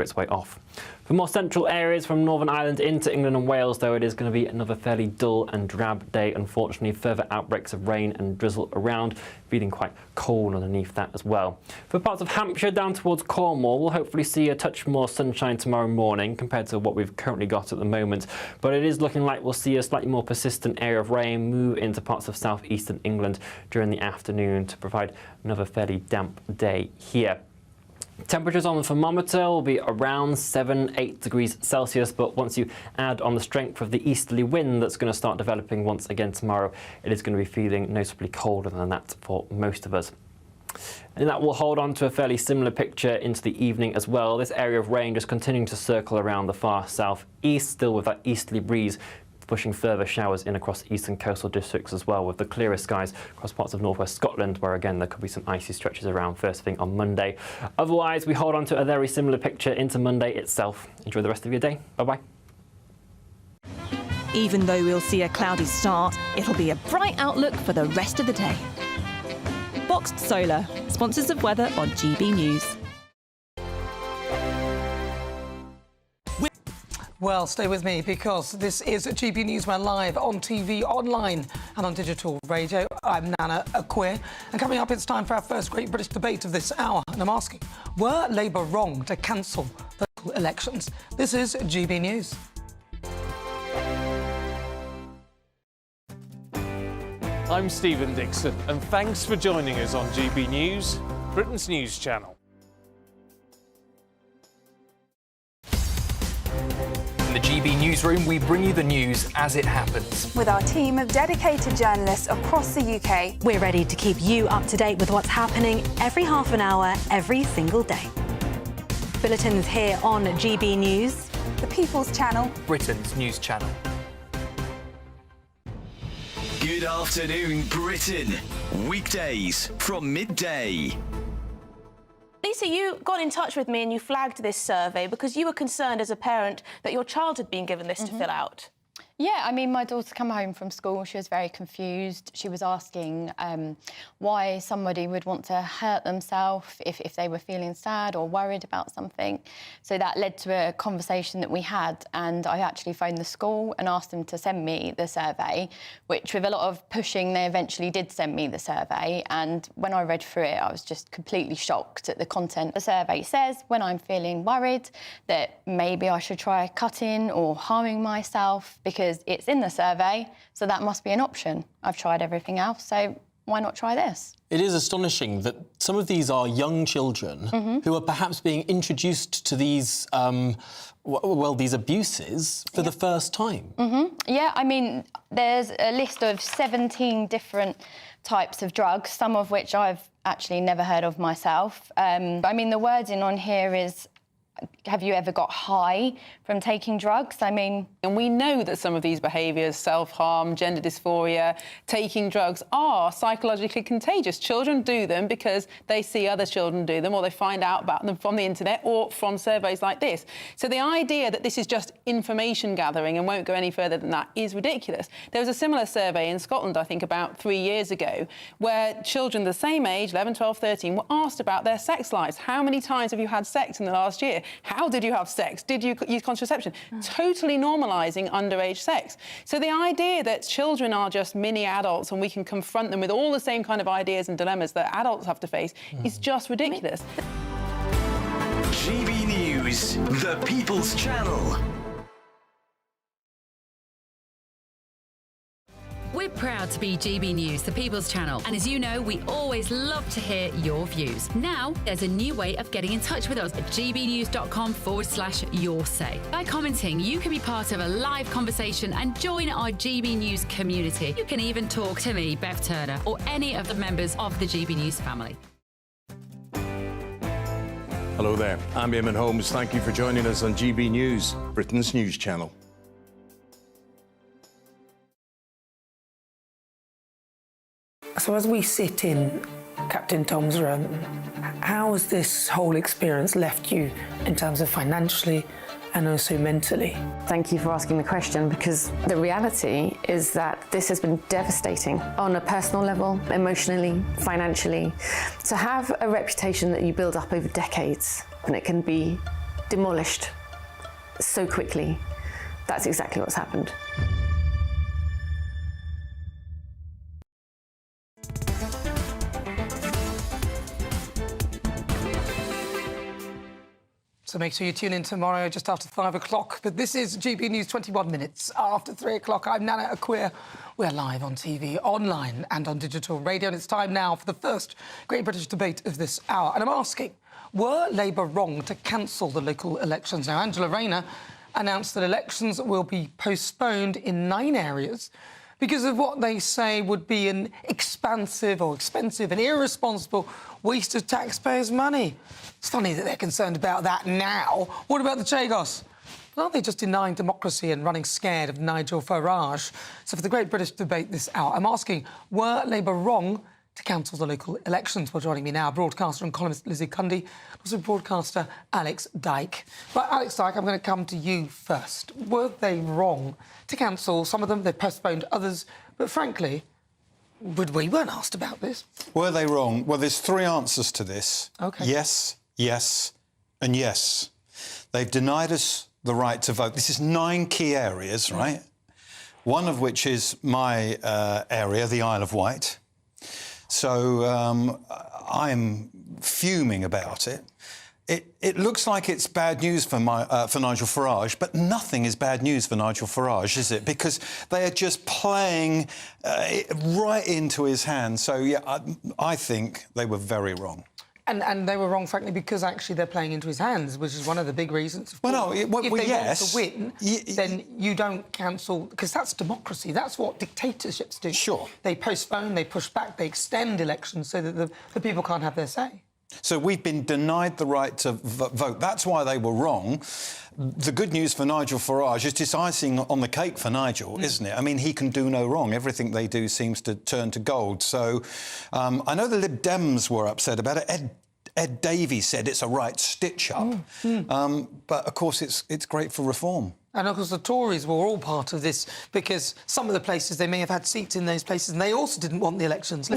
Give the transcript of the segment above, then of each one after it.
its way off. For more central areas from Northern Ireland into England and Wales, though, it is going to be another fairly dull and drab day. Unfortunately, further outbreaks of rain and drizzle around, feeling quite cold underneath that as well. For parts of Hampshire down towards Cornwall, we'll hopefully see a touch more sunshine tomorrow morning compared to what we've currently got at the moment. But it is looking like we'll see a slightly more persistent area of rain move into parts of southeastern England during the afternoon to provide another fairly damp day here. Temperatures on the thermometer will be around 7-8 degrees Celsius, but once you add on the strength of the easterly wind that's going to start developing once again tomorrow, it is going to be feeling noticeably colder than that for most of us. And that will hold on to a fairly similar picture into the evening as well. This area of rain just continuing to circle around the far southeast, still with that easterly breeze pushing further showers in across eastern coastal districts as well, with the clearer skies across parts of northwest Scotland, where again there could be some icy stretches around first thing on Monday. Otherwise, we hold on to a very similar picture into Monday itself. Enjoy the rest of your day. Bye-bye. Even though we'll see a cloudy start, it'll be a bright outlook for the rest of the day. Boxed Solar, sponsors of weather on GB News. Well, stay with me because this is GB News. We're live on TV, online and on digital radio. I'm Nana Akua, and coming up it's time for our first Great British Debate of this hour. And I'm asking, were Labour wrong to cancel the local elections? This is GB News. I'm Stephen Dixon, and thanks for joining us on GB News, Britain's news channel. In the GB newsroom, we bring you the news as it happens. With our team of dedicated journalists across the UK, we're ready to keep you up to date with what's happening every half an hour, every single day. Bulletins here on GB News, the People's Channel, Britain's news channel. Good afternoon, Britain. Weekdays from midday. Lisa, you got in touch with me and you flagged this survey because you were concerned as a parent that your child had been given this to fill out. Yeah, I mean, my daughter came home from school, she was very confused. She was asking why somebody would want to hurt themselves if they were feeling sad or worried about something. So that led to a conversation that we had, and I actually phoned the school and asked them to send me the survey, which with a lot of pushing, they eventually did send me the survey. And when I read through it, I was just completely shocked at the content. The survey says when I'm feeling worried that maybe I should try cutting or harming myself, because it's in the survey, so that must be an option. I've tried everything else, so why not try this? It is astonishing that some of these are young children who are perhaps being introduced to these, these abuses for the first time. Yeah, I mean, there's a list of 17 different types of drugs, some of which I've actually never heard of myself. I mean, the wording on here is, have you ever got high from taking drugs? I mean... And we know that some of these behaviours, self-harm, gender dysphoria, taking drugs, are psychologically contagious. Children do them because they see other children do them, or they find out about them from the internet or from surveys like this. So the idea that this is just information gathering and won't go any further than that is ridiculous. There was a similar survey in Scotland, I think, about 3 years ago, where children the same age, 11, 12, 13, were asked about their sex lives. How many times have you had sex in the last year? How did you have sex? Did you use contraception? Totally normalising underage sex. So the idea that children are just mini adults and we can confront them with all the same kind of ideas and dilemmas that adults have to face is just ridiculous. GB News, the People's Channel. We're proud to be GB News, the People's Channel. And as you know, we always love to hear your views. Now, there's a new way of getting in touch with us at gbnews.com/yoursay. By commenting, you can be part of a live conversation and join our GB News community. You can even talk to me, Bev Turner, or any of the members of the GB News family. Hello there, I'm Eamon Holmes. Thank you for joining us on GB News, Britain's news channel. So as we sit in Captain Tom's room, how has this whole experience left you in terms of financially and also mentally? Thank you for asking the question, because the reality is that this has been devastating on a personal level, emotionally, financially. To have a reputation that you build up over decades, and it can be demolished so quickly. That's exactly what's happened. So make sure you tune in tomorrow just after 5 o'clock. But this is GB News 21 minutes after 3 o'clock. I'm Nana Akua. We're live on TV, online and on digital radio. And it's time now for the first Great British Debate of this hour. And I'm asking, were Labour wrong to cancel the local elections? Now, Angela Rayner announced that elections will be postponed in 9 areas because of what they say would be an expansive or expensive and irresponsible waste of taxpayers' money. It's funny that they're concerned about that now. What about the Chagos? Well, aren't they just denying democracy and running scared of Nigel Farage? So for the Great British Debate this hour, I'm asking, were Labour wrong to cancel the local elections? Well, joining me now, broadcaster and columnist Lizzie Cundy, also broadcaster Alex Dyke. Right, Alex Dyke, I'm going to come to you first. Were they wrong to cancel? Some of them, they postponed others, but frankly, we weren't asked about this. Were they wrong? Well, there's 3 answers to this. OK. Yes, yes and yes. They've denied us the right to vote. This is 9 key areas, right? One of which is my area, the Isle of Wight. So I'm fuming about it. It looks like it's bad news for Nigel Farage, but nothing is bad news for Nigel Farage, is it? Because they are just playing right into his hands. So, yeah, I think they were very wrong. And they were wrong, frankly, because actually they're playing into his hands, which is one of the big reasons. If they want to win, then you don't cancel, because that's democracy. That's what dictatorships do. Sure. They postpone, they push back, they extend elections so that the people can't have their say. So we've been denied the right to vote. That's why they were wrong. The good news for Nigel Farage is just icing on the cake for Nigel, isn't it? I mean, he can do no wrong. Everything they do seems to turn to gold. So I know the Lib Dems were upset about it. Ed Davies said it's a right stitch-up. But, of course, it's great for reform. And, of course, the Tories were all part of this because some of the places, they may have had seats in those places and they also didn't want the elections.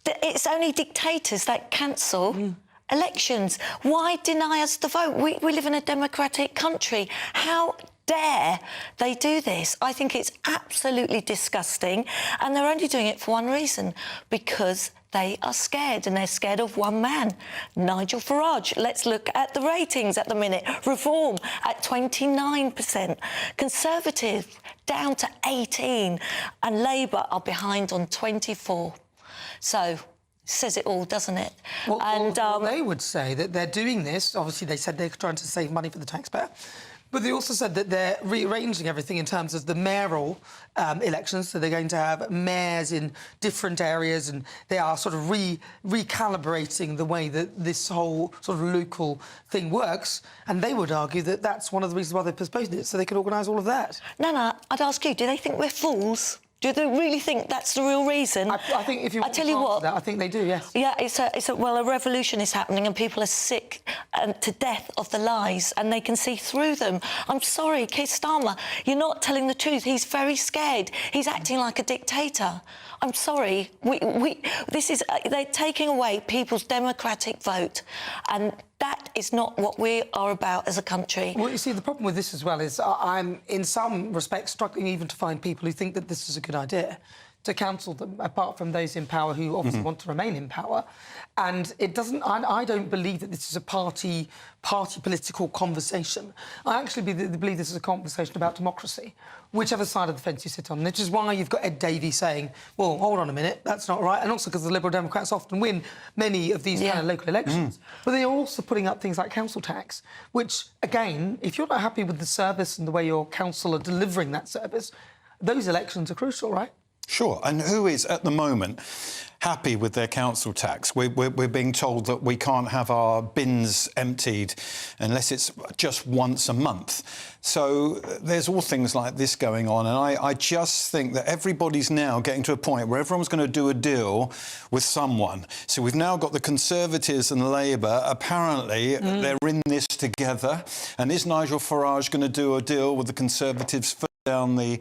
It's only dictators that cancel elections. Why deny us the vote? We live in a democratic country. How dare they do this? I think it's absolutely disgusting, and they're only doing it for one reason, because they are scared, and they're scared of one man, Nigel Farage. Let's look at the ratings at the minute. Reform at 29%, Conservative down to 18%, and Labour are behind on 24%. So, says it all, doesn't it? Well, they would say that they're doing this. Obviously, they said they're trying to save money for the taxpayer. But they also said that they're rearranging everything in terms of the mayoral elections. So they're going to have mayors in different areas, and they are sort of recalibrating the way that this whole sort of local thing works. And they would argue that that's one of the reasons why they postponed it, so they could organise all of that. Nana, I'd ask you, do they think we're fools? Do they really think that's the real reason? I think if you want to answer that, I think they do, yes. Yeah, well, a revolution is happening and people are sick to death of the lies and they can see through them. I'm sorry, Keir Starmer, you're not telling the truth. He's very scared. He's acting like a dictator. I'm sorry. They're taking away people's democratic vote, and that is not what we are about as a country. Well, you see, the problem with this as well is I'm, in some respects, struggling even to find people who think that this is a good idea to cancel them, apart from those in power who obviously want to remain in power. And it doesn't... I don't believe that this is a party political conversation. I actually believe this is a conversation about democracy, whichever side of the fence you sit on, which is why you've got Ed Davies saying, well, hold on a minute, that's not right, and also because the Liberal Democrats often win many of these kind of local elections. But they're also putting up things like council tax, which, again, if you're not happy with the service and the way your council are delivering that service, those elections are crucial, right? Sure, and who is, at the moment, happy with their council tax? We're being told that we can't have our bins emptied unless it's just once a month. So there's all things like this going on, and I just think that everybody's now getting to a point where everyone's going to do a deal with someone. So we've now got the Conservatives and Labour. Apparently, they're in this together. And is Nigel Farage going to do a deal with the Conservatives down the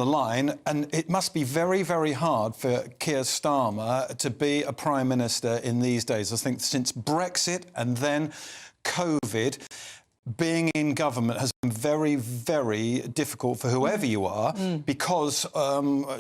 line? And it must be very, very hard for Keir Starmer to be a Prime Minister in these days. I think since Brexit and then COVID, being in government has been very, very difficult for whoever you are because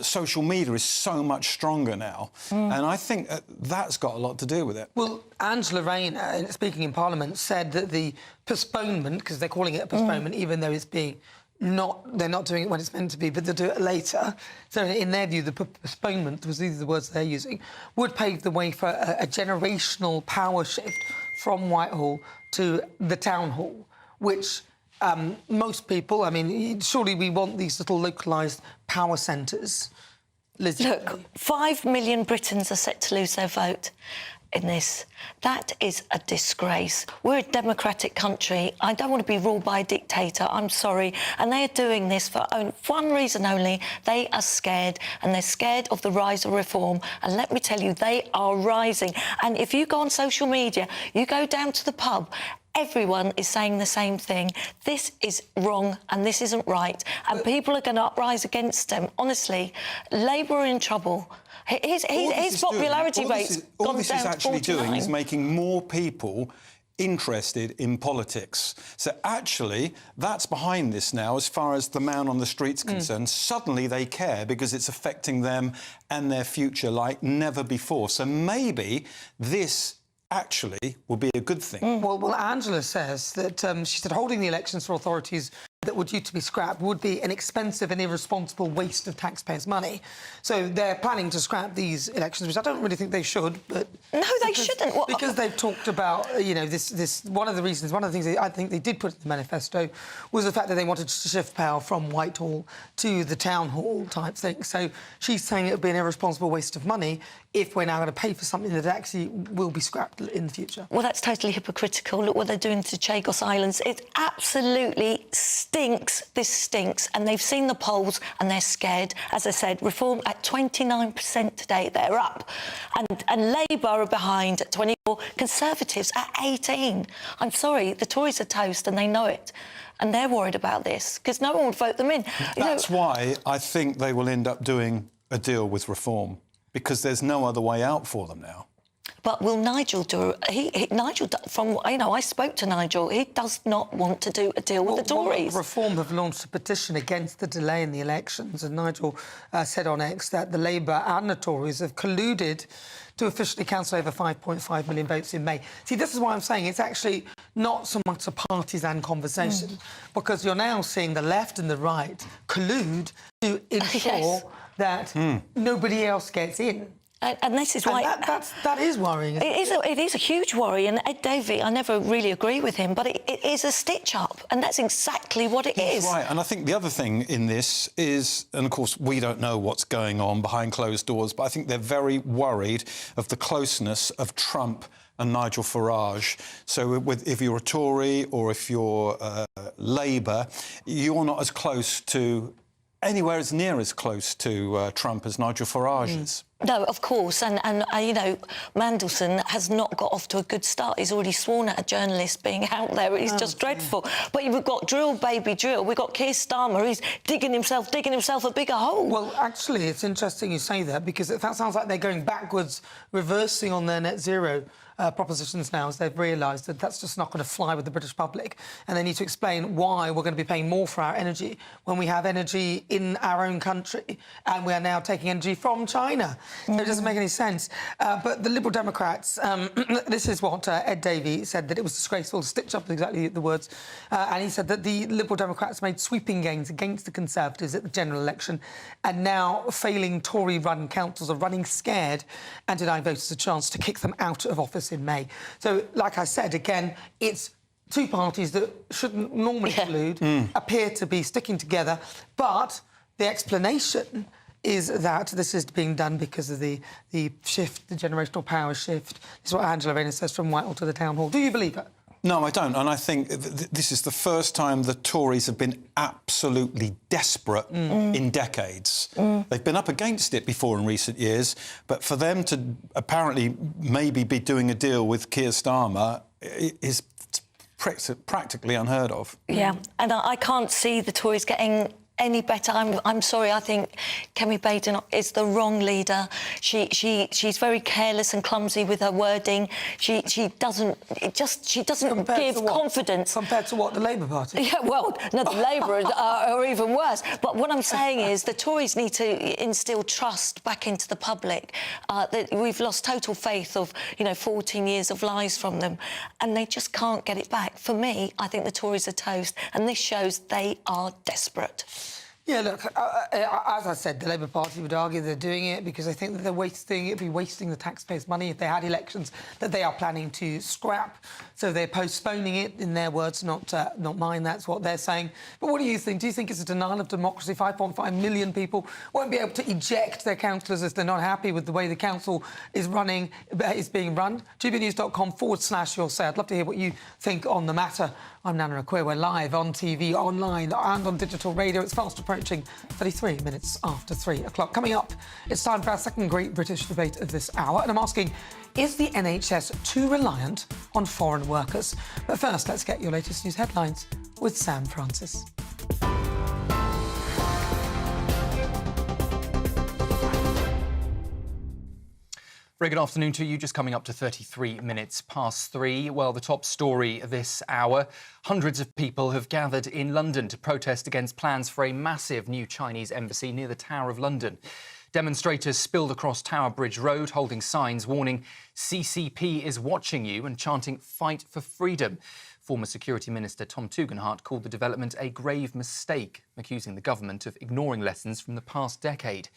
social media is so much stronger now. And I think that's got a lot to do with it. Well, Angela Rayner, speaking in Parliament, said that the postponement, because they're calling it a postponement, even though it's being they're not doing it when it's meant to be, but they'll do it later. So in their view, the postponement, was these are the words they're using, would pave the way for a generational power shift from Whitehall to the Town Hall, which most people, I mean, surely we want these little localised power centres. Liz, look, 5 million Britons are set to lose their vote in this. That is a disgrace. We're a democratic country. I don't want to be ruled by a dictator. I'm sorry. And they are doing this for one reason only. They are scared, and they're scared of the rise of reform. And let me tell you, they are rising. And if you go on social media, you go down to the pub, everyone is saying the same thing. This is wrong and this isn't right. And people are going to uprise against them. Honestly, Labour are in trouble. His popularity rate's gone down to 49. All this is actually doing is making more people interested in politics. So actually, that's behind this now, as far as the man on the street's concerned. Suddenly they care because it's affecting them and their future like never before. So maybe this actually will be a good thing. Well, Angela says that she said holding the elections for authorities that were due to be scrapped would be an expensive and irresponsible waste of taxpayers' money. So they're planning to scrap these elections, which I don't really think they should, but... No, they shouldn't. Because they've talked about, you know, this... One of the things I think they did put in the manifesto was the fact that they wanted to shift power from Whitehall to the Town Hall type thing. So she's saying it would be an irresponsible waste of money if we're now going to pay for something that actually will be scrapped in the future. Well, that's totally hypocritical. Look what they're doing to Chagos Islands. It absolutely stinks. This stinks. And they've seen the polls and they're scared. As I said, Reform at 29% today. They're up. And Labour are behind at 24. Conservatives at 18. I'm sorry, the Tories are toast and they know it. And they're worried about this because no one would vote them in. That's why I think they will end up doing a deal with Reform, because there's no other way out for them now. But will Nigel do... Nigel, I spoke to Nigel. He does not want to do a deal with the Tories. Reform have launched a petition against the delay in the elections, and Nigel said on X that the Labour and the Tories have colluded to officially cancel over 5.5 million votes in May. See, this is why I'm saying it's actually not so much a partisan conversation, because you're now seeing the left and the right collude to ensure that nobody else gets in. And this is why... That is worrying. It is a huge worry. And Ed Davey, I never really agree with him, but it is a stitch-up. And that's exactly what it is. Right. And I think the other thing in this is, and of course, we don't know what's going on behind closed doors, but I think they're very worried of the closeness of Trump and Nigel Farage. So if you're a Tory or if you're Labour, you're not as close to... anywhere as near as close to Trump as Nigel Farage is. No, of course, and you know, Mandelson has not got off to a good start. He's already sworn at a journalist being out there. He's just dreadful. But we've got drill, baby, drill. We've got Keir Starmer. He's digging himself a bigger hole. Well, actually, it's interesting you say that, because that sounds like they're going backwards, reversing on their net zero propositions now, as they've realised that that's just not going to fly with the British public, and they need to explain why we're going to be paying more for our energy when we have energy in our own country and we are now taking energy from China. So it doesn't make any sense. But the Liberal Democrats, this is what Ed Davey said, that it was disgraceful, to stitch up exactly the words, and he said that the Liberal Democrats made sweeping gains against the Conservatives at the general election, and now failing Tory-run councils are running scared and denying voters a chance to kick them out of office in May. So, like I said, again, it's two parties that shouldn't normally collude, appear to be sticking together, but the explanation is that this is being done because of the shift, the generational power shift. This is what Angela Rayner says, from Whitehall to the Town Hall. Do you believe it? No, I don't. And I think this is the first time the Tories have been absolutely desperate in decades. They've been up against it before in recent years, but for them to apparently maybe be doing a deal with Keir Starmer is practically unheard of. Yeah, and I can't see the Tories getting any better. I'm sorry. I think Kemi Badenoch is the wrong leader. She's very careless and clumsy with her wording. She doesn't give confidence. Compared to what, the Labour Party? Yeah, well, no, the Labour are even worse. But what I'm saying is the Tories need to instil trust back into the public. That we've lost total faith of 14 years of lies from them, and they just can't get it back. For me, I think the Tories are toast, and this shows they are desperate. Yeah, look, as I said, the Labour Party would argue they're doing it because they think that it'd be wasting the taxpayers' money if they had elections that they are planning to scrap. So they're postponing it, in their words, not mine. That's what they're saying. But what do you think? Do you think it's a denial of democracy? 5.5 million people won't be able to eject their councillors if they're not happy with the way the council is being run. gbnews.com/your say. I'd love to hear what you think on the matter. I'm Nana Akua. We're live on TV, online and on digital radio. It's fast approaching 33 minutes after 3 o'clock. Coming up, it's time for our second great British debate of this hour. And I'm asking, is the NHS too reliant on foreign workers? But first, let's get your latest news headlines with Sam Francis. Very good afternoon to you. Just coming up to 33 minutes past 3. Well, the top story this hour. Hundreds of people have gathered in London to protest against plans for a massive new Chinese embassy near the Tower of London. Demonstrators spilled across Tower Bridge Road, holding signs warning CCP is watching you and chanting fight for freedom. Former Security Minister Tom Tugendhat called the development a grave mistake, accusing the government of ignoring lessons from the past decade.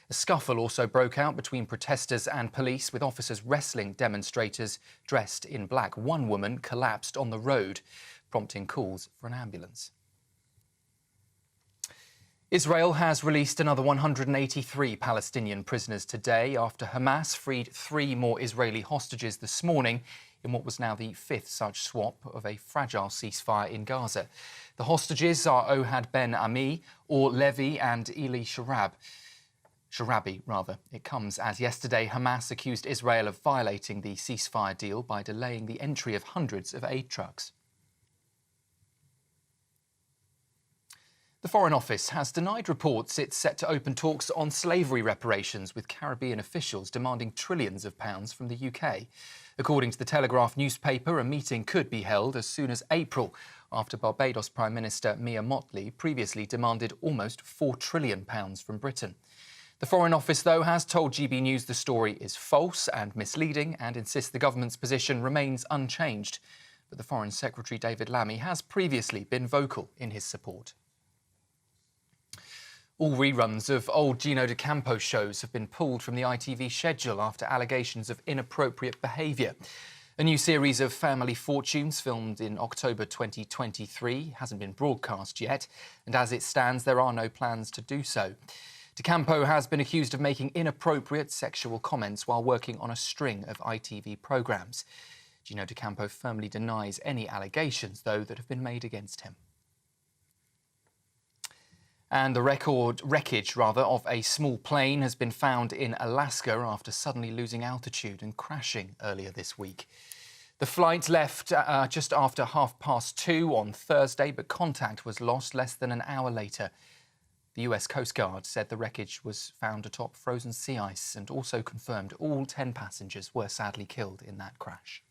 A scuffle also broke out between protesters and police, with officers wrestling demonstrators dressed in black. One woman collapsed on the road, prompting calls for an ambulance. Israel has released another 183 Palestinian prisoners today after Hamas freed 3 more Israeli hostages this morning in what was now the 5th such swap of a fragile ceasefire in Gaza. The hostages are Ohad Ben Ami, Or Levi and Eli Sharabi. It comes as yesterday Hamas accused Israel of violating the ceasefire deal by delaying the entry of hundreds of aid trucks. The Foreign Office has denied reports it's set to open talks on slavery reparations, with Caribbean officials demanding trillions of pounds from the UK. According to the Telegraph newspaper, a meeting could be held as soon as April, after Barbados Prime Minister Mia Mottley previously demanded almost £4 trillion from Britain. The Foreign Office, though, has told GB News the story is false and misleading and insists the government's position remains unchanged. But the Foreign Secretary David Lammy has previously been vocal in his support. All reruns of old Gino D'Acampo shows have been pulled from the ITV schedule after allegations of inappropriate behaviour. A new series of Family Fortunes, filmed in October 2023, hasn't been broadcast yet, and as it stands, there are no plans to do so. D'Acampo has been accused of making inappropriate sexual comments while working on a string of ITV programmes. Gino D'Acampo firmly denies any allegations, though, that have been made against him. And the wreckage of a small plane has been found in Alaska after suddenly losing altitude and crashing earlier this week. The flight left just after 2:30 on Thursday, but contact was lost less than an hour later. The US Coast Guard said the wreckage was found atop frozen sea ice and also confirmed all 10 passengers were sadly killed in that crash.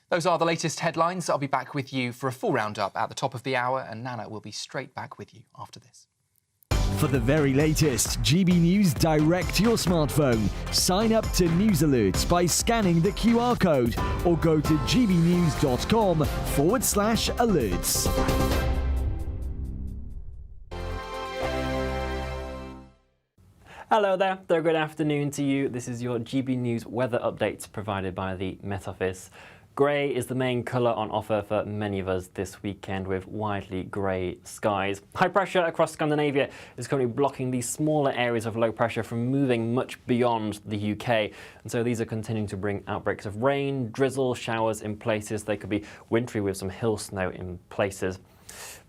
Those are the latest headlines. I'll be back with you for a full roundup at the top of the hour, and Nana will be straight back with you after this. For the very latest GB News direct to your smartphone, sign up to News Alerts by scanning the QR code or go to gbnews.com/alerts. Hello there, good afternoon to you. This is your GB News weather update provided by the Met Office. Grey is the main colour on offer for many of us this weekend, with widely grey skies. High pressure across Scandinavia is currently blocking these smaller areas of low pressure from moving much beyond the UK. And so these are continuing to bring outbreaks of rain, drizzle, showers in places. They could be wintry with some hill snow in places.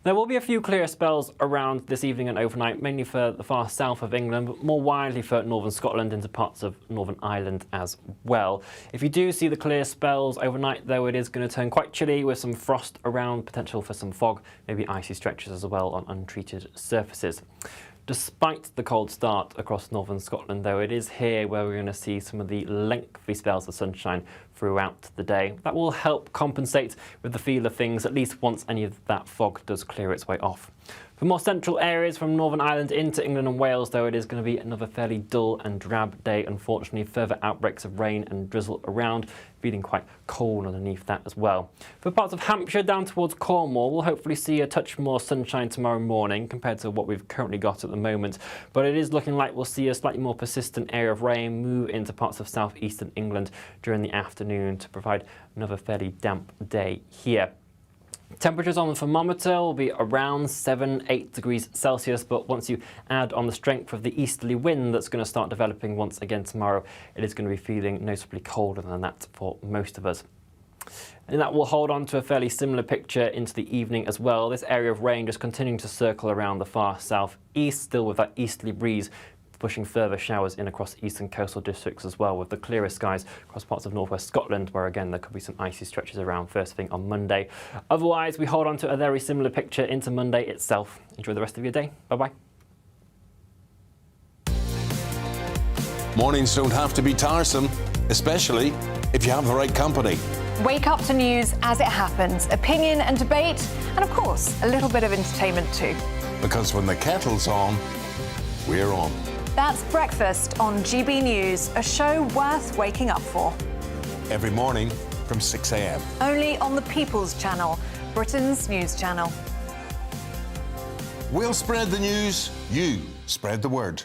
There will be a few clear spells around this evening and overnight, mainly for the far south of England, but more widely for northern Scotland into parts of Northern Ireland as well. If you do see the clear spells overnight, though, it is going to turn quite chilly with some frost around, potential for some fog, maybe icy stretches as well on untreated surfaces. Despite the cold start across northern Scotland, though, it is here where we're going to see some of the lengthy spells of sunshine throughout the day. That will help compensate with the feel of things, at least once any of that fog does clear its way off. For more central areas from Northern Ireland into England and Wales, though, it is going to be another fairly dull and drab day. Unfortunately, further outbreaks of rain and drizzle around, feeling quite cold underneath that as well. For parts of Hampshire down towards Cornwall, we'll hopefully see a touch more sunshine tomorrow morning compared to what we've currently got at the moment. But it is looking like we'll see a slightly more persistent area of rain move into parts of southeastern England during the afternoon to provide another fairly damp day here. Temperatures on the thermometer will be around 7-8 degrees Celsius, but once you add on the strength of the easterly wind that's going to start developing once again tomorrow, it is going to be feeling noticeably colder than that for most of us. And that will hold on to a fairly similar picture into the evening as well. This area of rain just continuing to circle around the far southeast, still with that easterly breeze pushing further showers in across eastern coastal districts as well, with the clearest skies across parts of northwest Scotland, where again there could be some icy stretches around first thing on Monday. Otherwise, we hold on to a very similar picture into Monday itself. Enjoy the rest of your day. Bye-bye. Mornings don't have to be tiresome, especially if you have the right company. Wake up to news as it happens, opinion and debate, and of course, a little bit of entertainment too. Because when the kettle's on, we're on. That's Breakfast on GB News, a show worth waking up for. Every morning from 6 a.m. Only on the People's Channel, Britain's news channel. We'll spread the news, you spread the word.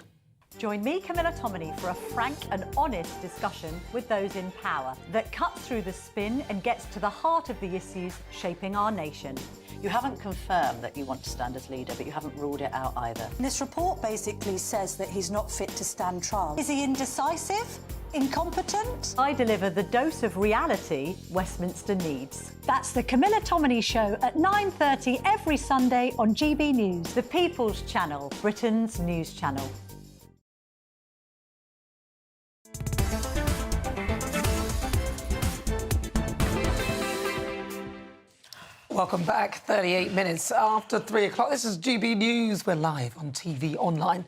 Join me, Camilla Tominey, for a frank and honest discussion with those in power that cuts through the spin and gets to the heart of the issues shaping our nation. You haven't confirmed that you want to stand as leader, but you haven't ruled it out either. This report basically says that he's not fit to stand trial. Is he indecisive? Incompetent? I deliver the dose of reality Westminster needs. That's the Camilla Tominey Show at 9:30 every Sunday on GB News, the People's Channel, Britain's news channel. Welcome back. 38 minutes after 3 o'clock. This is GB News. We're live on TV, online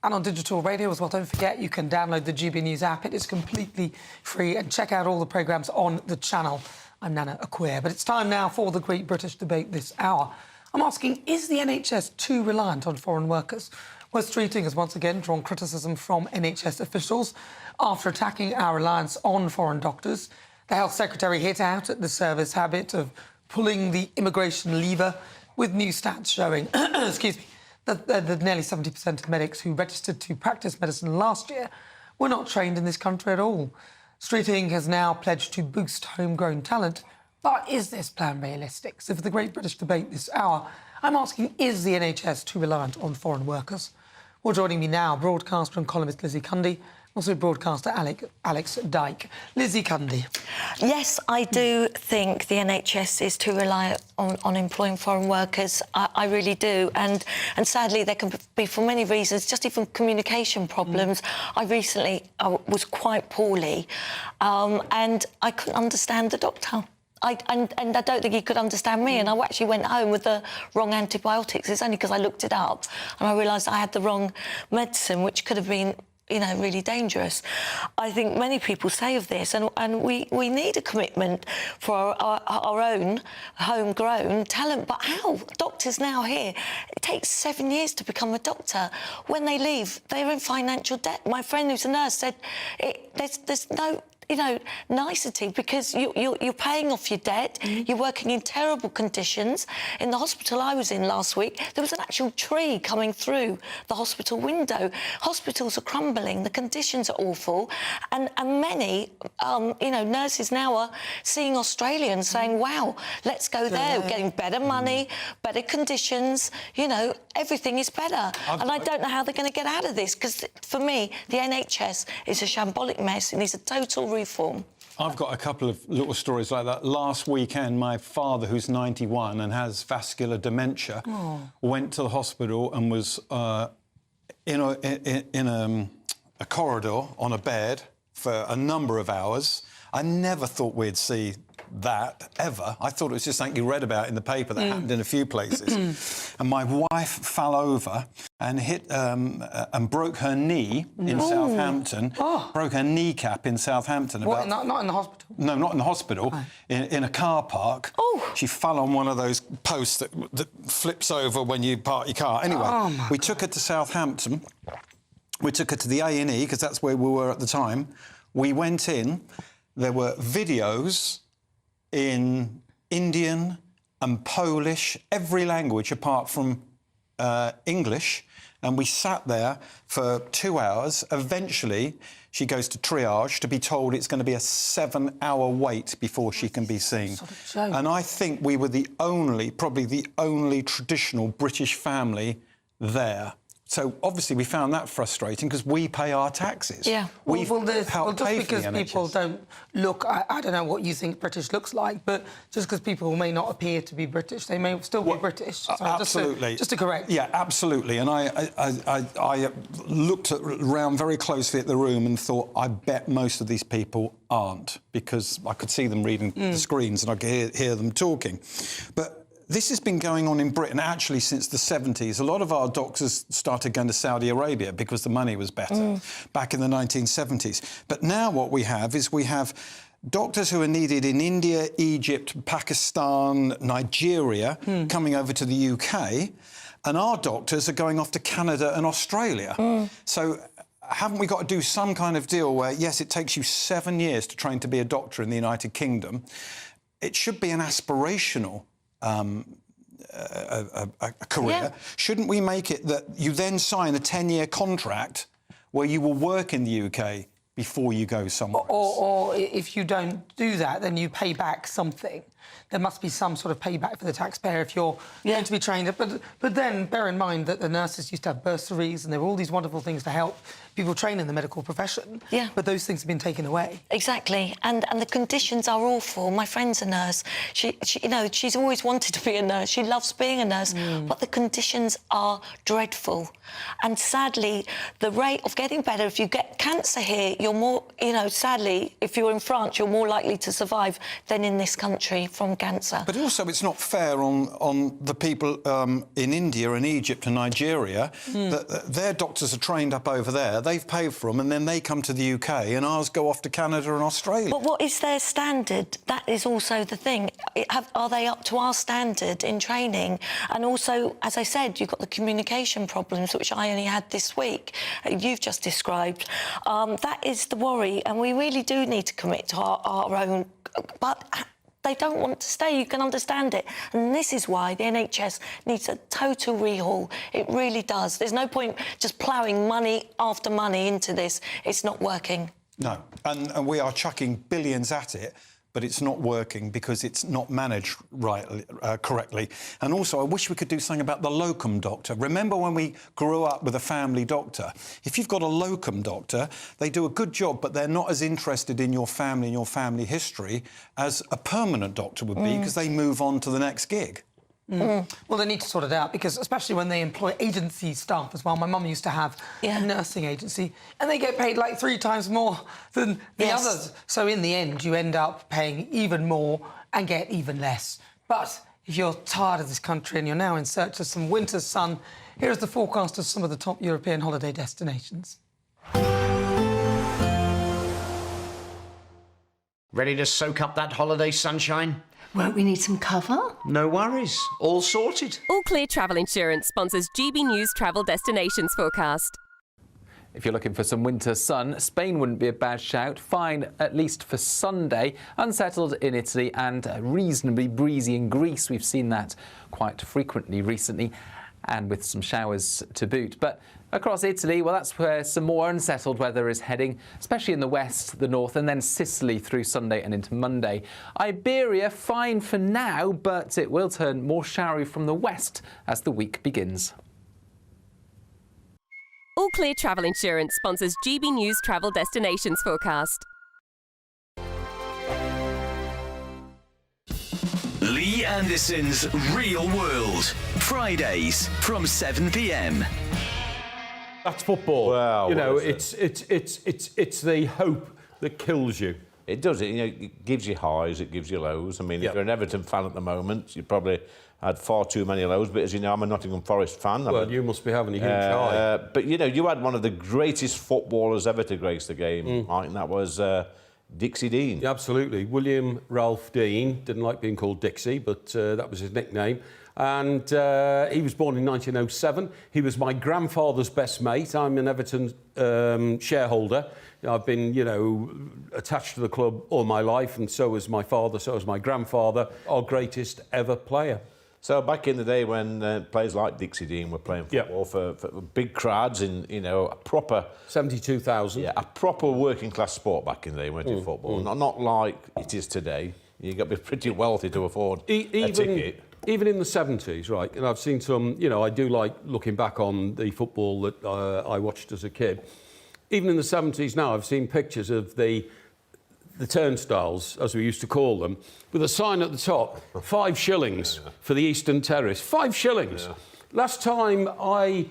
and on digital radio as well. Don't forget, you can download the GB News app. It is completely free, and check out all the programmes on the channel. I'm Nana Akua. But it's time now for the Great British Debate this hour. I'm asking, is the NHS too reliant on foreign workers? West Streeting has once again drawn criticism from NHS officials after attacking our reliance on foreign doctors. The Health Secretary hit out at the service habit of pulling the immigration lever, with new stats showing, excuse me, that nearly 70% of medics who registered to practice medicine last year were not trained in this country at all. Streeting has now pledged to boost homegrown talent, but is this plan realistic? So for the Great British Debate this hour, I'm asking, is the NHS too reliant on foreign workers? Well, joining me now, broadcaster and columnist Lizzie Cundy, also broadcaster Alex Dyke. Lizzie Cundy. Yes, I do think the NHS is too reliant on employing foreign workers. I really do. And sadly, there can be, for many reasons, just even communication problems. I recently was quite poorly and I couldn't understand the doctor. And I don't think he could understand me, and I actually went home with the wrong antibiotics. It's only because I looked it up and I realised I had the wrong medicine, which could have been, you know, really dangerous. I think many people say of this, and we need a commitment for our own homegrown talent. But how? Doctors now here, it takes 7 years to become a doctor. When they leave, they're in financial debt. My friend who's a nurse said there's no, you know, nicety, because you're paying off your debt, you're working in terrible conditions. In the hospital I was in last week, there was an actual tree coming through the hospital window. Hospitals are crumbling, the conditions are awful, and many, you know, nurses now are seeing Australians saying, wow, let's go there, we're getting better money, better conditions, you know, everything is better. And I don't know how they're going to get out of this, because for me, the NHS is a shambolic mess. It needs a total reform. I've got a couple of little stories like that. Last weekend, my father, who's 91 and has vascular dementia, went to the hospital and was in a corridor on a bed for a number of hours. I never thought we'd see that, ever. I thought it was just something you read about in the paper that happened in a few places. And my wife fell over and hit and broke her knee in Southampton. Broke her kneecap in Southampton. What, not in the hospital? No, not in the hospital. In a car park. She fell on one of those posts that flips over when you park your car. Anyway, we took her to Southampton. We took her to the A&E, because that's where we were at the time. We went in. There were videos in Indian and Polish, every language apart from English, and we sat there for 2 hours. Eventually, she goes to triage to be told it's going to be a 7-hour wait before she can be seen. And I think we were probably the only traditional British family there. So, obviously, we found that frustrating because we pay our taxes. Yeah. We've just helped pay for because the NHS. people don't look... I don't know what you think British looks like, but just because people may not appear to be British, they may still be British. So absolutely. Just to correct. Yeah, absolutely. And I looked around very closely at the room and thought, I bet most of these people aren't, because I could see them reading the screens and I could hear them talking. But this has been going on in Britain actually since the 70s. A lot of our doctors started going to Saudi Arabia because the money was better back in the 1970s. But now what we have is doctors who are needed in India, Egypt, Pakistan, Nigeria coming over to the UK, and our doctors are going off to Canada and Australia. So haven't we got to do some kind of deal where, yes, it takes you 7 years to train to be a doctor in the United Kingdom. It should be an aspirational a career. Yeah. Shouldn't we make it that you then sign a 10-year contract where you will work in the UK before you go somewhere else? Or if you don't do that, then you pay back something. There must be some sort of payback for the taxpayer if you're going to be trained. But then bear in mind that the nurses used to have bursaries and there were all these wonderful things to help people train in the medical profession. Yeah. But those things have been taken away. Exactly. And the conditions are awful. My friend's a nurse. She you know, she's always wanted to be a nurse. She loves being a nurse. But the conditions are dreadful. And sadly, the rate of getting better, if you get cancer here, you're more, you know, sadly, if you're in France, you're more likely to survive than in this country from cancer. But also, it's not fair on the people in India and Egypt and Nigeria that their doctors are trained up over there. They've paid for them, and then they come to the UK, and ours go off to Canada and Australia. But what is their standard? That is also the thing. Are they up to our standard in training? And also, as I said, you've got the communication problems, which I only had this week. You've just described. That is the worry, and we really do need to commit to our own. But they don't want to stay, you can understand it. And this is why the NHS needs a total rehaul. It really does. There's no point just ploughing money after money into this. It's not working. No, and we are chucking billions at it, but it's not working because it's not managed correctly. And also, I wish we could do something about the locum doctor. Remember when we grew up with a family doctor? If you've got a locum doctor, they do a good job, but they're not as interested in your family and your family history as a permanent doctor would be, because they move on to the next gig. Well, they need to sort it out, because especially when they employ agency staff as well. My mum used to have a nursing agency, and they get paid like 3 times more than the others. So in the end, you end up paying even more and get even less. But if you're tired of this country and you're now in search of some winter sun, here is the forecast of some of the top European holiday destinations. Ready to soak up that holiday sunshine? Won't we need some cover? No worries. All sorted. All Clear Travel Insurance sponsors GB News Travel Destinations Forecast. If you're looking for some winter sun, Spain wouldn't be a bad shout. Fine, at least for Sunday. Unsettled in Italy and reasonably breezy in Greece. We've seen that quite frequently recently, and with some showers to boot. But across Italy, well, that's where some more unsettled weather is heading, especially in the west, the north, and then Sicily through Sunday and into Monday. Iberia, fine for now, but it will turn more showery from the west as the week begins. All Clear Travel Insurance sponsors GB News Travel Destinations Forecast. Anderson's Real World. Fridays from 7 p.m. That's football. Well, you know, what it's the hope that kills you. It does. It gives you highs, it gives you lows. I mean, if you're an Everton fan at the moment, you probably had far too many lows. But as you know, I'm a Nottingham Forest fan. Well, you must be having a huge high. But, you had one of the greatest footballers ever to grace the game, Mike, and that was Dixie Dean. Yeah, absolutely. William Ralph Dean. Didn't like being called Dixie, but that was his nickname. And he was born in 1907. He was my grandfather's best mate. I'm an Everton shareholder. I've been, attached to the club all my life, and so was my father, so was my grandfather, our greatest ever player. So back in the day when players like Dixie Dean were playing football for big crowds in, a proper... 72,000. Yeah, a proper working class sport back in the day, weren't it, football? Not like it is today. You've got to be pretty wealthy to afford a ticket. Even in the 70s, right, and I've seen some, I do like looking back on the football that I watched as a kid. Even in the 70s now, I've seen pictures of the turnstiles, as we used to call them, with a sign at the top, 5 shillings for the Eastern Terrace. 5 shillings. Yeah. Last time I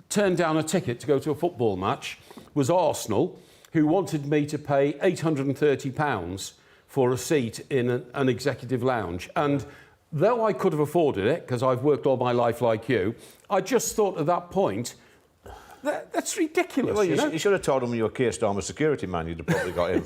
turned down a ticket to go to a football match was Arsenal, who wanted me to pay £830 for a seat in an executive lounge. And though I could have afforded it, because I've worked all my life like you, I just thought at that point, that's ridiculous. Well, you should have told him you were Keir Starmer's security man. You'd have probably got him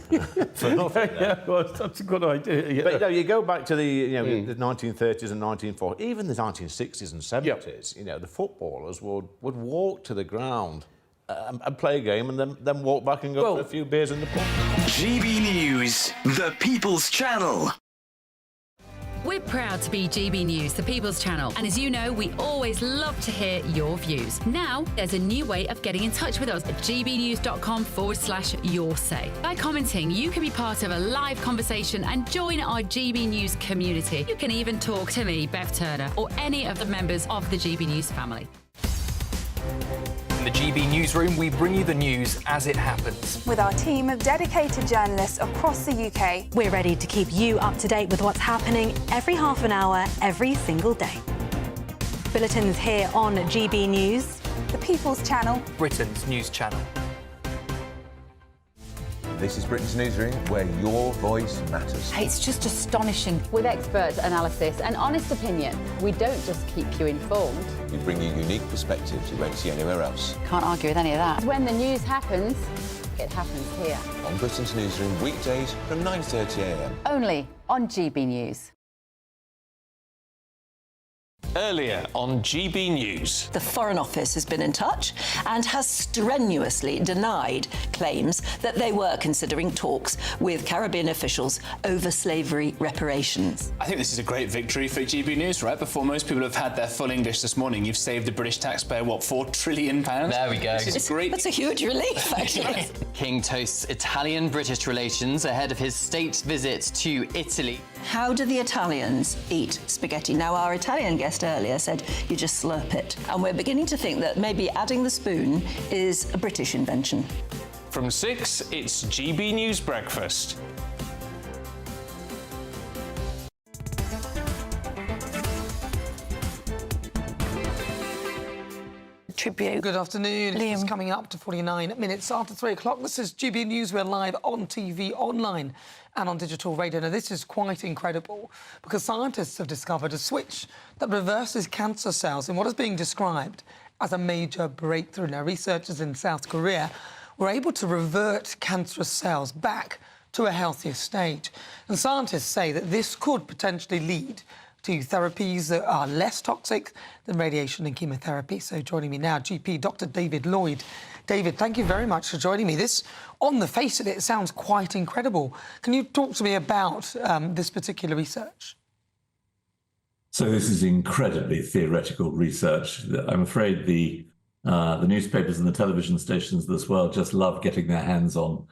for nothing. Well, that's a good idea. Yeah. But you go back to the the 1930s and 1940s, even the 1960s and 70s. The footballers would walk to the ground and play a game, and then walk back and go for a few beers in the pub. GB News, the People's Channel. We're proud to be GB News, the People's Channel. And as you know, we always love to hear your views. Now, there's a new way of getting in touch with us at gbnews.com/yoursay. By commenting, you can be part of a live conversation and join our GB News community. You can even talk to me, Bev Turner, or any of the members of the GB News family. In the GB Newsroom, we bring you the news as it happens. With our team of dedicated journalists across the UK, we're ready to keep you up to date with what's happening every half an hour, every single day. Bulletins here on GB News, the People's Channel, Britain's news channel. This is Britain's Newsroom, where your voice matters. It's just astonishing. With expert analysis and honest opinion, we don't just keep you informed. We bring you unique perspectives you won't see anywhere else. Can't argue with any of that. When the news happens, it happens here. On Britain's Newsroom, weekdays from 9:30 a.m. Only on GB News. Earlier on GB News. The Foreign Office has been in touch and has strenuously denied claims that they were considering talks with Caribbean officials over slavery reparations. I think this is a great victory for GB News, right? Before most people have had their full English this morning, you've saved the British taxpayer, what, £4 trillion? There we go. This is great. That's a huge relief, actually. King toasts Italian-British relations ahead of his state visit to Italy. How do the Italians eat spaghetti? Now, our Italian guest earlier said you just slurp it. And we're beginning to think that maybe adding the spoon is a British invention. From 6, it's GB News Breakfast. Tribute. Good afternoon. Liam. It's coming up to 49 minutes after 3 o'clock. This is GB News. We're live on TV, online and on digital radio. Now, this is quite incredible because scientists have discovered a switch that reverses cancer cells in what is being described as a major breakthrough. Now, researchers in South Korea were able to revert cancerous cells back to a healthier stage. And scientists say that this could potentially lead to therapies that are less toxic than radiation and chemotherapy. So joining me now, GP Dr. David Lloyd. David, thank you very much for joining me. This, on the face of it, sounds quite incredible. Can you talk to me about this particular research? So this is incredibly theoretical research. I'm afraid the newspapers and the television stations of this world just love getting their hands on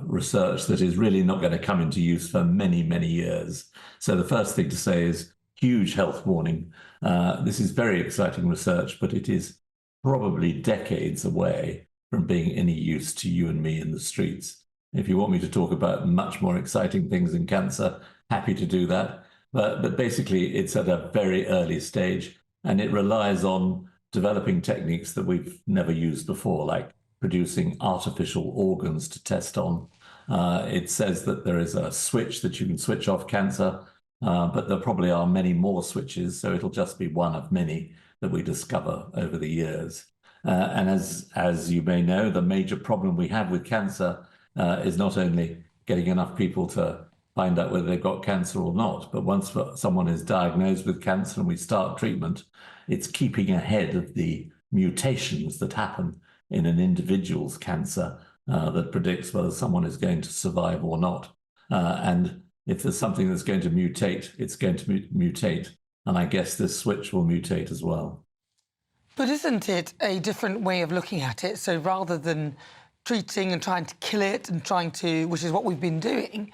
research that is really not going to come into use for many, many years. So the first thing to say is huge health warning. This is very exciting research, but it is probably decades away from being any use to you and me in the streets. If you want me to talk about much more exciting things in cancer, happy to do that. But basically, it's at a very early stage, and it relies on developing techniques that we've never used before, like producing artificial organs to test on. It says that there is a switch that you can switch off cancer, but there probably are many more switches, so it'll just be one of many that we discover over the years. And as you may know, the major problem we have with cancer is not only getting enough people to find out whether they've got cancer or not, but once someone is diagnosed with cancer and we start treatment, it's keeping ahead of the mutations that happen in an individual's cancer that predicts whether someone is going to survive or not. And if there's something that's going to mutate, it's going to mutate. And I guess this switch will mutate as well. But isn't it a different way of looking at it? So rather than treating and trying to kill it and trying to, which is what we've been doing,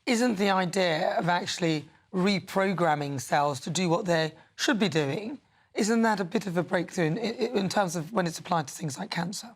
isn't the idea of actually reprogramming cells to do what they should be doing, isn't that a bit of a breakthrough in terms of when it's applied to things like cancer?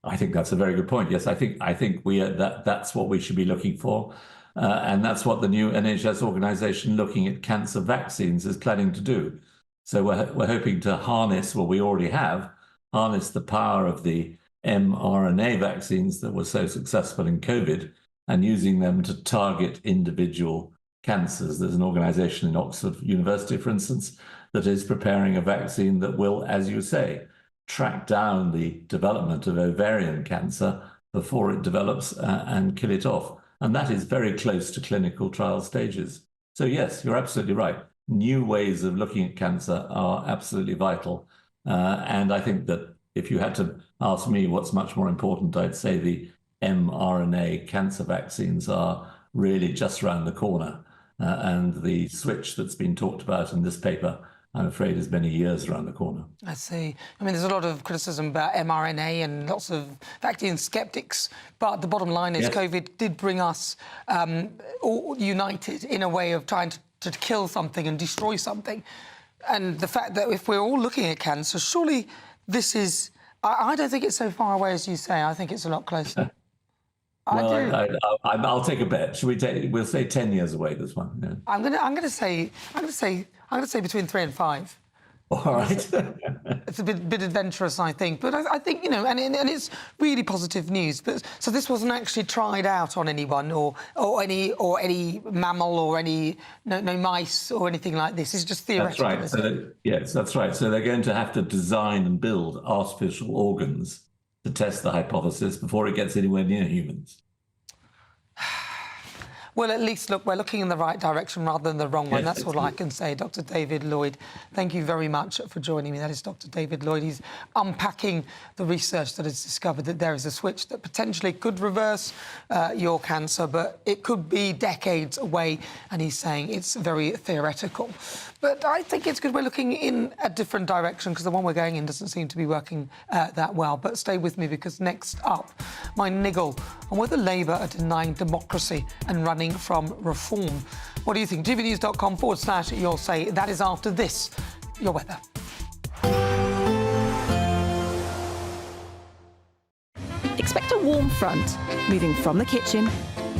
I think that's a very good point. Yes, I think we that's what we should be looking for. And that's what the new NHS organisation looking at cancer vaccines is planning to do. So we're hoping to harness, well, we already have, harness the power of the mRNA vaccines that were so successful in COVID and using them to target individual cancers. There's an organisation in Oxford University, for instance, that is preparing a vaccine that will, as you say, track down the development of ovarian cancer before it develops and kill it off. And that is very close to clinical trial stages. So yes, you're absolutely right. New ways of looking at cancer are absolutely vital. And I think that if you had to ask me what's much more important, I'd say the mRNA cancer vaccines are really just around the corner. And the switch that's been talked about in this paper, I'm afraid, is many years around the corner. I see. I mean, there's a lot of criticism about mRNA and lots of vaccine skeptics, but the bottom line is COVID did bring us all united in a way of trying to kill something and destroy something. And the fact that if we're all looking at cancer, surely this is... I don't think it's so far away as you say. I think it's a lot closer. Well, I'll take a bet. Should we take? We'll say 10 years away. This one. Yeah. I'm gonna say between 3 and 5. All right. It's a bit adventurous, I think, but I think, you know, and it's really positive news. But so this wasn't actually tried out on anyone or any mammal or any no mice or anything like this. It's just theoretical. That's right. So yes, that's right. So they're going to have to design and build artificial organs to test the hypothesis before it gets anywhere near humans. Well, at least, look, we're looking in the right direction rather than the wrong one. That's all I can say. Dr. David Lloyd, thank you very much for joining me. That is Dr. David Lloyd. He's unpacking the research that has discovered that there is a switch that potentially could reverse your cancer, but it could be decades away, and he's saying it's very theoretical. But I think it's good we're looking in a different direction because the one we're going in doesn't seem to be working that well. But stay with me because next up, my niggle on whether Labour are denying democracy and running from reform. What do you think? GBNews.com/you'll say. That is after this. Your weather. Expect a warm front, moving from the kitchen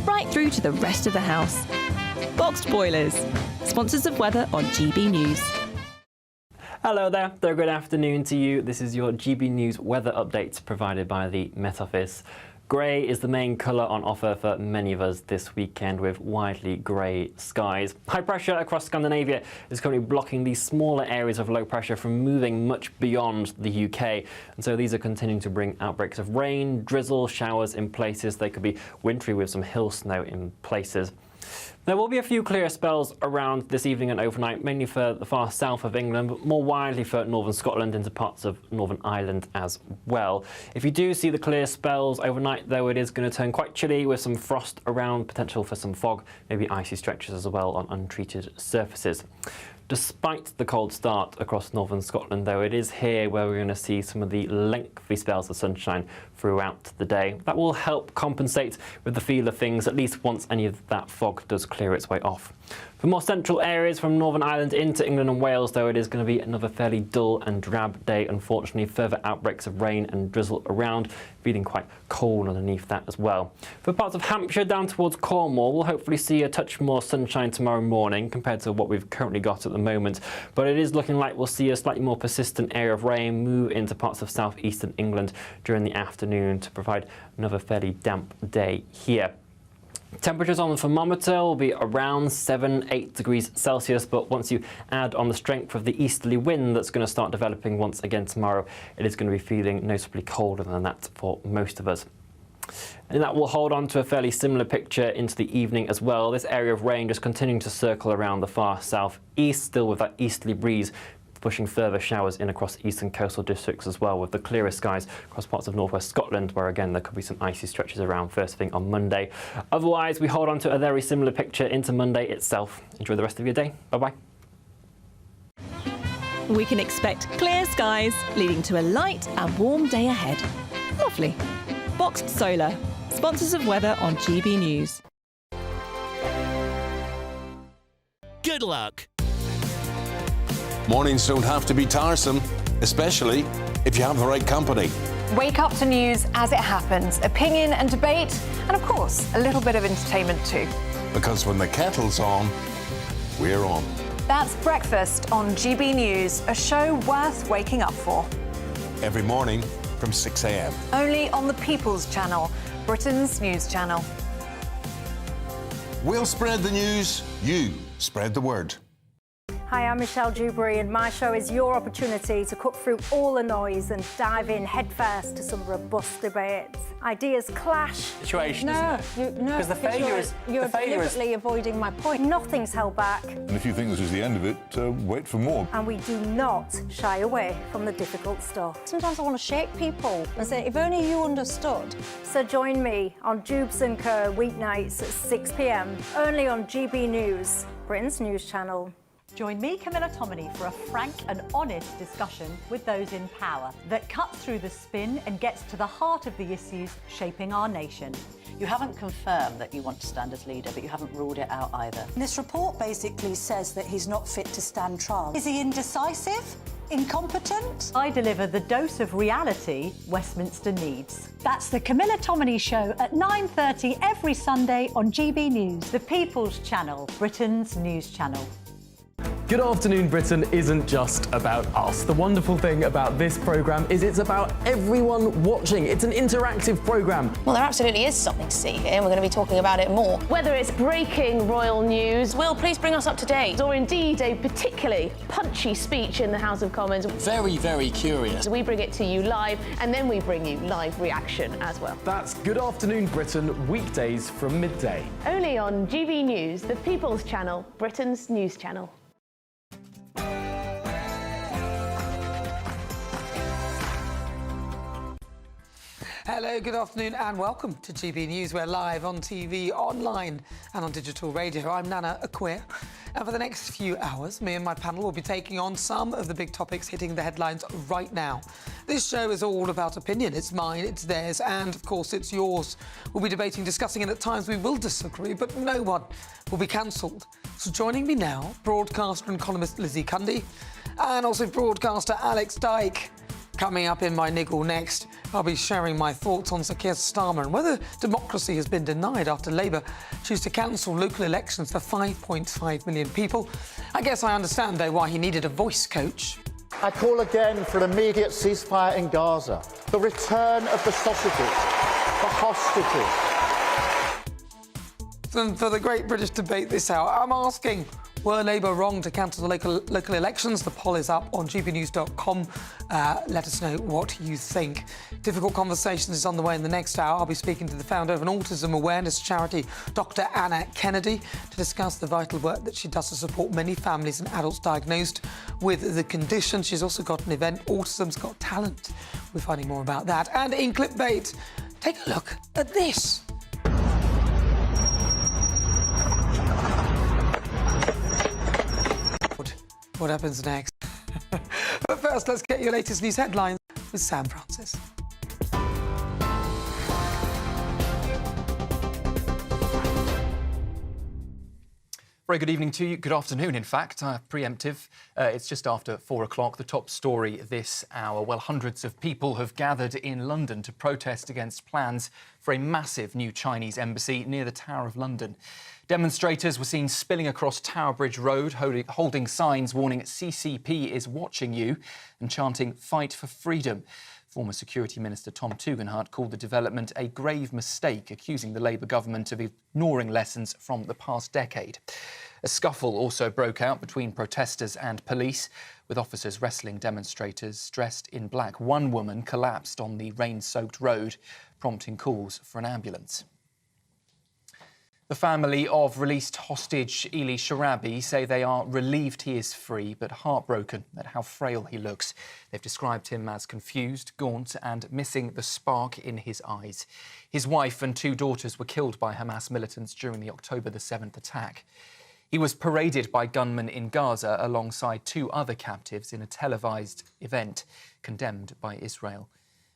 right through to the rest of the house. Boxed Boilers, sponsors of weather on GB News. Hello there, good afternoon to you. This is your GB News weather update provided by the Met Office. Grey is the main colour on offer for many of us this weekend with widely grey skies. High pressure across Scandinavia is currently blocking these smaller areas of low pressure from moving much beyond the UK. And so these are continuing to bring outbreaks of rain, drizzle, showers in places. They could be wintry with some hill snow in places. There will be a few clear spells around this evening and overnight, mainly for the far south of England, but more widely for northern Scotland into parts of Northern Ireland as well. If you do see the clear spells overnight, though, it is going to turn quite chilly with some frost around, potential for some fog, maybe icy stretches as well on untreated surfaces. Despite the cold start across northern Scotland, though, it is here where we're going to see some of the lengthy spells of sunshine throughout the day. That will help compensate with the feel of things, at least once any of that fog does clear its way off. For more central areas from Northern Ireland into England and Wales, though, it is going to be another fairly dull and drab day. Unfortunately, further outbreaks of rain and drizzle around, feeling quite cold underneath that as well. For parts of Hampshire down towards Cornwall, we'll hopefully see a touch more sunshine tomorrow morning compared to what we've currently got at the moment. But it is looking like we'll see a slightly more persistent area of rain move into parts of southeastern England during the afternoon to provide another fairly damp day here. Temperatures on the thermometer will be around 7-8 degrees Celsius, but once you add on the strength of the easterly wind that's going to start developing once again tomorrow, it is going to be feeling noticeably colder than that for most of us. And that will hold on to a fairly similar picture into the evening as well. This area of rain just continuing to circle around the far southeast, still with that easterly breeze pushing further showers in across eastern coastal districts as well, with the clearest skies across parts of northwest Scotland, where again there could be some icy stretches around first thing on Monday. Otherwise, we hold on to a very similar picture into Monday itself. Enjoy the rest of your day. Bye-bye. We can expect clear skies, leading to a light and warm day ahead. Lovely. Boxed Solar, sponsors of weather on GB News. Good luck. Mornings don't have to be tiresome, especially if you have the right company. Wake up to news as it happens, opinion and debate, and of course, a little bit of entertainment too. Because when the kettle's on, we're on. That's Breakfast on GB News, a show worth waking up for. Every morning from 6 a.m. Only on the People's Channel, Britain's news channel. We'll spread the news, you spread the word. Hi, I'm Michelle Dewberry, and my show is your opportunity to cut through all the noise and dive in headfirst to some robust debates. Ideas clash. Situation, isn't it? No, because the failure is you're deliberately avoiding my point. Nothing's held back. And if you think this is the end of it, wait for more. And we do not shy away from the difficult stuff. Sometimes I want to shake people and say, if only you understood. So join me on Dubes & Co. weeknights at 6 p.m, only on GB News, Britain's news channel. Join me, Camilla Tominey, for a frank and honest discussion with those in power that cuts through the spin and gets to the heart of the issues shaping our nation. You haven't confirmed that you want to stand as leader, but you haven't ruled it out either. This report basically says that he's not fit to stand trial. Is he indecisive? Incompetent? I deliver the dose of reality Westminster needs. That's the Camilla Tominey Show at 9:30 every Sunday on GB News, the People's Channel, Britain's news channel. Good Afternoon Britain isn't just about us. The wonderful thing about this programme is it's about everyone watching. It's an interactive programme. Well, there absolutely is something to see here, and we're going to be talking about it more. Whether it's breaking royal news, Will, please bring us up to date, or indeed a particularly punchy speech in the House of Commons. Very, very curious. We bring it to you live, and then we bring you live reaction as well. That's Good Afternoon Britain, weekdays from midday. Only on GB News, the People's Channel, Britain's news channel. Hello, good afternoon and welcome to GB News. We're live on TV, online and on digital radio. I'm Nana Akua, and for the next few hours, me and my panel will be taking on some of the big topics hitting the headlines right now. This show is all about opinion. It's mine, it's theirs, and of course it's yours. We'll be debating, discussing, and at times we will disagree, but no one will be cancelled. So joining me now, broadcaster and columnist Lizzie Cundy, and also broadcaster Alex Dyke. Coming up in my niggle next, I'll be sharing my thoughts on Sir Keir Starmer and whether democracy has been denied after Labour choose to cancel local elections for 5.5 million people. I guess I understand, though, why he needed a voice coach. I call again for an immediate ceasefire in Gaza, the return of the sausages, the hostages. And for the Great British Debate this hour, I'm asking, were Labour wrong to cancel the local elections? The poll is up on gbnews.com. Let us know what you think. Difficult Conversations is on the way in the next hour. I'll be speaking to the founder of an autism awareness charity, Dr. Nana Kennedy, to discuss the vital work that she does to support many families and adults diagnosed with the condition. She's also got an event, Autism's Got Talent. We're finding more about that. And in Clickbait, take a look at this. What happens next? But first, let's get your latest news headlines with Sam Francis. Very good evening to you. Good afternoon, in fact. Preemptive. It's just after 4 o'clock. The top story this hour. Well, hundreds of people have gathered in London to protest against plans for a massive new Chinese embassy near the Tower of London. Demonstrators were seen spilling across Tower Bridge Road, holding signs warning CCP is watching you and chanting "Fight for Freedom." Former Security Minister Tom Tugendhat called the development a grave mistake, accusing the Labour government of ignoring lessons from the past decade. A scuffle also broke out between protesters and police, with officers wrestling demonstrators dressed in black. One woman collapsed on the rain-soaked road, prompting calls for an ambulance. The family of released hostage Eli Sharabi say they are relieved he is free, but heartbroken at how frail he looks. They've described him as confused, gaunt and missing the spark in his eyes. His wife and 2 daughters were killed by Hamas militants during the October the 7th attack. He was paraded by gunmen in Gaza alongside 2 other captives in a televised event condemned by Israel.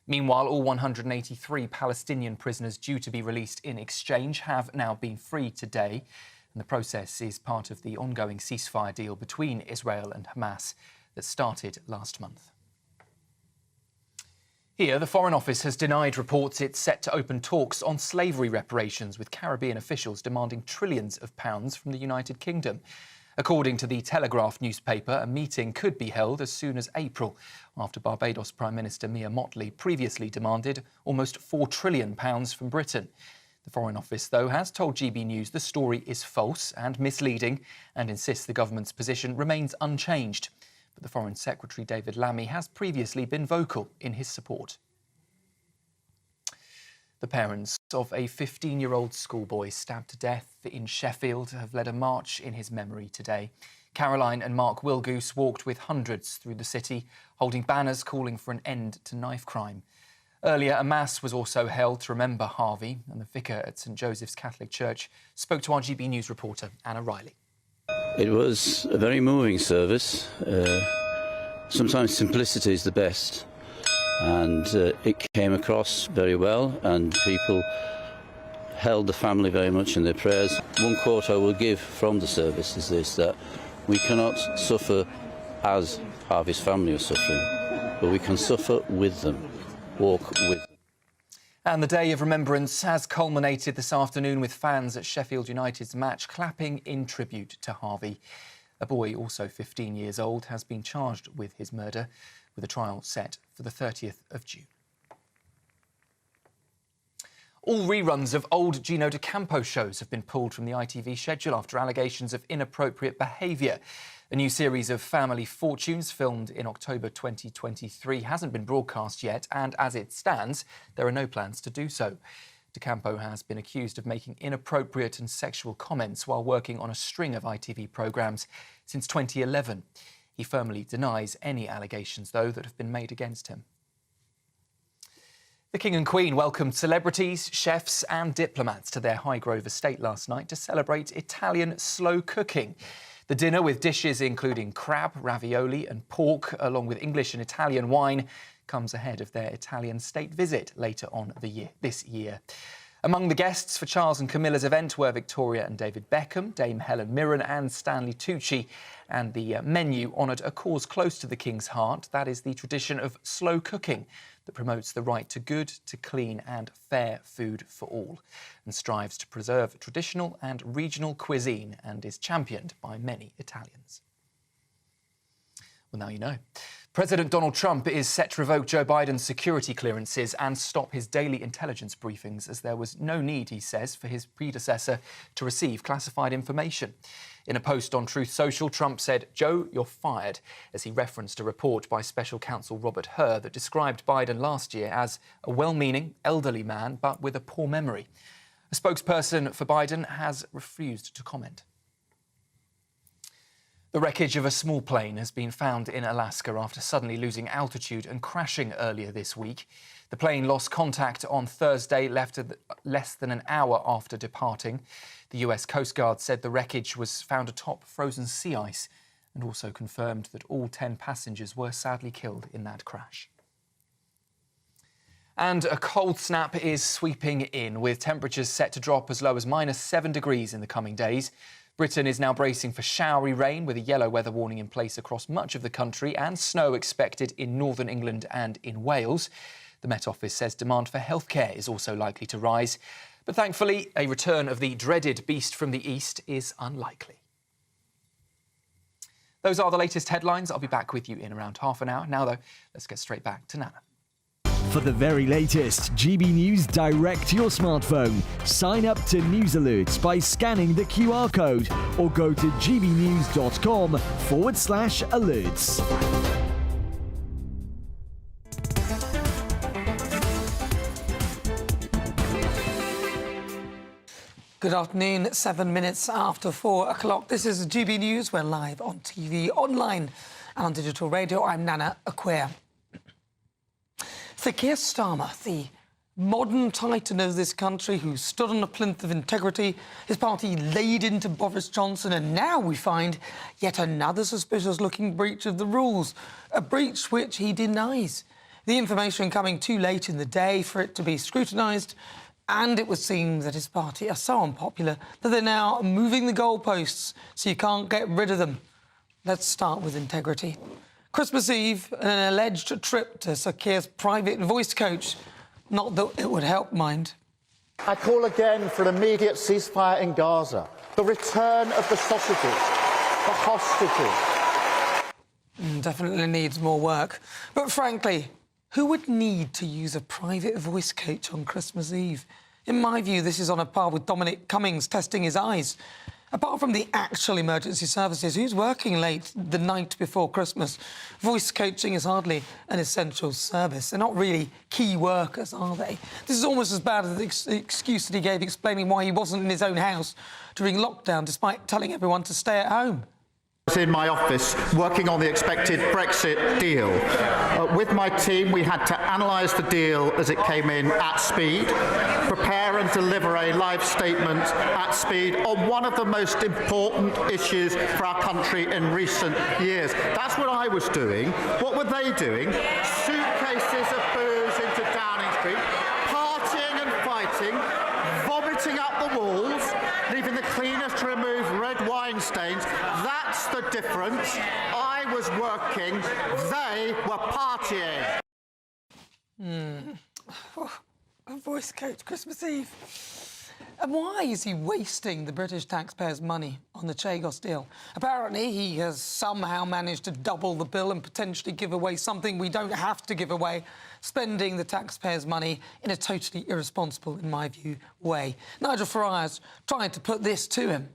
Meanwhile, all 183 Palestinian prisoners due to be released in exchange have now been freed today. And the process is part of the ongoing ceasefire deal between Israel and Hamas that started last month. Here, the Foreign Office has denied reports it's set to open talks on slavery reparations, with Caribbean officials demanding trillions of pounds from the United Kingdom. According to the Telegraph newspaper, a meeting could be held as soon as April, after Barbados Prime Minister Mia Mottley previously demanded almost £4 trillion from Britain. The Foreign Office, though, has told GB News the story is false and misleading and insists the government's position remains unchanged. But the Foreign Secretary David Lammy has previously been vocal in his support. The parents of a 15-year-old schoolboy stabbed to death in Sheffield have led a march in his memory today. Caroline and Mark Wilgoose walked with hundreds through the city, holding banners calling for an end to knife crime. Earlier, a mass was also held to remember Harvey, and the vicar at St Joseph's Catholic Church spoke to our GB News reporter, Anna Riley. It was a very moving service. Sometimes simplicity is the best. And it came across very well, and people held the family very much in their prayers. One quote I will give from the service is this, that we cannot suffer as Harvey's family are suffering, but we can suffer with them, walk with them. And the Day of Remembrance has culminated this afternoon with fans at Sheffield United's match clapping in tribute to Harvey. A boy, also 15 years old, has been charged with his murder, with a trial set for the 30th of June. All reruns of old Gino D'Acampo shows have been pulled from the ITV schedule after allegations of inappropriate behaviour. A new series of Family Fortunes, filmed in October 2023, hasn't been broadcast yet, and as it stands, there are no plans to do so. D'Acampo has been accused of making inappropriate and sexual comments while working on a string of ITV programmes since 2011. He firmly denies any allegations, though, that have been made against him. The King and Queen welcomed celebrities, chefs and diplomats to their Highgrove estate last night to celebrate Italian slow cooking. The dinner, with dishes including crab, ravioli and pork, along with English and Italian wine, comes ahead of their Italian state visit later on this year. Among the guests for Charles and Camilla's event were Victoria and David Beckham, Dame Helen Mirren and Stanley Tucci. And the menu honoured a cause close to the King's heart. That is the tradition of slow cooking that promotes the right to good, to clean and fair food for all, and strives to preserve traditional and regional cuisine, and is championed by many Italians. Well, now you know. President Donald Trump is set to revoke Joe Biden's security clearances and stop his daily intelligence briefings, as there was no need, he says, for his predecessor to receive classified information. In a post on Truth Social, Trump said, "Joe, you're fired," as he referenced a report by special counsel Robert Hur that described Biden last year as a well-meaning, elderly man, but with a poor memory. A spokesperson for Biden has refused to comment. The wreckage of a small plane has been found in Alaska after suddenly losing altitude and crashing earlier this week. The plane lost contact on Thursday, left less than an hour after departing. The US Coast Guard said the wreckage was found atop frozen sea ice and also confirmed that all 10 passengers were sadly killed in that crash. And a cold snap is sweeping in, with temperatures set to drop as low as -7 degrees in the coming days. Britain is now bracing for showery rain with a yellow weather warning in place across much of the country and snow expected in northern England and in Wales. The Met Office says demand for healthcare is also likely to rise. But thankfully, a return of the dreaded beast from the east is unlikely. Those are the latest headlines. I'll be back with you in around half an hour. Now, though, let's get straight back to Nana. For the very latest GB News direct to your smartphone, sign up to News Alerts by scanning the QR code or go to gbnews.com/alerts. Good afternoon, 7 minutes after 4 o'clock. This is GB News. We're live on TV, online and on digital radio. I'm Nana Akua. Sir Keir Starmer, the modern titan of this country who stood on a plinth of integrity, his party laid into Boris Johnson, and now we find yet another suspicious-looking breach of the rules, a breach which he denies. The information coming too late in the day for it to be scrutinised, and it would seem that his party are so unpopular that they're now moving the goalposts so you can't get rid of them. Let's start with integrity. Christmas Eve, an alleged trip to Sir Keir's private voice coach. Not that it would help, mind. I call again for an immediate ceasefire in Gaza, the return of the sausages, the hostages. Definitely needs more work. But frankly, who would need to use a private voice coach on Christmas Eve? In my view, this is on a par with Dominic Cummings testing his eyes. Apart from the actual emergency services, who's working late the night before Christmas? Voice coaching is hardly an essential service. They're not really key workers, are they? This is almost as bad as the excuse that he gave explaining why he wasn't in his own house during lockdown, despite telling everyone to stay at home. I was in my office working on the expected Brexit deal. With my team, we had to analyse the deal as it came in at speed, prepare and deliver a live statement at speed on one of the most important issues for our country in recent years. That's what I was doing. What were they doing? Suitcases of booze into Downing Street, partying and fighting, vomiting up the walls, leaving the cleaners to remove red wine stains. That's the difference. I was working, they were partying. A voice coach, Christmas Eve. And why is he wasting the British taxpayers' money on the Chagos deal? Apparently, he has somehow managed to double the bill and potentially give away something we don't have to give away, spending the taxpayers' money in a totally irresponsible, in my view, way. Nigel Farage's trying to put this to him.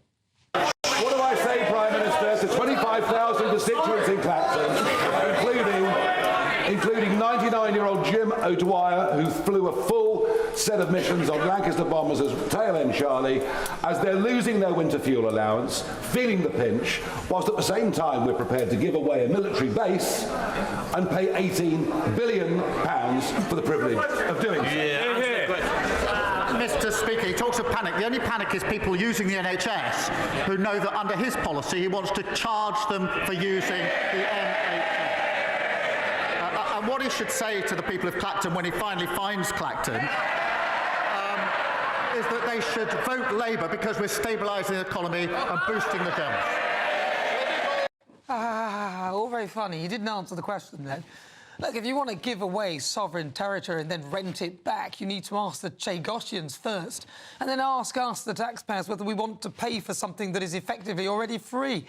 What do I say, Prime Minister, to 25,000 constituents in Clacton, including 99-year-old Jim O'Dwyer, who flew a full set of missions on Lancaster bombers as tail end Charlie, as they're losing their winter fuel allowance, feeling the pinch, whilst at the same time we're prepared to give away a military base and pay £18 billion for the privilege of doing so. Mr. Speaker, he talks of panic. The only panic is people using the NHS who know that under his policy he wants to charge them for using the NHS. And what he should say to the people of Clacton when he finally finds Clacton is that they should vote Labour because we're stabilising the economy and boosting the Dems. All very funny. He didn't answer the question, though. Look, if you want to give away sovereign territory and then rent it back, you need to ask the Chagosians first, and then ask us, the taxpayers, whether we want to pay for something that is effectively already free.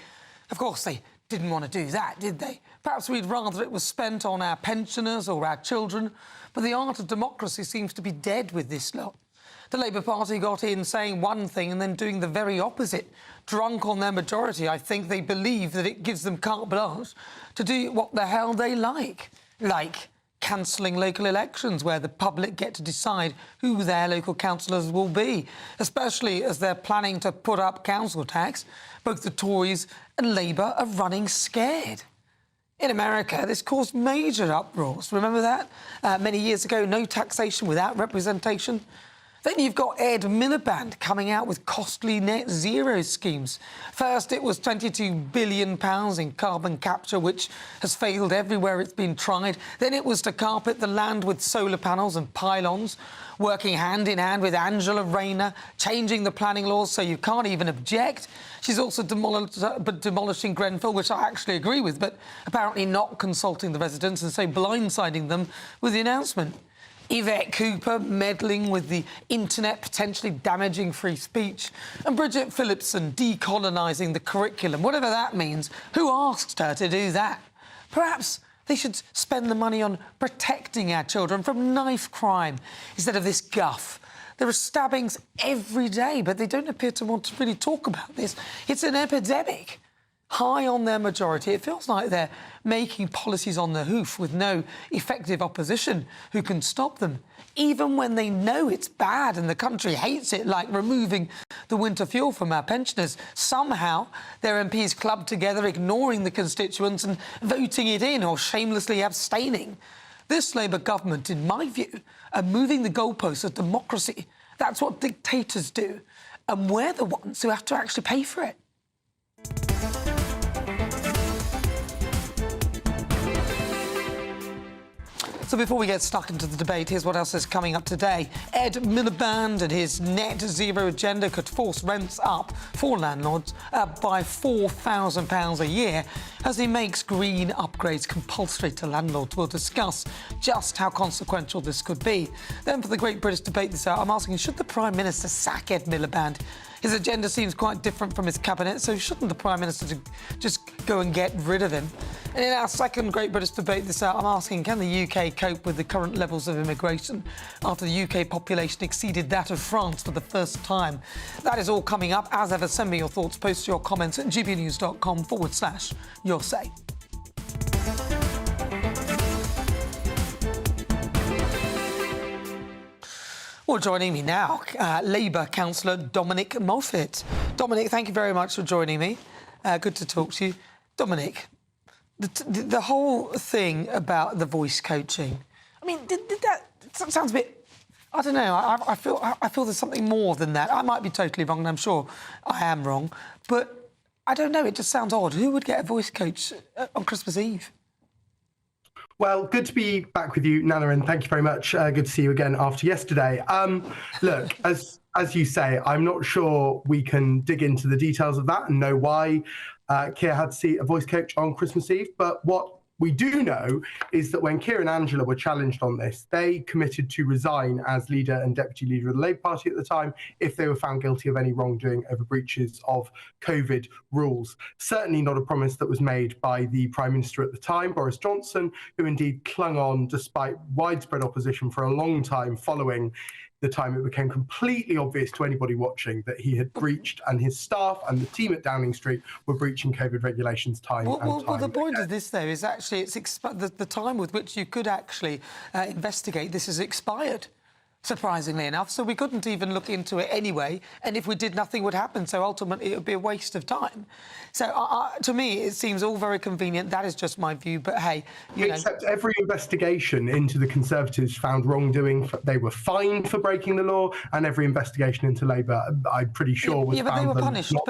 Of course, they didn't want to do that, did they? Perhaps we'd rather it was spent on our pensioners or our children, but the art of democracy seems to be dead with this lot. The Labour Party got in saying one thing and then doing the very opposite. Drunk on their majority, I think they believe that it gives them carte blanche to do what the hell they like. Like cancelling local elections where the public get to decide who their local councillors will be, especially as they're planning to put up council tax. Both the Tories and Labour are running scared. In America, this caused major uproars. Remember that? Many years ago, no taxation without representation. Then you've got Ed Miliband coming out with costly net zero schemes. First, it was £22 billion in carbon capture, which has failed everywhere it's been tried. Then it was to carpet the land with solar panels and pylons, working hand in hand with Angela Rayner, changing the planning laws so you can't even object. She's also demolishing Grenfell, which I actually agree with, but apparently not consulting the residents and so blindsiding them with the announcement. Yvette Cooper meddling with the internet, potentially damaging free speech. And Bridget Phillipson decolonising the curriculum, whatever that means. Who asked her to do that? Perhaps they should spend the money on protecting our children from knife crime instead of this guff. There are stabbings every day, but they don't appear to want to really talk about this. It's an epidemic. High on their majority, it feels like they're making policies on the hoof with no effective opposition who can stop them, even when they know it's bad and the country hates it, like removing the winter fuel from our pensioners. Somehow, their MPs clubbed together, ignoring the constituents and voting it in or shamelessly abstaining. This Labour government, in my view, are moving the goalposts of democracy. That's what dictators do. And we're the ones who have to actually pay for it. So before we get stuck into the debate, here's what else is coming up today. Ed Miliband and his net zero agenda could force rents up for landlords by £4,000 a year as he makes green upgrades compulsory to landlords. We'll discuss just how consequential this could be. Then for the Great British Debate this hour, I'm asking, should the Prime Minister sack Ed Miliband? His agenda seems quite different from his cabinet, so shouldn't the Prime Minister just go and get rid of him? And in our second Great British Debate this hour, I'm asking, can the UK cope with the current levels of immigration after the UK population exceeded that of France for the first time? That is all coming up. As ever, send me your thoughts, post your comments at gbnews.com/your say. Well, joining me now, Labour councillor Dominic Moffat. Dominic, thank you very much for joining me. Good to talk to you. Dominic, the whole thing about the voice coaching, I mean, did that sounds a bit, I don't know, I feel there's something more than that. I might be totally wrong, and I'm sure I am wrong, but I don't know, it just sounds odd. Who would get a voice coach on Christmas Eve? Well, good to be back with you, Nana, and thank you very much. Good to see you again after yesterday. Look, as you say, I'm not sure we can dig into the details of that and know why Keir had to see a voice coach on Christmas Eve. But what we do know is that when Keir and Angela were challenged on this, they committed to resign as leader and deputy leader of the Labour Party at the time if they were found guilty of any wrongdoing over breaches of COVID rules. Certainly not a promise that was made by the Prime Minister at the time, Boris Johnson, who indeed clung on despite widespread opposition for a long time following the time it became completely obvious to anybody watching that he had breached, and his staff and the team at Downing Street were breaching COVID regulations time and time Well, the point again. of this, though, is actually the time with which you could actually investigate this has expired, surprisingly enough, so we couldn't even look into it anyway, and if we did, nothing would happen, so ultimately it would be a waste of time. So to me, it seems all very convenient. That is just my view, but hey, you know... Except every investigation into the Conservatives found wrongdoing. They were fined for breaking the law, and every investigation into Labour, I'm pretty sure, was found... Yeah, but they were them punished, not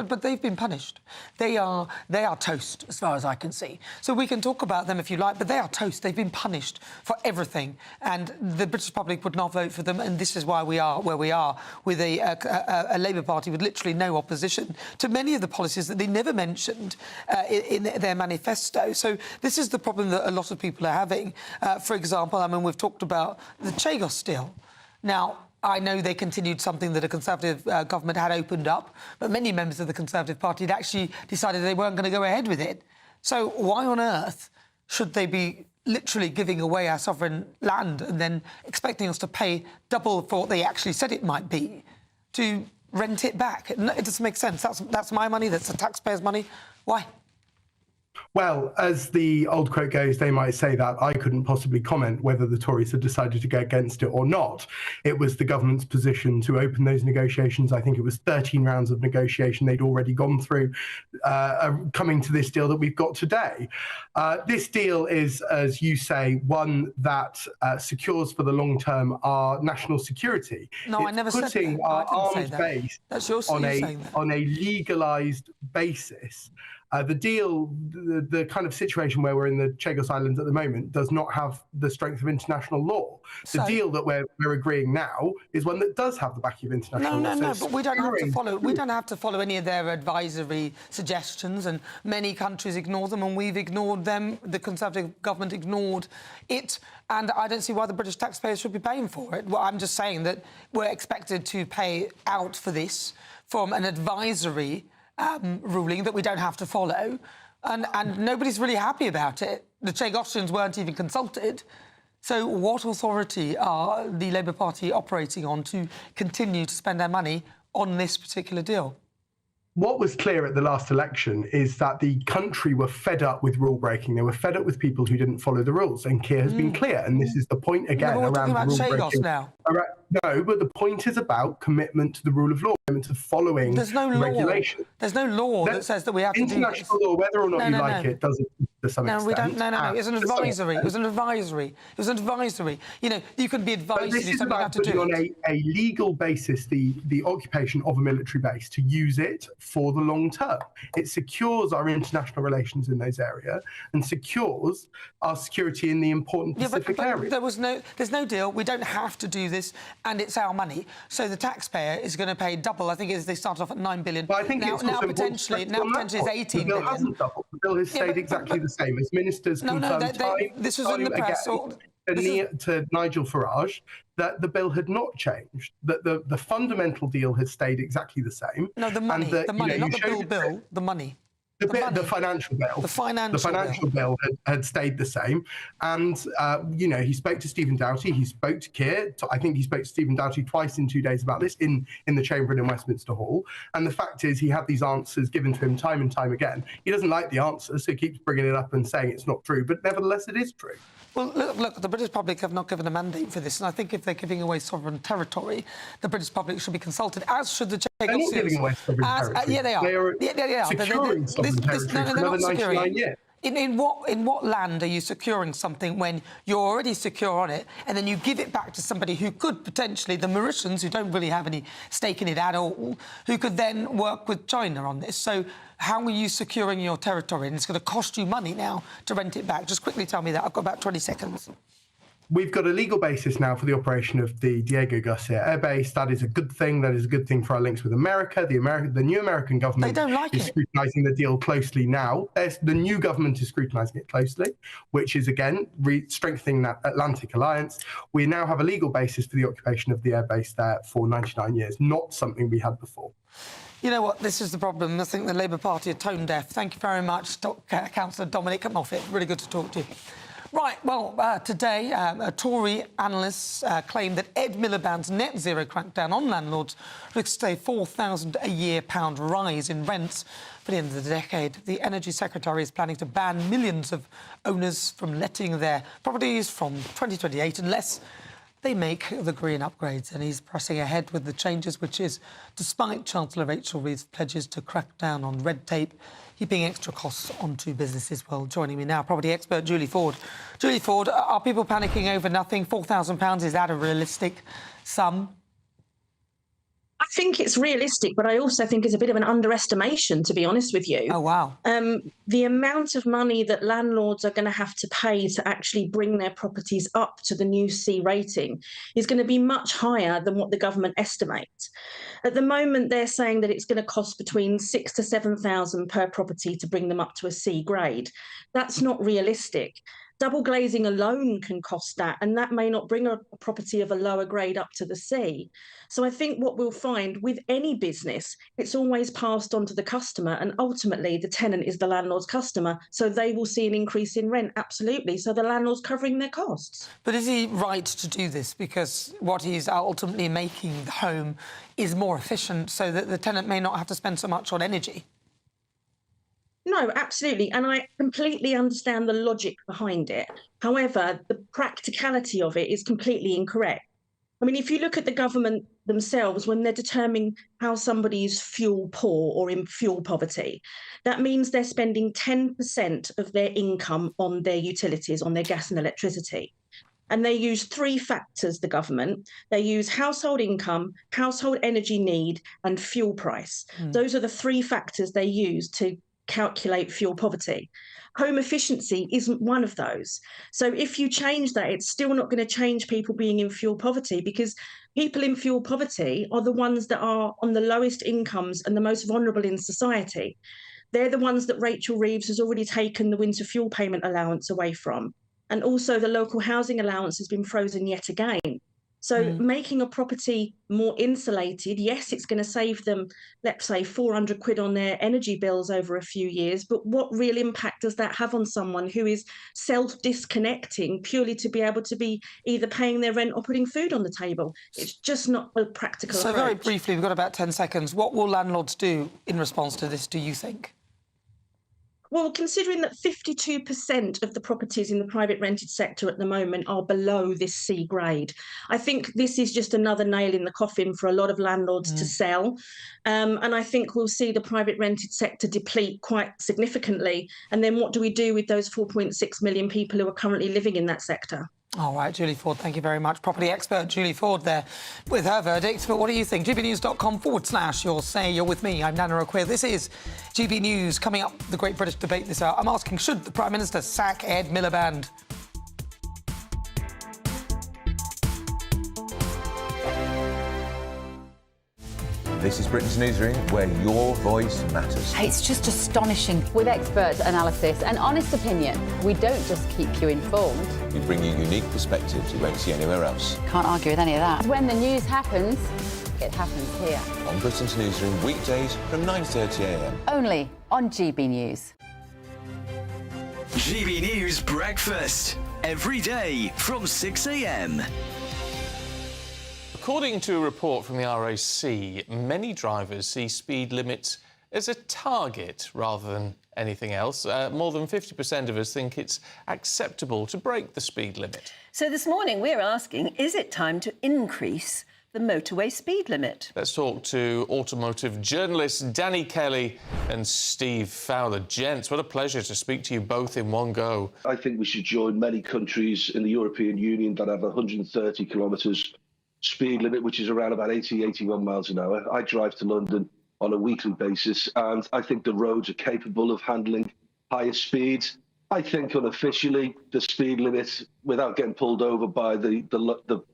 but they've been punished. They are toast, as far as I can see. So we can talk about them if you like, but they are toast. They've been punished for everything, and the British public would not vote for them, and this is why we are where we are, with a Labour Party with literally no opposition to many of the policies that they never mentioned in their manifesto. So this is the problem that a lot of people are having. For example, I mean, we've talked about the Chagos deal. Now, I know they continued something that a Conservative government had opened up, but many members of the Conservative Party had actually decided they weren't going to go ahead with it. So why on earth should they be literally giving away our sovereign land and then expecting us to pay double for what they actually said it might be to rent it back? It doesn't make sense. That's my money, that's the taxpayers' money. Why? Well, as the old quote goes, they might say that I couldn't possibly comment whether the Tories had decided to go against it or not. It was the government's position to open those negotiations. I think it was 13 rounds of negotiation they'd already gone through, coming to this deal that we've got today. This deal is, as you say, one that secures for the long term our national security. No, I never said that. Putting our arms base on a legalised basis. The deal, the kind of situation where we're in the Chagos Islands at the moment does not have the strength of international law. The deal that we're agreeing now is one that does have the backing of international law. No, but we don't have to follow. We don't have to follow any of their advisory suggestions, and many countries ignore them, and we've ignored them. The Conservative government ignored it, and I don't see why the British taxpayers should be paying for it. Well, I'm just saying that we're expected to pay out for this from an advisory ruling that we don't have to follow, and nobody's really happy about it. The Chagosians weren't even consulted. So what authority are the Labour Party operating on to continue to spend their money on this particular deal? What was clear at the last election is that the country were fed up with rule breaking. They were fed up with people who didn't follow the rules, and Keir has been clear. And this is the point again we're around talking about rule breaking. now. No, but the point is about commitment to the rule of law, commitment to following regulation. There's no law that says that we have to do this. International law, whether or not you like it, doesn't to some extent. We don't. No. It's an advisory. It was an advisory. It was an advisory. You know, you can be advised to do something, you have to do it. On a legal basis, the occupation of a military base, to use it for the long term. It secures our international relations in those areas and secures our security in the important Pacific area. There's no deal. We don't have to do this, and it's our money. So the taxpayer is going to pay double. I think they started off at 9 billion. But I think now potentially it's 18 billion. The bill hasn't doubled. The bill has stayed exactly the same. As ministers confirmed this was in the press. To Nigel Farage, that the bill had not changed, that the fundamental deal had stayed exactly the same. No, the money, not the bill, the money. The financial bill. The financial bill had stayed the same. And, he spoke to Stephen Doughty, he spoke to Keir. I think he spoke to Stephen Doughty twice in 2 days about this in the Chamber and in Westminster Hall. And the fact is he had these answers given to him time and time again. He doesn't like the answers, so he keeps bringing it up and saying it's not true. But nevertheless, it is true. Well, look, the British public have not given a mandate for this, and I think if they're giving away sovereign territory, the British public should be consulted, as should the Chagosians. They're not giving away sovereign territory. Yeah, they are. They are securing sovereign territory for another 99 years. In what land are you securing something when you're already secure on it, and then you give it back to somebody who could potentially, the Mauritians, who don't really have any stake in it at all, who could then work with China on this? So how are you securing your territory? And it's going to cost you money now to rent it back. Just quickly tell me that. I've got about 20 seconds. We've got a legal basis now for the operation of the Diego Garcia Air Base. That is a good thing. That is a good thing for our links with America. The new American government is scrutinising the deal closely now. The new government is scrutinising it closely, which is, again, strengthening that Atlantic alliance. We now have a legal basis for the occupation of the air base there for 99 years, not something we had before. You know what? This is the problem. I think the Labour Party are tone deaf. Thank you very much, Councillor Dominic Moffat. Really good to talk to you. Right, well, today, Tory analysts claim that Ed Miliband's net zero crackdown on landlords risks a £4,000 a year rise in rents for the end of the decade. The Energy Secretary is planning to ban millions of owners from letting their properties from 2028 unless they make the green upgrades, and he's pressing ahead with the changes, which is despite Chancellor Rachel Reev's pledges to crack down on red tape, heaping extra costs onto businesses. Well, joining me now, property expert Julie Ford. Julie Ford, are people panicking over nothing? £4,000, is that a realistic sum? I think it's realistic, but I also think it's a bit of an underestimation, to be honest with you. Oh, wow. The amount of money that landlords are going to have to pay to actually bring their properties up to the new C rating is going to be much higher than what the government estimates. At the moment, they're saying that it's going to cost between £6,000 to £7,000 per property to bring them up to a C grade. That's not realistic. Double glazing alone can cost that, and that may not bring a property of a lower grade up to the C. So I think what we'll find with any business, it's always passed on to the customer, and ultimately the tenant is the landlord's customer, so they will see an increase in rent, absolutely. So the landlord's covering their costs. But is he right to do this? Because what he's ultimately making the home is more efficient, so that the tenant may not have to spend so much on energy. No, absolutely. And I completely understand the logic behind it. However, the practicality of it is completely incorrect. I mean, if you look at the government themselves, when they're determining how somebody is fuel poor or in fuel poverty, that means they're spending 10% of their income on their utilities, on their gas and electricity. And they use three factors, the government. They use household income, household energy need, and fuel price. Those are the three factors they use to calculate fuel poverty. Home efficiency isn't one of those. So if you change that, it's still not going to change people being in fuel poverty, because people in fuel poverty are the ones that are on the lowest incomes and the most vulnerable in society. They're the ones that Rachel Reeves has already taken the winter fuel payment allowance away from. And also the local housing allowance has been frozen yet again. So making a property more insulated, yes, it's going to save them, let's say, 400 quid on their energy bills over a few years. But what real impact does that have on someone who is self-disconnecting purely to be able to be either paying their rent or putting food on the table? It's just not a practical approach. So very briefly, we've got about 10 seconds. What will landlords do in response to this, do you think? Well, considering that 52% of the properties in the private rented sector at the moment are below this C grade, I think this is just another nail in the coffin for a lot of landlords to sell. And I think we'll see the private rented sector deplete quite significantly. And then what do we do with those 4.6 million people who are currently living in that sector? All right, Julie Ford, thank you very much. Property expert Julie Ford there with her verdict. But what do you think? gbnews.com/you'll say. You're with me. I'm Nana Akua. This is GB News. Coming up, the Great British Debate this hour. I'm asking, should the Prime Minister sack Ed Miliband? This is Britain's Newsroom, where your voice matters. It's just astonishing. With expert analysis and honest opinion, we don't just keep you informed. We bring you unique perspectives you won't see anywhere else. Can't argue with any of that. When the news happens, it happens here. On Britain's Newsroom, weekdays from 9:30 a.m. Only on GB News. GB News Breakfast. Every day from 6 a.m. According to a report from the RAC, many drivers see speed limits as a target rather than anything else. More than 50% of us think it's acceptable to break the speed limit. So this morning we're asking, is it time to increase the motorway speed limit? Let's talk to automotive journalists Danny Kelly and Steve Fowler. Gents, what a pleasure to speak to you both in one go. I think we should join many countries in the European Union that have 130 kilometres speed limit, which is around about 81 miles an hour. I drive to London on a weekly basis, and I think the roads are capable of handling higher speeds. I think unofficially the speed limit, without getting pulled over by the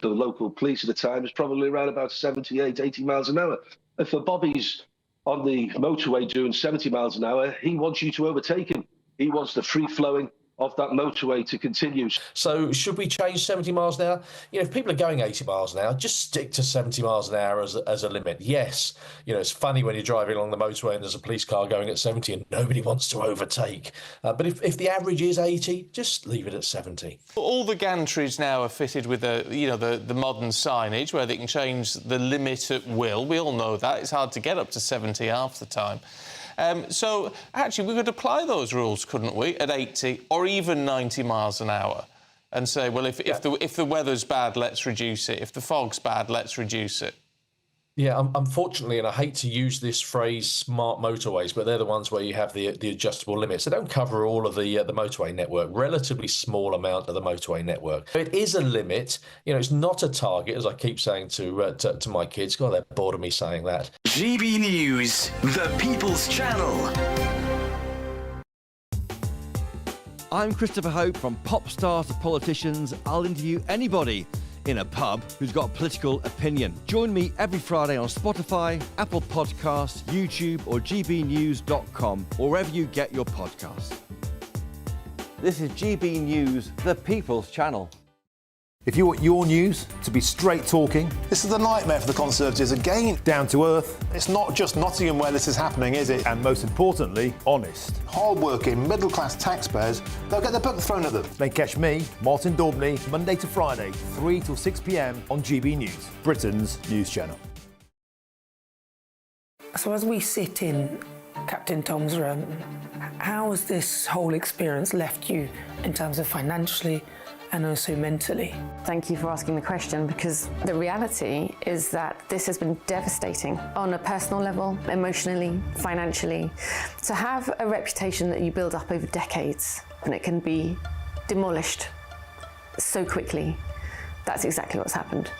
local police at the time, is probably around about 78, 80 miles an hour. If a Bobby's on the motorway doing 70 miles an hour, he wants you to overtake him. He wants the free-flowing of that motorway to continue. So should we change 70 miles an hour? You know, if people are going 80 miles an hour, just stick to 70 miles an hour as a limit. Yes, you know, it's funny when you're driving along the motorway and there's a police car going at 70 and nobody wants to overtake. But if the average is 80, just leave it at 70. All the gantries now are fitted with the modern signage where they can change the limit at will. We all know that. It's hard to get up to 70 half the time. So, actually, we could apply those rules, couldn't we, at 80 or even 90 miles an hour and say, well, if the weather's bad, let's reduce it. If the fog's bad, let's reduce it. Yeah, unfortunately, and I hate to use this phrase, smart motorways, but they're the ones where you have the adjustable limits. They don't cover all of the motorway network, relatively small amount of the motorway network. It is a limit. You know, it's not a target, as I keep saying to my kids. God, they're bored of me saying that. GB News, the People's Channel. I'm Christopher Hope. From pop stars to politicians, I'll interview anybody in a pub who's got a political opinion. Join me every Friday on Spotify, Apple Podcasts, YouTube or gbnews.com, or wherever you get your podcasts. This is GB News, the People's Channel. If you want your news to be straight talking, This is a nightmare for the Conservatives again. down to earth, It's not just Nottingham where this is happening, is it? and most importantly, honest, Hard-working, middle-class taxpayers, they'll get their book thrown at them. then catch me, Martin Daubney, Monday to Friday, 3 till 6 p.m. on GB News, Britain's news channel. So as we sit in Captain Tom's room, How has this whole experience left you in terms of financially and also mentally? Thank you for asking the question, because the reality is that this has been devastating on a personal level, emotionally, financially. To have a reputation that you build up over decades and it can be demolished so quickly, that's exactly what's happened.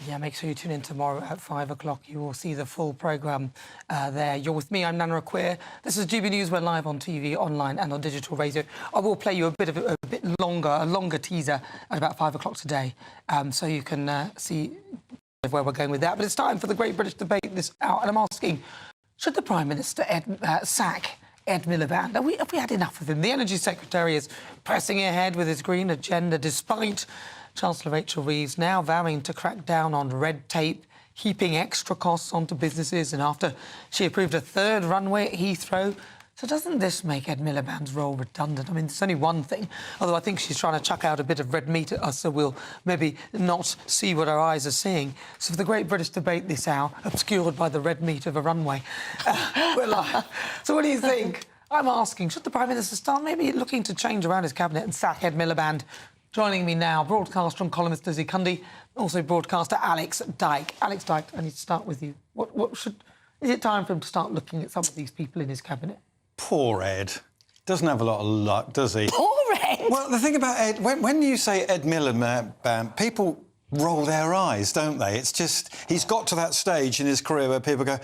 Yeah, make sure you tune in tomorrow at 5 o'clock. You will see the full programme there. You're with me, I'm Nana Akua. This is GB News. We're live on TV, online and on digital radio. I will play you a bit longer teaser at about 5 o'clock today, so you can see where we're going with that. But it's time for the Great British Debate this hour, and I'm asking, should the Prime Minister sack Ed Miliband? Have we had enough of him? The Energy Secretary is pressing ahead with his green agenda, despite Chancellor Rachel Reeves now vowing to crack down on red tape, heaping extra costs onto businesses, and after she approved a third runway at Heathrow. So doesn't this make Ed Miliband's role redundant? I mean, it's only one thing, although I think she's trying to chuck out a bit of red meat at us, so we'll maybe not see what our eyes are seeing. So for the Great British Debate this hour, obscured by the red meat of a runway, we're live. So what do you think? I'm asking, should the Prime Minister start maybe looking to change around his cabinet and sack Ed Miliband? Joining me now, broadcaster and columnist Lizzie Cundy, also broadcaster Alex Dyke. Alex Dyke, I need to start with you. Is it time for him to start looking at some of these people in his cabinet? Poor Ed. Doesn't have a lot of luck, does he? Poor Ed! Well, the thing about Ed, when you say Ed Miliband, people roll their eyes, don't they? It's just, he's got to that stage in his career where people go,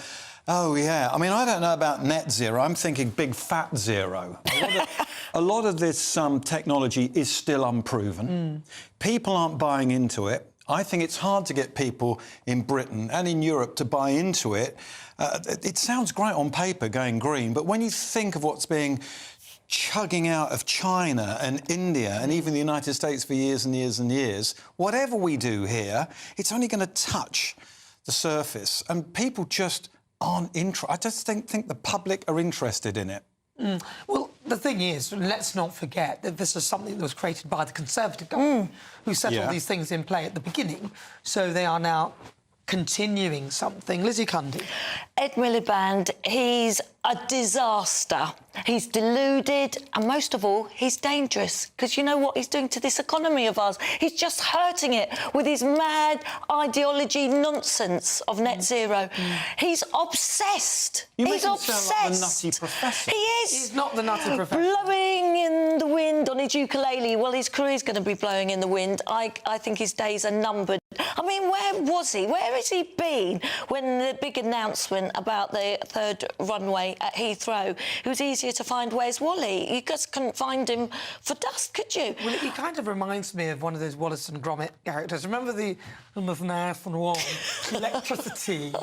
oh, yeah. I mean, I don't know about net zero. I'm thinking big fat zero. A lot of this technology is still unproven. People aren't buying into it. I think it's hard to get people in Britain and in Europe to buy into it. It sounds great on paper, going green, but when you think of what's being chugging out of China and India and even the United States for years and years and years, whatever we do here, it's only going to touch the surface. And people just aren't interested. I just think the public are interested in it. Well, the thing is, let's not forget that this is something that was created by the Conservative government, who set all these things in play at the beginning. So they are now continuing something. Lizzie Cundy. Ed Miliband, he's a disaster. He's deluded, and most of all, he's dangerous, because you know what he's doing to this economy of ours? He's just hurting it with his mad ideology nonsense of net zero. He's obsessed. He's obsessed. Like the nutty professor. He is. He's not the nutty professor. Blowing in the wind on his ukulele. Well, his career's going to be blowing in the wind. I think his days are numbered. I mean, where was he? Where has he been when the big announcement about the third runway at Heathrow? It was easier to find Where's Wally. You just couldn't find him for dust, could you? Well, he kind of reminds me of one of those Wallace and Gromit characters. Remember the nice and warm electricity?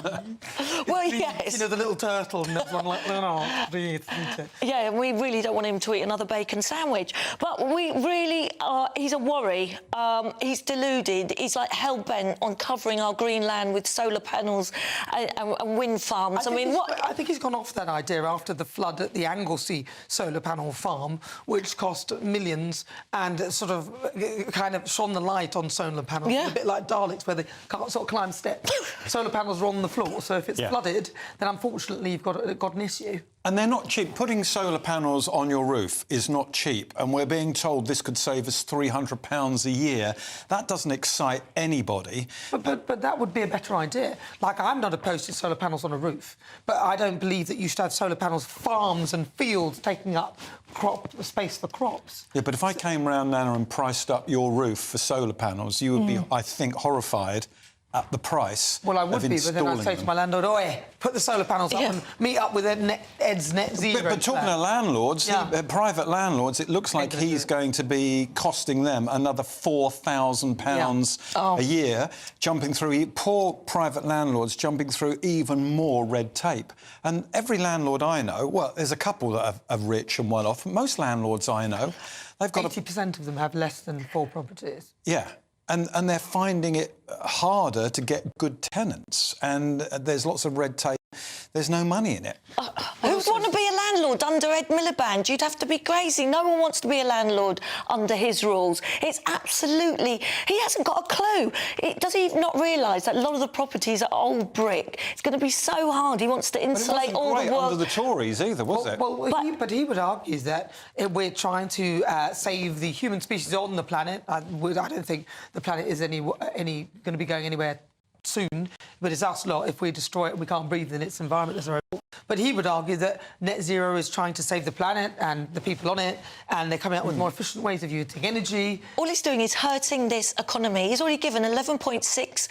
Well, yes. You know, the little turtle and everyone like, yeah, and we really don't want him to eat another bacon sandwich. But we really are... He's a worry. He's deluded. He's like hell-bent on covering our green land with solar panels and wind farms. I think he's gone off that idea after the flood at the Anglesey solar panel farm, which cost millions and sort of kind of shone the light on solar panels. Yeah. A bit like Daleks, where they can't sort of climb steps. Solar panels are on the floor, so if it's flooded, then unfortunately you've got an issue. And they're not cheap. Putting solar panels on your roof is not cheap, and we're being told this could save us £300 a year. That doesn't excite anybody. But that would be a better idea. Like, I'm not opposed to solar panels on a roof, but I don't believe that you should have solar panels, farms and fields taking up space for crops. Yeah, but if I came round, Nana, and priced up your roof for solar panels, you would be, I think, horrified at the price. Well, I would be, but then I'd say to my landlord, oi, put the solar panels up and meet up with Ed's net zero. But talking to landlords, private landlords, it looks like he's going to be costing them another £4,000 a year, jumping through, poor private landlords jumping through even more red tape. And every landlord I know, well, there's a couple that are rich and well-off, most landlords I know, they've got 80% of them have less than 4 properties. Yeah. And they're finding it harder to get good tenants. And there's lots of red tape. there's no money in it. Who'd want to be a landlord under Ed Miliband? You'd have to be crazy. No one wants to be a landlord under his rules. It's absolutely... He hasn't got a clue. Does he not realise that a lot of the properties are old brick? It's going to be so hard. He wants to insulate all the work... under the Tories either, was it? But he would argue that we're trying to save the human species on the planet. I don't think the planet is any going to be going anywhere soon, but it's us lot. If we destroy it and we can't breathe in its environment, that's our fault. But he would argue that net zero is trying to save the planet and the people on it, and they're coming up with more efficient ways of using energy. All he's doing is hurting this economy. He's already given 11.6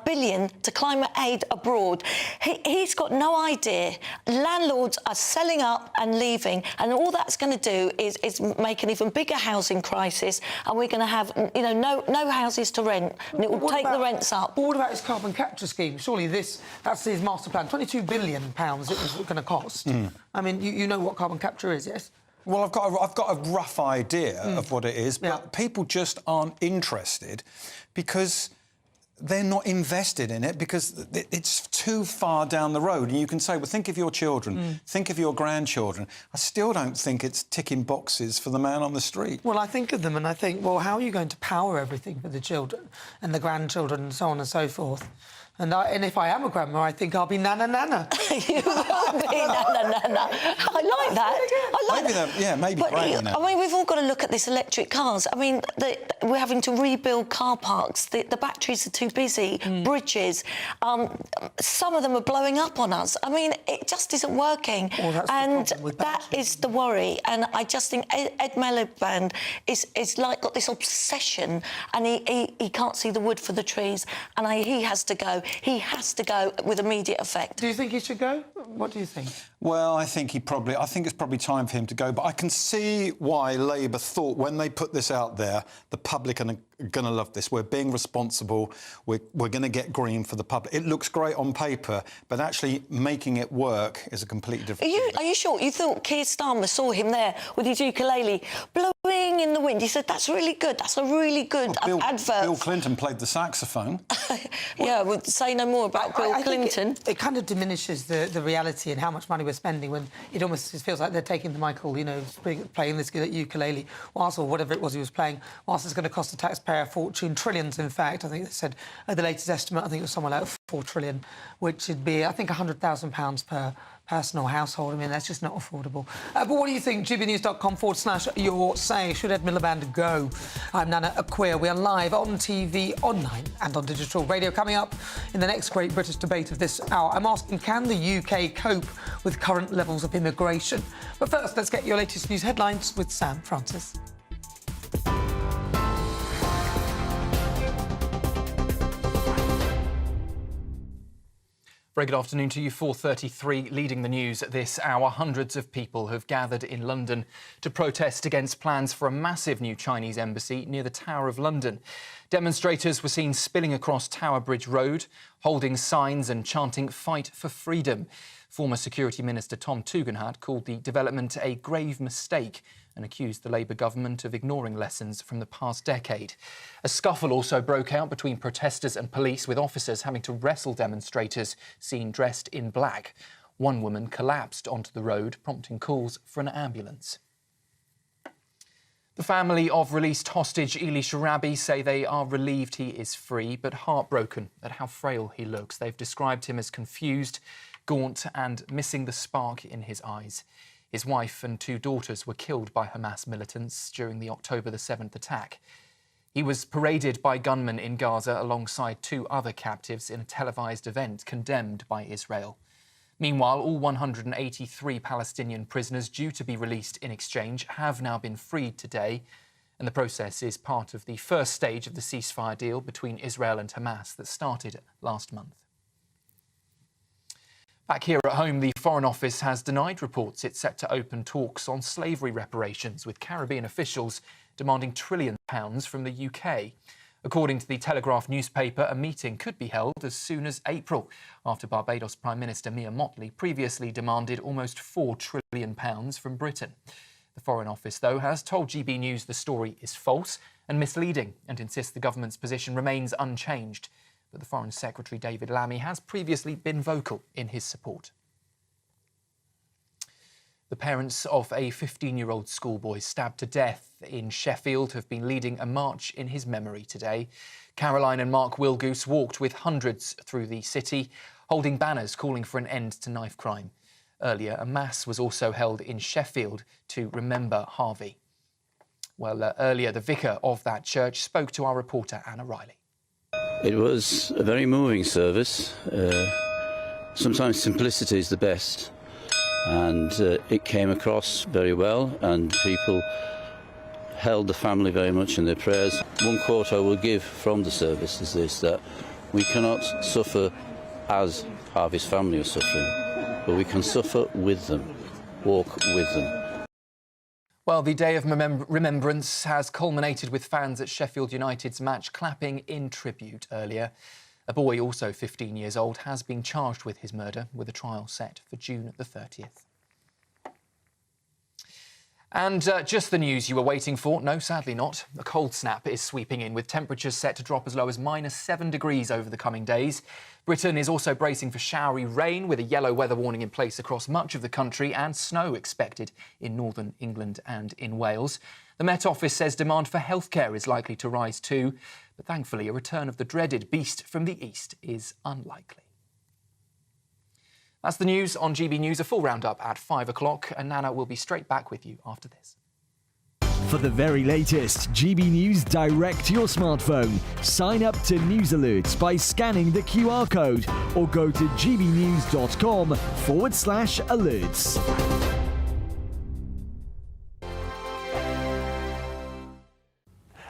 billion to climate aid abroad. He's got no idea. Landlords are selling up and leaving, and all that's going to do is make an even bigger housing crisis, and we're going to have, you know, no houses to rent, and it will take the rents up. What about his carbon capture scheme? Surely that's his master plan. £22 billion it was going to cost. I mean, you know what carbon capture is, yes? Well, I've got a rough idea of what it is, but people just aren't interested because they're not invested in it because it's too far down the road. And you can say, well, think of your children, think of your grandchildren. I still don't think it's ticking boxes for the man on the street. Well, I think of them and I think, well, how are you going to power everything for the children and the grandchildren and so on and so forth? And if I am a grandma, I think I'll be Nana. You will be Nana. I like that. I like that. Maybe but, Granny now. I mean, we've all got to look at this electric cars. I mean, we're having to rebuild car parks. The batteries are too busy. Bridges. Some of them are blowing up on us. I mean, it just isn't working. And that is the worry. And I just think Ed Miliband is like got this obsession, and he can't see the wood for the trees. And he has to go. He has to go with immediate effect. Do you think he should go? What do you think? Well, I think it's probably time for him to go. But I can see why Labour thought when they put this out there, the public are going to love this. We're being responsible. We're going to get green for the public. It looks great on paper, but actually making it work is a completely different thing. Are you sure? You thought Keir Starmer saw him there with his ukulele blowing in the wind? He said, that's really good. That's a really good advert. Bill Clinton played the saxophone. Yeah, we'll say no more about Bill Clinton. It kind of diminishes the reality and how much money we're spending when it almost feels like they're taking the Michael, you know, playing this ukulele, or whatever it was he was playing, whilst it's going to cost the taxpayer a fortune, trillions, in fact. I think they said the latest estimate, I think it was somewhere like 4 trillion, which would be, I think, £100,000 per person or household. I mean, that's just not affordable. But what do you think? gbnews.com/your say. Should Ed Miliband go? I'm Nana Akua. We are live on TV, online and on digital radio. Coming up in the next Great British Debate of this hour, I'm asking, can the UK cope with current levels of immigration? But first, let's get your latest news headlines with Sam Francis. Very good afternoon to you. 4:33, leading the news at this hour. Hundreds of people have gathered in London to protest against plans for a massive new Chinese embassy near the Tower of London. Demonstrators were seen spilling across Tower Bridge Road, holding signs and chanting "Fight for Freedom." Former Security Minister Tom Tugendhat called the development a grave mistake and accused the Labour government of ignoring lessons from the past decade. A scuffle also broke out between protesters and police, with officers having to wrestle demonstrators seen dressed in black. One woman collapsed onto the road, prompting calls for an ambulance. The family of released hostage Eli Sharabi say they are relieved he is free, but heartbroken at how frail he looks. They've described him as confused, gaunt and missing the spark in his eyes. His wife and 2 daughters were killed by Hamas militants during the October the 7th attack. He was paraded by gunmen in Gaza alongside 2 other captives in a televised event condemned by Israel. Meanwhile, all 183 Palestinian prisoners due to be released in exchange have now been freed today, and the process is part of the first stage of the ceasefire deal between Israel and Hamas that started last month. Back here at home, the Foreign Office has denied reports it's set to open talks on slavery reparations, with Caribbean officials demanding £1 trillion from the UK. According to the Telegraph newspaper, a meeting could be held as soon as April, after Barbados Prime Minister Mia Mottley previously demanded almost £4 trillion from Britain. The Foreign Office, though, has told GB News the story is false and misleading and insists the government's position remains unchanged. But the Foreign Secretary David Lammy has previously been vocal in his support. The parents of a 15-year-old schoolboy stabbed to death in Sheffield have been leading a march in his memory today. Caroline and Mark Wilgoose walked with hundreds through the city, holding banners calling for an end to knife crime. Earlier, a mass was also held in Sheffield to remember Harvey. Well, earlier, the vicar of that church spoke to our reporter, Anna Riley. It was a very moving service. Sometimes simplicity is the best. And it came across very well, and people held the family very much in their prayers. One quote I will give from the service is this, that we cannot suffer as Harvey's family are suffering, but we can suffer with them, walk with them. Well, the day of remembrance has culminated with fans at Sheffield United's match clapping in tribute earlier. A boy, also 15 years old, has been charged with his murder, with a trial set for June the 30th. And just the news you were waiting for? No, sadly not. A cold snap is sweeping in, with temperatures set to drop as low as -7 degrees over the coming days. Britain is also bracing for showery rain, with a yellow weather warning in place across much of the country, and snow expected in northern England and in Wales. The Met Office says demand for healthcare is likely to rise too, but thankfully a return of the dreaded beast from the east is unlikely. That's the news on GB News. A full roundup at 5 o'clock, and Nana will be straight back with you after this. For the very latest GB News direct to your smartphone, sign up to News Alerts by scanning the QR code or go to gbnews.com/alerts.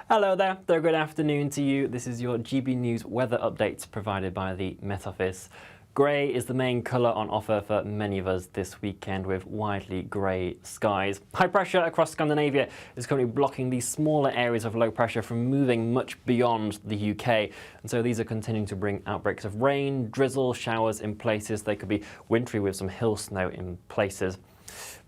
Hello there, good afternoon to you. This is your GB News weather update provided by the Met Office. Grey is the main colour on offer for many of us this weekend, with widely grey skies. High pressure across Scandinavia is currently blocking these smaller areas of low pressure from moving much beyond the UK. And so these are continuing to bring outbreaks of rain, drizzle, showers in places. They could be wintry with some hill snow in places.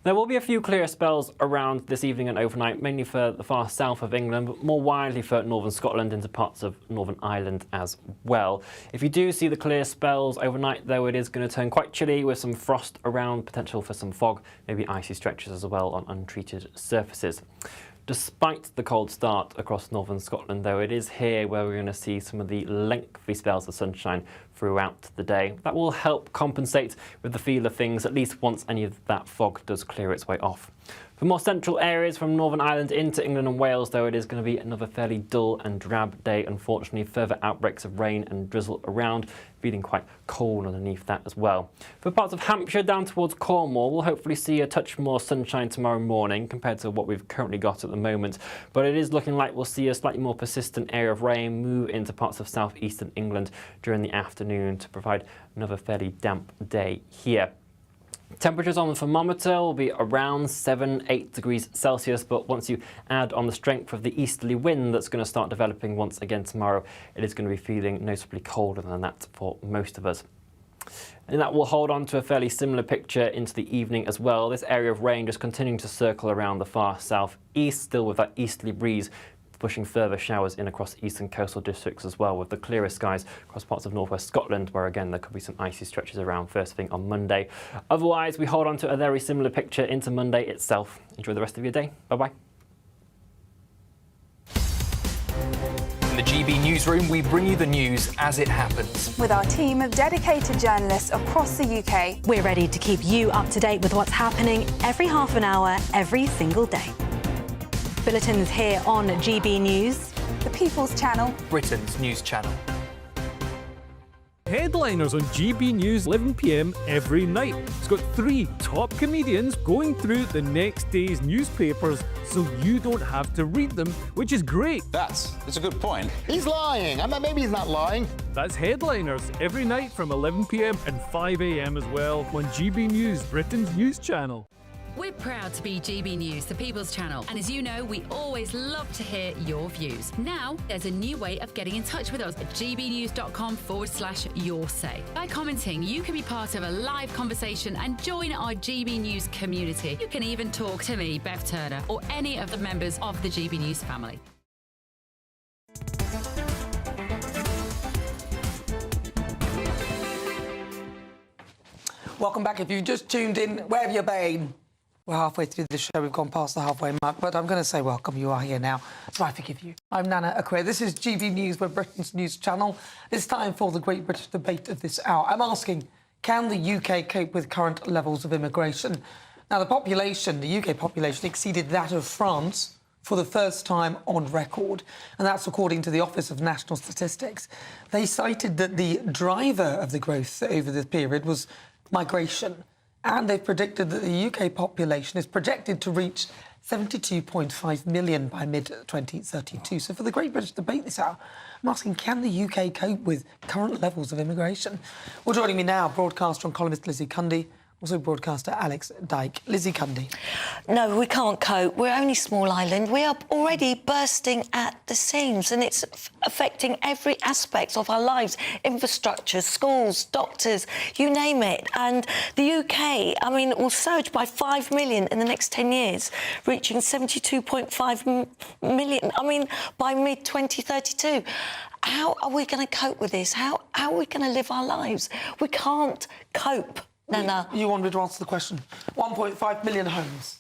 There will be a few clear spells around this evening and overnight, mainly for the far south of England, but more widely for northern Scotland into parts of Northern Ireland as well. If you do see the clear spells overnight, though, it is going to turn quite chilly with some frost around, potential for some fog, maybe icy stretches as well on untreated surfaces. Despite the cold start across northern Scotland, though, it is here where we're going to see some of the lengthy spells of sunshine throughout the day. That will help compensate with the feel of things, at least once any of that fog does clear its way off. For more central areas from Northern Ireland into England and Wales, though, it is going to be another fairly dull and drab day, unfortunately. Further outbreaks of rain and drizzle around, feeling quite cold underneath that as well. For parts of Hampshire down towards Cornwall, we'll hopefully see a touch more sunshine tomorrow morning compared to what we've currently got at the moment. But it is looking like we'll see a slightly more persistent area of rain move into parts of southeastern England during the afternoon to provide another fairly damp day here. Temperatures on the thermometer will be around 7-8 degrees Celsius, but once you add on the strength of the easterly wind that's going to start developing once again tomorrow, it is going to be feeling noticeably colder than that for most of us. And that will hold on to a fairly similar picture into the evening as well. This area of rain just continuing to circle around the far southeast, still with that easterly breeze pushing further showers in across eastern coastal districts as well, with the clearest skies across parts of northwest Scotland, where again there could be some icy stretches around first thing on Monday. Otherwise, we hold on to a very similar picture into Monday itself. Enjoy the rest of your day. Bye-bye. In the GB newsroom, we bring you the news as it happens. With our team of dedicated journalists across the UK, we're ready to keep you up to date with what's happening every half an hour, every single day. Bulletins here on GB News, the People's Channel, Britain's news channel. Headliners on GB News 11 PM every night. It's got 3 top comedians going through the next day's newspapers so you don't have to read them, which is great. That's a good point. He's lying. Maybe he's not lying. That's Headliners every night from 11 PM and 5 AM as well on GB News, Britain's news channel. We're proud to be GB News, the People's Channel, and as you know, we always love to hear your views. Now, there's a new way of getting in touch with us at gbnews.com/yoursay. By commenting, you can be part of a live conversation and join our GB News community. You can even talk to me, Bev Turner, or any of the members of the GB News family. Welcome back. If you've just tuned in, where have you been? We're halfway through the show. We've gone past the halfway mark, but I'm going to say welcome. You are here now, so I forgive you. I'm Nana Akua. This is GB News, we're Britain's news channel. It's time for the Great British Debate of this hour. I'm asking, can the UK cope with current levels of immigration? Now, the UK population, exceeded that of France for the first time on record, and that's according to the Office of National Statistics. They cited that the driver of the growth over the period was migration, and they've predicted that the UK population is projected to reach 72.5 million by mid-2032. So for the Great British Debate this hour, I'm asking, can the UK cope with current levels of immigration? Well, joining me now, broadcaster and columnist Lizzie Cundy, also broadcaster Alex Dyke. Lizzie Cundy. No, we can't cope. We're only a small island. We are already bursting at the seams, and it's affecting every aspect of our lives. Infrastructure, schools, doctors, you name it. And the UK, I mean, will surge by 5 million in the next 10 years, reaching 72.5 million, I mean, by mid-2032. How are we going to cope with this? How are we going to live our lives? We can't cope. Nana. You wanted to answer the question. 1.5 million homes.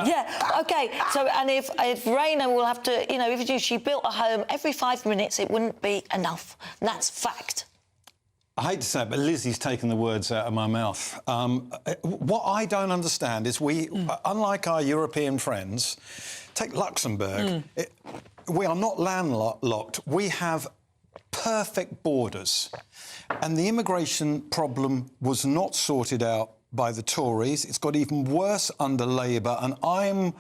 Yeah, OK. So, and if Raina will have to, you know, if she built a home every 5 minutes, it wouldn't be enough. And that's fact. I hate to say it, but Lizzie's taken the words out of my mouth. What I don't understand is we, unlike our European friends, take Luxembourg, we are not landlocked. We have perfect borders. And the immigration problem was not sorted out by the Tories. It's got even worse under Labour. And I'm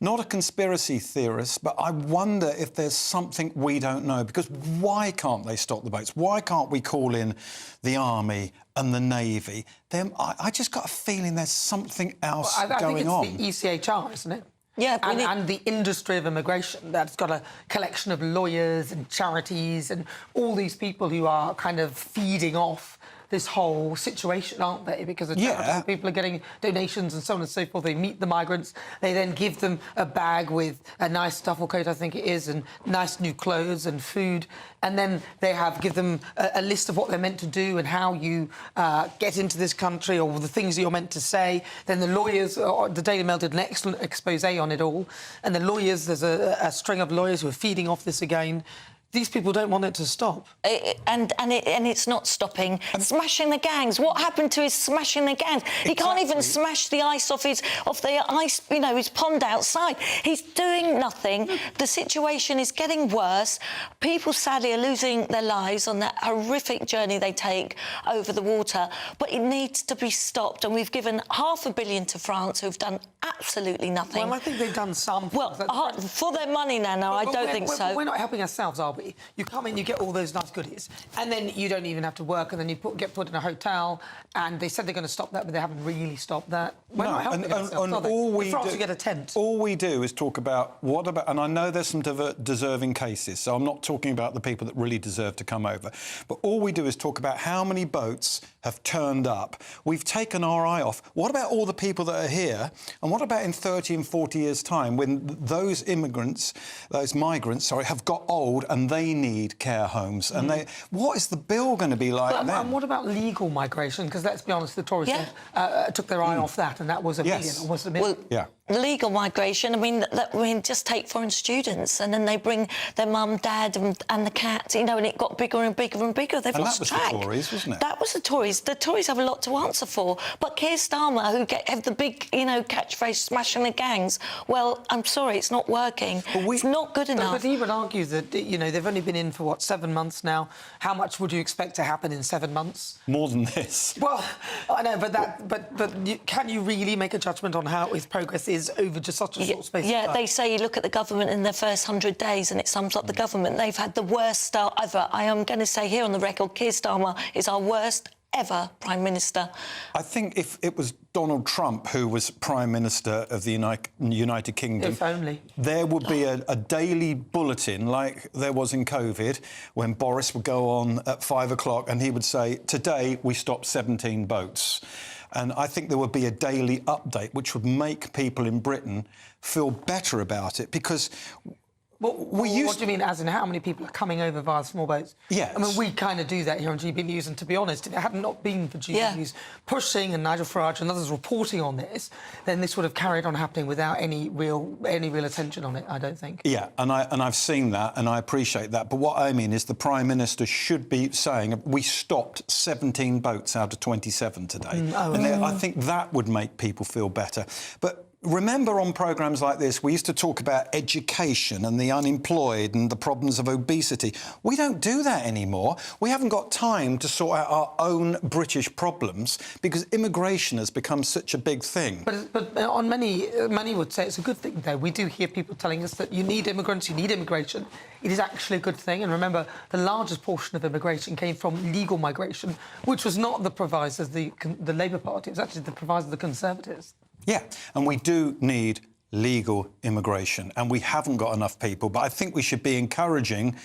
not a conspiracy theorist, but I wonder if there's something we don't know. Because why can't they stop the boats? Why can't we call in the Army and the Navy? I just got a feeling there's something else going on. I think it's the ECHR, isn't it? Yeah, and the industry of immigration, that's got a collection of lawyers and charities and all these people who are kind of feeding off this whole situation, aren't they? Because the charitable people are getting donations and so on and so forth. They meet the migrants. They then give them a bag with a nice duffel coat, I think it is, and nice new clothes and food. And then they give them a list of what they're meant to do and how you get into this country or the things that you're meant to say. Then the lawyers, the Daily Mail did an excellent expose on it all. And the lawyers, there's a string of lawyers who are feeding off this again. These people don't want it to stop. And it's not stopping. Smashing the gangs. What happened to his smashing the gangs? He can't even smash the ice off the ice, you know, his pond outside. He's doing nothing. The situation is getting worse. People, sadly, are losing their lives on that horrific journey they take over the water. But it needs to be stopped. And we've given $500 million to France, who've done absolutely nothing. Well, I think they've done some. Well, for their money, Nana, I don't think so. We're not helping ourselves, are we? You come in, you get all those nice goodies, and then you don't even have to work, and then you get put in a hotel, and they said they're going to stop that, but they haven't really stopped that. We're not helping ourselves, are they? In France, you get a tent. All we do is talk about and I know there's some deserving cases, so I'm not talking about the people that really deserve to come over, but all we do is talk about how many boats have turned up. We've taken our eye off. What about all the people that are here? And what about in 30 and 40 years' time when those migrants, have got old and they need care homes? And what is the bill going to be like then? And what about legal migration? Because let's be honest, the Tories took their eye off that, and that was almost a million. Well, legal migration, I mean, just take foreign students, and then they bring their mum, dad, and the cat, you know, and it got bigger and bigger and bigger. They've lost track. That was the Tories, wasn't it? That was the Tories. The Tories have a lot to answer for. But Keir Starmer, who have the big, you know, catchphrase, smashing the gangs, well, I'm sorry, it's not working. It's not good enough. But he would argue that, you know, they've only been in for, 7 months now. How much would you expect to happen in 7 months? More than this. Well, I know, but can you really make a judgment on how his progress is over just such a short space of time? Yeah, they say you look at the government in their first 100 days and it sums up the government. They've had the worst start ever. I am going to say here on the record, Keir Starmer is our worst ever Prime Minister. I think if it was Donald Trump who was Prime Minister of the United Kingdom... If only. There would be a daily bulletin like there was in COVID when Boris would go on at 5 o'clock and he would say, today we stopped 17 boats. And I think there would be a daily update which would make people in Britain feel better about it, because What do you mean, as in how many people are coming over via small boats? Yes. I mean, we kind of do that here on GB News, and to be honest, if it had not been for GB News pushing and Nigel Farage and others reporting on this, then this would have carried on happening without any real attention on it, I don't think. Yeah, and I've seen that, and I appreciate that. But what I mean is the Prime Minister should be saying, we stopped 17 boats out of 27 today. I think that would make people feel better. But remember, on programmes like this, we used to talk about education and the unemployed and the problems of obesity. We don't do that anymore. We haven't got time to sort out our own British problems because immigration has become such a big thing. But on many would say it's a good thing, though. We do hear people telling us that you need immigrants, you need immigration. It is actually a good thing. And remember, the largest portion of immigration came from legal migration, which was not the proviso of the Labour Party. It was actually the proviso of the Conservatives. Yeah, and we do need legal immigration, and we haven't got enough people. But I think we should be encouraging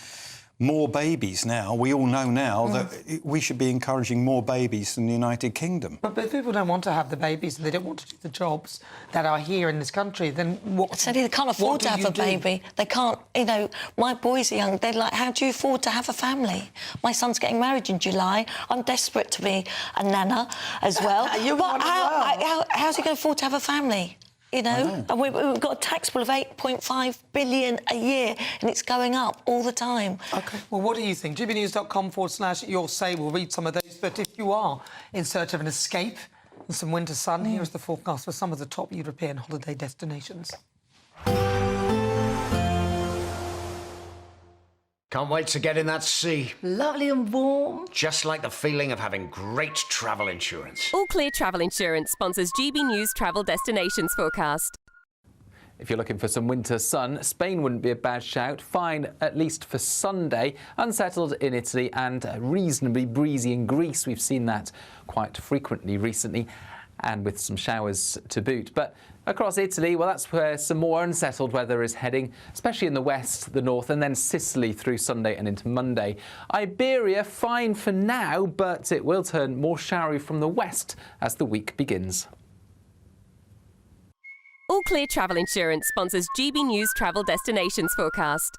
more babies now. We all know now that we should be encouraging more babies in the United Kingdom. But if people don't want to have the babies and they don't want to do the jobs that are here in this country, then what? So they can't afford to have a baby. They can't, you know, my boys are young. They're like, how do you afford to have a family? My son's getting married in July. I'm desperate to be a nana as well. How's he going to afford to have a family? You know, and we've got a tax bill of 8.5 billion a year, and it's going up all the time. OK, well, what do you think? gbnews.com/your say. We'll read some of those. But if you are in search of an escape and some winter sun, here's the forecast for some of the top European holiday destinations. Can't wait to get in that sea. Lovely and warm. Just like the feeling of having great travel insurance. All Clear Travel Insurance sponsors GB News Travel Destinations Forecast. If you're looking for some winter sun, Spain wouldn't be a bad shout. Fine, at least for Sunday. Unsettled in Italy and reasonably breezy in Greece. We've seen that quite frequently recently, and with some showers to boot. But across Italy, well, that's where some more unsettled weather is heading, especially in the west, the north, and then Sicily through Sunday and into Monday. Iberia, fine for now, but it will turn more showery from the west as the week begins. All Clear Travel Insurance sponsors GB News Travel Destinations Forecast.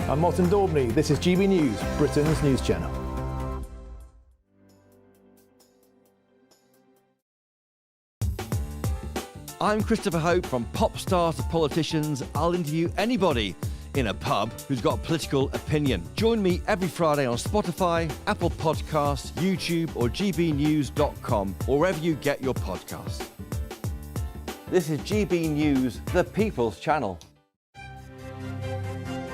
I'm Martin Daubney. This is GB News, Britain's news channel. I'm Christopher Hope. From pop stars to politicians, I'll interview anybody in a pub who's got a political opinion. Join me every Friday on Spotify, Apple Podcasts, YouTube or gbnews.com, or wherever you get your podcasts. This is GB News, the People's Channel.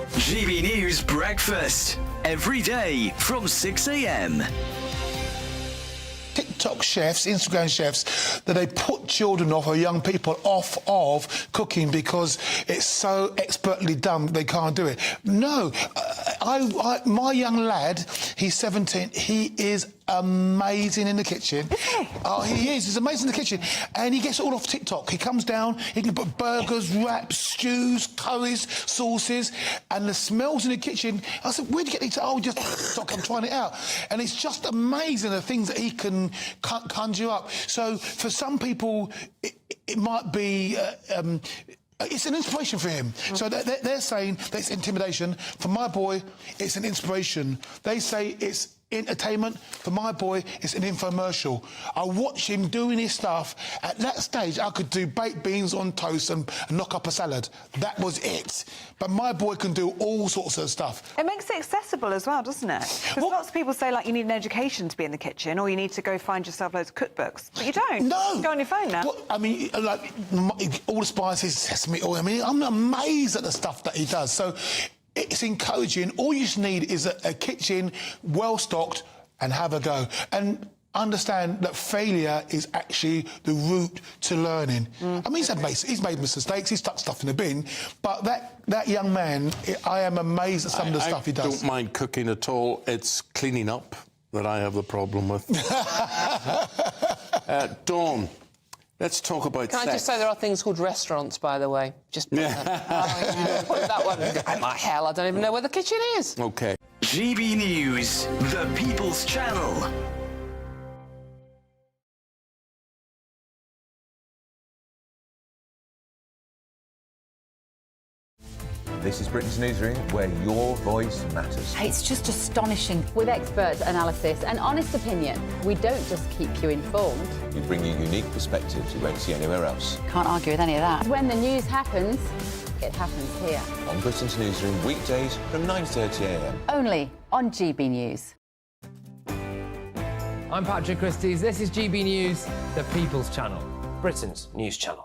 GB News Breakfast, every day from 6 a.m. TikTok chefs, Instagram chefs, that they put children off or young people off of cooking because it's so expertly done they can't do it. No, my young lad, he's 17, he is amazing in the kitchen. Oh, he is. He's amazing in the kitchen. And he gets it all off TikTok. He comes down, he can put burgers, wraps, stews, curries, sauces, and the smells in the kitchen. I said, where'd you get these? Oh, just TikTok, I'm trying it out. And it's just amazing the things that he can conjure up. So for some people, it might be... it's an inspiration for him. So they're saying that it's intimidation. For my boy, it's an inspiration. They say it's entertainment. For my boy, it's an infomercial. I watch him doing his stuff. At that stage, I could do baked beans on toast and knock up a salad. That was it. But my boy can do all sorts of stuff. It makes it accessible as well, doesn't it? Because lots of people say, like, you need an education to be in the kitchen, or you need to go find yourself loads of cookbooks. But you don't. No. You go on your phone now. Well, I mean, like, all the spices, sesame oil. I mean, I'm amazed at the stuff that he does. So it's encouraging. All you just need is a kitchen well-stocked and have a go. And understand that failure is actually the route to learning. I mean, he's made mistakes, he's stuck stuff in the bin, but that young man, I am amazed at some of the stuff he does. I don't mind cooking at all. It's cleaning up that I have the problem with. Dawn, let's talk about sex. Can I just say there are things called restaurants, by the way? Just put that one. Like hell, I don't even know where the kitchen is. OK. GB News, the People's Channel. This is Britain's Newsroom, where your voice matters. It's just astonishing. With expert analysis and honest opinion, we don't just keep you informed. We bring you unique perspectives you won't see anywhere else. Can't argue with any of that. When the news happens, it happens here. On Britain's Newsroom, weekdays from 9:30 a.m. Only on GB News. I'm Patrick Christie's. This is GB News, the People's Channel. Britain's news channel.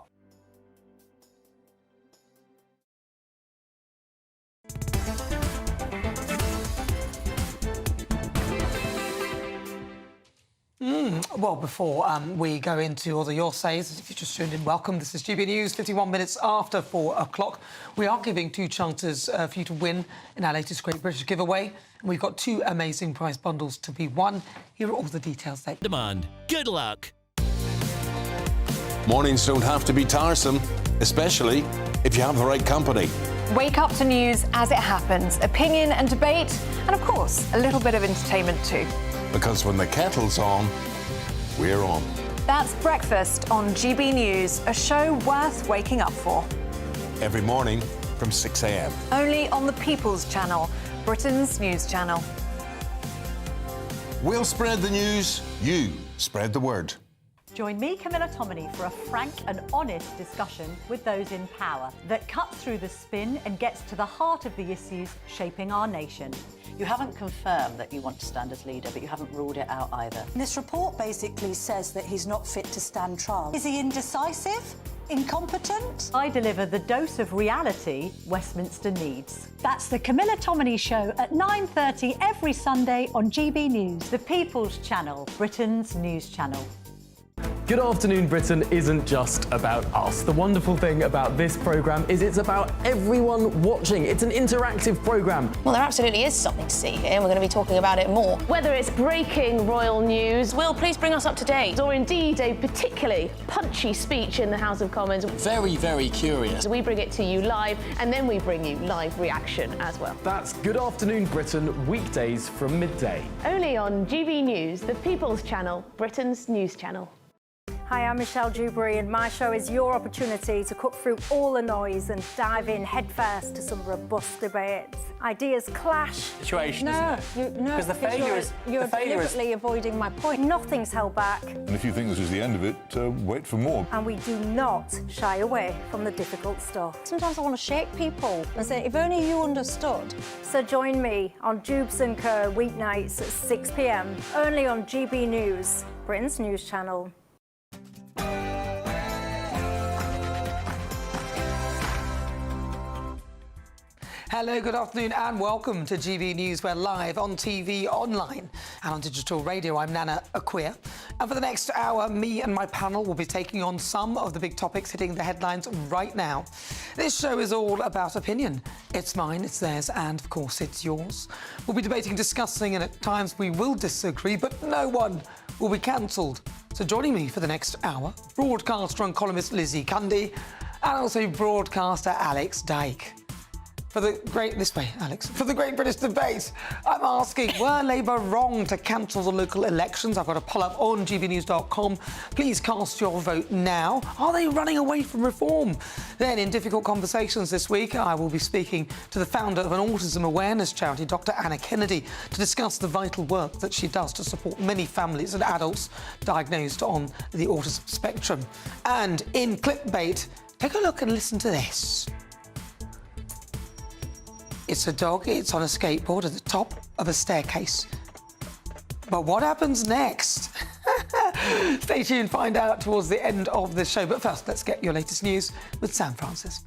Well, before we go into all of your says, if you just tuned in, welcome. This is GB News, 51 minutes after 4 o'clock. We are giving 2 chances for you to win in our latest Great British giveaway. And we've got 2 amazing prize bundles to be won. Here are all the details there. Demand. Good luck. Mornings don't have to be tiresome, especially if you have the right company. Wake up to news as it happens, opinion and debate, and of course, a little bit of entertainment too. Because when the kettle's on, we're on. That's Breakfast on GB News, a show worth waking up for. Every morning from 6 a.m. Only on the People's Channel, Britain's news channel. We'll spread the news, you spread the word. Join me, Camilla Tominey, for a frank and honest discussion with those in power that cuts through the spin and gets to the heart of the issues shaping our nation. You haven't confirmed that you want to stand as leader, but you haven't ruled it out either. This report basically says that he's not fit to stand trial. Is he indecisive? Incompetent? I deliver the dose of reality Westminster needs. That's the Camilla Tominey Show at 9:30 every Sunday on GB News, the People's Channel, Britain's news channel. Good Afternoon Britain isn't just about us. The wonderful thing about this programme is it's about everyone watching. It's an interactive programme. Well, there absolutely is something to see here, and we're going to be talking about it more. Whether it's breaking royal news, Will, please bring us up to date, or indeed a particularly punchy speech in the House of Commons. Very, very curious. We bring it to you live, and then we bring you live reaction as well. That's Good Afternoon Britain, weekdays from midday. Only on GB News, the People's Channel, Britain's news channel. Hi, I'm Michelle Dewberry, and my show is your opportunity to cut through all the noise and dive in headfirst to some robust debates. Ideas clash. Situation, no, isn't it? No, because the failure is you're deliberately avoiding my point. Nothing's held back. And if you think this is the end of it, wait for more. And we do not shy away from the difficult stuff. Sometimes I want to shake people and say, if only you understood. So join me on Dubes & Co. weeknights at 6 p.m, only on GB News, Britain's news channel. Hello, good afternoon and welcome to GB News. We're live on TV, online and on digital radio. I'm Nana Akua. And for the next hour, me and my panel will be taking on some of the big topics hitting the headlines right now. This show is all about opinion. It's mine, it's theirs, and of course it's yours. We'll be debating, discussing, and at times we will disagree, but no one will be cancelled. So joining me for the next hour, broadcaster and columnist Lizzie Cundy, and also broadcaster Alex Dyke. For the Great British Debate, I'm asking, were Labour wrong to cancel the local elections? I've got a poll up on gbnews.com. Please cast your vote now. Are they running away from reform? Then, in Difficult Conversations this week, I will be speaking to the founder of an autism awareness charity, Dr. Anna Kennedy, to discuss the vital work that she does to support many families and adults diagnosed on the autism spectrum. And in Clickbait, take a look and listen to this. It's a dog, it's on a skateboard at the top of a staircase. But what happens next? Stay tuned, find out towards the end of the show. But first, let's get your latest news with Sam Francis.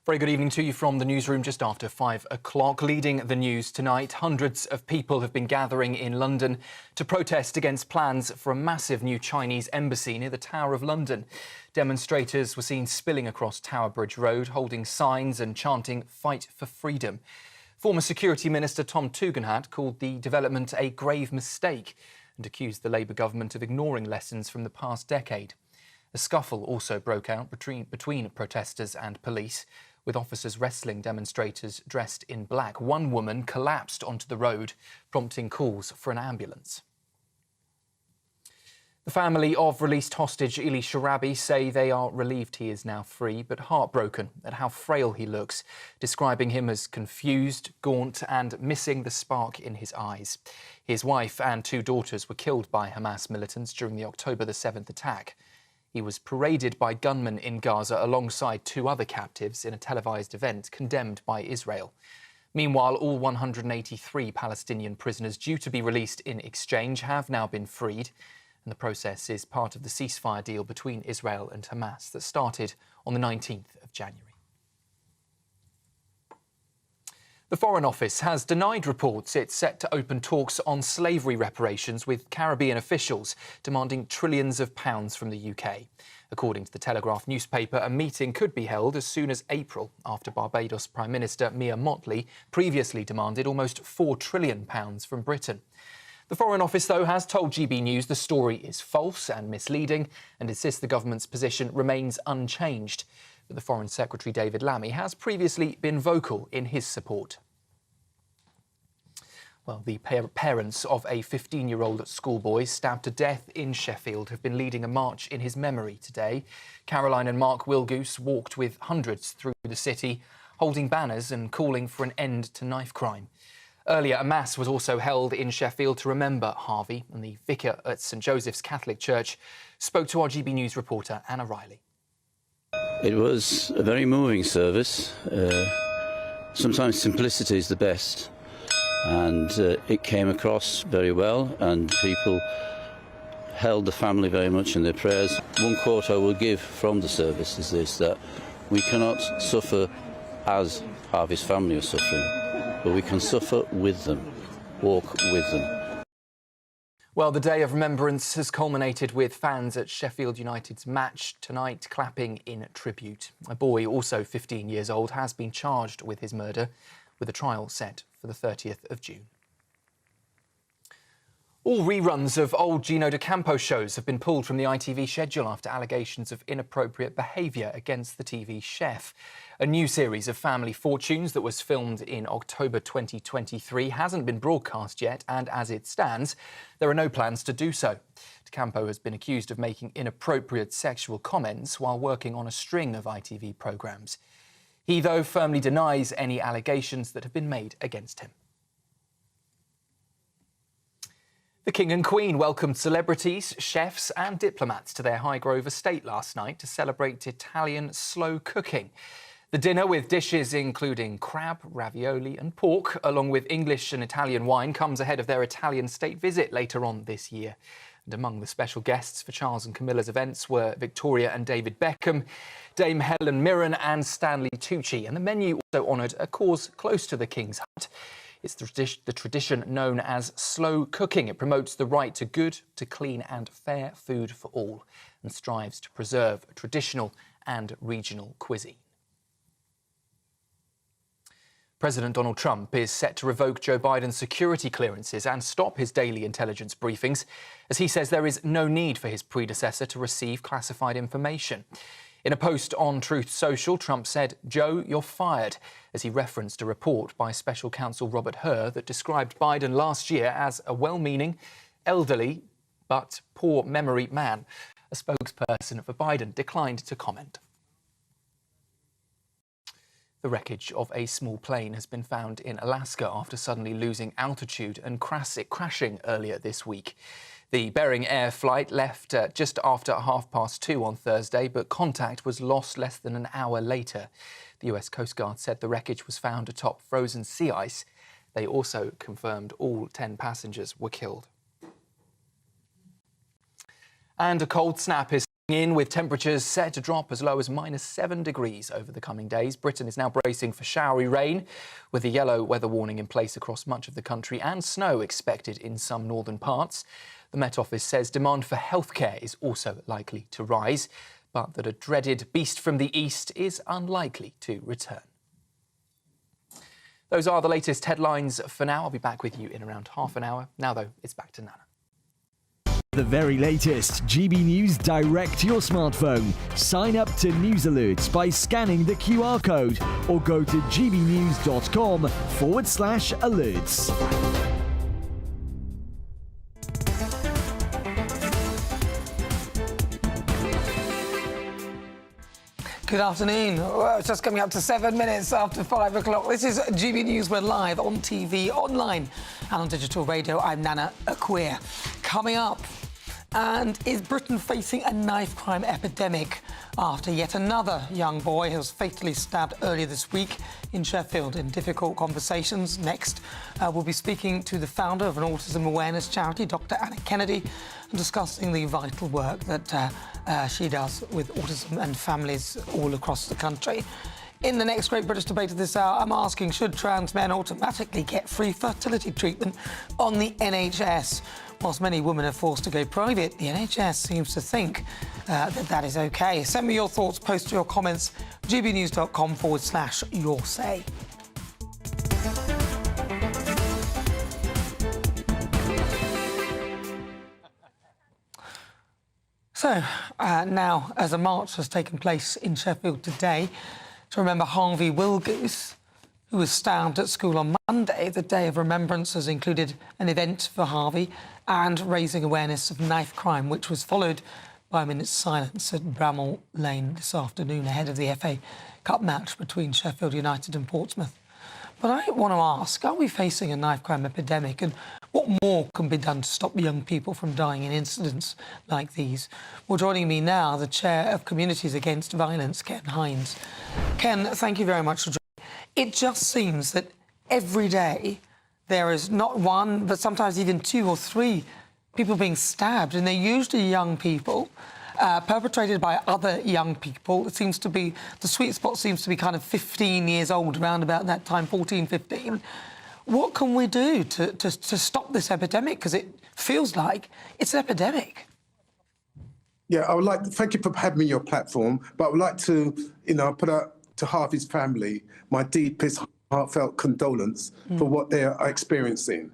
Very good evening to you from the newsroom just after 5 o'clock. Leading the news tonight, hundreds of people have been gathering in London to protest against plans for a massive new Chinese embassy near the Tower of London. Demonstrators were seen spilling across Tower Bridge Road, holding signs and chanting "Fight for Freedom." Former Security Minister Tom Tugendhat called the development a grave mistake and accused the Labour government of ignoring lessons from the past decade. A scuffle also broke out between protesters and police, with officers wrestling demonstrators dressed in black. One woman collapsed onto the road, prompting calls for an ambulance. The family of released hostage Ili Sharabi say they are relieved he is now free, but heartbroken at how frail he looks, describing him as confused, gaunt and missing the spark in his eyes. His wife and 2 daughters were killed by Hamas militants during the October the 7th attack. He was paraded by gunmen in Gaza alongside 2 other captives in a televised event condemned by Israel. Meanwhile, all 183 Palestinian prisoners due to be released in exchange have now been freed. And the process is part of the ceasefire deal between Israel and Hamas that started on the 19th of January. The Foreign Office has denied reports it's set to open talks on slavery reparations with Caribbean officials, demanding trillions of pounds from the UK. According to the Telegraph newspaper, a meeting could be held as soon as April, after Barbados Prime Minister Mia Mottley previously demanded almost £4 trillion from Britain. The Foreign Office, though, has told GB News the story is false and misleading and insists the government's position remains unchanged. But the Foreign Secretary David Lammy has previously been vocal in his support. Well, the parents of a 15-year-old schoolboy stabbed to death in Sheffield have been leading a march in his memory today. Caroline and Mark Wilgoose walked with hundreds through the city, holding banners and calling for an end to knife crime. Earlier, a mass was also held in Sheffield to remember Harvey, and the vicar at St Joseph's Catholic Church spoke to our GB News reporter Anna Riley. It was a very moving service. Sometimes simplicity is the best, and it came across very well, and people held the family very much in their prayers. One quote I will give from the service is this, that we cannot suffer as Harvey's family are suffering, but we can suffer with them, walk with them. Well, the day of remembrance has culminated with fans at Sheffield United's match tonight clapping in tribute. A boy, also 15 years old, has been charged with his murder, with a trial set for the 30th of June. All reruns of old Gino D'Acampo shows have been pulled from the ITV schedule after allegations of inappropriate behaviour against the TV chef. A new series of Family Fortunes that was filmed in October 2023 hasn't been broadcast yet, and as it stands, there are no plans to do so. D'Acampo has been accused of making inappropriate sexual comments while working on a string of ITV programmes. He, though, firmly denies any allegations that have been made against him. The King and Queen welcomed celebrities, chefs and diplomats to their Highgrove estate last night to celebrate Italian slow cooking. The dinner, with dishes including crab, ravioli and pork, along with English and Italian wine, comes ahead of their Italian state visit later on this year. And among the special guests for Charles and Camilla's events were Victoria and David Beckham, Dame Helen Mirren and Stanley Tucci. And the menu also honoured a cause close to the King's Hut. It's the tradition known as slow cooking. It promotes the right to good, to clean and fair food for all and strives to preserve traditional and regional cuisine. President Donald Trump is set to revoke Joe Biden's security clearances and stop his daily intelligence briefings, as he says there is no need for his predecessor to receive classified information. In a post on Truth Social, Trump said, "Joe, you're fired," as he referenced a report by special counsel Robert Hur that described Biden last year as a well-meaning, elderly, but poor memory man. A spokesperson for Biden declined to comment. The wreckage of a small plane has been found in Alaska after suddenly losing altitude and crashing earlier this week. The Bering Air flight left just after 2:30 on Thursday, but contact was lost less than an hour later. The US Coast Guard said the wreckage was found atop frozen sea ice. They also confirmed all 10 passengers were killed. And a cold snap is in, with temperatures set to drop as low as -7 degrees over the coming days. Britain is now bracing for showery rain, with a yellow weather warning in place across much of the country and snow expected in some northern parts. The Met Office says demand for healthcare is also likely to rise, but that a dreaded beast from the east is unlikely to return. Those are the latest headlines for now. I'll be back with you in around half an hour. Now, though, it's back to Nana. The very latest GB News direct to your smartphone. Sign up to news alerts by scanning the QR code or go to gbnews.com/alerts. Good afternoon. Well, it's just coming up to 7 minutes after 5 o'clock. This is GB News. We're live on TV, online and on digital radio. I'm Nana Akua. Coming up, and is Britain facing a knife crime epidemic after yet another young boy was fatally stabbed earlier this week in Sheffield in difficult conversations? Next, we'll be speaking to the founder of an autism awareness charity, Dr. Anna Kennedy, and discussing the vital work that she does with autism and families all across the country. In the next Great British Debate of this hour, I'm asking, should trans men automatically get free fertility treatment on the NHS? Whilst many women are forced to go private, the NHS seems to think that is OK. Send me your thoughts, post your comments, gbnews.com/your say. So, now, as a march has taken place in Sheffield today to remember Harvey Wilgoose, who was stabbed at school on Monday, the Day of Remembrance has included an event for Harvey and raising awareness of knife crime, which was followed by a minute's silence at Bramall Lane this afternoon ahead of the FA Cup match between Sheffield United and Portsmouth. But I want to ask, are we facing a knife crime epidemic, and what more can be done to stop young people from dying in incidents like these? Well, joining me now, the Chair of Communities Against Violence, Ken Hines. Ken, thank you very much for joining. It just seems that every day there is not one, but sometimes even 2 or 3 people being stabbed, and they're usually young people, perpetrated by other young people. It seems to be, the sweet spot seems to be kind of 15 years old, around about that time, 14, 15. What can we do to stop this epidemic? Because it feels like it's an epidemic. Yeah, I would like to thank you for having me on your platform, but I would like to, put out to Harvey's family my deepest heartfelt condolence for what they are experiencing.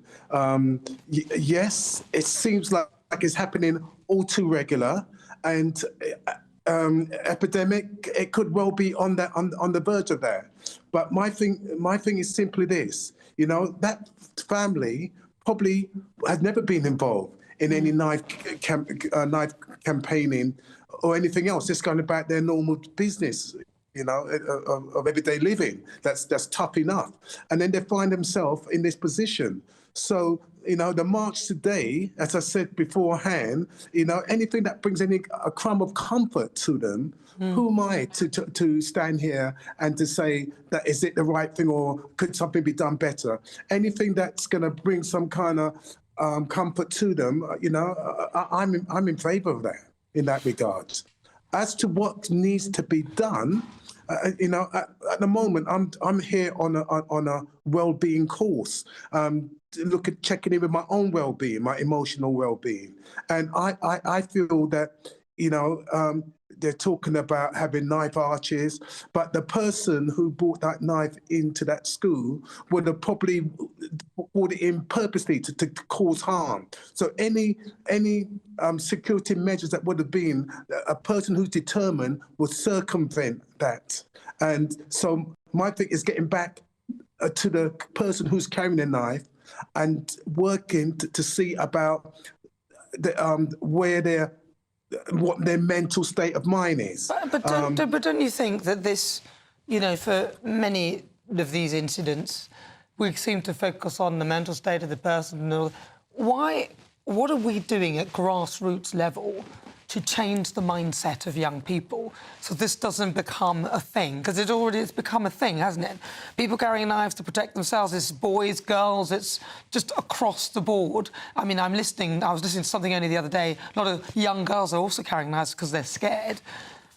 Yes, it seems like it's happening all too regular, and epidemic, it could well be on the verge of that. But my thing is simply this: that family probably has never been involved in any knife campaigning or anything else. Just going about their normal business, of everyday living. That's tough enough. And then they find themselves in this position. So, the march today, as I said beforehand, anything that brings a crumb of comfort to them, who am I to stand here and to say that is it the right thing, or could something be done better? Anything that's going to bring some kind of comfort to them, I'm in favour of that in that regard. As to what needs to be done, at the moment, I'm here on a well-being course. Checking in with my own well-being, my emotional well-being, and I feel that they're talking about having knife arches, but the person who brought that knife into that school would have probably brought it in purposely to cause harm. So any security measures that would have been, a person who's determined would circumvent that. And so my thing is getting back to the person who's carrying a knife and working to see about what their mental state of mind is. But don't you think that this, for many of these incidents, we seem to focus on the mental state of the person? What are we doing at grassroots level to change the mindset of young people so this doesn't become a thing? Because it's become a thing, hasn't it? People carrying knives to protect themselves. It's boys, girls, it's just across the board. I mean, I was listening to something only the other day. A lot of young girls are also carrying knives because they're scared.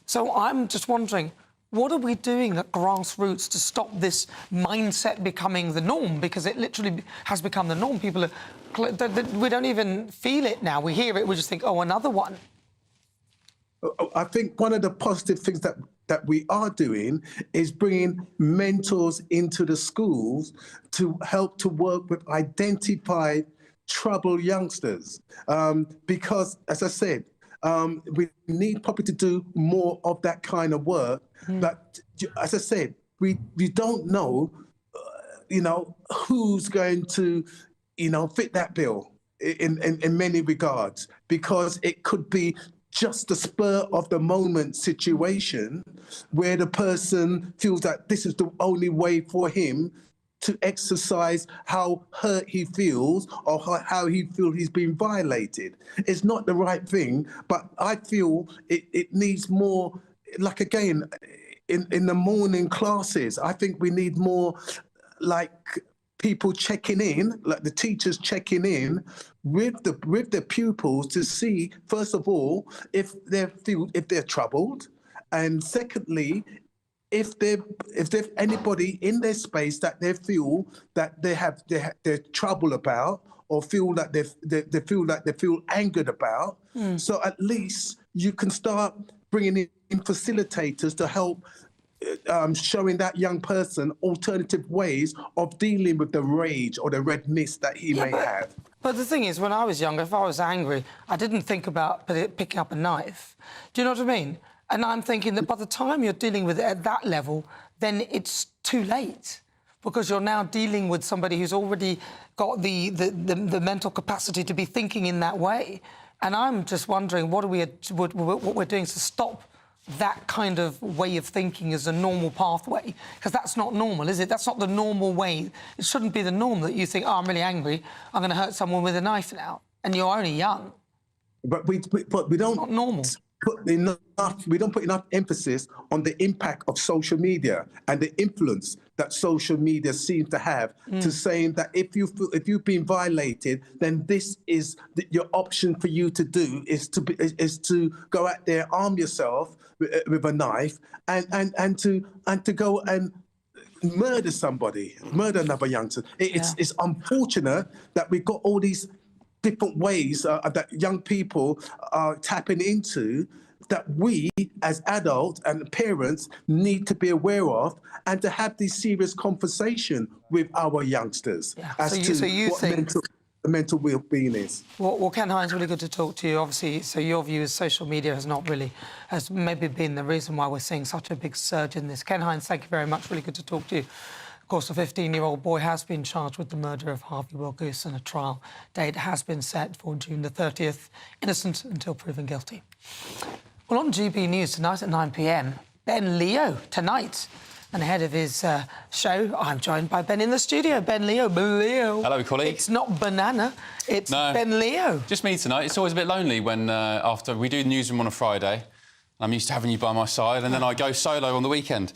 So I'm just wondering, what are we doing at grassroots to stop this mindset becoming the norm? Because it literally has become the norm. People we don't even feel it now. We hear it, we just think, oh, another one. I think one of the positive things that we are doing is bringing mentors into the schools to help to work with identified troubled youngsters. Because, as I said, we need probably to do more of that kind of work. But, as I said, we don't know, who's going to, fit that bill in many regards, because it could be just the spur of the moment situation where the person feels that this is the only way for him to exercise how hurt he feels or how he feels he's been violated. It's not the right thing, but I feel it needs more, like again, in the morning classes, I think we need more like people checking in, like the teachers checking in with the pupils to see, first of all, if they're troubled, and secondly, if there's anybody in their space that they feel that they're trouble about, or feel that they feel angered about. So at least you can start bringing in facilitators to help showing that young person alternative ways of dealing with the rage or the red mist that he may have. But the thing is, when I was younger, if I was angry, I didn't think about picking up a knife. Do you know what I mean? And I'm thinking that by the time you're dealing with it at that level, then it's too late, because you're now dealing with somebody who's already got the mental capacity to be thinking in that way. And I'm just wondering what we're doing to stop that kind of way of thinking as a normal pathway, because that's not normal, is it? That's not the normal way. It shouldn't be the norm that you think, oh, I'm really angry, I'm going to hurt someone with a knife now, and you're only young. But we don't. Not normal. We don't put enough emphasis on the impact of social media and the influence that social media seems to have to saying that if you've been violated, then this is your option for you to do is to go out there, arm yourself with a knife and to go and murder somebody, murder another youngster. It's unfortunate that we've got all these different ways that young people are tapping into, that we as adults and parents need to be aware of, and to have this serious conversation with our youngsters as to what mental well-being is. Well, Ken Hines, really good to talk to you. Obviously, so your view is social media has maybe been the reason why we're seeing such a big surge in this. Ken Hines, thank you very much. Really good to talk to you. Of course, a 15-year-old boy has been charged with the murder of Harvey Wilgoose, and a trial date has been set for June the 30th. Innocent until proven guilty. Well, on GB News tonight at 9 p.m, Ben Leo tonight. And ahead of his show, I'm joined by Ben in the studio. Ben Leo. Hello, colleague. It's not Banana, it's Ben Leo. Just me tonight. It's always a bit lonely when after we do the newsroom on a Friday. I'm used to having you by my side, and then I go solo on the weekend.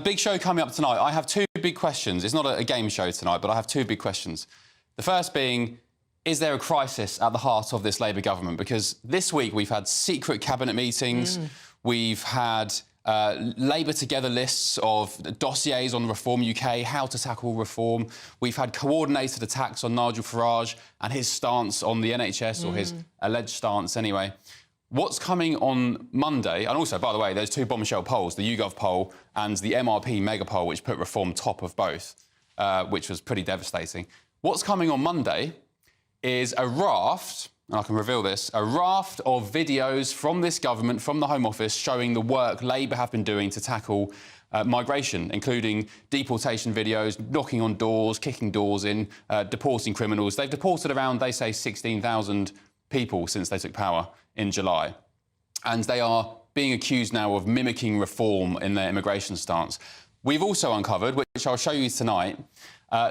Big show coming up tonight. I have two big questions. It's not a game show tonight, but I have two big questions. The first being, is there a crisis at the heart of this Labour government? Because this week we've had secret cabinet meetings, we've had Labour Together lists of dossiers on Reform UK, how to tackle reform. We've had coordinated attacks on Nigel Farage and his stance on the NHS, or his alleged stance anyway. What's coming on Monday? And also, by the way, there's two bombshell polls, the YouGov poll and the MRP mega poll, which put Reform top of both, which was pretty devastating. What's coming on Monday is a raft, and I can reveal this, a raft of videos from this government, from the Home Office, showing the work Labour have been doing to tackle migration, including deportation videos, knocking on doors, kicking doors in, deporting criminals. They've deported around, they say, 16,000 people since they took power in July. And they are being accused now of mimicking reform in their immigration stance. We've also uncovered, which I'll show you tonight,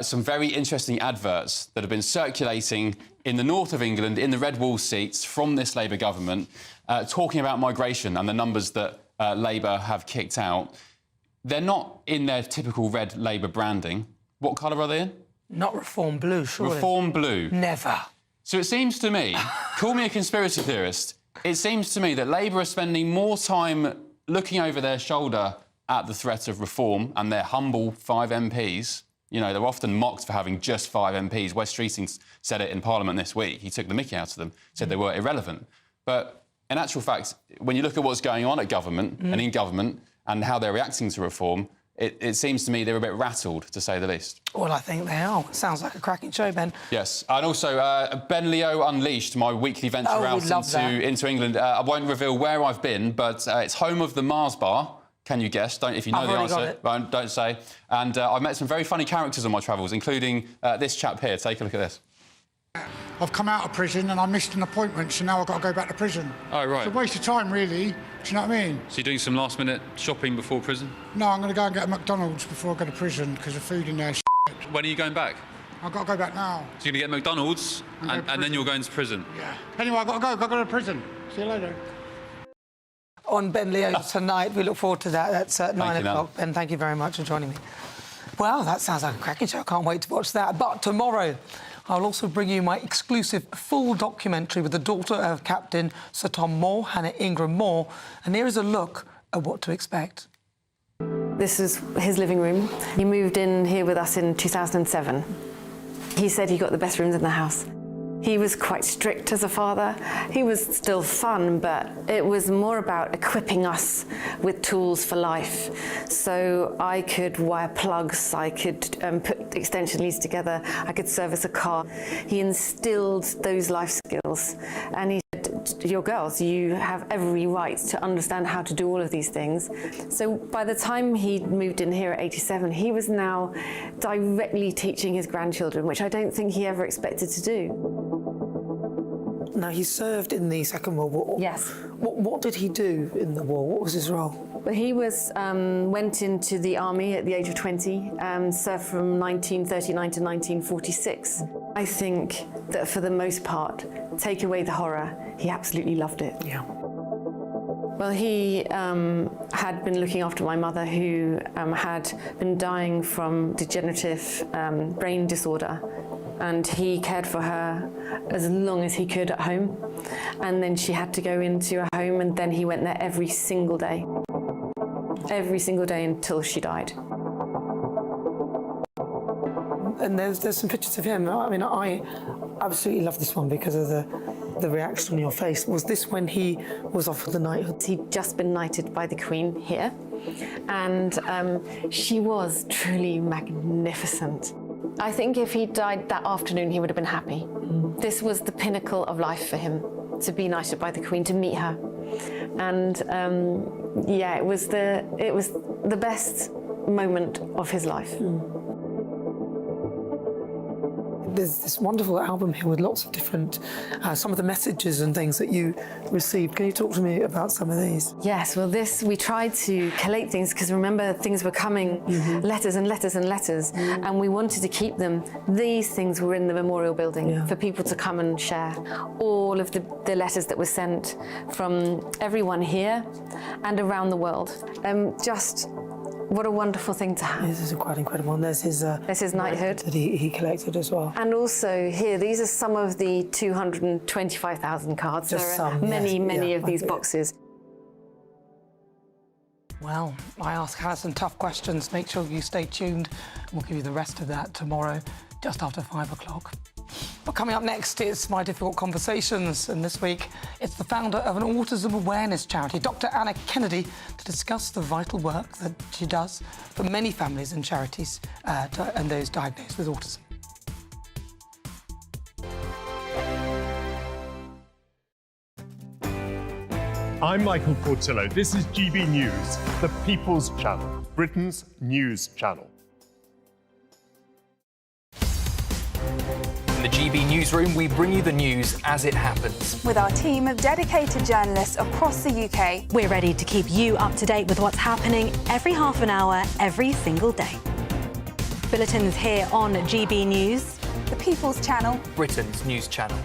some very interesting adverts that have been circulating in the north of England, in the red wall seats from this Labour government, talking about migration and the numbers that Labour have kicked out. They're not in their typical red Labour branding. What colour are they in? Not Reform Blue, surely. Reform Blue. Never. So it seems to me, call me a conspiracy theorist, it seems to me that Labour are spending more time looking over their shoulder at the threat of reform and their humble 5 MPs. You know, they're often mocked for having just 5 MPs. Wes Streeting said it in Parliament this week. He took the mickey out of them, said they were irrelevant. But in actual fact, when you look at what's going on at government and in government and how they're reacting to reform, it seems to me they're a bit rattled, to say the least. Well, I think they are. Sounds like a cracking show, Ben. Yes, and also Ben Leo Unleashed, my weekly venture out into England. I won't reveal where I've been, but it's home of the Mars Bar. Can you guess? If you know the answer, don't say. And I've met some very funny characters on my travels, including this chap here. Take a look at this. I've come out of prison and I missed an appointment, so now I've got to go back to prison. Oh, right. It's a waste of time, really. Do you know what I mean? So you're doing some last-minute shopping before prison? No, I'm going to go and get a McDonald's before I go to prison because the food in there is shit. When are you going back? I've got to go back now. So you're going to get McDonald's and then you're going to prison? Yeah. Anyway, I've got to go to prison. See you later. On Ben Leo tonight, we look forward to that. That's at 9 o'clock. Ben, thank you very much for joining me. Well, that sounds like a cracking show. I can't wait to watch that. But tomorrow, I'll also bring you my exclusive full documentary with the daughter of Captain Sir Tom Moore, Hannah Ingram Moore. And here is a look at what to expect. This is his living room. He moved in here with us in 2007. He said he got the best rooms in the house. He was quite strict as a father. He was still fun, but it was more about equipping us with tools for life. So I could wire plugs, I could put extension leads together, I could service a car. He instilled those life skills, and he said, your girls, you have every right to understand how to do all of these things. So by the time he moved in here at 87, he was now directly teaching his grandchildren, which I don't think he ever expected to do. Now, he served in the Second World War. Yes. What did he do in the war? What was his role? He went into the army at the age of 20, served from 1939 to 1946. I think that for the most part, take away the horror, he absolutely loved it. Yeah. Well, he had been looking after my mother, who had been dying from degenerative brain disorder. And he cared for her as long as he could at home. And then she had to go into a home, and then he went there every single day until she died. And there's some pictures of him. I mean, I absolutely love this one because of the reaction on your face. Was this when he was offered the knighthood? He'd just been knighted by the Queen here, and she was truly magnificent. I think if he died that afternoon, he would have been happy. This was the pinnacle of life for him, to be knighted by the Queen, to meet her. And yeah, it was the best moment of his life. There's this wonderful album here with lots of different, some of the messages and things that you received. Can you talk to me about some of these? Yes, well, we tried to collate things because remember, things were coming, letters and letters and letters, and we wanted to keep them. These things were in the memorial building for people to come and share. All of the letters that were sent from everyone here and around the world. Just what a wonderful thing to have. This is quite incredible. And there's his knighthood that he collected as well. And also here, these are some of the 225,000 cards. Just there are some, many of these boxes. Well, I ask Hannah some tough questions. Make sure you stay tuned. We'll give you the rest of that tomorrow, just after 5 o'clock. But coming up next, it's My Difficult Conversations, and this week it's the founder of an autism awareness charity, Dr. Anna Kennedy, to discuss the vital work that she does for many families and charities and those diagnosed with autism. I'm Michael Portillo. This is GB News, the People's Channel, Britain's news channel. In the GB newsroom, we bring you the news as it happens. With our team of dedicated journalists across the UK, we're ready to keep you up to date with what's happening every half an hour, every single day. Bulletins here on GB News, the People's Channel, Britain's news channel.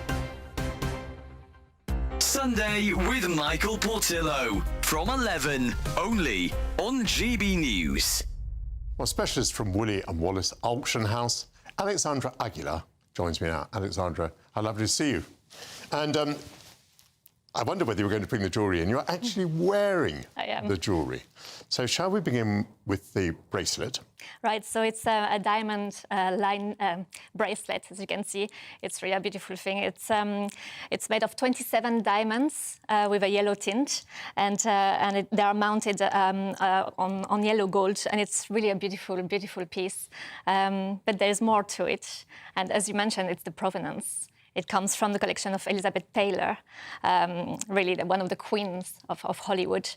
Sunday with Michael Portillo from 11, only on GB News. Well, specialist from Woolly and Wallace Auction House, Alexandra Aguilar, joins me now. Alexandra, how lovely to see you. And I wonder whether you were going to bring the jewellery in. You're actually wearing the jewellery. So shall we begin with the bracelet? Right, so it's a diamond line bracelet, as you can see. It's really a beautiful thing. It's made of 27 diamonds with a yellow tint, and they are mounted on yellow gold, and it's really a beautiful, beautiful piece. But there's more to it, and as you mentioned, it's the provenance. It comes from the collection of Elizabeth Taylor, really one of the queens of Hollywood,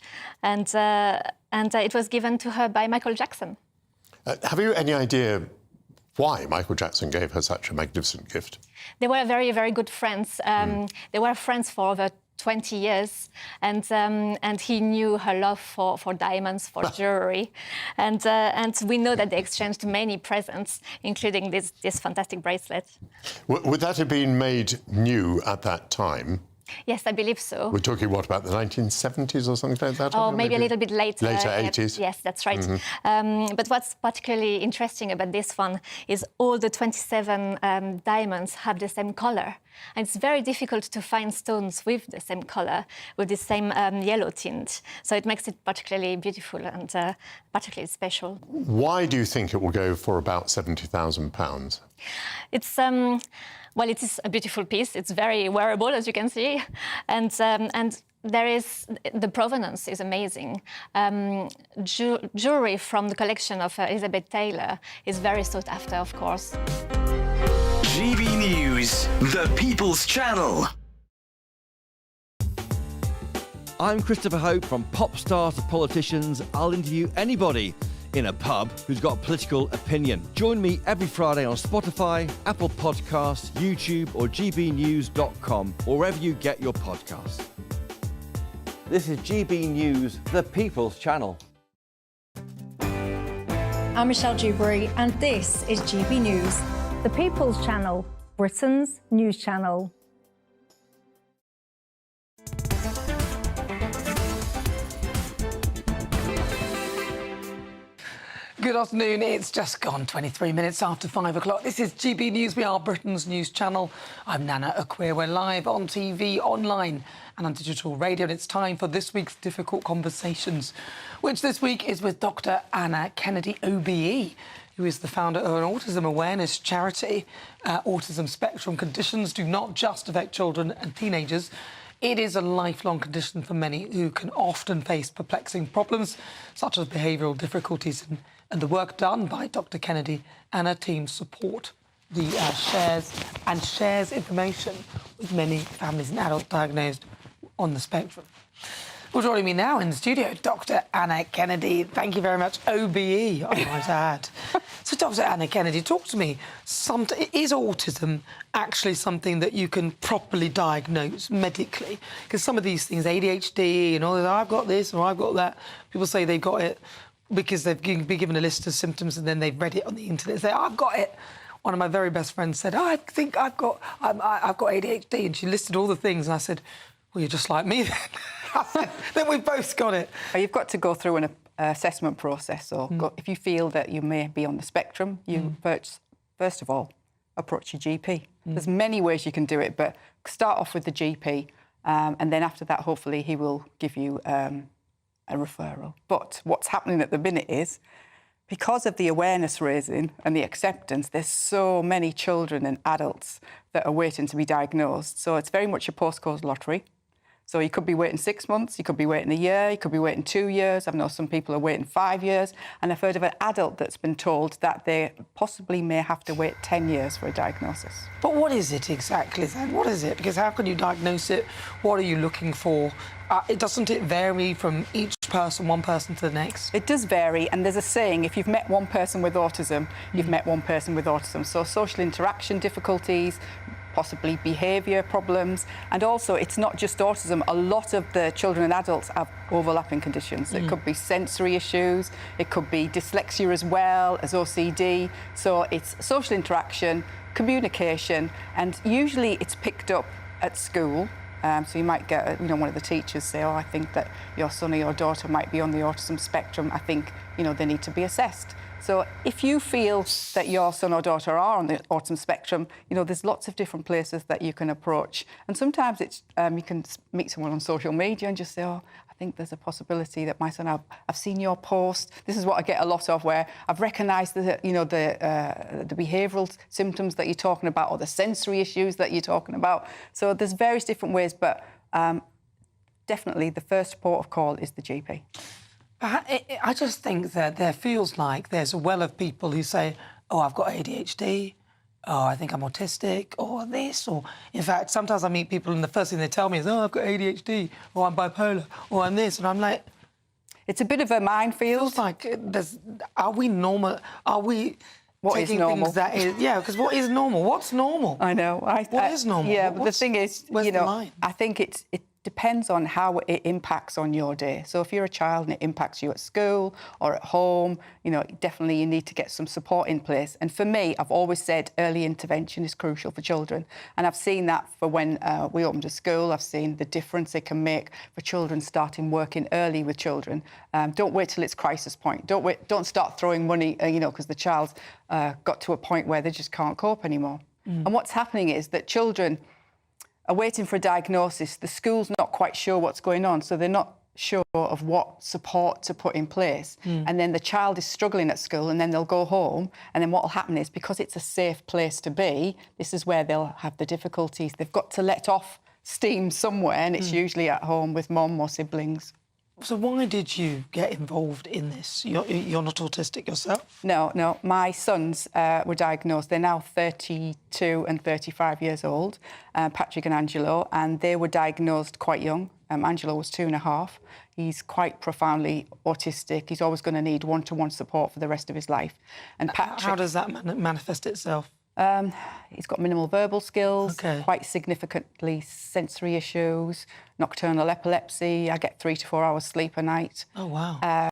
and it was given to her by Michael Jackson. Have you any idea why Michael Jackson gave her such a magnificent gift. They were very, very good friends. They were friends for over 20 years, and he knew her love for diamonds, for jewelry, and we know that they exchanged many presents, including this fantastic bracelet. Would that have been made new at that time? Yes, I believe so. We're talking, what, about the 1970s or something like that? Oh, maybe a little bit later. Later 80s? Yes, that's right. But what's particularly interesting about this one is all the 27 diamonds have the same colour. And it's very difficult to find stones with the same colour, with the same yellow tint. So it makes it particularly beautiful and particularly special. Why do you think it will go for about £70,000? It's... well, it is a beautiful piece. It's very wearable, as you can see, and there is the provenance is amazing. Jewelry from the collection of Elizabeth Taylor is very sought after, of course. GB News, the People's Channel. I'm Christopher Hope. From pop stars to politicians, I'll interview anybody in a pub who's got a political opinion. Join me every Friday on Spotify, Apple Podcasts, YouTube or gbnews.com, or wherever you get your podcasts. This is GB News, the People's Channel. I'm Michelle Dewberry, and this is GB News, the People's Channel, Britain's news channel. Good afternoon. It's just gone 23 minutes after 5 o'clock. This is GB News. We are Britain's news channel. I'm Nana Akua. We're live on TV, online and on digital radio. And it's time for this week's Difficult Conversations, which this week is with Dr. Nana Kennedy, OBE, who is the founder of an autism awareness charity. Autism spectrum conditions do not just affect children and teenagers. It is a lifelong condition for many who can often face perplexing problems, such as behavioural difficulties, and the work done by Dr. Kennedy and her team support the shares information with many families and adults diagnosed on the spectrum. Well, joining me now in the studio, Dr. Nana Kennedy. Thank you very much, OBE, I might add. So, Dr. Nana Kennedy, talk to me. Is autism actually something that you can properly diagnose medically? Because some of these things, ADHD, and all that, I've got this or I've got that, people say they've got it because they've been given a list of symptoms and then they've read it on the internet and say, I've got it. One of my very best friends said, I think I've got ADHD, and she listed all the things, and I said, well, you're just like me then. Then we've both got it. You've got to go through an assessment process. So if you feel that you may be on the spectrum, you first of all approach your GP. There's many ways you can do it, but start off with the GP, and then after that, hopefully, he will give you a referral. But what's happening at the minute is, because of the awareness raising and the acceptance, there's so many children and adults that are waiting to be diagnosed. So it's very much a postcode lottery. So you could be waiting 6 months, you could be waiting a year, you could be waiting 2 years. I know some people are waiting 5 years. And I've heard of an adult that's been told that they possibly may have to wait 10 years for a diagnosis. But what is it exactly then? What is it? Because how can you diagnose it? What are you looking for? Doesn't it vary from each person, one person to the next? It does vary, and there's a saying, if you've met one person with autism, you've met one person with autism. So social interaction difficulties, possibly behaviour problems, and also it's not just autism. A lot of the children and adults have overlapping conditions. It could be sensory issues, it could be dyslexia as well as OCD. So it's social interaction, communication, and usually it's picked up at school. So you might get, one of the teachers say, I think that your son or your daughter might be on the autism spectrum. I think, they need to be assessed. So if you feel that your son or daughter are on the autism spectrum, there's lots of different places that you can approach. And sometimes it's you can meet someone on social media and just say, I think there's a possibility that my son, I've seen your post. This is what I get a lot of, where I've recognised the behavioural symptoms that you're talking about, or the sensory issues that you're talking about. So there's various different ways, but definitely the first port of call is the GP. I just think that there feels like there's a well of people who say, I've got ADHD, I think I'm autistic, or this, or... In fact, sometimes I meet people and the first thing they tell me is, I've got ADHD, or I'm bipolar, or I'm this, and I'm like... It's a bit of a minefield. It feels like, are we normal? Are we... what is normal? Things that is, yeah, because what is normal? What's normal? I know. What is normal? Yeah, but the thing is, where's you the know, line? I think it depends on how it impacts on your day. So if you're a child and it impacts you at school or at home, you know, definitely you need to get some support in place. And for me, I've always said early intervention is crucial for children. And I've seen that for when we opened a school. I've seen the difference it can make for children starting working early with children. Don't wait till it's crisis point. Don't start throwing money, you know, because the child's got to a point where they just can't cope anymore. And what's happening is that children are waiting for a diagnosis. The school's not quite sure what's going on, so they're not sure of what support to put in place. And then the child is struggling at school, and then they'll go home, and then what will happen is, because it's a safe place to be, this is where they'll have the difficulties. They've got to let off steam somewhere, and it's usually at home with mum or siblings. So why did you get involved in this? You're not autistic yourself? No. My sons were diagnosed. They're now 32 and 35 years old, Patrick and Angelo, and they were diagnosed quite young. Angelo was 2.5. He's quite profoundly autistic. He's always going to need one-to-one support for the rest of his life. And Patrick... How does that manifest itself? He's got minimal verbal skills, quite significantly sensory issues, nocturnal epilepsy. I get 3 to 4 hours sleep a night. Oh, wow.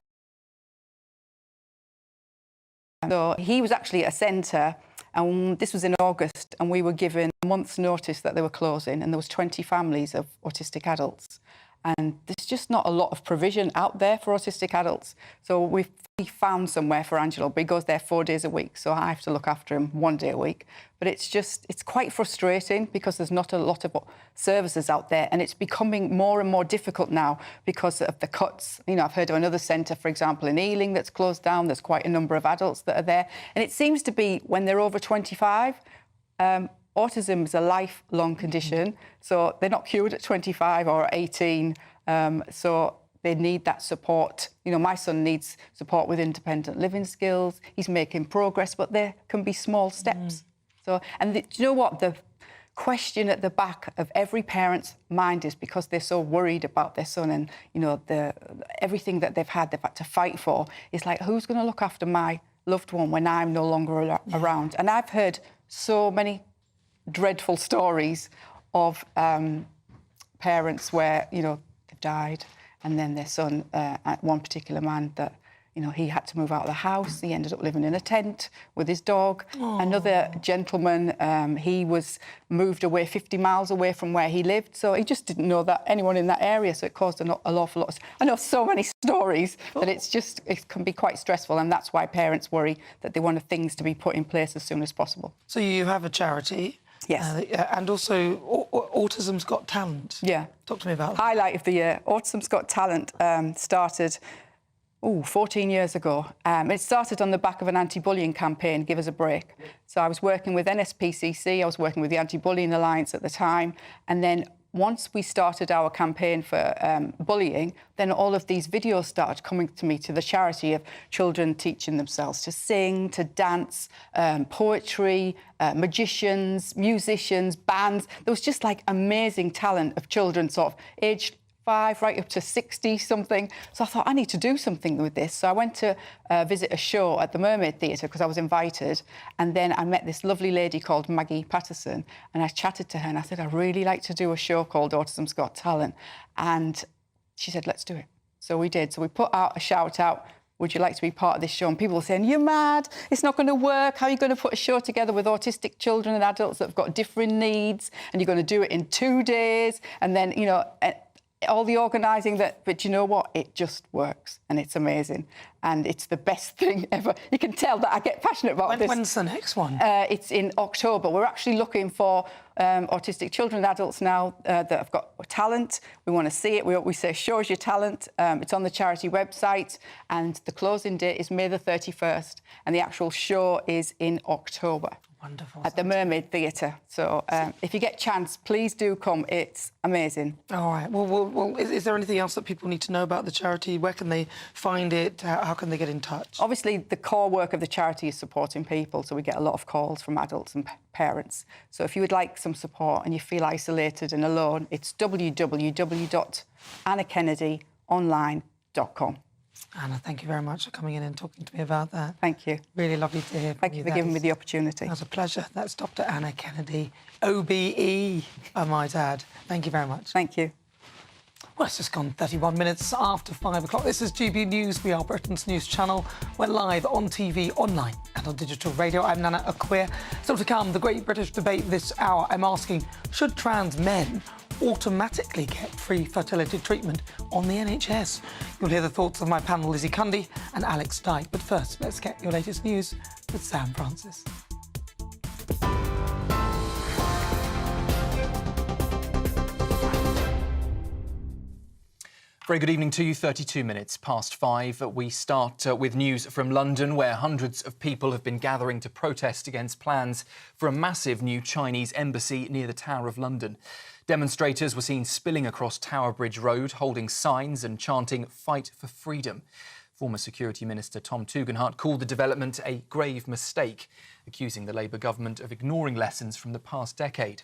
So he was actually at a centre, and this was in August, and we were given a month's notice that they were closing, and there was 20 families of autistic adults. And there's just not a lot of provision out there for autistic adults. So we found somewhere for Angelo, but he goes there 4 days a week, so I have to look after him 1 day a week. But it's quite frustrating because there's not a lot of services out there, and it's becoming more and more difficult now because of the cuts. You know, I've heard of another centre, for example, in Ealing that's closed down. There's quite a number of adults that are there. And it seems to be when they're over 25, autism is a lifelong condition, so they're not cured at 25 or 18, so they need that support. You know, my son needs support with independent living skills. He's making progress, but there can be small steps. So, and do you know what? The question at the back of every parent's mind is, because they're so worried about their son and, you know, everything that they've had to fight for, is like, who's going to look after my loved one when I'm no longer around? And I've heard so many dreadful stories of parents where, you know, they've died, and then their son, one particular man, that, you know, he had to move out of the house. He ended up living in a tent with his dog. Aww. Another gentleman, he was moved away 50 miles away from where he lived, so he just didn't know that anyone in that area, so it caused an awful lot. I know so many stories that it can be quite stressful, and that's why parents worry that they want things to be put in place as soon as possible. So you have a charity. Yes. And also, Autism's Got Talent. Yeah. Talk to me about that. Highlight of the year. Autism's Got Talent started 14 years ago. It started on the back of an anti-bullying campaign, Give Us a Break. So I was working with NSPCC, I was working with the Anti-Bullying Alliance at the time, and then once we started our campaign for bullying, then all of these videos started coming to me, to the charity, of children teaching themselves to sing, to dance, poetry, magicians, musicians, bands. There was just like amazing talent of children, sort of aged 5 right up to 60-something. So I thought, I need to do something with this. So I went to visit a show at the Mermaid Theatre because I was invited. And then I met this lovely lady called Maggie Patterson, and I chatted to her and I said, I'd really like to do a show called Autism's Got Talent. And she said, let's do it. So we did. So we put out a shout out, would you like to be part of this show? And people were saying, you're mad, it's not going to work. How are you going to put a show together with autistic children and adults that have got different needs? And you're going to do it in 2 days? And then, you know, all the organising but you know what? It just works, and it's amazing, and it's the best thing ever. You can tell that I get passionate about this. When's the next one? It's in October. We're actually looking for autistic children and adults now that have got talent. We want to see it. We say, show us your talent. It's on the charity website, and the closing date is May the 31st, and the actual show is in October. Wonderful. At the Mermaid Theatre. So if you get a chance, please do come. It's amazing. All right. Well, is there anything else that people need to know about the charity? Where can they find it? How can they get in touch? Obviously, the core work of the charity is supporting people, so we get a lot of calls from adults and parents. So if you would like some support and you feel isolated and alone, it's www.annakennedy.online.com. Anna, thank you very much for coming in and talking to me about that. Thank you. Really lovely to hear from you. Thank you for giving me the opportunity. That was a pleasure. That's Dr. Anna Kennedy, OBE, I might add. Thank you very much. Thank you. Well, it's just gone 31 minutes after 5 o'clock. This is GB News. We are Britain's news channel. We're live on TV, online and on digital radio. I'm Nana Akua. Still to come, the Great British Debate this hour. I'm asking, should trans men automatically get free fertility treatment on the NHS? You'll hear the thoughts of my panel, Lizzie Cundy and Alex Dyke. But first, let's get your latest news with Sam Francis. Very good evening to you. 32 minutes past 5. We start with news from London, where hundreds of people have been gathering to protest against plans for a massive new Chinese embassy near the Tower of London. Demonstrators were seen spilling across Tower Bridge Road, holding signs and chanting "Fight for Freedom." Former Security Minister Tom Tugendhat called the development a grave mistake, accusing the Labour government of ignoring lessons from the past decade.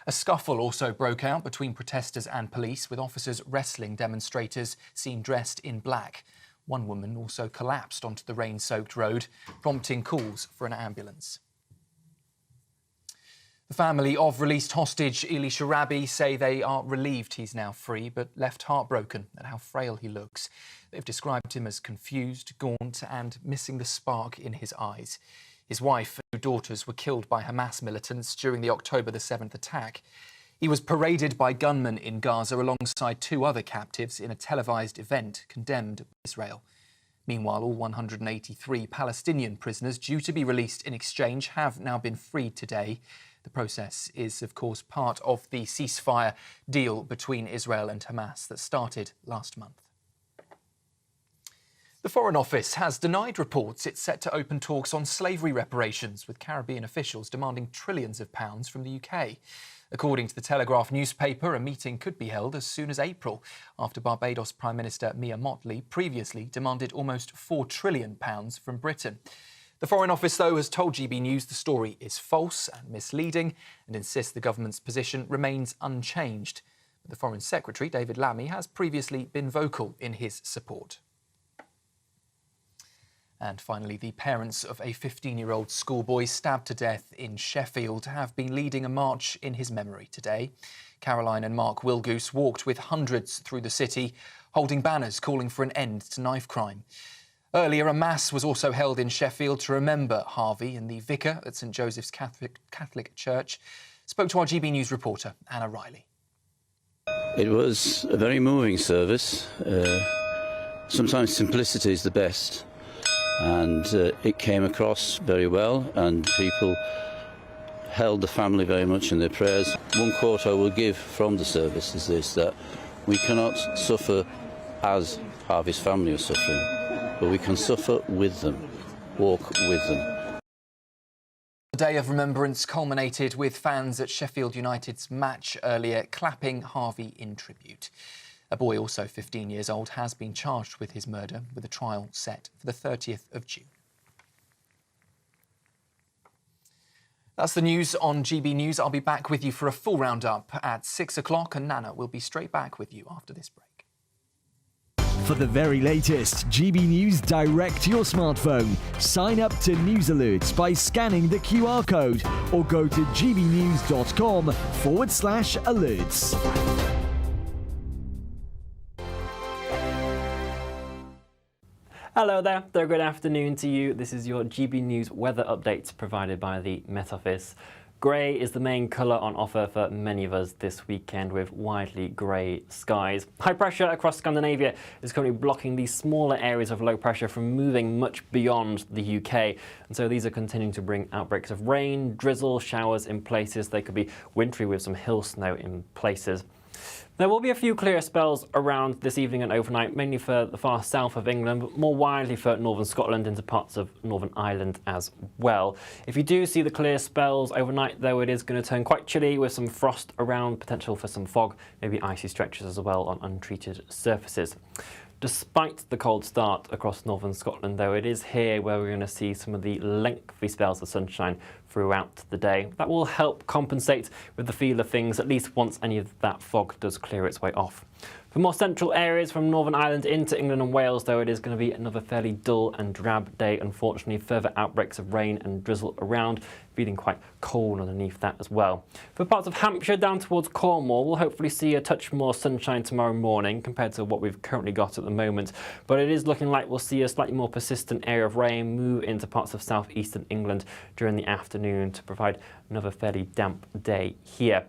A scuffle also broke out between protesters and police, with officers wrestling demonstrators seen dressed in black. One woman also collapsed onto the rain-soaked road, prompting calls for an ambulance. The family of released hostage Eli Sharabi say they are relieved he's now free, but left heartbroken at how frail he looks. They've described him as confused, gaunt and missing the spark in his eyes. His wife and 2 daughters were killed by Hamas militants during the October the 7th attack. He was paraded by gunmen in Gaza alongside 2 other captives in a televised event condemned by Israel. Meanwhile, all 183 Palestinian prisoners due to be released in exchange have now been freed today. The process is, of course, part of the ceasefire deal between Israel and Hamas that started last month. The Foreign Office has denied reports it's set to open talks on slavery reparations, with Caribbean officials demanding trillions of pounds from the UK. According to the Telegraph newspaper, a meeting could be held as soon as April, after Barbados Prime Minister Mia Mottley previously demanded almost £4 trillion from Britain. The Foreign Office, though, has told GB News the story is false and misleading and insists the government's position remains unchanged. But the Foreign Secretary, David Lammy, has previously been vocal in his support. And finally, the parents of a 15-year-old schoolboy stabbed to death in Sheffield have been leading a march in his memory today. Caroline and Mark Wilgoose walked with hundreds through the city, holding banners calling for an end to knife crime. Earlier, a mass was also held in Sheffield to remember Harvey, and the vicar at St Joseph's Catholic Church spoke to our GB News reporter, Anna Riley. It was a very moving service. Sometimes simplicity is the best. And it came across very well, and people held the family very much in their prayers. One quote I will give from the service is this, that we cannot suffer as Harvey's family are suffering, but we can suffer with them, walk with them. The Day of Remembrance culminated with fans at Sheffield United's match earlier clapping Harvey in tribute. A boy, also 15 years old, has been charged with his murder, with a trial set for the 30th of June. That's the news on GB News. I'll be back with you for a full roundup at 6 o'clock, and Nana will be straight back with you after this break. For the very latest GB News direct to your smartphone, sign up to News Alerts by scanning the QR code or go to gbnews.com/alerts. Hello there, good afternoon to you. This is your GB News weather update provided by the Met Office. Grey is the main colour on offer for many of us this weekend, with widely grey skies. High pressure across Scandinavia is currently blocking these smaller areas of low pressure from moving much beyond the UK. And so these are continuing to bring outbreaks of rain, drizzle, showers in places. They could be wintry with some hill snow in places. There will be a few clear spells around this evening and overnight, mainly for the far south of England, but more widely for northern Scotland into parts of Northern Ireland as well. If you do see the clear spells overnight, though, it is going to turn quite chilly with some frost around, potential for some fog, maybe icy stretches as well on untreated surfaces. Despite the cold start across northern Scotland, though, it is here where we're going to see some of the lengthy spells of sunshine throughout the day. That will help compensate with the feel of things, at least once any of that fog does clear its way off. For more central areas from Northern Ireland into England and Wales, though, it is going to be another fairly dull and drab day. Unfortunately, further outbreaks of rain and drizzle around, feeling quite cold underneath that as well. For parts of Hampshire down towards Cornwall, we'll hopefully see a touch more sunshine tomorrow morning compared to what we've currently got at the moment. But it is looking like we'll see a slightly more persistent area of rain move into parts of southeastern England during the afternoon to provide another fairly damp day here.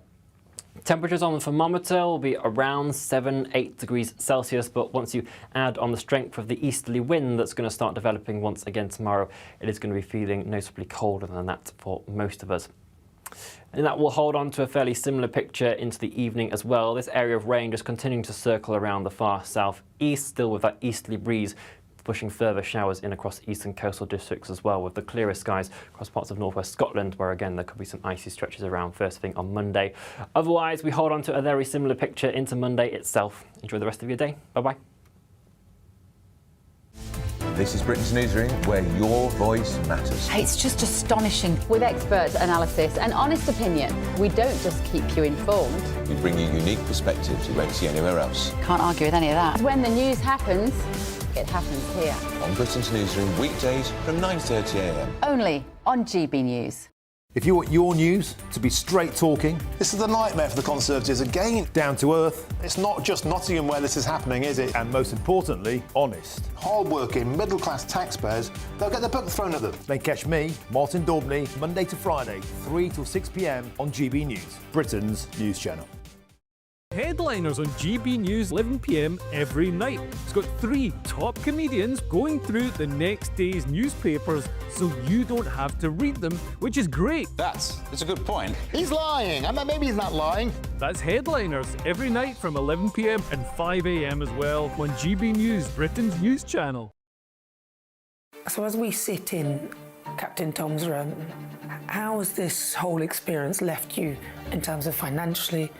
Temperatures on the thermometer will be around 7-8 degrees Celsius, but once you add on the strength of the easterly wind that's going to start developing once again tomorrow, it is going to be feeling noticeably colder than that for most of us. And that will hold on to a fairly similar picture into the evening as well. This area of rain just continuing to circle around the far southeast, still with that easterly breeze pushing further showers in across eastern coastal districts as well, with the clearest skies across parts of northwest Scotland, where again there could be some icy stretches around first thing on Monday. Otherwise, we hold on to a very similar picture into Monday itself. Enjoy the rest of your day. Bye-bye. This is Britain's Newsroom, where your voice matters. It's just astonishing. With expert analysis and honest opinion, we don't just keep you informed. We bring you unique perspectives you won't see anywhere else. Can't argue with any of that. When the news happens, it happens here. On Britain's Newsroom, weekdays from 9:30 a.m. Only on GB News. If you want your news to be straight talking... This is the nightmare for the Conservatives again. Down to earth. It's not just Nottingham where this is happening, is it? And most importantly, honest. Hard-working, middle-class taxpayers, they'll get the book thrown at them. They catch me, Martin Daubney, Monday to Friday, 3 till 6 p.m. on GB News, Britain's news channel. Headliners on GB News 11 p.m. every night. It's got 3 top comedians going through the next day's newspapers so you don't have to read them, which is great. That's a good point. He's lying, and maybe he's not lying. That's Headliners every night from 11 p.m. and 5 a.m. as well on GB News, Britain's news channel. So as we sit in Captain Tom's room, how has this whole experience left you in terms of financially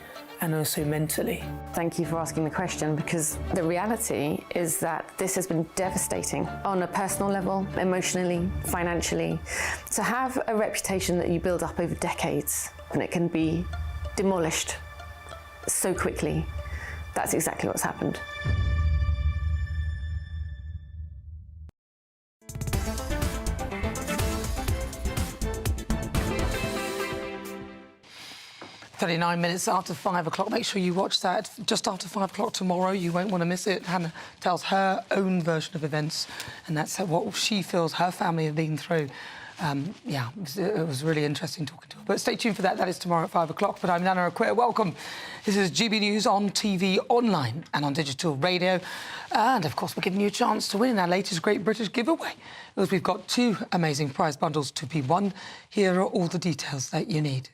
and also mentally? Thank you for asking the question, because the reality is that this has been devastating on a personal level, emotionally, financially. To have a reputation that you build up over decades and it can be demolished so quickly, that's exactly what's happened. "39 after 5 o'clock. Make sure you watch that just after 5 o'clock tomorrow. You won't want to miss it. Hannah tells her own version of events, and that's what she feels her family have been through. Yeah, it was really interesting talking to her. But stay tuned for that. That is tomorrow at 5 o'clock. But I'm Nana Akua. Welcome. This is GB News on TV, online and on digital radio. And, of course, we're giving you a chance to win in our latest Great British giveaway, because we've got 2 amazing prize bundles to be won. Here are all the details that you need.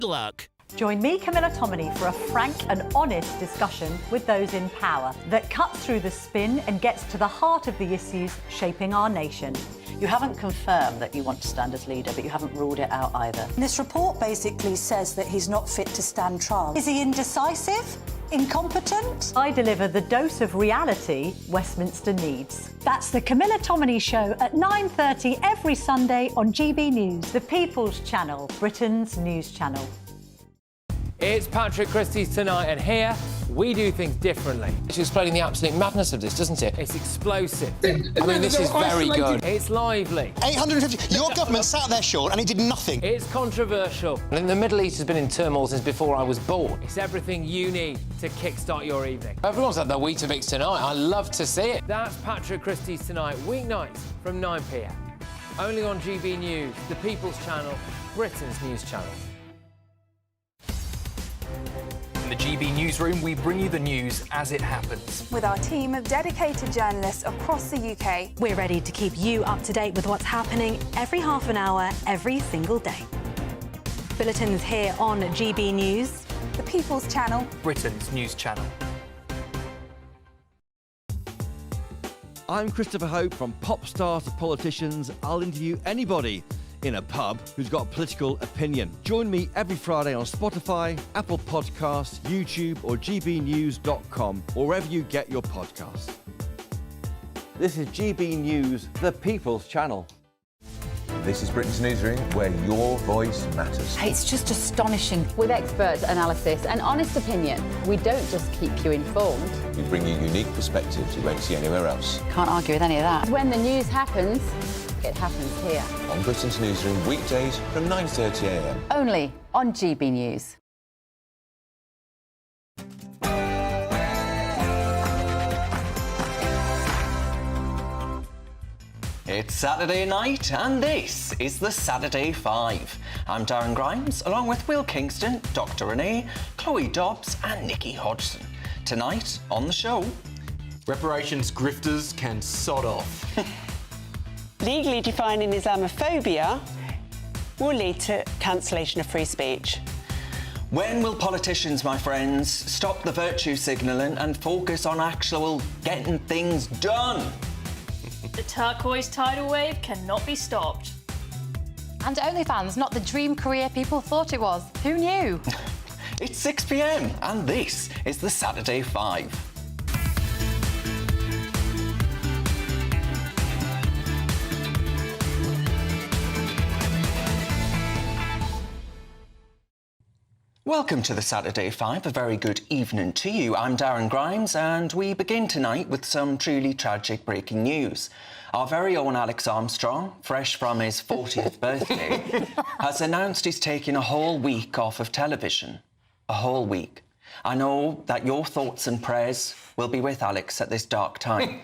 Good luck. Join me, Camilla Tominey, for a frank and honest discussion with those in power that cuts through the spin and gets to the heart of the issues shaping our nation. You haven't confirmed that you want to stand as leader, but you haven't ruled it out either. This report basically says that he's not fit to stand trial. Is he indecisive? Incompetent? I deliver the dose of reality Westminster needs. That's the Camilla Tominey Show at 9:30 every Sunday on GB News, the People's Channel, Britain's news channel. It's Patrick Christie's Tonight, and here we do things differently. It's explaining the absolute madness of this, doesn't it? It's explosive. I mean, this is very good. It's lively. 850. Your government sat there, Sean, and it did nothing. It's controversial. And the Middle East has been in turmoil since before I was born. It's everything you need to kickstart your evening. Everyone's had their Weetabix tonight. I love to see it. That's Patrick Christie's Tonight, weeknights from 9 p.m. Only on GB News, the People's Channel, Britain's news channel. In the GB Newsroom, we bring you the news as it happens. With our team of dedicated journalists across the UK, we're ready to keep you up to date with what's happening every half an hour, every single day. Bulletins here on GB News, the People's Channel, Britain's news channel. I'm Christopher Hope. From pop stars to politicians, I'll interview anybody in a pub who's got a political opinion. Join me every Friday on Spotify, Apple Podcasts, YouTube or gbnews.com, or wherever you get your podcasts. This is GB News, the People's Channel. This is Britain's Newsroom, where your voice matters. It's just astonishing. With expert analysis and honest opinion, we don't just keep you informed. We bring you unique perspectives you won't see anywhere else. Can't argue with any of that. When the news happens, it happens here. On Britain's Newsroom, weekdays from 9:30 a.m. Only on GB News. It's Saturday night and this is the Saturday 5. I'm Darren Grimes, along with Will Kingston, Dr Renee, Chloe Dobbs and Nikki Hodgson. Tonight on the show... Reparations grifters can sod off. Legally defining Islamophobia will lead to cancellation of free speech. When will politicians, my friends, stop the virtue signalling and focus on actual getting things done? The turquoise tidal wave cannot be stopped. And OnlyFans, not the dream career people thought it was. Who knew? It's 6 p.m. and this is the Saturday 5. Welcome to the Saturday 5, a very good evening to you. I'm Darren Grimes and we begin tonight with some truly tragic breaking news. Our very own Alex Armstrong, fresh from his 40th birthday, has announced he's taking a whole week off of television. A whole week. I know that your thoughts and prayers will be with Alex at this dark time.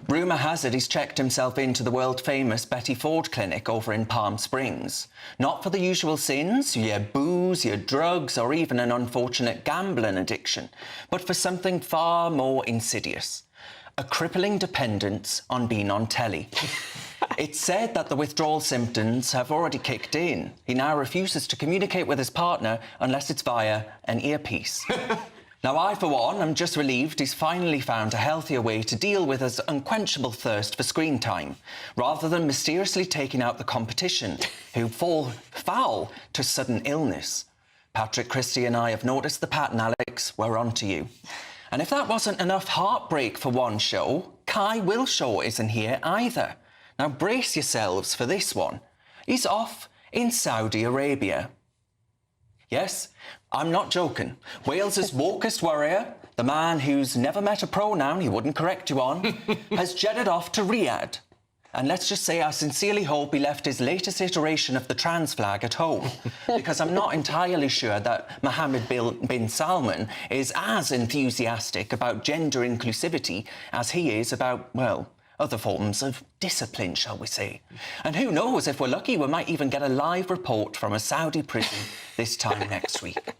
Rumour has it he's checked himself into the world-famous Betty Ford clinic over in Palm Springs. Not for the usual sins, your booze, your drugs, or even an unfortunate gambling addiction, but for something far more insidious. A crippling dependence on being on telly. It's said that the withdrawal symptoms have already kicked in. He now refuses to communicate with his partner unless it's via an earpiece. Now, I, for one, am just relieved he's finally found a healthier way to deal with his unquenchable thirst for screen time, rather than mysteriously taking out the competition, who fall foul to sudden illness. Patrick Christie and I have noticed the pattern, Alex. We're on to you. And if that wasn't enough heartbreak for one show, Kai Wilshaw isn't here either. Now, brace yourselves for this one. He's off in Saudi Arabia. Yes, I'm not joking. Wales's wokest warrior, the man who's never met a pronoun he wouldn't correct you on, has jetted off to Riyadh. And let's just say I sincerely hope he left his latest iteration of the trans flag at home, because I'm not entirely sure that Mohammed bin Salman is as enthusiastic about gender inclusivity as he is about, well, other forms of discipline, shall we say. And who knows, if we're lucky, we might even get a live report from a Saudi prison this time next week.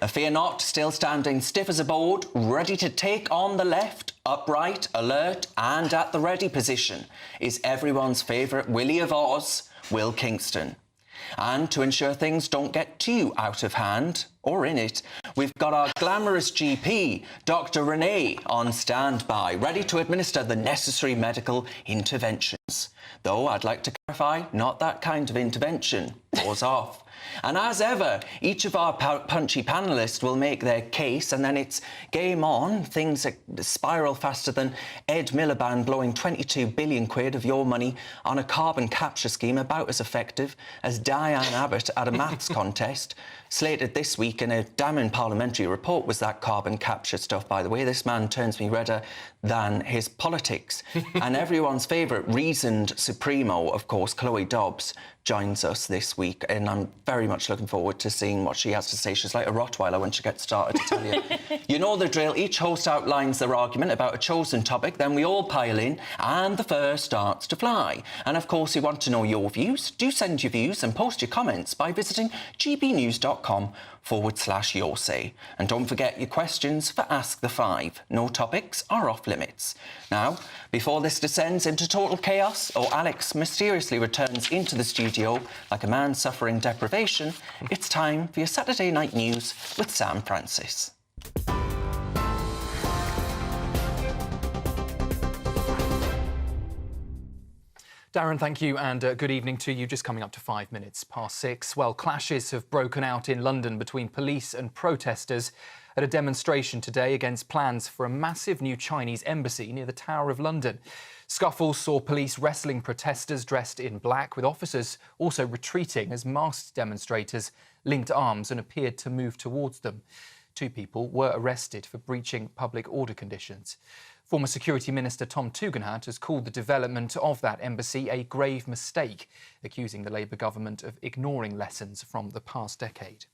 Fear not, still standing stiff as a board, ready to take on the left, upright, alert and at the ready position, is everyone's favourite Willie of Oz, Will Kingston. And to ensure things don't get too out of hand, or in it, we've got our glamorous GP, Dr Renee, on standby, ready to administer the necessary medical interventions. Though I'd like to clarify, not that kind of intervention. Pause off. And as ever, each of our punchy panellists will make their case, and then it's game on. Things spiral faster than Ed Miliband blowing 22 billion quid of your money on a carbon capture scheme about as effective as Diane Abbott at a maths contest. Slated this week in a damning parliamentary report was that carbon capture stuff, by the way. This man turns me redder than his politics. And everyone's favourite reasoned supremo, of course, Chloe Dobbs, joins us this week, and I'm very much looking forward to seeing what she has to say. She's like a Rottweiler when she gets started, I tell you. You know the drill. Each host outlines their argument about a chosen topic, then we all pile in, and the fur starts to fly. And, of course, we want to know your views. Do send your views and post your comments by visiting gbnews.com/your say. And don't forget your questions for Ask the Five. No topics are off limits. Now, before this descends into total chaos, or Alex mysteriously returns into the studio like a man suffering deprivation, it's time for your Saturday Night News with Sam Francis. Darren, thank you, and good evening to you. Just coming up to 5 minutes past 6. Well, clashes have broken out in London between police and protesters at a demonstration today against plans for a massive new Chinese embassy near the Tower of London. Scuffles saw police wrestling protesters dressed in black, with officers also retreating as masked demonstrators linked arms and appeared to move towards them. 2 people were arrested for breaching public order conditions. Former Security Minister Tom Tugendhat has called the development of that embassy a grave mistake, accusing the Labour government of ignoring lessons from the past decade.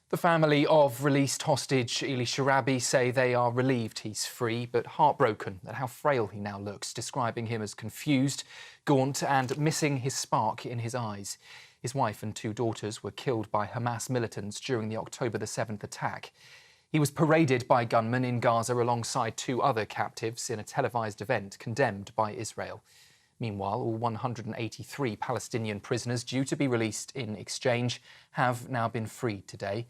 The family of released hostage Eli Sharabi say they are relieved he's free, but heartbroken at how frail he now looks, describing him as confused, gaunt and missing his spark in his eyes. His wife and 2 daughters were killed by Hamas militants during the October the 7th attack. He was paraded by gunmen in Gaza alongside 2 other captives in a televised event condemned by Israel. Meanwhile, all 183 Palestinian prisoners due to be released in exchange have now been freed today.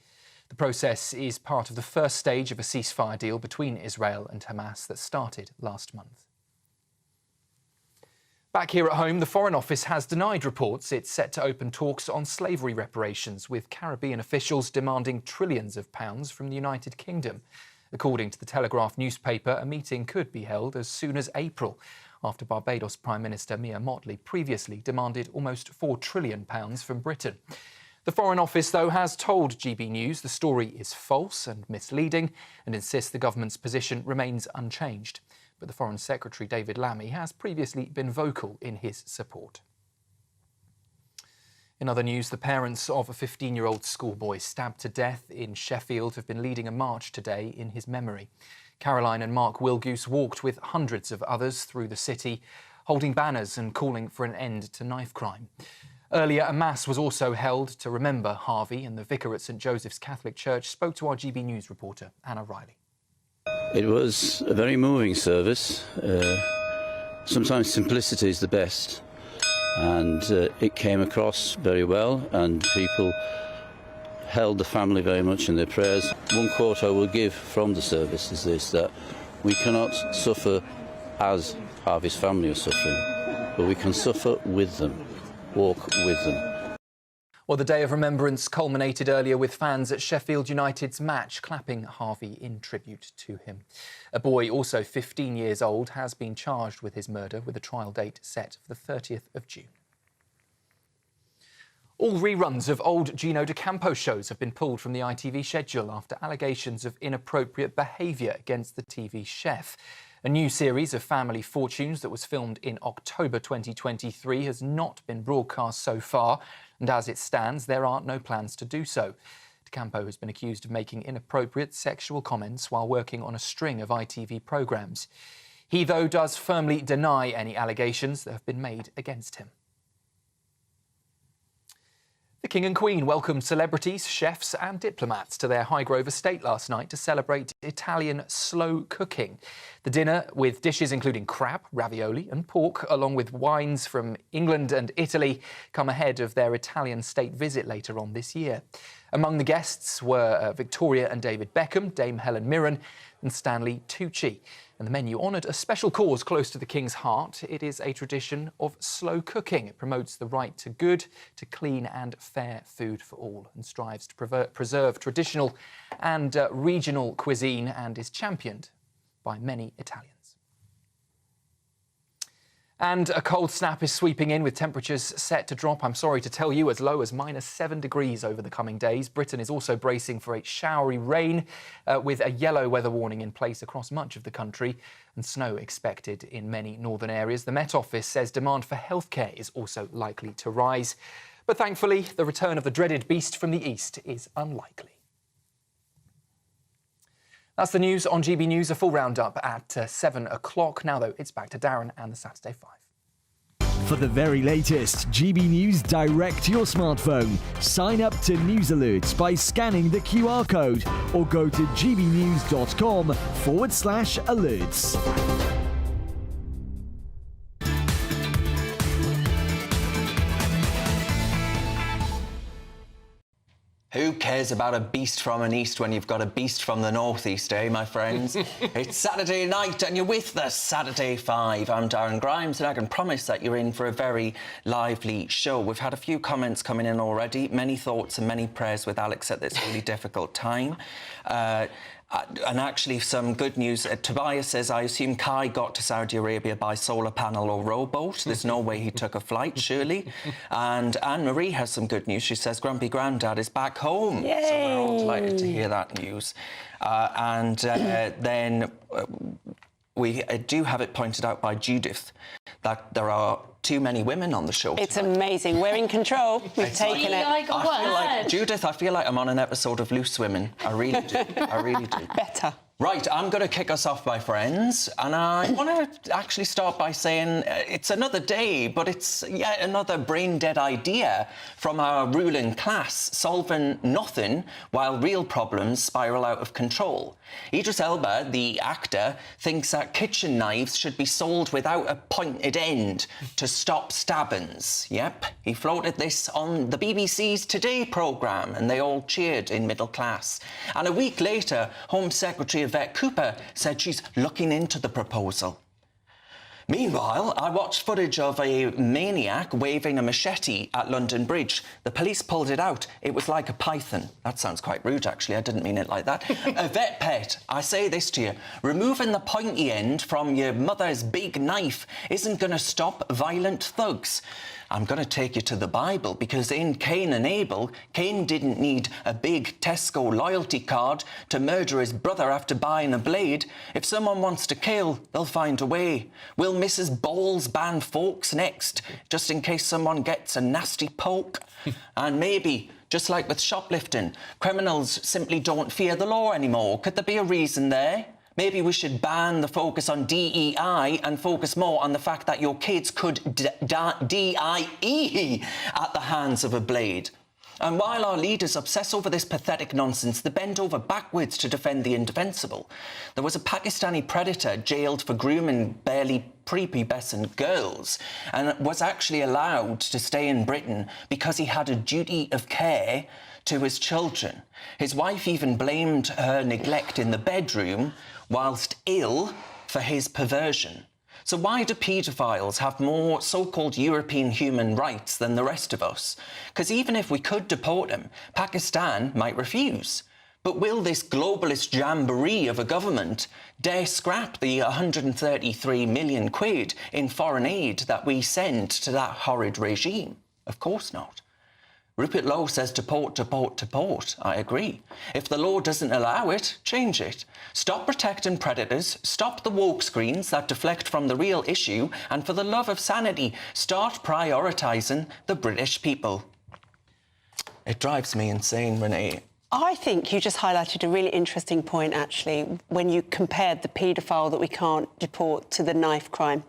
The process is part of the first stage of a ceasefire deal between Israel and Hamas that started last month. Back here at home, the Foreign Office has denied reports it's set to open talks on slavery reparations, with Caribbean officials demanding trillions of pounds from the United Kingdom. According to the Telegraph newspaper, a meeting could be held as soon as April, after Barbados Prime Minister Mia Mottley previously demanded almost £4 trillion from Britain. The Foreign Office, though, has told GB News the story is false and misleading and insists the government's position remains unchanged. But the Foreign Secretary David Lammy has previously been vocal in his support. In other news, the parents of a 15-year-old schoolboy stabbed to death in Sheffield have been leading a march today in his memory. Caroline and Mark Wilgoose walked with hundreds of others through the city, holding banners and calling for an end to knife crime. Earlier, a mass was also held to remember Harvey, and the vicar at St Joseph's Catholic Church spoke to our GB News reporter, Anna Riley. It was a very moving service. Sometimes simplicity is the best, and it came across very well, and people held the family very much in their prayers. One quote I will give from the service is this, that we cannot suffer as Harvey's family are suffering, but we can suffer with them, walk with them. Well, the Day of Remembrance culminated earlier with fans at Sheffield United's match clapping Harvey in tribute to him. A boy, also 15 years old, has been charged with his murder, with a trial date set for the 30th of June. All reruns of old Gino D'Acampo shows have been pulled from the ITV schedule after allegations of inappropriate behaviour against the TV chef. A new series of Family Fortunes that was filmed in October 2023 has not been broadcast so far, and as it stands, there are no plans to do so. D'Acampo has been accused of making inappropriate sexual comments while working on a string of ITV programmes. He, though, does firmly deny any allegations that have been made against him. The King and Queen welcomed celebrities, chefs and diplomats to their Highgrove estate last night to celebrate Italian slow cooking. The dinner, with dishes including crab, ravioli and pork, along with wines from England and Italy, come ahead of their Italian state visit later on this year. Among the guests were Victoria and David Beckham, Dame Helen Mirren and Stanley Tucci. And the menu honoured a special cause close to the King's heart. It is a tradition of slow cooking. It promotes the right to good, to clean and fair food for all, and strives to preserve traditional and regional cuisine, and is championed by many Italians. And a cold snap is sweeping in, with temperatures set to drop, I'm sorry to tell you, as low as -7 degrees over the coming days. Britain is also bracing for a showery rain, with a yellow weather warning in place across much of the country, and snow expected in many northern areas. The Met Office says demand for healthcare is also likely to rise. But thankfully, the return of the dreaded beast from the east is unlikely. That's the news on GB News. A full roundup at 7 o'clock. Now, though, it's back to Darren and the Saturday 5. For the very latest GB News direct to your smartphone, sign up to News Alerts by scanning the QR code or go to gbnews.com/alerts. Who cares about a beast from an east when you've got a beast from the northeast, eh, my friends? It's Saturday night and you're with the Saturday 5. I'm Darren Grimes and I can promise that you're in for a very lively show. We've had a few comments coming in already, many thoughts and many prayers with Alex at this really difficult time. And actually, some good news. Tobias says, I assume Kai got to Saudi Arabia by solar panel or rowboat. There's no way he took a flight, surely. And Anne-Marie has some good news. She says, Grumpy Grandad is back home. Yay. So we're all delighted to hear that news. Then we do have it pointed out by Judith that there are too many women on the show. It's amazing. We're in control. We've taken it. I feel like, Judith, I feel like I'm on an episode of Loose Women. I really do. I really do. Better. Right, I'm going to kick us off, my friends, and I want to actually start by saying it's another day, but it's yet another brain-dead idea from our ruling class, solving nothing while real problems spiral out of control. Idris Elba, the actor, thinks that kitchen knives should be sold without a pointed end to stop stabbings. Yep, he floated this on the BBC's Today programme, and they all cheered in middle class. And a week later, Home Secretary Yvette Cooper said she's looking into the proposal. Meanwhile, I watched footage of a maniac waving a machete at London Bridge. The police pulled it out. It was like a python. That sounds quite rude, actually. I didn't mean it like that. A vet pet, I say this to you. Removing the pointy end from your mother's big knife isn't going to stop violent thugs. I'm going to take you to the Bible, because in Cain and Abel, Cain didn't need a big Tesco loyalty card to murder his brother after buying a blade. If someone wants to kill, they'll find a way. Will Mrs. Bowles ban forks next, just in case someone gets a nasty poke? And maybe, just like with shoplifting, criminals simply don't fear the law anymore. Could there be a reason there? Maybe we should ban the focus on DEI and focus more on the fact that your kids could DIE at the hands of a blade. And while our leaders obsess over this pathetic nonsense, they bend over backwards to defend the indefensible. There was a Pakistani predator jailed for grooming barely prepubescent girls and was actually allowed to stay in Britain because he had a duty of care to his children. His wife even blamed her neglect in the bedroom whilst ill for his perversion. So why do paedophiles have more so-called European human rights than the rest of us? Because even if we could deport them, Pakistan might refuse. But will this globalist jamboree of a government dare scrap the 133 million quid in foreign aid that we send to that horrid regime? Of course not. Rupert Lowe says deport, deport, deport. I agree. If the law doesn't allow it, change it. Stop protecting predators, stop the woke screens that deflect from the real issue, and for the love of sanity, start prioritising the British people. It drives me insane, Renee. I think you just highlighted a really interesting point, actually, when you compared the paedophile that we can't deport to the knife crime.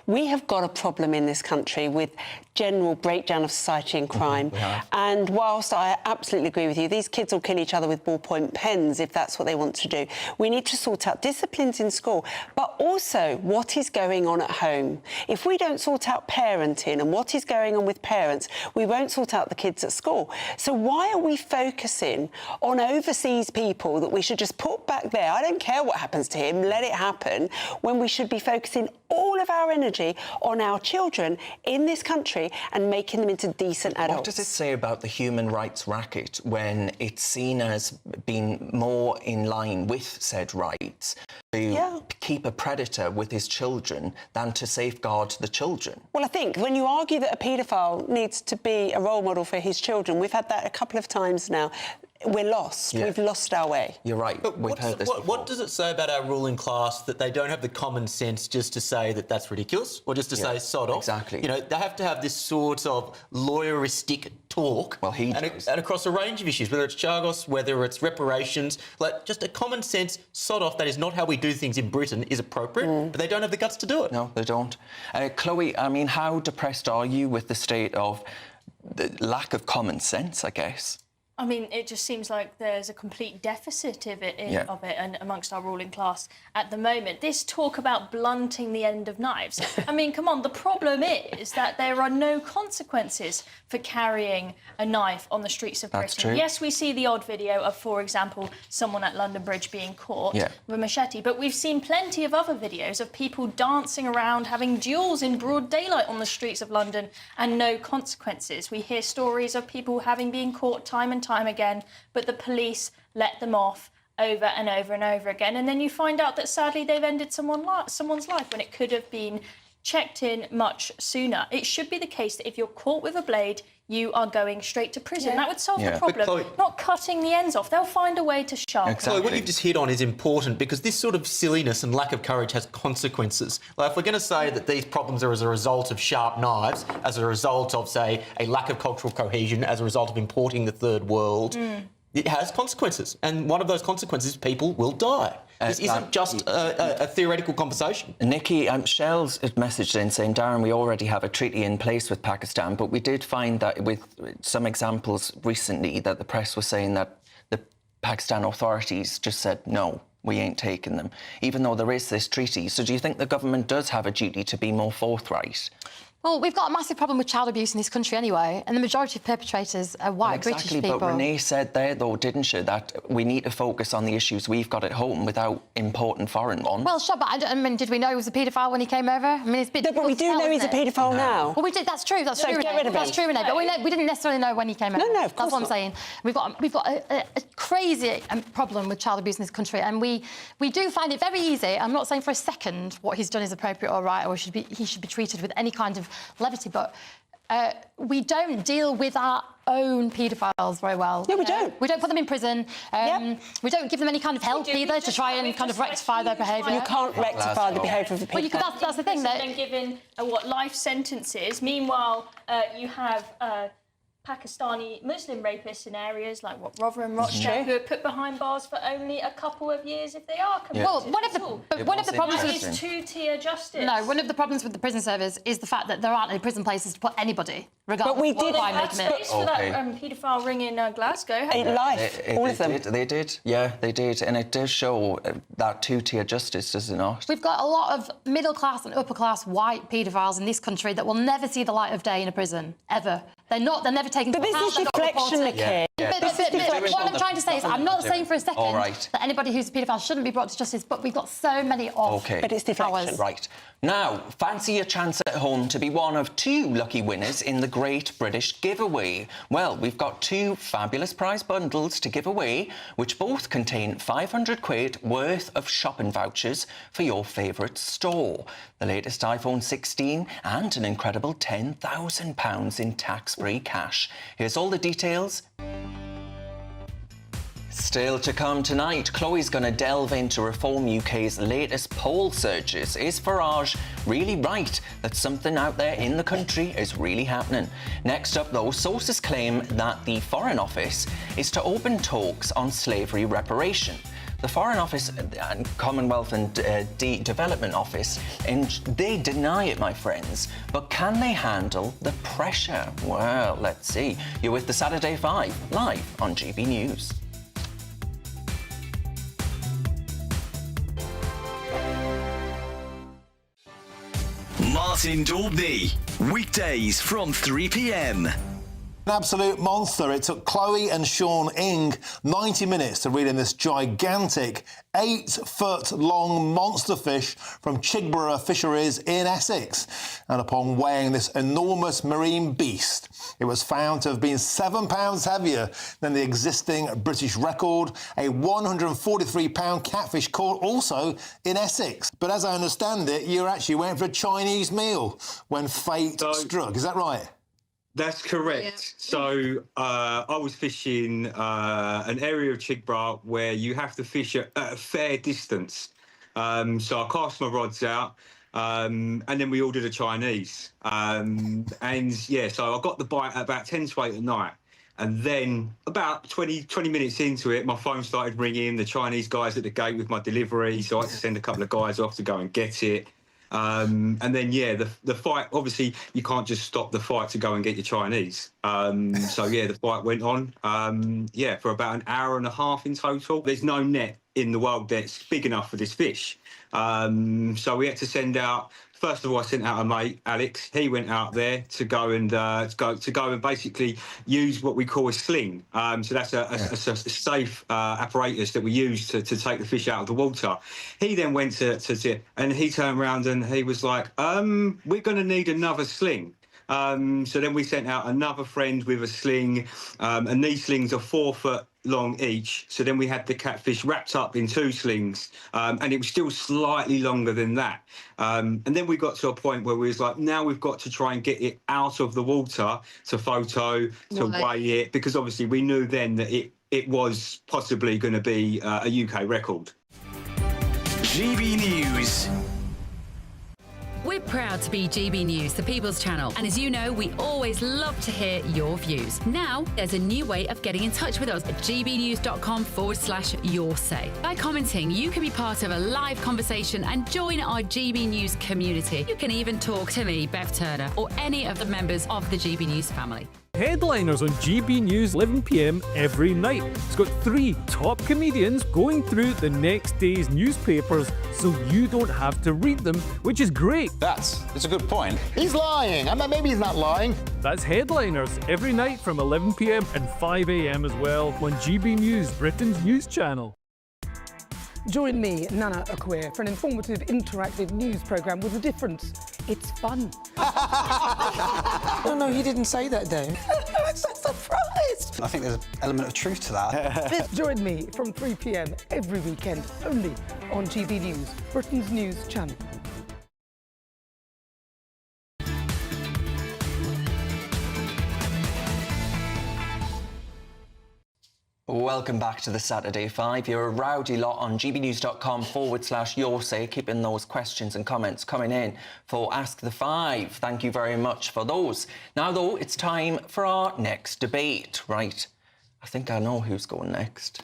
We have got a problem in this country with general breakdown of society and crime. And whilst I absolutely agree with you, these kids will kill each other with ballpoint pens if that's what they want to do. We need to sort out disciplines in school, but also what is going on at home. If we don't sort out parenting and what is going on with parents, we won't sort out the kids at school. So why are we focusing on overseas people that we should just put back there? I don't care what happens to him, let it happen, when we should be focusing all of our energy on our children in this country and making them into decent adults. What does it say about the human rights racket when it's seen as being more in line with said rights to keep a predator with his children than to safeguard the children? Well, I think when you argue that a paedophile needs to be a role model for his children, we've had that a couple of times now, we're lost. We've lost our way. You're right. But what does it say about our ruling class that they don't have the common sense just to say that that's ridiculous or just to say sod off? Exactly. You know, they have to have this sort of lawyeristic talk. Well, and across a range of issues, whether it's Chagos, whether it's reparations, like just a common sense sod off. That is not how we do things in Britain is appropriate, but they don't have the guts to do it. No, they don't. Chloe, I mean, how depressed are you with the state of the lack of common sense, I guess? I mean, it just seems like there's a complete deficit of it and amongst our ruling class at the moment. This talk about blunting the end of knives. I mean, come on, the problem is that there are no consequences for carrying a knife on the streets of Britain. That's true. Yes, we see the odd video of, for example, someone at London Bridge being caught with a machete, but we've seen plenty of other videos of people dancing around, having duels in broad daylight on the streets of London and no consequences. We hear stories of people having been caught time and time again, but the police let them off over and over and over again. And then you find out that sadly they've ended someone's life when it could have been checked in much sooner. It should be the case that if you're caught with a blade, you are going straight to prison. That would solve the problem, Chloe, not cutting the ends off. They'll find a way to sharpen. Chloe, what you've just hit on is important because this sort of silliness and lack of courage has consequences. Like, if we're going to say that these problems are as a result of sharp knives, as a result of, say, a lack of cultural cohesion, as a result of importing the third world, it has consequences. And one of those consequences is people will die. This isn't just a theoretical conversation. Nikki, Shell's had messaged in saying, Darren, we already have a treaty in place with Pakistan, but we did find that with some examples recently that the press was saying that the Pakistan authorities just said, no, we ain't taking them, even though there is this treaty. So do you think the government does have a duty to be more forthright? Well, we've got a massive problem with child abuse in this country anyway, and the majority of perpetrators are white British people. But Renee said there, though, didn't she, that we need to focus on the issues we've got at home without importing foreign ones. Well, sure, but I mean, did we know he was a paedophile when he came over? I mean, it's a bit but we do know he's a paedophile now. Well, we did. That's true. That's true. Get rid of him. That's true, Renee. But we didn't necessarily know when he came over. No, of course That's what I'm saying. We've got a crazy problem with child abuse in this country, and we do find it very easy. I'm not saying for a second what he's done is appropriate or right, or he should be treated with any kind of levity, but we don't deal with our own paedophiles very well. No, we don't. We don't put them in prison. We don't give them any kind of help either to try and kind of rectify their behaviour. You can't rectify the behaviour of a paedophile. Well, that's the thing. That then given life sentences. Meanwhile, you have Pakistani Muslim rapists in areas like Rotherham, Rochdale, who are put behind bars for only a couple of years if they are convicted. Well, one of the problems with is two-tier justice. No, one of the problems with the prison service is the fact that there aren't any prison places to put anybody, regardless but we of what did crime they commit. Space for that paedophile ring in Glasgow. All of them. They did, yeah, they did. And it does show that two-tier justice, does it not? We've got a lot of middle-class and upper-class white paedophiles in this country that will never see the light of day in a prison, ever. They're never taken to But this is deflection, Nikki. What I'm trying to say is I'm not saying for a second that anybody who's a paedophile shouldn't be brought to justice, but we've got so many of But it's deflection. ours. Right. Now, fancy your chance at home to be one of 2 lucky winners in the Great British Giveaway. Well, we've got 2 fabulous prize bundles to give away, which both contain £500 worth of shopping vouchers for your favourite store, the latest iPhone 16 and an incredible £10,000 in tax-free cash. Here's all the details. Still to come tonight, Chloe's going to delve into Reform UK's latest poll searches. Is Farage really right that something out there in the country is really happening? Next up, though, sources claim that the Foreign Office is to open talks on slavery reparation. The Foreign Office and Commonwealth and Development Office, and they deny it, my friends. But can they handle the pressure? Well, let's see. You're with the Saturday 5, live on GB News. Martin Daubney, weekdays from 3 p.m. An absolute monster. It took Chloe and Sean Ing 90 minutes to reel in this gigantic 8-foot-long monster fish from Chigborough Fisheries in Essex. And upon weighing this enormous marine beast, it was found to have been 7 pounds heavier than the existing British record, a 143-pound catfish caught also in Essex. But as I understand it, you actually went for a Chinese meal when fate struck. Is that right? That's correct. Yeah. So I was fishing an area of Chigborough where you have to fish at a fair distance. So I cast my rods out and then we ordered a Chinese. So I got the bite at about 10 to 8 at night. And then about 20 minutes into it, my phone started ringing, the Chinese guys at the gate with my delivery. So I had to send a couple of guys off to go and get it. And then, the fight, obviously, you can't just stop the fight to go and get your Chinese. The fight went on, for about an hour and a half in total. There's no net in the world that's big enough for this fish. So we had to send out, first of all, I sent out a mate, Alex. He went out there to go and basically use what we call a sling. So that's a safe apparatus that we use to take the fish out of the water. He then went to and he turned around and he was like, we're going to need another sling. So then we sent out another friend with a sling, and these slings are 4 foot long each. So then we had the catfish wrapped up in 2 slings, and it was still slightly longer than that. And then we got to a point where we was like, now we've got to try and get it out of the water to photo, to weigh it, because obviously we knew then that it was possibly going to be a UK record. GB News. We're proud to be GB News, the People's Channel, and as you know, we always love to hear your views. Now, there's a new way of getting in touch with us at gbnews.com/yoursay. By commenting, you can be part of a live conversation and join our GB News community. You can even talk to me, Bev Turner, or any of the members of the GB News family. Headliners on GB News 11 p.m. every night. It's got 3 top comedians going through the next day's newspapers so you don't have to read them, which is great. That's a good point. He's lying. I mean, maybe he's not lying. That's Headliners every night from 11 p.m. and 5 a.m. as well on GB News, Britain's news channel. Join me, Nana Akua, for an informative, interactive news programme with a difference. It's fun. No, he didn't say that, though. I'm so surprised. I think there's an element of truth to that. Join me from 3 p.m. every weekend, only on GB News, Britain's news channel. Welcome back to the Saturday 5. You're a rowdy lot on gbnews.com/yoursay, keeping those questions and comments coming in for Ask the Five. Thank you very much for those. Now, though, it's time for our next debate. Right, I think I know who's going next.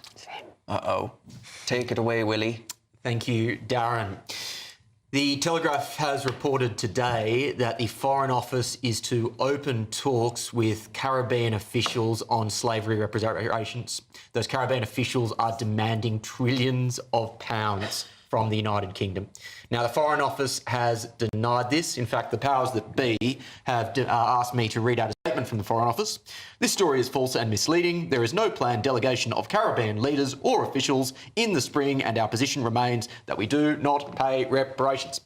Uh-oh. Take it away, Willie. Thank you, Darren. The Telegraph has reported today that the Foreign Office is to open talks with Caribbean officials on slavery reparations. Those Caribbean officials are demanding trillions of pounds from the United Kingdom. Now, the Foreign Office has denied this. In fact, the powers that be have asked me to read out a statement from the Foreign Office. This story is false and misleading. There is no planned delegation of Caribbean leaders or officials in the spring, and our position remains that we do not pay reparations.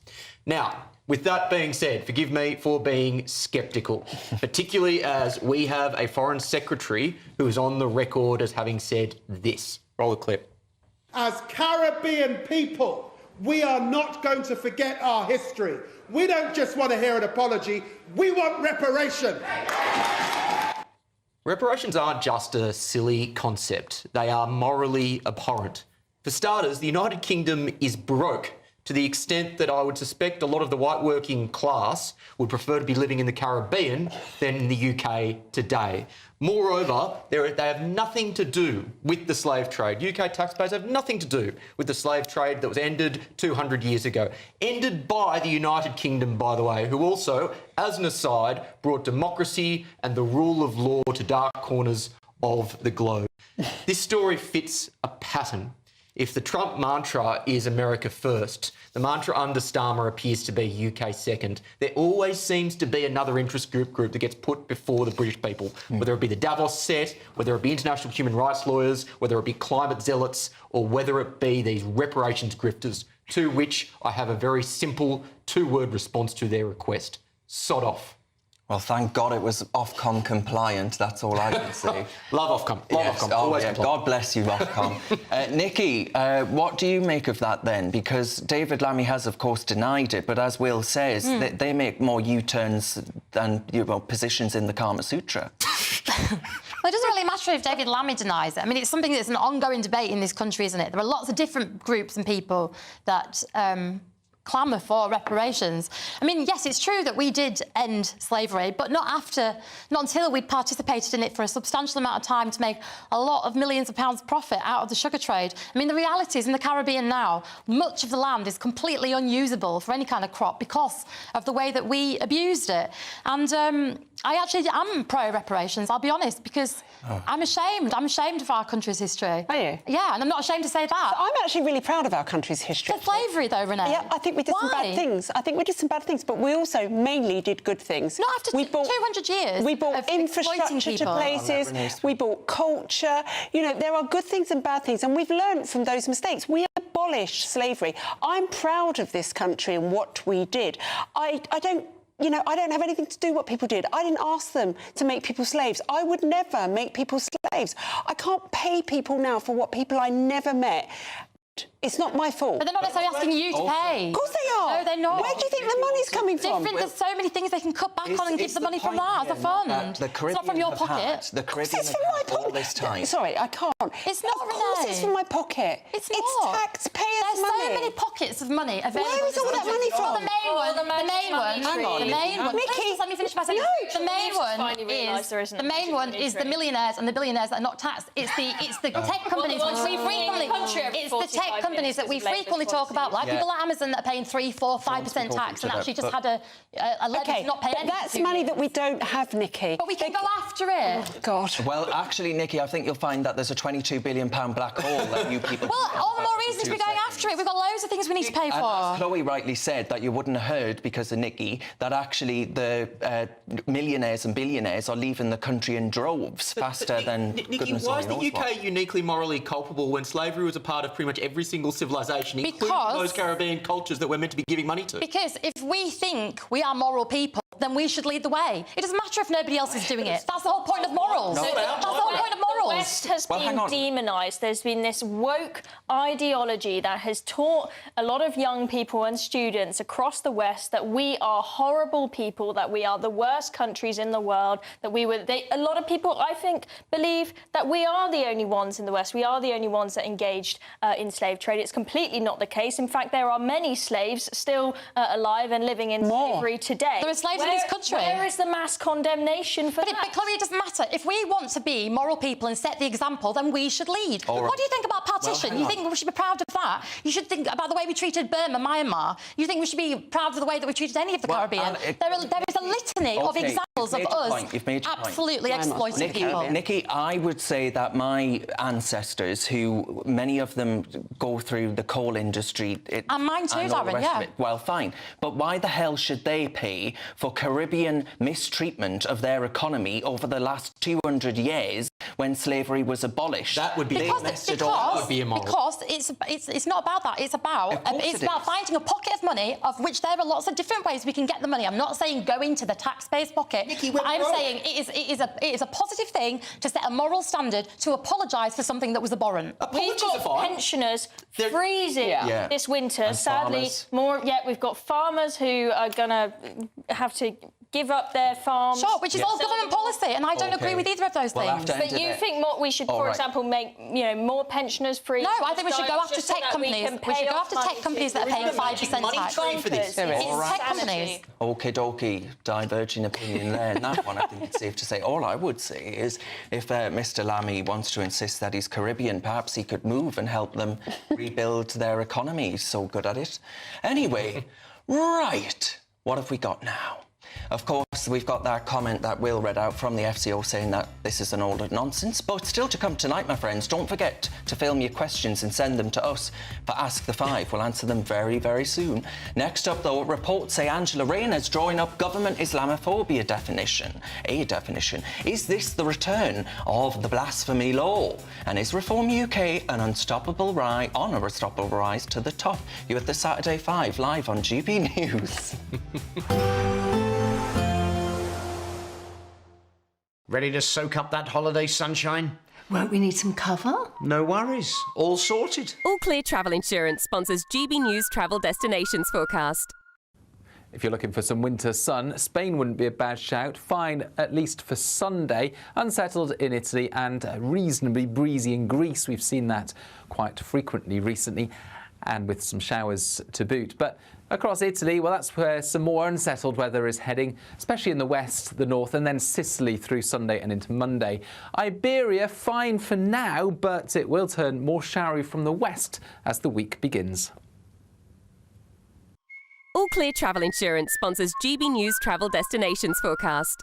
Now, with that being said, forgive me for being sceptical, particularly as we have a Foreign Secretary who is on the record as having said this. Roll the clip. As Caribbean people, we are not going to forget our history. We don't just want to hear an apology, we want reparation. Reparations aren't just a silly concept, they are morally abhorrent. For starters, the United Kingdom is broke to the extent that I would suspect a lot of the white working class would prefer to be living in the Caribbean than in the UK today. Moreover, they have nothing to do with the slave trade. UK taxpayers have nothing to do with the slave trade that was ended 200 years ago. Ended by the United Kingdom, by the way, who also, as an aside, brought democracy and the rule of law to dark corners of the globe. This story fits a pattern. If the Trump mantra is America first, the mantra under Starmer appears to be UK second. There always seems to be another interest group that gets put before the British people, whether it be the Davos set, whether it be international human rights lawyers, whether it be climate zealots, or whether it be these reparations grifters, to which I have a very simple 2-word response to their request. Sod off. Well, thank God it was Ofcom compliant, that's all I can say. Love Ofcom. Love Ofcom. Always yeah, God bless you, Ofcom. Nikki, what do you make of that then? Because David Lammy has, of course, denied it, but as Will says, they make more U-turns than positions in the Kama Sutra. Well, it doesn't really matter if David Lammy denies it. I mean, it's something that's an ongoing debate in this country, isn't it? There are lots of different groups and people that clamour for reparations. I mean, yes, it's true that we did end slavery, but not until we participated in it for a substantial amount of time to make a lot of millions of pounds profit out of the sugar trade. I mean, the reality is in the Caribbean now, much of the land is completely unusable for any kind of crop because of the way that we abused it. And I actually am pro-reparations, I'll be honest, because I'm ashamed. I'm ashamed of our country's history. Are you? Yeah, and I'm not ashamed to say that. I'm actually really proud of our country's history. For slavery, though, Renee. Yeah, I think we did some bad things. I think we did some bad things, but we also mainly did good things. Not after 200 years. We brought infrastructure to places. We brought culture. You know, there are good things and bad things, and we've learned from those mistakes. We abolished slavery. I'm proud of this country and what we did. I don't you know, I don't have anything to do with what people did. I didn't ask them to make people slaves. I would never make people slaves. I can't pay people now for what people I never met. It's not my fault. But they're not necessarily asking you to pay. Of course they are. No, they're not. Where do you think the money's coming from? There's so many things they can cut back on and give the money from that as a fund. It's not from your pocket. The Caribbean It's from my pocket. all this time. Sorry, I can't. It's not, Of course it's from my pocket. It's not. Taxpayers' There's money. so many pockets of money available. Where is all that money from? The main one. The main one. Nikki, let me finish my sentence. The main one is the millionaires and the billionaires that are not taxed. It's the tech companies which we frequently. It's the tech companies that we frequently talk about, like people like Amazon that are paying 3%, 4%, 5% tax and actually just had a levy to not pay anything. That's money that we don't have, Nikki. But we can go after it. Oh, God. Well, actually, Nikki, I think you'll find that there's a £22 billion black hole that you people... Well, all the more reason to be going after it. We've got loads of things we need to pay for. And as Chloe rightly said, that you wouldn't have heard because of Nikki, that actually the millionaires and billionaires are leaving the country in droves faster than Nikki, goodness why is the only knows UK what. uniquely morally culpable when slavery was a part of pretty much every single civilisation, including those Caribbean cultures that we're meant to be giving money to? Because if we think we are moral people, then we should lead the way. It doesn't matter if nobody else is doing it. That's the whole point of morals. No, That's the whole point of morals. The West has been demonised. There's been this woke ideology that has taught a lot of young people and students across the West that we are horrible people, that we are the worst countries in the world, that a lot of people, I think, believe that we are the only ones in the West. We are the only ones that engaged in slave trade. It's completely not the case. In fact, there are many slaves still alive and living in slavery today. There are slaves in this country. Where is the mass condemnation for that? But Chloe, it doesn't matter. If we want to be moral people and set the example, then we should lead. All right. What do you think about partition? You think we should be proud of that? You should think about the way we treated Burma, Myanmar. You think we should be proud of the way that we treated any of the Caribbean? There is a litany of examples of us absolutely exploiting people. Nikki, I would say that my ancestors, who many of them go through the coal industry... And mine too, Darren, yeah. Well, fine. But why the hell should they pay for Caribbean mistreatment of their economy over the last 200 years when slavery was abolished? That would be Because it's not about that. It's about finding a pocket of money of which there are lots of different ways we can get the money. I'm not saying go into the taxpayer's pocket. Nikki, but I'm saying it is a positive thing to set a moral standard to apologise for something that was abhorrent. We've got pensioners freezing this winter. And sadly, we've got farmers who are going to have to give up their farms. Sure, which is all government policy, and I don't agree with either of those things. But you think we should, for example, make more pensioners free? No, I think we should go after tech companies. We should go after tech companies that are paying 5% tax. It's tech companies. Okie dokie, diverging opinion there. And that one, I think it's safe to say. All I would say is if Mr. Lammy wants to insist that he's Caribbean, perhaps he could move and help them rebuild their economy. He's so good at it. Anyway, right, what have we got now? Of course, we've got that comment that Will read out from the FCO saying that this is an older nonsense. But still to come tonight, my friends, don't forget to film your questions and send them to us for Ask the Five. We'll answer them very, very soon. Next up, though, reports say Angela Rayner's drawing up government Islamophobia definition. Is this the return of the blasphemy law? And is Reform UK an unstoppable rise to the top? You're at the Saturday Five, live on GB News. Ready to soak up that holiday sunshine? Won't we need some cover? No worries. All sorted. All Clear Travel Insurance sponsors GB News travel destinations forecast. If you're looking for some winter sun, Spain wouldn't be a bad shout. Fine, at least for Sunday. Unsettled in Italy and reasonably breezy in Greece. We've seen that quite frequently recently, and with some showers to boot. But across Italy, well, that's where some more unsettled weather is heading, especially in the west, the north, and then Sicily through Sunday and into Monday. Iberia, fine for now, but it will turn more showery from the west as the week begins. All Clear Travel Insurance sponsors GB News travel destinations forecast.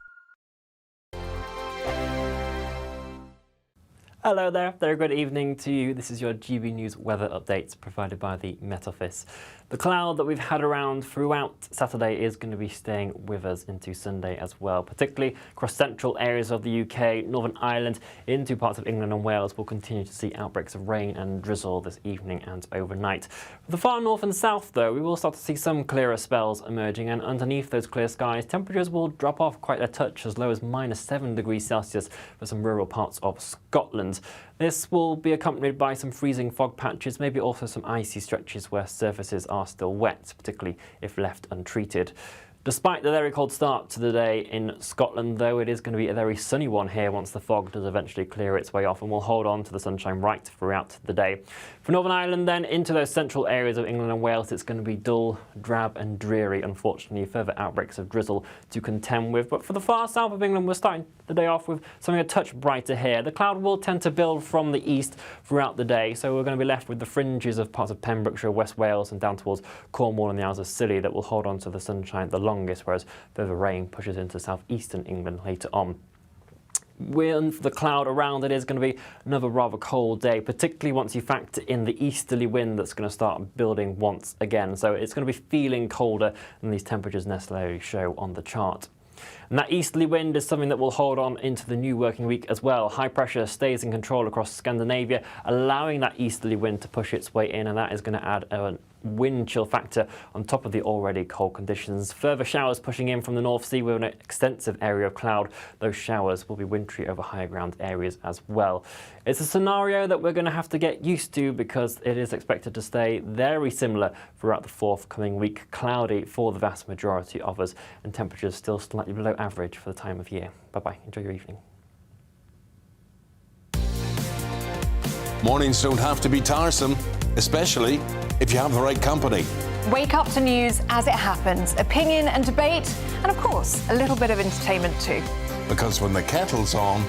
Hello there, very good evening to you. This is your GB News weather updates provided by the Met Office. The cloud that we've had around throughout Saturday is going to be staying with us into Sunday as well, particularly across central areas of the UK, Northern Ireland, into parts of England and Wales. We'll continue to see outbreaks of rain and drizzle this evening and overnight. For the far north and south, though, we will start to see some clearer spells emerging, and underneath those clear skies, temperatures will drop off quite a touch, as low as -7 degrees Celsius for some rural parts of Scotland. This will be accompanied by some freezing fog patches, maybe also some icy stretches where surfaces are still wet, particularly if left untreated. Despite the very cold start to the day in Scotland, though, it is going to be a very sunny one here once the fog does eventually clear its way off, and we'll hold on to the sunshine right throughout the day. For Northern Ireland, then, into those central areas of England and Wales, it's going to be dull, drab and dreary, unfortunately. Further outbreaks of drizzle to contend with. But for the far south of England, we're starting the day off with something a touch brighter here. The cloud will tend to build from the east throughout the day, so we're going to be left with the fringes of parts of Pembrokeshire, West Wales and down towards Cornwall and the Isles of Scilly that will hold on to the sunshine the longest, whereas further rain pushes into southeastern England later on. With the cloud around, it is going to be another rather cold day, particularly once you factor in the easterly wind that's going to start building once again. So it's going to be feeling colder than these temperatures necessarily show on the chart. And that easterly wind is something that will hold on into the new working week as well. High pressure stays in control across Scandinavia, allowing that easterly wind to push its way in, and that is going to add a wind chill factor on top of the already cold conditions. Further showers pushing in from the North Sea with an extensive area of cloud. Those showers will be wintry over higher ground areas as well. It's a scenario that we're going to have to get used to because it is expected to stay very similar throughout the forthcoming week. Cloudy for the vast majority of us, and temperatures still slightly below average for the time of year. Bye-bye. Enjoy your evening. Mornings don't have to be tiresome, especially if you have the right company. Wake up to news as it happens, opinion and debate, and of course, a little bit of entertainment too. Because when the kettle's on,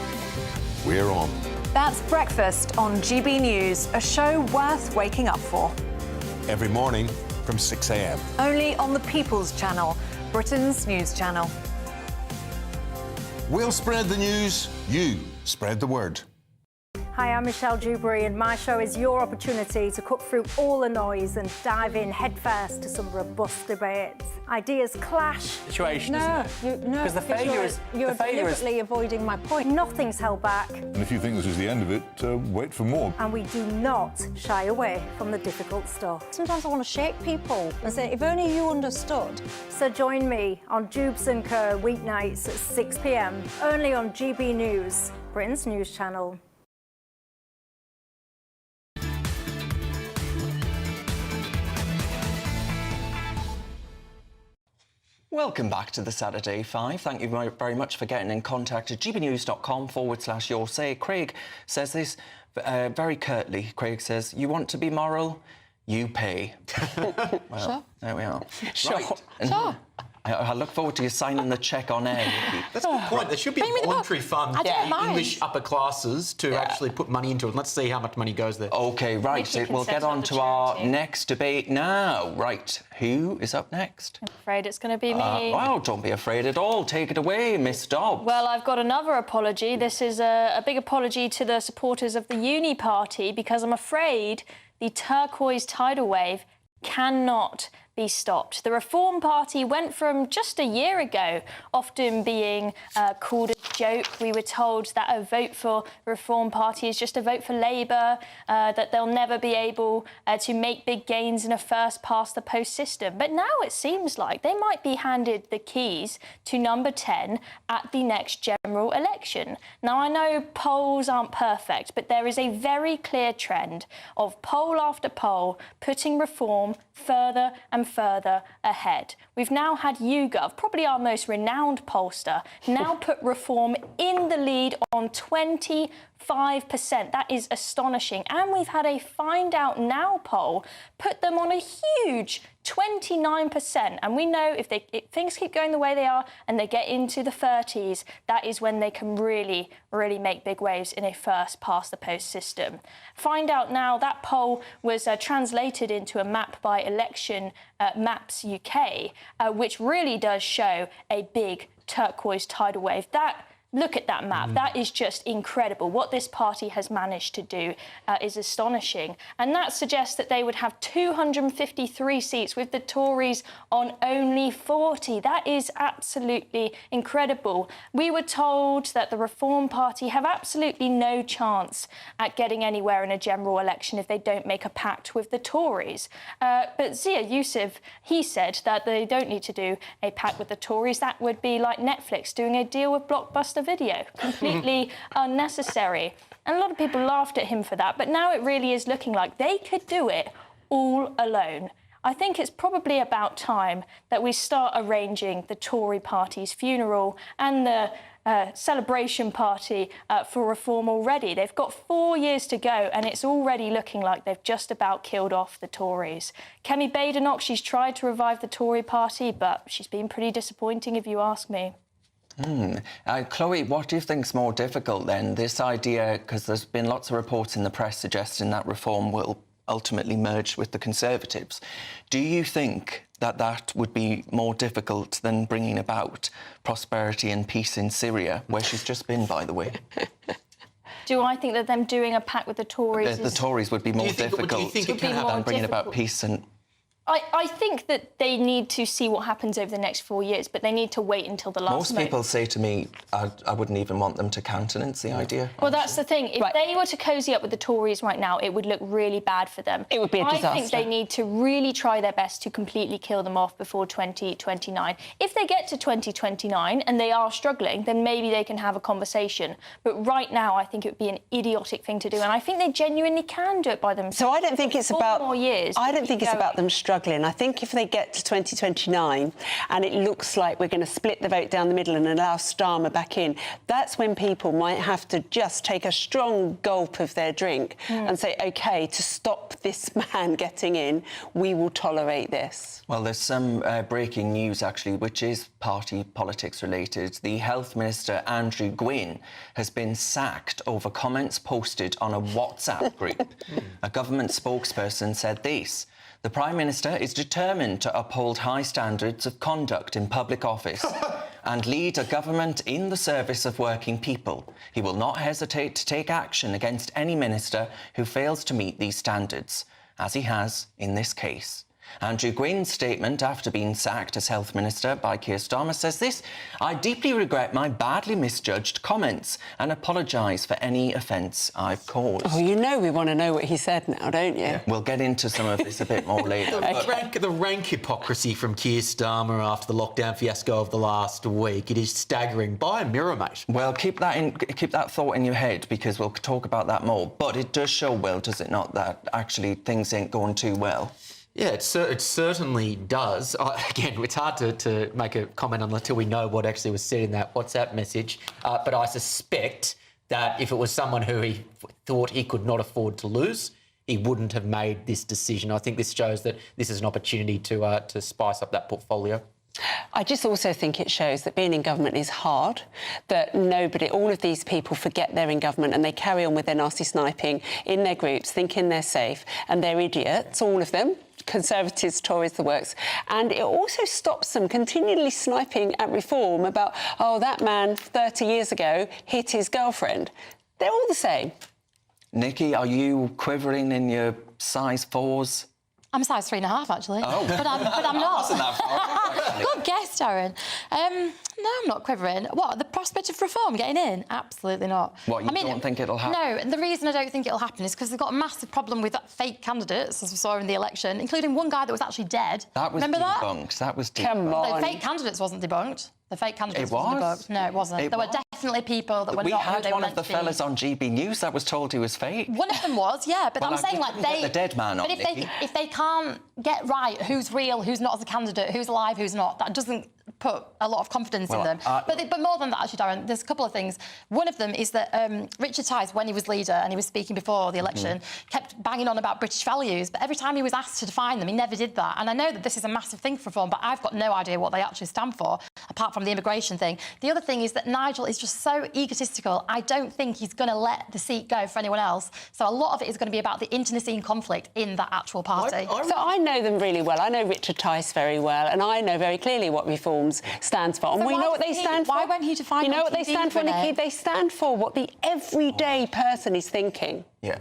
we're on. That's Breakfast on GB News, a show worth waking up for. Every morning from 6 a.m. Only on the People's Channel, Britain's news channel. We'll spread the news, you spread the word. Hi, I'm Michelle Dewberry, and my show is your opportunity to cut through all the noise and dive in headfirst to some robust debates. Ideas clash. Situation, isn't it? No, because the failure is you're deliberately avoiding my point. Nothing's held back. And if you think this is the end of it, wait for more. And we do not shy away from the difficult stuff. Sometimes I want to shake people and say, if only you understood. So join me on Jubes & Co. weeknights at 6 p.m. only on GB News, Britain's news channel. Welcome back to the Saturday 5. Thank you very much for getting in contact at gbnews.com/your say. Craig says this very curtly. Craig says, you want to be moral? You pay. Well, sure. There we are. Sure. Right. Sure. I look forward to you signing the cheque on air. That's a good point. There should be a voluntary fund for English upper classes to actually put money into it. Let's see how much money goes there. OK, right. So we'll get on to our next debate now. Right. Who is up next? I'm afraid it's going to be me. Well, don't be afraid at all. Take it away, Miss Dobbs. Well, I've got another apology. This is a big apology to the supporters of the Uni Party, because I'm afraid the turquoise tidal wave cannot be stopped. The Reform Party went from just a year ago often being called a joke. We were told that a vote for the Reform Party is just a vote for Labour, that they'll never be able to make big gains in a first-past-the-post system. But now it seems like they might be handed the keys to number 10 at the next general election. Now, I know polls aren't perfect, but there is a very clear trend of poll after poll putting Reform further and further ahead. We've now had YouGov, probably our most renowned pollster, now put Reform in the lead on 25%. That is astonishing. And we've had a Find Out Now poll put them on a huge 29%. And we know if things keep going the way they are and they get into the 30s, that is when they can really, really make big waves in a first-past-the-post system. Find Out Now, that poll was translated into a map by Election Maps UK, which really does show a big turquoise tidal wave. That Look at that map. That is just incredible. What this party has managed to do is astonishing. And that suggests that they would have 253 seats with the Tories on only 40. That is absolutely incredible. We were told that the Reform Party have absolutely no chance at getting anywhere in a general election if they don't make a pact with the Tories. But Zia Yusuf, he said that they don't need to do a pact with the Tories. That would be like Netflix doing a deal with Blockbuster Video. Completely unnecessary. And a lot of people laughed at him for that, but now it really is looking like they could do it all alone. I think it's probably about time that we start arranging the Tory party's funeral and the celebration party for reform already. They've got 4 years to go and it's already looking like they've just about killed off the Tories. Kemi Badenoch, she's tried to revive the Tory party, but she's been pretty disappointing if you ask me. Chloe, what do you think's more difficult then? This idea, because there's been lots of reports in the press suggesting that reform will ultimately merge with the Conservatives. Do you think that that would be more difficult than bringing about prosperity and peace in Syria, where she's just been, by the way? Do I think that them doing a pact with the Tories... The Tories would be more difficult than bringing about peace and... I think that they need to see what happens over the next 4 years, but they need to wait until the last Most people say to me, I wouldn't even want them to countenance the idea. Well, that's the thing. If they were to cosy up with the Tories right now, it would look really bad for them. It would be a disaster. I think they need to really try their best to completely kill them off before 2029. If they get to 2029 and they are struggling, then maybe they can have a conversation. But right now, I think it would be an idiotic thing to do, and I think they genuinely can do it by themselves. So I don't think it's about... 4 more years. I don't think it's about them struggling. I think if they get to 2029 and it looks like we're going to split the vote down the middle and allow Starmer back in, that's when people might have to just take a strong gulp of their drink and say, OK, to stop this man getting in, we will tolerate this. Well, there's some breaking news, actually, which is party politics related. The Health Minister, Andrew Gwynn, has been sacked over comments posted on a WhatsApp group. A government spokesperson said this: "The Prime Minister is determined to uphold high standards of conduct in public office and lead a government in the service of working people. He will not hesitate to take action against any minister who fails to meet these standards, as he has in this case." Andrew Gwynn's statement after being sacked as Health Minister by Keir Starmer says this: "I deeply regret my badly misjudged comments and apologise for any offence I've caused." Oh, you know we want to know what he said now, don't you? Yeah, we'll get into some of this a bit more later. The rank hypocrisy from Keir Starmer after the lockdown fiasco of the last week, it is staggering. Buy a mirror, mate. Well, keep that thought in your head, because we'll talk about that more. But it does show, well, does it not, that actually things ain't going too well? Yeah, it certainly does. Again, it's hard to make a comment until we know what actually was said in that WhatsApp message. But I suspect that if it was someone who he thought he could not afford to lose, he wouldn't have made this decision. I think this shows that this is an opportunity to spice up that portfolio. I just also think it shows that being in government is hard, that all of these people forget they're in government and they carry on with their nasty sniping in their groups, thinking they're safe, and they're idiots, all of them. Conservatives, Tories, the works. And it also stops them continually sniping at reform about, oh, that man 30 years ago hit his girlfriend. They're all the same. Nikki, are you quivering in your size 4s? I'm a size 3.5, actually. Oh. But I'm not. Wasn't that far, Good guess, Darren. No, I'm not quivering. What, the prospect of reform getting in? Absolutely not. What, you don't think it'll happen? No, and the reason I don't think it'll happen is because they've got a massive problem with fake candidates, as we saw in the election, including one guy that was actually dead. That was Remember debunked. That was debunked. Come on. The fake candidates wasn't debunked. The fake candidates It wasn't was? debunked. No, it wasn't. There were definitely people that were We not who had they were one of meant the to be. fellas on GBNews that was told he was fake. One of them was, yeah, but Well, I'm saying, we like, couldn't get the dead man on, But Nikki. if they can't get right who's real, who's not as a candidate, who's alive, who's not, that doesn't put a lot of confidence in them. But more than that, actually, Darren, there's a couple of things. One of them is that Richard Tice, when he was leader and he was speaking before the election, kept banging on about British values, but every time he was asked to define them, he never did that. And I know that this is a massive thing for reform, but I've got no idea what they actually stand for, apart from the immigration thing. The other thing is that Nigel is just so egotistical. I don't think he's going to let the seat go for anyone else. So a lot of it is going to be about the internecine conflict in that actual party. So I know them really well. I know Richard Tice very well, and I know very clearly what reform Tantrums stands for. And we know what they stand for. Why won't he define? You know what they TV, stand for, Renee? Nikki? They stand for what the everyday person is thinking. Yeah.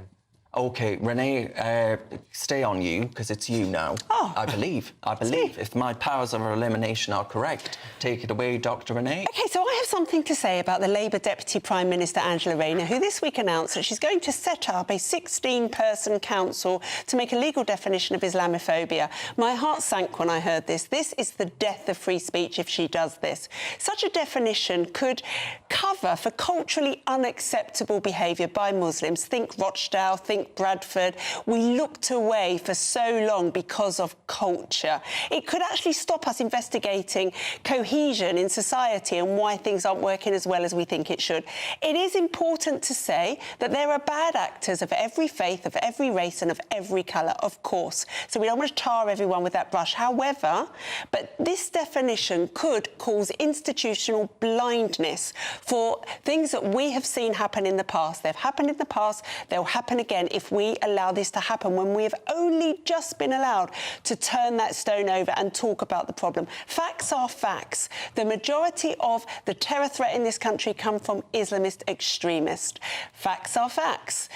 OK, Renee, stay on you, because it's you now. Oh. I believe. If my powers of elimination are correct. Take it away, Dr Renee. OK, so I have something to say about the Labour Deputy Prime Minister, Angela Rayner, who this week announced that she's going to set up a 16-person council to make a legal definition of Islamophobia. My heart sank when I heard this. This is the death of free speech if she does this. Such a definition could cover for culturally unacceptable behaviour by Muslims. Think Rochdale, think Bradford. We looked away for so long because of culture. It could actually stop us investigating cohesion in society and why things aren't working as well as we think it should. It is important to say that there are bad actors of every faith, of every race and of every colour, of course. So we don't want to tar everyone with that brush. However, but this definition could cause institutional blindness for things that we have seen happen in the past. They've happened in the past, they'll happen again if we allow this to happen when we have only just been allowed to turn that stone over and talk about the problem. Facts are facts. The majority of the terror threat in this country come from Islamist extremists. Facts are facts.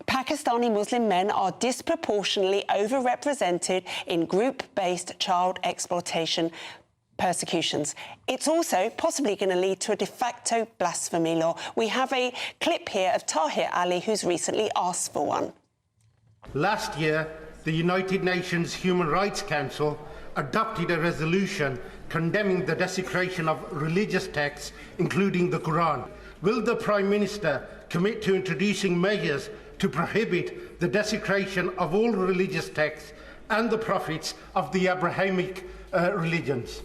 Pakistani Muslim men are disproportionately overrepresented in group-based child exploitation persecutions. It's also possibly going to lead to a de facto blasphemy law. We have a clip here of Tahir Ali, who's recently asked for one. Last year, the United Nations Human Rights Council adopted a resolution condemning the desecration of religious texts, including the Quran. Will the Prime Minister commit to introducing measures to prohibit the desecration of all religious texts and the prophets of the Abrahamic religions?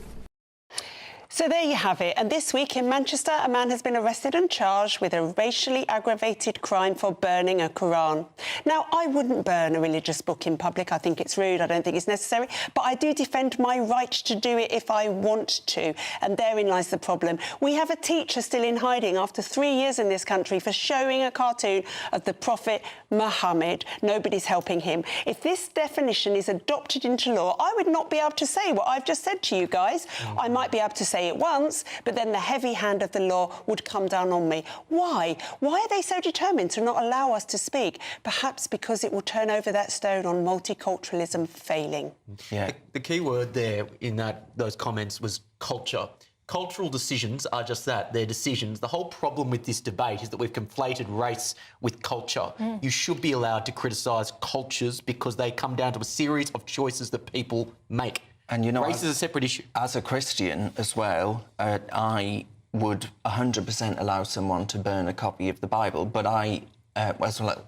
So there you have it. And this week in Manchester, a man has been arrested and charged with a racially aggravated crime for burning a Quran. Now, I wouldn't burn a religious book in public. I think it's rude. I don't think it's necessary. But I do defend my right to do it if I want to. And therein lies the problem. We have a teacher still in hiding after 3 years in this country for showing a cartoon of the Prophet Muhammad. Nobody's helping him. If this definition is adopted into law, I would not be able to say what I've just said to you guys. I might be able to say it once, but then the heavy hand of the law would come down on me. Why? Why are they so determined to not allow us to speak? Perhaps because it will turn over that stone on multiculturalism failing. Yeah. The key word there in those comments was culture. Cultural decisions are just that, they're decisions. The whole problem with this debate is that we've conflated race with culture. You should be allowed to criticise cultures because they come down to a series of choices that people make. And you know, race is a separate issue. As a Christian as well, I would 100% allow someone to burn a copy of the Bible, but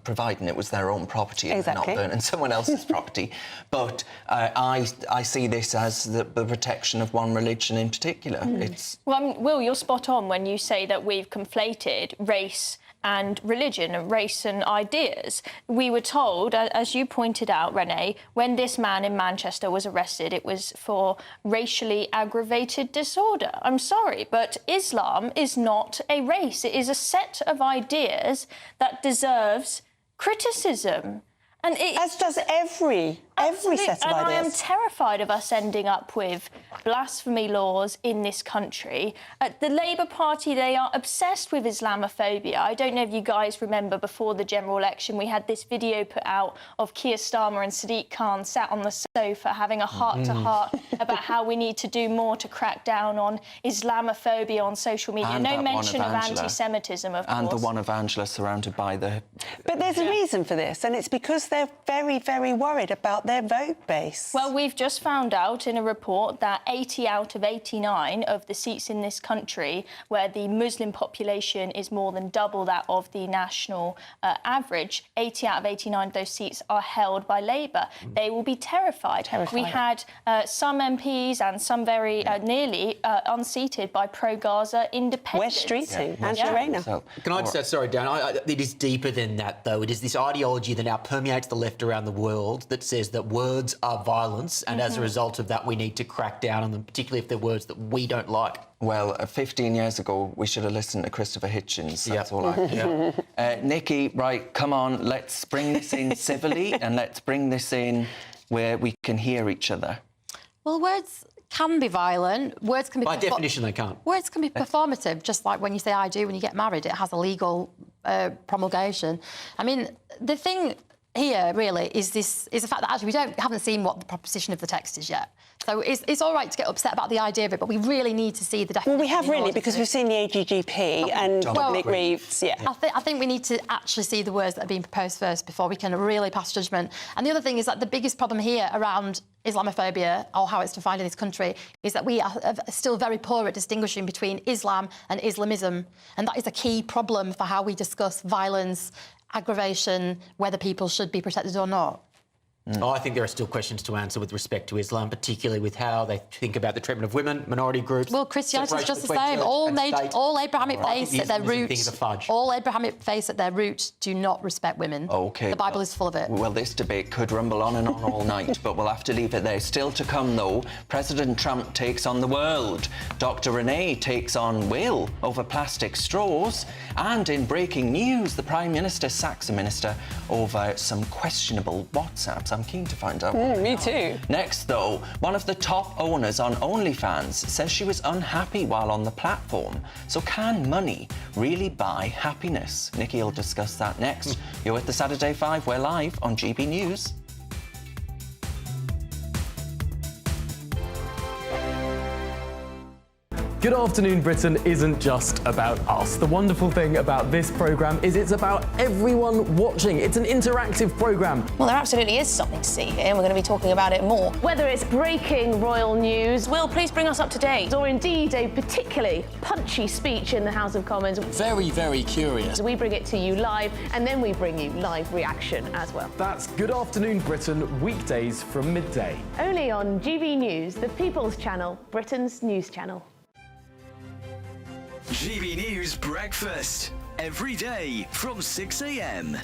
providing it was their own property and they're not burning someone else's property. But I see this as the protection of one religion in particular. It's... Well, I mean, Will, you're spot on when you say that we've conflated race and religion and race and ideas. We were told, as you pointed out, Renee, when this man in Manchester was arrested, it was for racially aggravated disorder. I'm sorry, but Islam is not a race. It is a set of ideas that deserves criticism. And as does every set of ideas. And I am terrified of us ending up with blasphemy laws in this country. The Labour Party, they are obsessed with Islamophobia. I don't know if you guys remember before the general election, we had this video put out of Keir Starmer and Sadiq Khan sat on the sofa having a heart-to-heart about how we need to do more to crack down on Islamophobia on social media. And no that mention one of Angela. Anti-Semitism, of course. And the one of Angela surrounded by the... But there's a reason for this, and it's because they're very, very worried about their vote base. Well, we've just found out in a report that 80 out of 89 of the seats in this country, where the Muslim population is more than double that of the national average, 80 out of 89 of those seats are held by Labour. They will be terrified. We had some MPs and some very nearly unseated by pro-Gaza independents. West Streeting, Angela Rayner. Can I just add, sorry, Dan, it is deeper than that, though. It is this ideology that now permeates the left around the world that says that words are violence, and as a result of that, we need to crack down on them, particularly if they're words that we don't like. Well, 15 years ago, we should have listened to Christopher Hitchens. That's all I can. Nikki, right, come on, let's bring this in civilly and let's bring this in where we can hear each other. Well, words can be violent. Words can be... By definition, they can't. Words can be performative, just like when you say I do when you get married. It has a legal promulgation. I mean, the thing here, really, is the fact that actually haven't seen what the proposition of the text is yet. So it's all right to get upset about the idea of it, but we really need to see the definition. Well, we have really, because we've seen the AGGP and Dominic Reeves, yeah. I think we need to actually see the words that are being proposed first before we can really pass judgment. And the other thing is that the biggest problem here around Islamophobia, or how it's defined in this country, is that we are still very poor at distinguishing between Islam and Islamism. And that is a key problem for how we discuss violence, aggravation, whether people should be protected or not. Oh, I think there are still questions to answer with respect to Islam, particularly with how they think about the treatment of women, minority groups. Well, Christianity is just the same. All Abrahamic faiths at their roots, do not respect women. OK. The Bible is full of it. Well, this debate could rumble on and on all night, but we'll have to leave it there. Still to come, though, President Trump takes on the world. Dr. Renee takes on Will over plastic straws. And in breaking news, the Prime Minister sacks a minister over some questionable WhatsApps. I'm keen to find out. Me too. Next, though, one of the top owners on OnlyFans says she was unhappy while on the platform. So can money really buy happiness? Nikki will discuss that next. You're with the Saturday 5. We're live on GB News. Good Afternoon Britain isn't just about us. The wonderful thing about this programme is it's about everyone watching. It's an interactive programme. Well, there absolutely is something to see here, and we're going to be talking about it more. Whether it's breaking royal news, Will, please bring us up to date. Or indeed a particularly punchy speech in the House of Commons. Very, very curious. We bring it to you live, and then we bring you live reaction as well. That's Good Afternoon Britain, weekdays from midday. Only on GB News, the People's Channel, Britain's news channel. GB News Breakfast, every day from 6 a.m.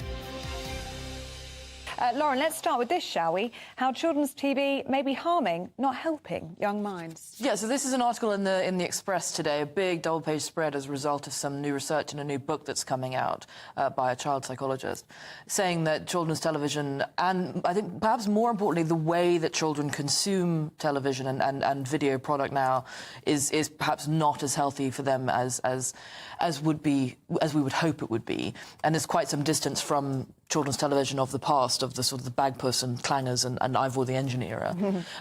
Lauren, let's start with this, shall we? How children's TV may be harming, not helping young minds. Yeah, so this is an article in the Express today, a big double-page spread as a result of some new research and a new book that's coming out by a child psychologist, saying that children's television, and I think perhaps more importantly, the way that children consume television and video product now is perhaps not as healthy for them as we would hope it would be. And there's quite some distance from children's television of the past, of the sort of the Bagpuss and Clangers and Ivor the Engine era.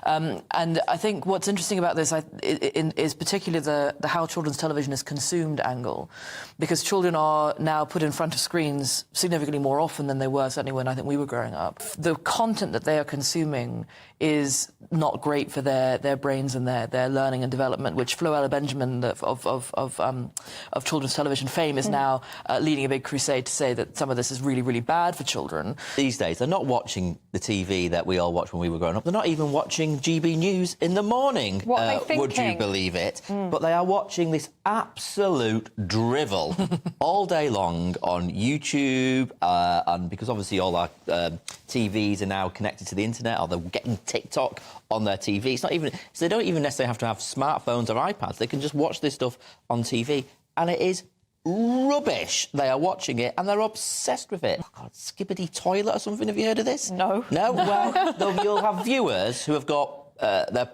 And I think what's interesting about this is particularly the how children's television is consumed angle, because children are now put in front of screens significantly more often than they were, certainly when I think we were growing up. The content that they are consuming is not great for their brains and their learning and development, which Floella Benjamin of children's television fame is now leading a big crusade to say that some of this is really, really bad for children. These days, they're not watching the TV that we all watched when we were growing up. They're not even watching GB News in the morning. What are they thinking? Would you believe it? But they are watching this absolute drivel all day long on YouTube, and because obviously all our TVs are now connected to the internet, or they're getting TikTok on their TV. It's not even, so they don't even necessarily have to have smartphones or iPads. They can just watch this stuff on TV, and it is rubbish. They are watching it and they're obsessed with it. Oh God, Skibbity Toilet or something. Have you heard of this? No. No? Well, you'll have viewers who have got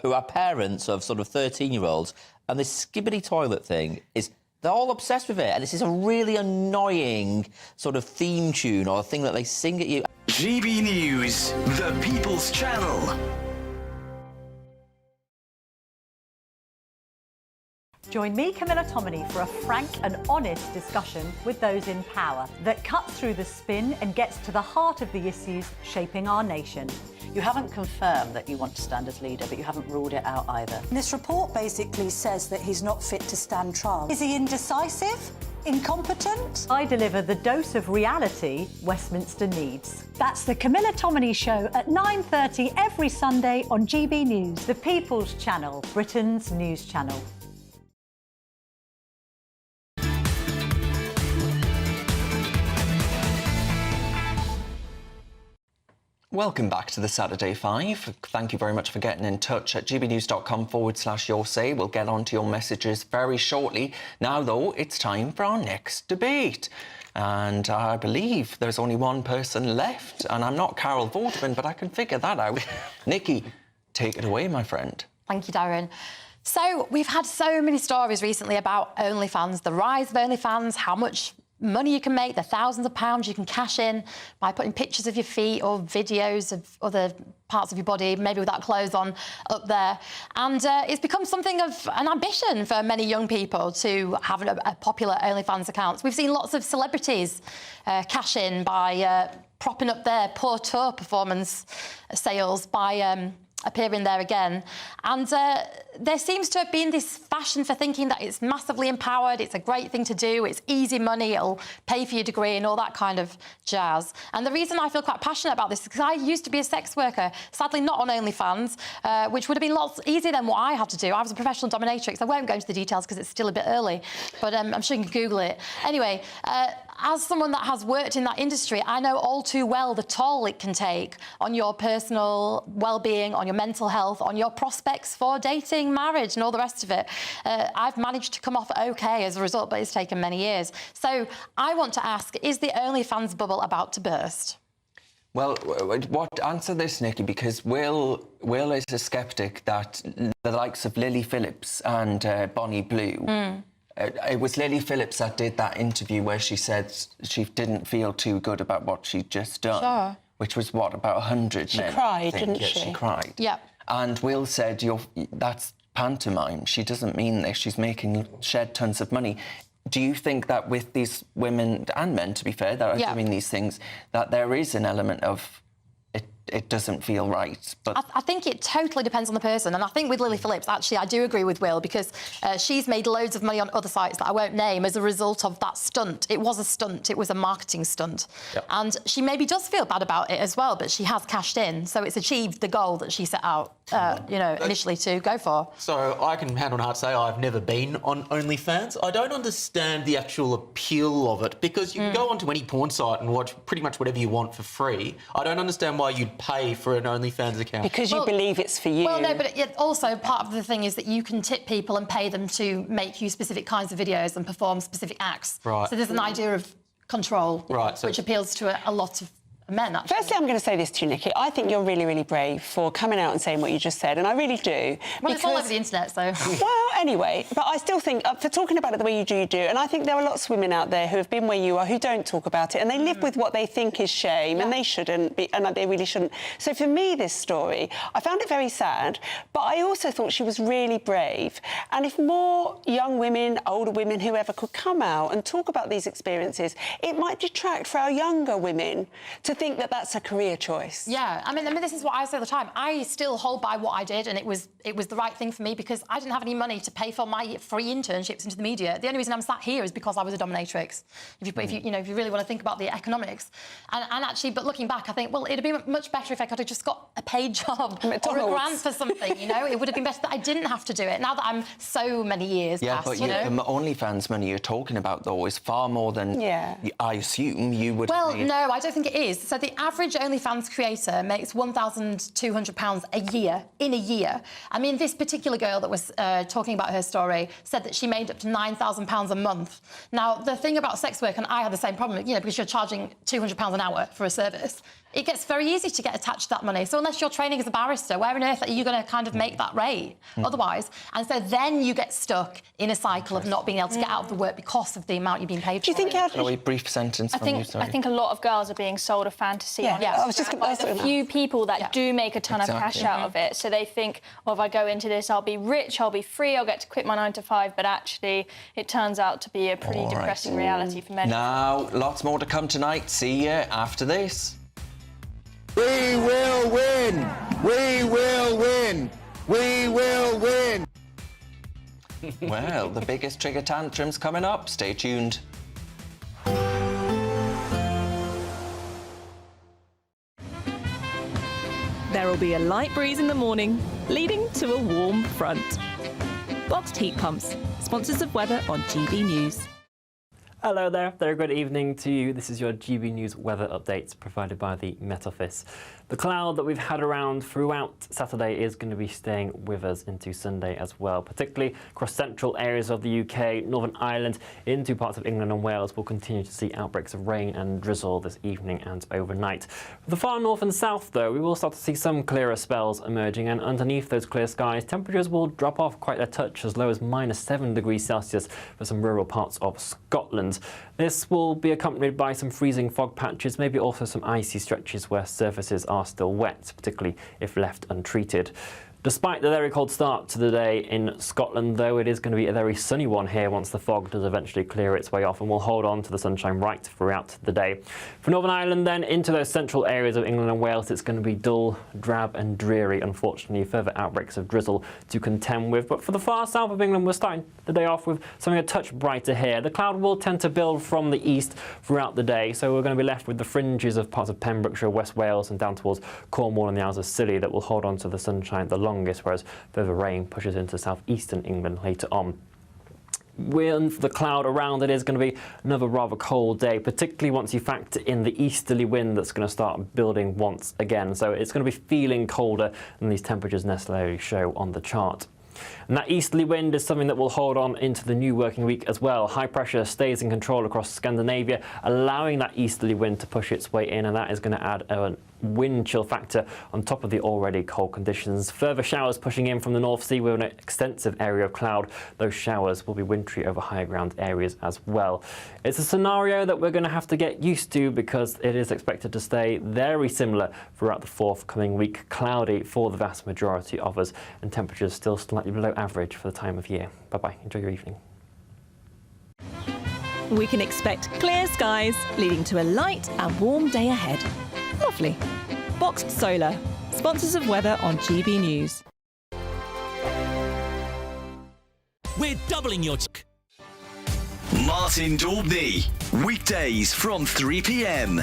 who are parents of sort of 13-year-olds, and this Skibbity Toilet thing is, they're all obsessed with it, and this is a really annoying sort of theme tune or thing that they sing at you. GB News, the People's Channel. Join me, Camilla Tominey, for a frank and honest discussion with those in power that cuts through the spin and gets to the heart of the issues shaping our nation. You haven't confirmed that you want to stand as leader, but you haven't ruled it out either. This report basically says that he's not fit to stand trial. Is he indecisive? Incompetent? I deliver the dose of reality Westminster needs. That's the Camilla Tominey Show at 9:30 every Sunday on GB News, the People's Channel, Britain's news channel. Welcome back to the Saturday 5. Thank you very much for getting in touch at gbnews.com/your say. We'll get on to your messages very shortly. Now, though, it's time for our next debate. And I believe there's only one person left. And I'm not Carol Vorderman, but I can figure that out. Nikki, take it away, my friend. Thank you, Darren. So we've had so many stories recently about OnlyFans, the rise of OnlyFans, how much money you can make, the thousands of pounds you can cash in by putting pictures of your feet or videos of other parts of your body, maybe without clothes on, up there. And it's become something of an ambition for many young people to have a popular OnlyFans account. We've seen lots of celebrities cash in by propping up their poor tour performance sales by appearing there again. And there seems to have been this fashion for thinking that it's massively empowered, it's a great thing to do, it's easy money, it'll pay for your degree and all that kind of jazz. And the reason I feel quite passionate about this is because I used to be a sex worker, sadly not on OnlyFans, which would have been lots easier than what I had to do. I was a professional dominatrix. I won't go into the details because it's still a bit early, but I'm sure you can Google it. Anyway, as someone that has worked in that industry, I know all too well the toll it can take on your personal well-being, on your mental health, on your prospects for dating, marriage and all the rest of it. I've managed to come off okay as a result, but it's taken many years. So I want to ask, is the OnlyFans bubble about to burst? Well, answer this, Nikki, because Will is a sceptic that the likes of Lily Phillips and Bonnie Blue... It was Lily Phillips that did that interview where she said she didn't feel too good about what she'd just done. Sure. Which was, what, about 100 She men? cried, didn't Yeah, she? she cried. Yeah. And Will said, that's pantomime. She doesn't mean this. She's shed tons of money. Do you think that with these women, and men, to be fair, that are doing these things, that there is an element of it doesn't feel right? But I think it totally depends on the person. And I think with Lily Phillips, actually, I do agree with Will, because she's made loads of money on other sites that I won't name as a result of that stunt. It was a stunt. It was a marketing stunt. Yep. And she maybe does feel bad about it as well, but she has cashed in. So it's achieved the goal that she set out, initially to go for. So I can hand on heart say I've never been on OnlyFans. I don't understand the actual appeal of it, because you can go onto any porn site and watch pretty much whatever you want for free. I don't understand why you'd pay for an OnlyFans account. Because you believe it's for you. Well, no, but also part of the thing is that you can tip people and pay them to make you specific kinds of videos and perform specific acts. Right. So there's an idea of control, right, which appeals to a lot of men, actually. Firstly, I'm going to say this to you, Nikki. I think you're really, really brave for coming out and saying what you just said, and I really do. Well, it's all over the internet, so... Well, anyway, but I still think, for talking about it the way you do, and I think there are lots of women out there who have been where you are, who don't talk about it, and they live with what they think is shame, and they shouldn't be, and they really shouldn't. So for me, this story, I found it very sad, but I also thought she was really brave. And if more young women, older women, whoever, could come out and talk about these experiences, it might detract for our younger women to think that that's a career choice. Yeah, I mean, this is what I say all the time. I still hold by what I did, and it was the right thing for me, because I didn't have any money to pay for my free internships into the media. The only reason I'm sat here is because I was a dominatrix. If you really want to think about the economics, and actually, but looking back, I think, well, it'd be much better if I could have just got a paid job or a grant for something. It would have been better that I didn't have to do it. Now that I'm so many years past, but the OnlyFans money you're talking about, though, is far more than I assume you would. Well, no, I don't think it is. So the average OnlyFans creator makes £1,200 a year, in a year. I mean, this particular girl that was talking about her story said that she made up to £9,000 a month. Now, the thing about sex work, and I had the same problem, because you're charging £200 an hour for a service, it gets very easy to get attached to that money. So unless you're training as a barrister, where on earth are you going to kind of make that rate otherwise? And so then you get stuck in a cycle of not being able to get out of the work because of the amount you're being paid for. Do you think a brief sentence from you, sorry. I think a lot of girls are being sold a fantasy on I was just going to ask a few people that do make a ton of cash out of it. So they think, if I go into this, I'll be rich, I'll be free, I'll get to quit my 9 to 5. But actually, it turns out to be a pretty depressing reality for many. Now, lots more to come tonight. See you after this. We will win! We will win! We will win! Well, the biggest trigger tantrums coming up. Stay tuned. There will be a light breeze in the morning, leading to a warm front. Boxed heat pumps, sponsors of weather on GB News. Hello there, very good evening to you. This is your GB News weather updates provided by the Met Office. The cloud that we've had around throughout Saturday is going to be staying with us into Sunday as well, particularly across central areas of the UK, Northern Ireland, into parts of England and Wales. We'll continue to see outbreaks of rain and drizzle this evening and overnight. For the far north and south, though, we will start to see some clearer spells emerging, and underneath those clear skies, temperatures will drop off quite a touch, as low as -7 degrees Celsius for some rural parts of Scotland. This will be accompanied by some freezing fog patches, maybe also some icy stretches where surfaces are still wet, particularly if left untreated. Despite the very cold start to the day in Scotland, though, it is going to be a very sunny one here once the fog does eventually clear its way off, and we'll hold on to the sunshine right throughout the day. For Northern Ireland, then, into those central areas of England and Wales, it's going to be dull, drab and dreary, unfortunately. Further outbreaks of drizzle to contend with. But for the far south of England, we're starting the day off with something a touch brighter here. The cloud will tend to build from the east throughout the day, so we're going to be left with the fringes of parts of Pembrokeshire, West Wales and down towards Cornwall and the Isles of Scilly that will hold on to the sunshine the longest, whereas further rain pushes into southeastern England later on. With the cloud around, it is going to be another rather cold day, particularly once you factor in the easterly wind that's going to start building once again. So it's going to be feeling colder than these temperatures necessarily show on the chart. And that easterly wind is something that will hold on into the new working week as well. High pressure stays in control across Scandinavia, allowing that easterly wind to push its way in, and that is going to add a wind chill factor on top of the already cold conditions. Further showers pushing in from the North Sea with an extensive area of cloud. Those showers will be wintry over higher ground areas as well. It's a scenario that we're going to have to get used to because it is expected to stay very similar throughout the forthcoming week. Cloudy for the vast majority of us, and temperatures still slightly below average for the time of year. Bye-bye. Enjoy your evening. We can expect clear skies, leading to a light and warm day ahead. Lovely. Boxed Solar, sponsors of weather on GB News. We're doubling your... Martin Daubney, weekdays from 3 p.m.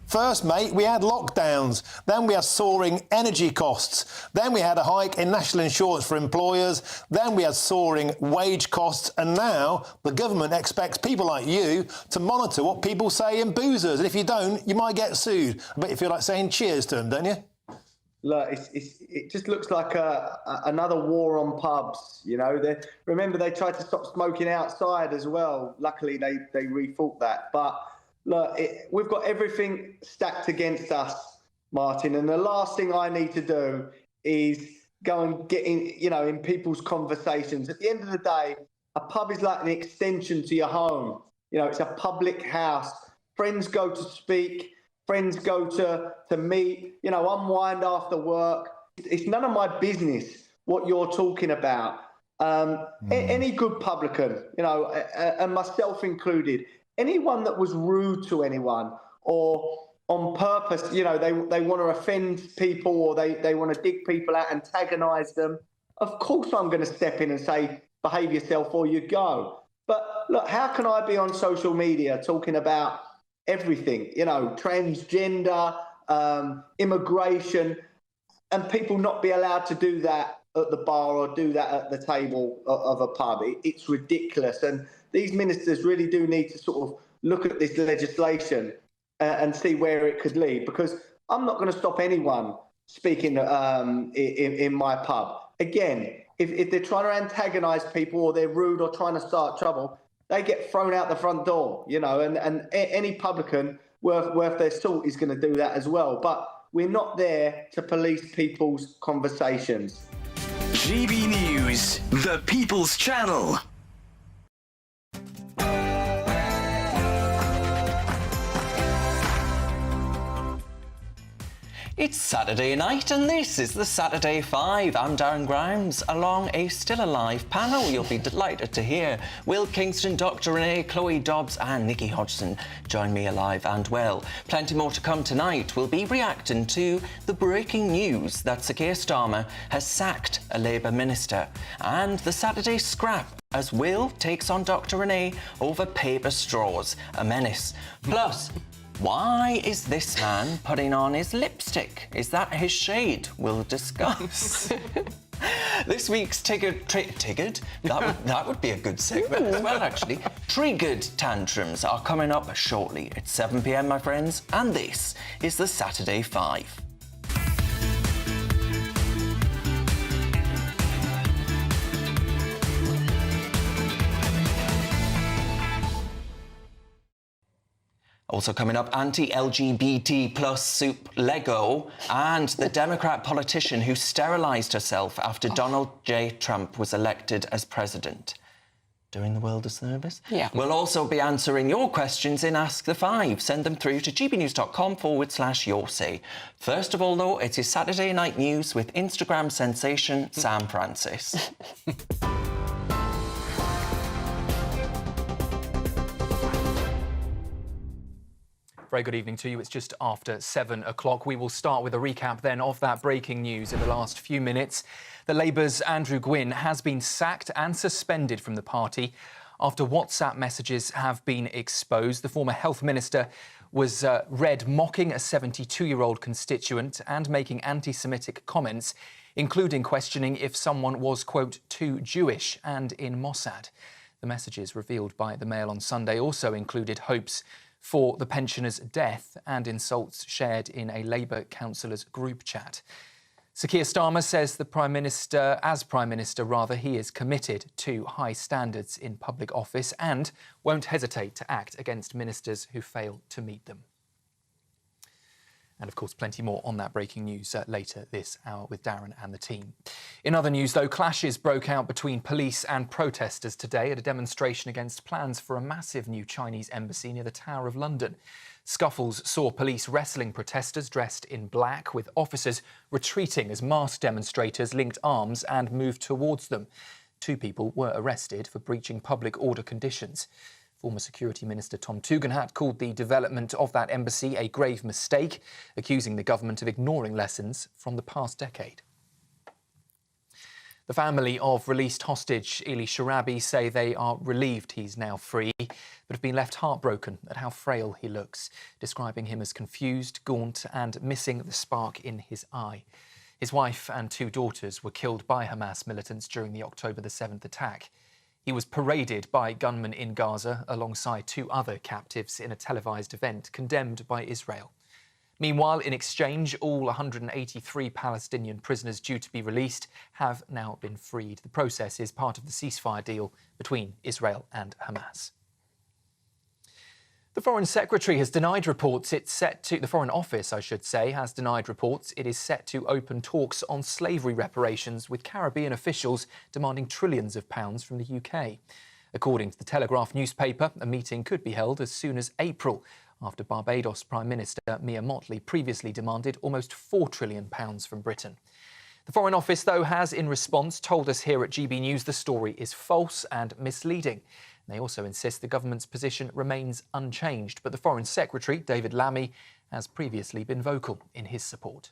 First, mate, we had lockdowns, then we had soaring energy costs, then we had a hike in national insurance for employers, then we had soaring wage costs, and now the government expects people like you to monitor what people say in boozers, and if you don't, you might get sued. I bet you feel like saying cheers to them, don't you? Look, it just looks like another war on pubs, you know. Remember, they tried to stop smoking outside as well. Luckily, they rethought that, but... Look, we've got everything stacked against us, Martin, and the last thing I need to do is go and get in people's conversations. At the end of the day, a pub is like an extension to your home. You know, it's a public house. Friends go to speak, friends go to meet, unwind after work. It's none of my business what you're talking about. Any good publican, and myself included, anyone that was rude to anyone or on purpose, they want to offend people or they want to dig people out, antagonise them, of course I'm going to step in and say, behave yourself or you go. But look, how can I be on social media talking about everything, transgender, immigration, and people not be allowed to do that at the bar or do that at the table of a pub? It's ridiculous. And these ministers really do need to sort of look at this legislation and see where it could lead, because I'm not going to stop anyone speaking in my pub. Again, if they're trying to antagonise people or they're rude or trying to start trouble, they get thrown out the front door, and any publican worth their salt is going to do that as well. But we're not there to police people's conversations. GB News, the People's Channel. It's Saturday night and this is the Saturday 5. I'm Darren Grimes, along a still alive panel you'll be delighted to hear. Will Kingston, Dr Renee, Chloe Dobbs and Nikki Hodgson join me alive and well. Plenty more to come tonight. We'll be reacting to the breaking news that Sir Keir Starmer has sacked a Labour minister, and the Saturday scrap as Will takes on Dr Renee over paper straws, a menace. Plus, why is this man putting on his lipstick? Is that his shade? We'll discuss. This week's Triggered? That would be a good segment as well, actually. Triggered Tantrums are coming up shortly. It's 7 p.m, my friends, and this is the Saturday 5. Also coming up, anti-LGBT plus soup Lego and the Democrat politician who sterilised herself after Donald J. Trump was elected as president. Doing the world a service? Yeah. We'll also be answering your questions in Ask the Five. Send them through to gbnews.com/your say. First of all, though, it is Saturday Night News with Instagram sensation Sam Francis. Very good evening to you. It's just after 7 o'clock. We will start with a recap then of that breaking news in the last few minutes. The Labour's Andrew Gwynn has been sacked and suspended from the party after WhatsApp messages have been exposed. The former health minister was read mocking a 72-year-old constituent and making anti-Semitic comments, including questioning if someone was, quote, too Jewish and in Mossad. The messages revealed by the Mail on Sunday also included hopes for the pensioner's death and insults shared in a Labour councillor's group chat. Sir Keir Starmer says the Prime Minister, he is committed to high standards in public office and won't hesitate to act against ministers who fail to meet them. And, of course, plenty more on that breaking news later this hour with Darren and the team. In other news, though, clashes broke out between police and protesters today at a demonstration against plans for a massive new Chinese embassy near the Tower of London. Scuffles saw police wrestling protesters dressed in black, with officers retreating as masked demonstrators linked arms and moved towards them. 2 people were arrested for breaching public order conditions. Former Security Minister Tom Tugendhat called the development of that embassy a grave mistake, accusing the government of ignoring lessons from the past decade. The family of released hostage Eli Sharabi say they are relieved he's now free, but have been left heartbroken at how frail he looks, describing him as confused, gaunt and missing the spark in his eye. His wife and 2 daughters were killed by Hamas militants during the October the 7th attack. He was paraded by gunmen in Gaza alongside 2 other captives in a televised event condemned by Israel. Meanwhile, in exchange, all 183 Palestinian prisoners due to be released have now been freed. The process is part of the ceasefire deal between Israel and Hamas. The Foreign Secretary has denied reports the Foreign Office, I should say, has denied reports it is set to open talks on slavery reparations with Caribbean officials demanding trillions of pounds from the UK. According to the Telegraph newspaper, a meeting could be held as soon as April, after Barbados Prime Minister Mia Mottley previously demanded almost £4 trillion from Britain. The Foreign Office, though, has in response told us here at GB News the story is false and misleading. They also insist the government's position remains unchanged, but the Foreign Secretary, David Lammy, has previously been vocal in his support.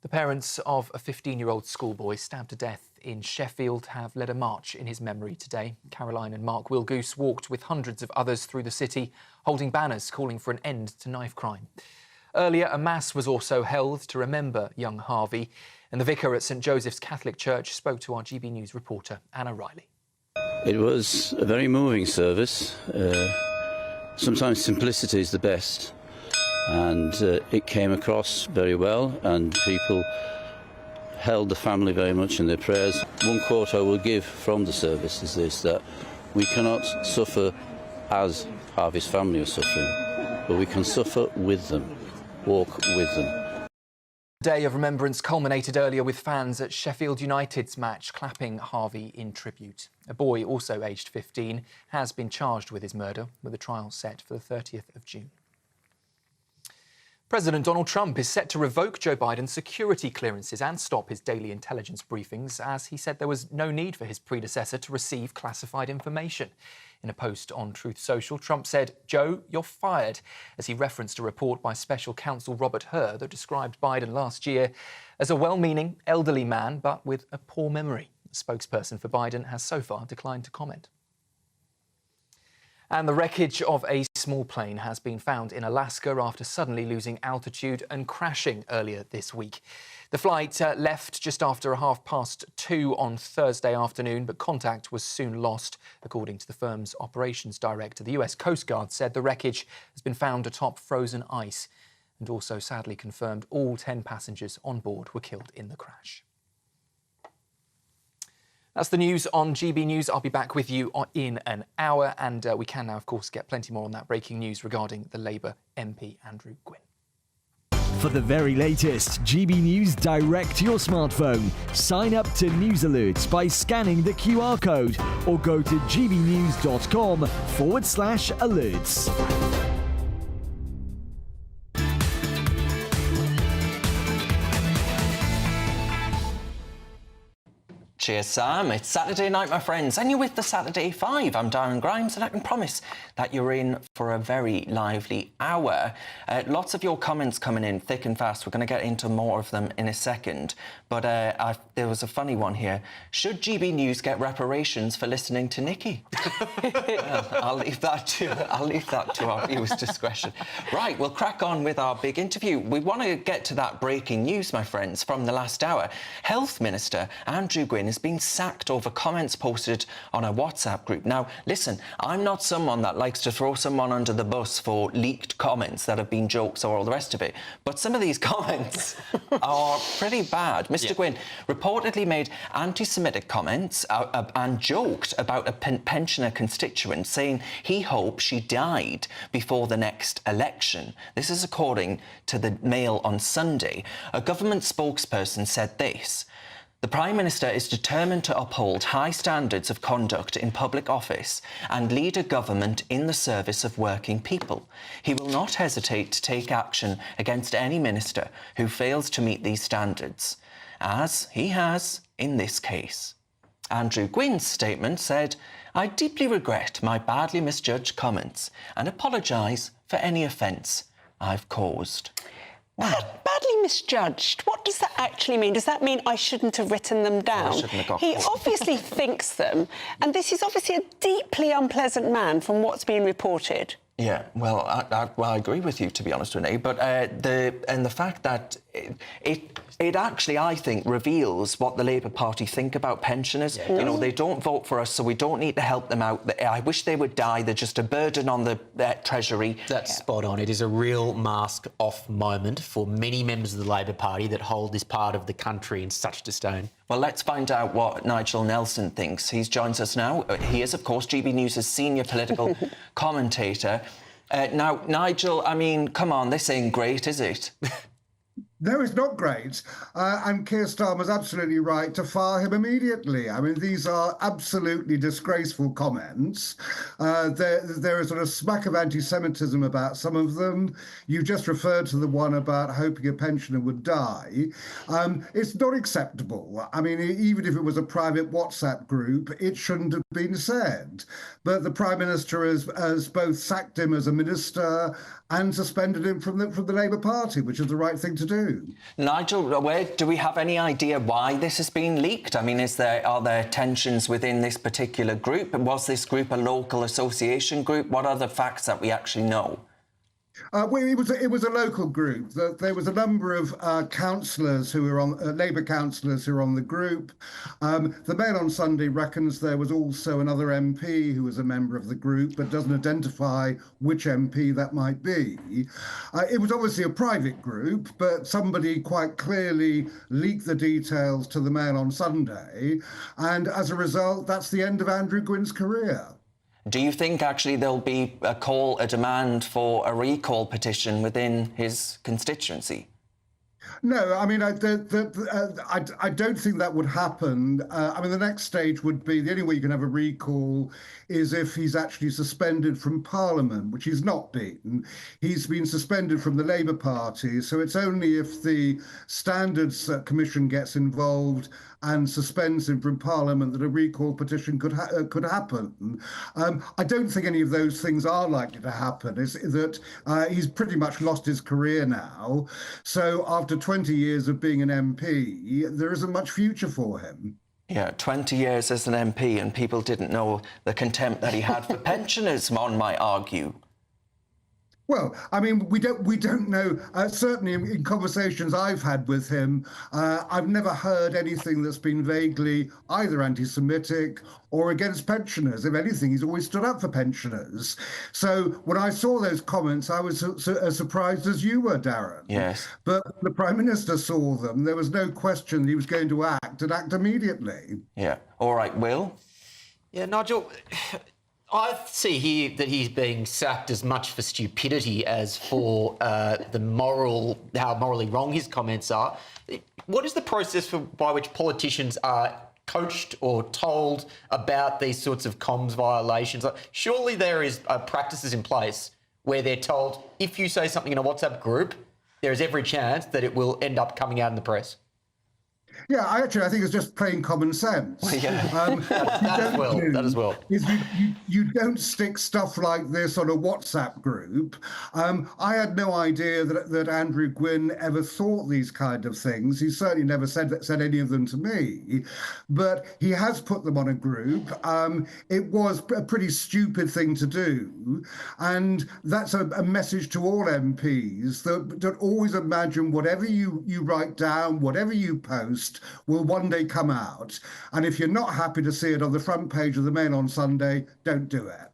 The parents of a 15-year-old schoolboy stabbed to death in Sheffield have led a march in his memory today. Caroline and Mark Wilgoose walked with hundreds of others through the city, holding banners calling for an end to knife crime. Earlier, a mass was also held to remember young Harvey, and the vicar at St Joseph's Catholic Church spoke to our GB News reporter, Anna Riley. It was a very moving service. Sometimes simplicity is the best, and it came across very well, and people held the family very much in their prayers. One quote I will give from the service is this, that we cannot suffer as Harvey's family are suffering, but we can suffer with them, walk with them. The Day of Remembrance culminated earlier with fans at Sheffield United's match clapping Harvey in tribute. A boy, also aged 15, has been charged with his murder, with a trial set for the 30th of June. President Donald Trump is set to revoke Joe Biden's security clearances and stop his daily intelligence briefings, as he said there was no need for his predecessor to receive classified information. In a post on Truth Social, Trump said, "Joe, you're fired," as he referenced a report by special counsel Robert Hur that described Biden last year as a well-meaning, elderly man, but with a poor memory. A spokesperson for Biden has so far declined to comment. And the wreckage of a small plane has been found in Alaska after suddenly losing altitude and crashing earlier this week. The flight left just after 2:30 on Thursday afternoon, but contact was soon lost, according to the firm's operations director. The US Coast Guard said the wreckage has been found atop frozen ice and also sadly confirmed all 10 passengers on board were killed in the crash. That's the news on GB News. I'll be back with you in an hour, and we can now, of course, get plenty more on that breaking news regarding the Labour MP Andrew Gwynn. For the very latest GB News direct to your smartphone, sign up to News Alerts by scanning the QR code or go to gbnews.com/alerts. Cheers, Sam. It's Saturday night, my friends, and you're with the Saturday 5. I'm Darren Grimes, and I can promise that you're in for a very lively hour. Lots of your comments coming in thick and fast. We're going to get into more of them in a second. But there was a funny one here. Should GB News get reparations for listening to Nikki? I'll leave that to our viewers' discretion. Right, we'll crack on with our big interview. We want to get to that breaking news, my friends, from the last hour. Health Minister Andrew Gwynn has been sacked over comments posted on a WhatsApp group. Now, listen, I'm not someone that likes to throw someone under the bus for leaked comments that have been jokes or all the rest of it, but some of these comments are pretty bad. Mr. Gwynn reportedly made anti-Semitic comments and joked about a pensioner constituent, saying he hoped she died before the next election. This is according to the Mail on Sunday. A government spokesperson said this: "The Prime Minister is determined to uphold high standards of conduct in public office and lead a government in the service of working people. He will not hesitate to take action against any minister who fails to meet these standards, as he has in this case." Andrew Gwynn's statement said, "I deeply regret my badly misjudged comments and apologise for any offence I've caused." Badly misjudged. What does that actually mean? Does that mean I shouldn't have written them down? He obviously thinks them, and this is obviously a deeply unpleasant man from what's been reported. Yeah, well, I agree with you, to be honest, Renee, but the fact that it actually, I think, reveals what the Labour Party think about pensioners. Yeah. You know, they don't vote for us, so we don't need to help them out. I wish they would die. They're just a burden on the Treasury. That's spot on. It is a real mask-off moment for many members of the Labour Party that hold this part of the country in such disdain. Well, let's find out what Nigel Nelson thinks. He joins us now. He is, of course, GB News' senior political commentator. Now, Nigel, I mean, come on, this ain't great, is it? No, it's not great. And Keir Starmer's absolutely right to fire him immediately. I mean, these are absolutely disgraceful comments. There is sort of smack of anti-Semitism about some of them. You just referred to the one about hoping a pensioner would die. It's not acceptable. I mean, even if it was a private WhatsApp group, it shouldn't have been said. But the Prime Minister has both sacked him as a minister and suspended him from the Labour Party, which is the right thing to do. Nigel, do we have any idea why this has been leaked? I mean, are there tensions within this particular group? Was this group a local association group? What are the facts that we actually know? Well, it was a local group. There was a number of councillors who were on Labour councillors who were on the group. The Mail on Sunday reckons there was also another MP who was a member of the group, but doesn't identify which MP that might be. It was obviously a private group, but somebody quite clearly leaked the details to the Mail on Sunday, and as a result, that's the end of Andrew Gwynn's career. Do you think actually there'll be a demand for a recall petition within his constituency? No, I mean, I don't think that would happen. I mean, the next stage would be, the only way you can have a recall is if he's actually suspended from Parliament, which he's not been. He's been suspended from the Labour Party, so it's only if the Standards Commission gets involved and suspends him from Parliament that a recall petition could happen. I don't think any of those things are likely to happen. Is that he's pretty much lost his career now, so after 20 years of being an MP, there isn't much future for him. Yeah, 20 years as an MP and people didn't know the contempt that he had for pensioners, one might argue. Well, I mean, we don't know. Certainly, in conversations I've had with him, I've never heard anything that's been vaguely either anti-Semitic or against pensioners. If anything, he's always stood up for pensioners. So when I saw those comments, I was as surprised as you were, Darren. Yes. But when the Prime Minister saw them, there was no question he was going to act and act immediately. Yeah. All right, Will? Yeah, Nigel, I see here that he's being sacked as much for stupidity as for how morally wrong his comments are. What is the process by which politicians are coached or told about these sorts of comms violations? Surely there is practices in place where they're told, if you say something in a WhatsApp group, there is every chance that it will end up coming out in the press. Yeah, I think it's just plain common sense. That as well. You don't stick stuff like this on a WhatsApp group. I had no idea that Andrew Gwynn ever thought these kind of things. He certainly never said any of them to me, but he has put them on a group. It was a pretty stupid thing to do, and that's a message to all MPs that always imagine whatever you write down, whatever you post, will one day come out. And if you're not happy to see it on the front page of the Mail on Sunday, don't do it.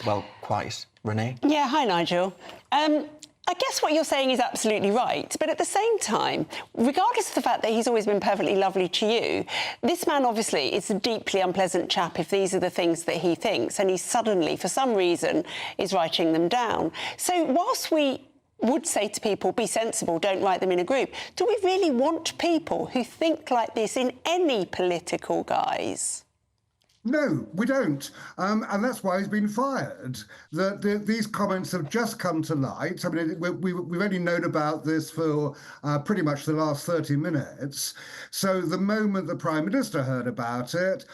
Well, quite. Renee? Yeah, hi, Nigel. I guess what you're saying is absolutely right. But at the same time, regardless of the fact that he's always been perfectly lovely to you, this man obviously is a deeply unpleasant chap if these are the things that he thinks, and he suddenly, for some reason, is writing them down. So whilst we would say to people, be sensible, don't write them in a group, do we really want people who think like this in any political guise? No, we don't. And that's why he's been fired. These comments have just come to light. I mean, we've only known about this for pretty much the last 30 minutes. So the moment the Prime Minister heard about it,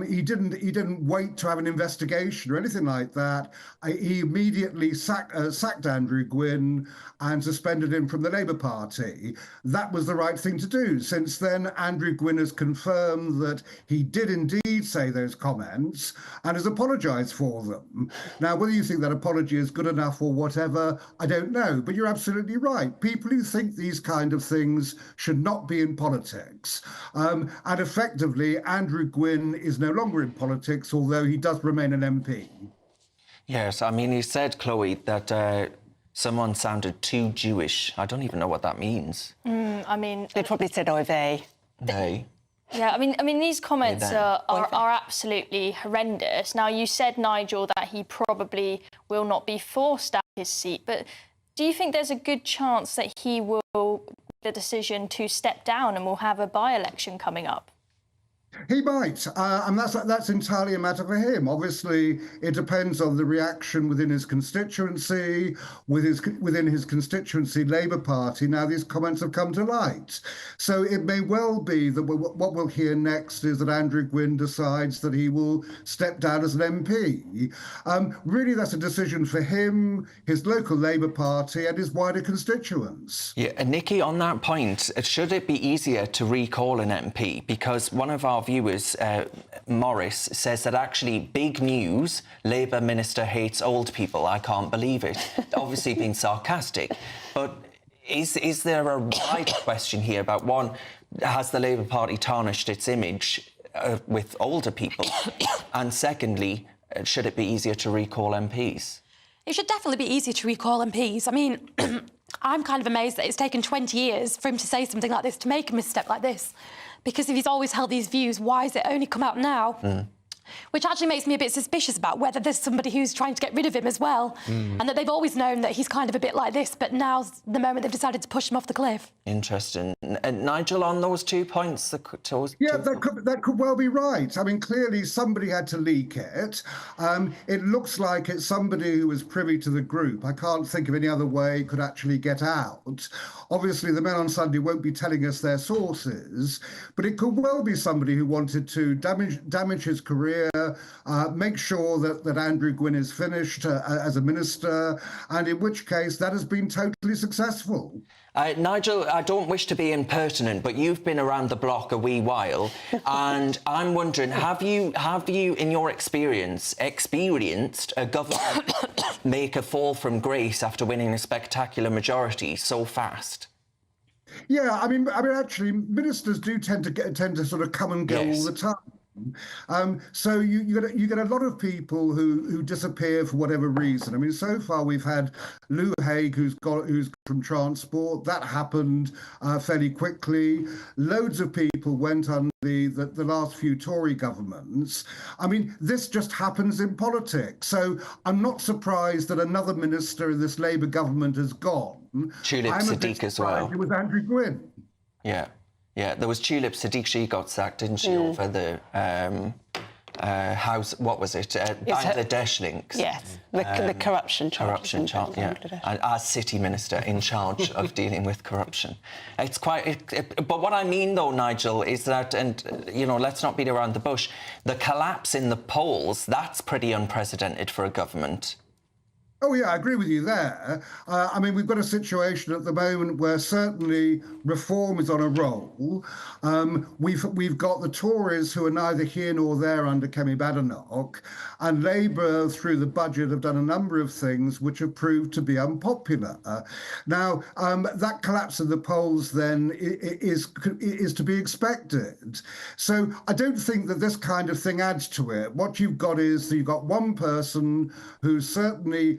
he didn't wait to have an investigation or anything like that. He immediately sacked Andrew Gwynn and suspended him from the Labour Party. That was the right thing to do. Since then, Andrew Gwynn has confirmed that he did indeed say those comments and has apologised for them. Now, whether you think that apology is good enough or whatever, I don't know, but you're absolutely right. People who think these kind of things should not be in politics. And effectively, Andrew Gwynn is no longer in politics, although he does remain an MP. Yes, I mean, he said, Chloe, that someone sounded too Jewish. I don't even know what that means. I mean... They probably said, oy vey. They. Yeah, I mean, these comments are absolutely horrendous. Now, you said, Nigel, that he probably will not be forced out of his seat, but do you think there's a good chance that he will make the decision to step down and we'll have a by-election coming up? He might, and that's entirely a matter for him. Obviously, it depends on the reaction within his constituency, within his constituency Labour Party. Now, these comments have come to light. So it may well be that what we'll hear next is that Andrew Gwynn decides that he will step down as an MP. Really, that's a decision for him, his local Labour Party and his wider constituents. Yeah, and Nikki, on that point, should it be easier to recall an MP? Because one of our viewers, Morris, says that actually big news, Labour minister hates old people. I can't believe it. Obviously being sarcastic. But is there a right question here about, one, has the Labour Party tarnished its image with older people? And secondly, should it be easier to recall MPs? It should definitely be easier to recall MPs. I mean, I'm kind of amazed that it's taken 20 years for him to say something like this, to make a misstep like this. Because if he's always held these views, why has it only come out now? Which actually makes me a bit suspicious about whether there's somebody who's trying to get rid of him as well. And that they've always known that he's kind of a bit like this, but now's the moment they've decided to push him off the cliff. Interesting. And Nigel, on those 2 points... That could well be right. I mean, clearly somebody had to leak it. It looks like it's somebody who was privy to the group. I can't think of any other way it could actually get out. Obviously, the Men on Sunday won't be telling us their sources, but it could well be somebody who wanted to damage his career, clear, make sure that Andrew Gwynn is finished as a minister, and in which case that has been totally successful. Nigel, I don't wish to be impertinent, but you've been around the block a wee while, and I'm wondering, have you, in your experience, experienced a government make a fall from grace after winning a spectacular majority so fast? Yeah, I mean, actually, ministers do tend to sort of come and go all the time. So you get a lot of people who disappear for whatever reason. I mean, so far we've had Lou Haig, who's from transport. That happened fairly quickly. Loads of people went on the last few Tory governments. I mean, this just happens in politics. So I'm not surprised that another minister in this Labour government has gone. Tulip Siddiq as well. It was Andrew Gwynn. Yeah. Yeah, there was Tulip Siddiq. She got sacked, didn't she, over the house, what was it? Bangladesh links. Yes, the corruption charge. Corruption charge, yeah. And as city minister in charge of dealing with corruption. It's quite... but what I mean, though, Nigel, is that, and, you know, let's not beat around the bush, the collapse in the polls, that's pretty unprecedented for a government. Oh, yeah, I agree with you there. I mean, we've got a situation at the moment where certainly reform is on a roll. We've got the Tories who are neither here nor there under Kemi Badenoch, and Labour, through the budget, have done a number of things which have proved to be unpopular. Now, that collapse of the polls then is to be expected. So I don't think that this kind of thing adds to it. What you've got is you've got one person who certainly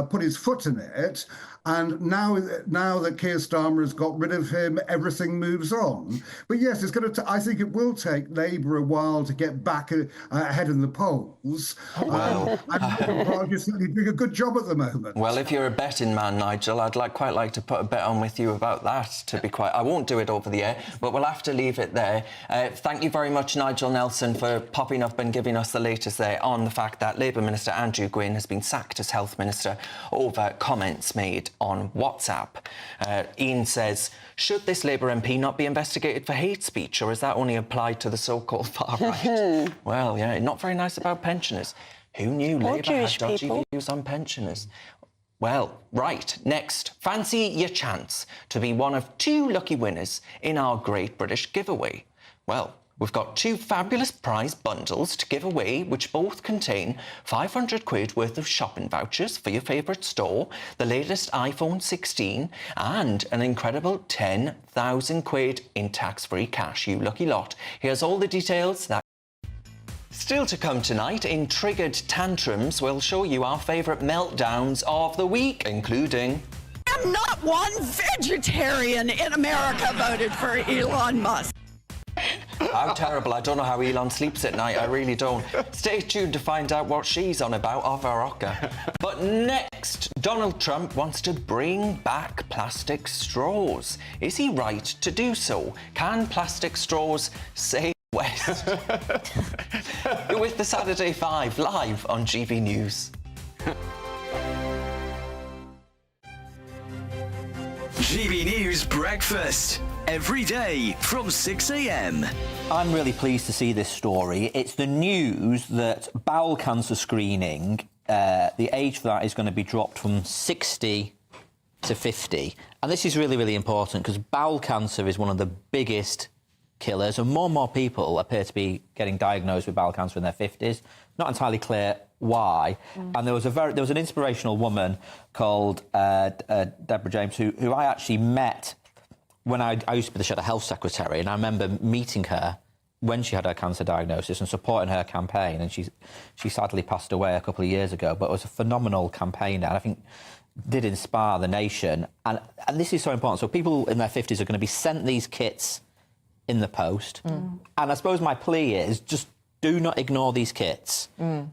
put his foot in it, and now that Keir Starmer has got rid of him, everything moves on. But yes, it's going to. I think it will take Labour a while to get back ahead in the polls. Wow. And you're certainly doing a good job at the moment. Well, if you're a betting man, Nigel, I'd quite like to put a bet on with you about that. To be quite, I won't do it over the air, but we'll have to leave it there. Thank you very much, Nigel Nelson, for popping up and giving us the latest there on the fact that Labour Minister Andrew Gwynn has been sacked as Health Minister over comments made on WhatsApp. Ian says, should this Labour MP not be investigated for hate speech, or is that only applied to the so-called far right? Well, yeah, not very nice about pensioners. Who knew Labour had dodgy views on pensioners? Well, right, next, fancy your chance to be one of 2 lucky winners in our Great British Giveaway. Well, we've got 2 fabulous prize bundles to give away, which both contain 500 quid worth of shopping vouchers for your favourite store, the latest iPhone 16, and an incredible 10,000 quid in tax-free cash. You lucky lot. Here's all the details. Still to come tonight, in Triggered Tantrums, we'll show you our favourite meltdowns of the week, including... And not one vegetarian in America voted for Elon Musk. How terrible. I don't know how Elon sleeps at night. I really don't. Stay tuned to find out what she's on about off her rocker. But next, Donald Trump wants to bring back plastic straws. Is he right to do so? Can plastic straws save West? You're with the Saturday 5 live on GBNews. GBNews Breakfast. Every day from 6 a.m. I'm really pleased to see this story. It's the news that bowel cancer screening, the age for that is going to be dropped from 60 to 50. And this is really, really important because bowel cancer is one of the biggest killers, and more people appear to be getting diagnosed with bowel cancer in their 50s. Not entirely clear why. And there was an inspirational woman called Deborah James who I actually met when I used to be the Shadow Health Secretary, and I remember meeting her when she had her cancer diagnosis and supporting her campaign, and she sadly passed away a couple of years ago, but it was a phenomenal campaign, and I think did inspire the nation. And this is so important. So people in their 50s are going to be sent these kits in the post. And I suppose my plea is just do not ignore these kits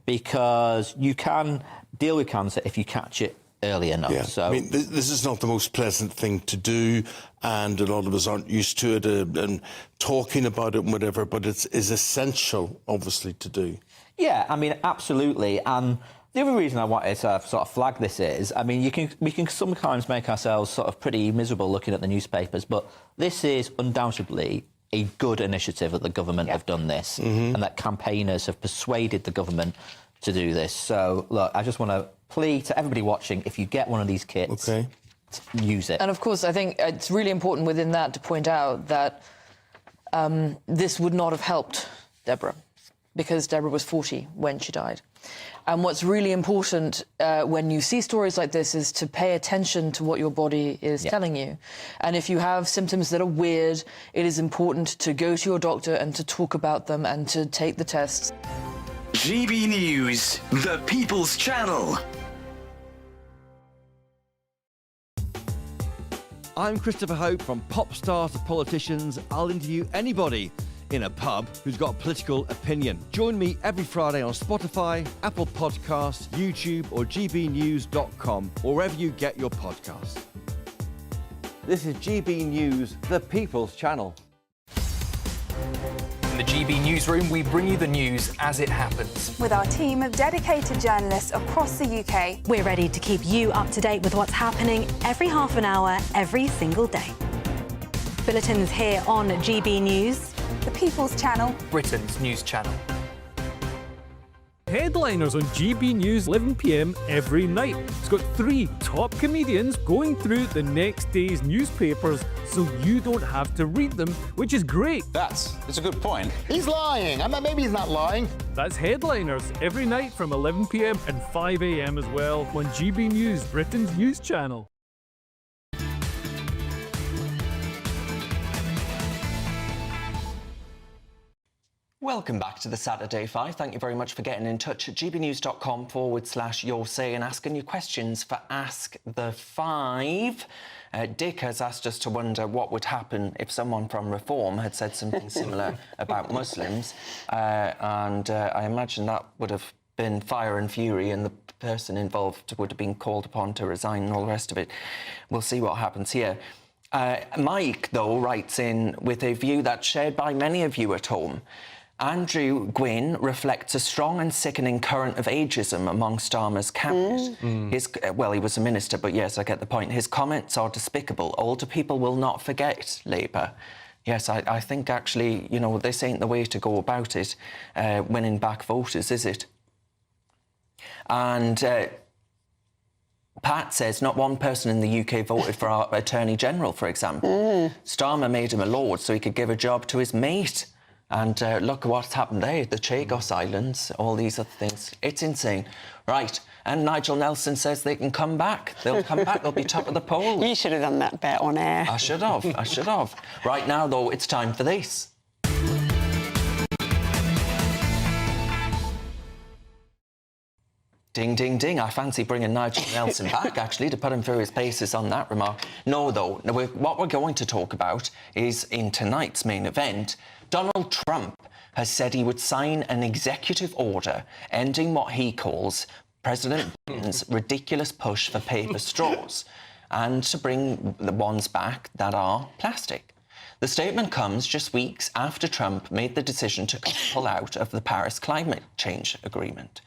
because you can deal with cancer if you catch it early enough. Yeah. So I mean, this is not the most pleasant thing to do, and a lot of us aren't used to it and talking about it and whatever, but it's essential, obviously, to do. Yeah, I mean, absolutely. And the other reason I wanted to sort of flag this is, I mean, we can sometimes make ourselves sort of pretty miserable looking at the newspapers, but this is undoubtedly a good initiative that the government have done this, and that campaigners have persuaded the government to do this. So, look, I just want to plea to everybody watching, if you get one of these kits, use it. And, of course, I think it's really important within that to point out that this would not have helped Deborah, because Deborah was 40 when she died. And what's really important when you see stories like this is to pay attention to what your body is telling you. And if you have symptoms that are weird, it is important to go to your doctor and to talk about them and to take the tests. GB News, the People's Channel. I'm Christopher Hope. From pop stars to politicians, I'll interview anybody in a pub who's got a political opinion. Join me every Friday on Spotify, Apple Podcasts, YouTube or gbnews.com, or wherever you get your podcasts. This is GB News, the People's Channel. In the GB Newsroom, we bring you the news as it happens. With our team of dedicated journalists across the UK. We're ready to keep you up to date with what's happening every half an hour, every single day. Bulletins here on GB News. The People's Channel. Britain's news channel. Headliners on GB News 11 p.m. every night. It's got 3 top comedians going through the next day's newspapers so you don't have to read them, which is great. That's a good point. He's lying. I mean, maybe he's not lying. That's Headliners every night from 11 p.m. and 5 a.m. as well on GB News, Britain's news channel. Welcome back to the Saturday 5. Thank you very much for getting in touch at gbnews.com/your say and asking your questions for Ask the 5. Dick has asked us to wonder what would happen if someone from Reform had said something similar about Muslims. I imagine that would have been fire and fury, and the person involved would have been called upon to resign and all the rest of it. We'll see what happens here. Mike, though, writes in with a view that's shared by many of you at home. Andrew Gwynn reflects a strong and sickening current of ageism among Starmer's cabinet. Well, he was a minister, but yes, I get the point. His comments are despicable. Older people will not forget Labour. Yes, I think actually, you know, this ain't the way to go about it, winning back voters, is it? And Pat says not one person in the UK voted for our Attorney General, for example. Starmer made him a Lord so he could give a job to his mate. And look at what's happened there, the Chagos Islands, all these other things. It's insane. Right, and Nigel Nelson says they can come back. They'll come back, they'll be top of the poll. You should have done that bet on air. I should have. Right now, though, it's time for this. Ding, ding, ding. I fancy bringing Nigel Nelson back, actually, to put him through his paces on that remark. No, though, what we're going to talk about is, in tonight's main event, Donald Trump has said he would sign an executive order ending what he calls President Biden's ridiculous push for paper straws and to bring the ones back that are plastic. The statement comes just weeks after Trump made the decision to pull out of the Paris Climate Change Agreement.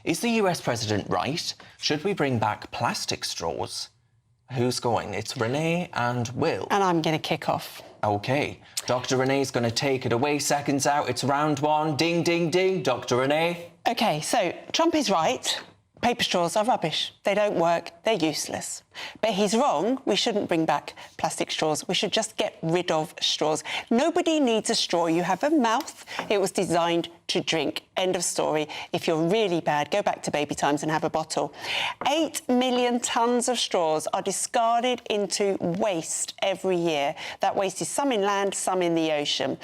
Is the US president right? Should we bring back plastic straws? Who's going? It's Renee and Will. And I'm going to kick off. OK. Dr Renee's going to take it away. Seconds out. It's round one. Ding, ding, ding. Dr Renee. OK, so Trump is right. Paper straws are rubbish. They don't work. They're useless. But he's wrong. We shouldn't bring back plastic straws. We should just get rid of straws. Nobody needs a straw. You have a mouth. It was designed to drink. End of story. If you're really bad, go back to baby times and have a bottle. 8 million tonnes of straws are discarded into waste every year. That waste is some inland, some in the ocean.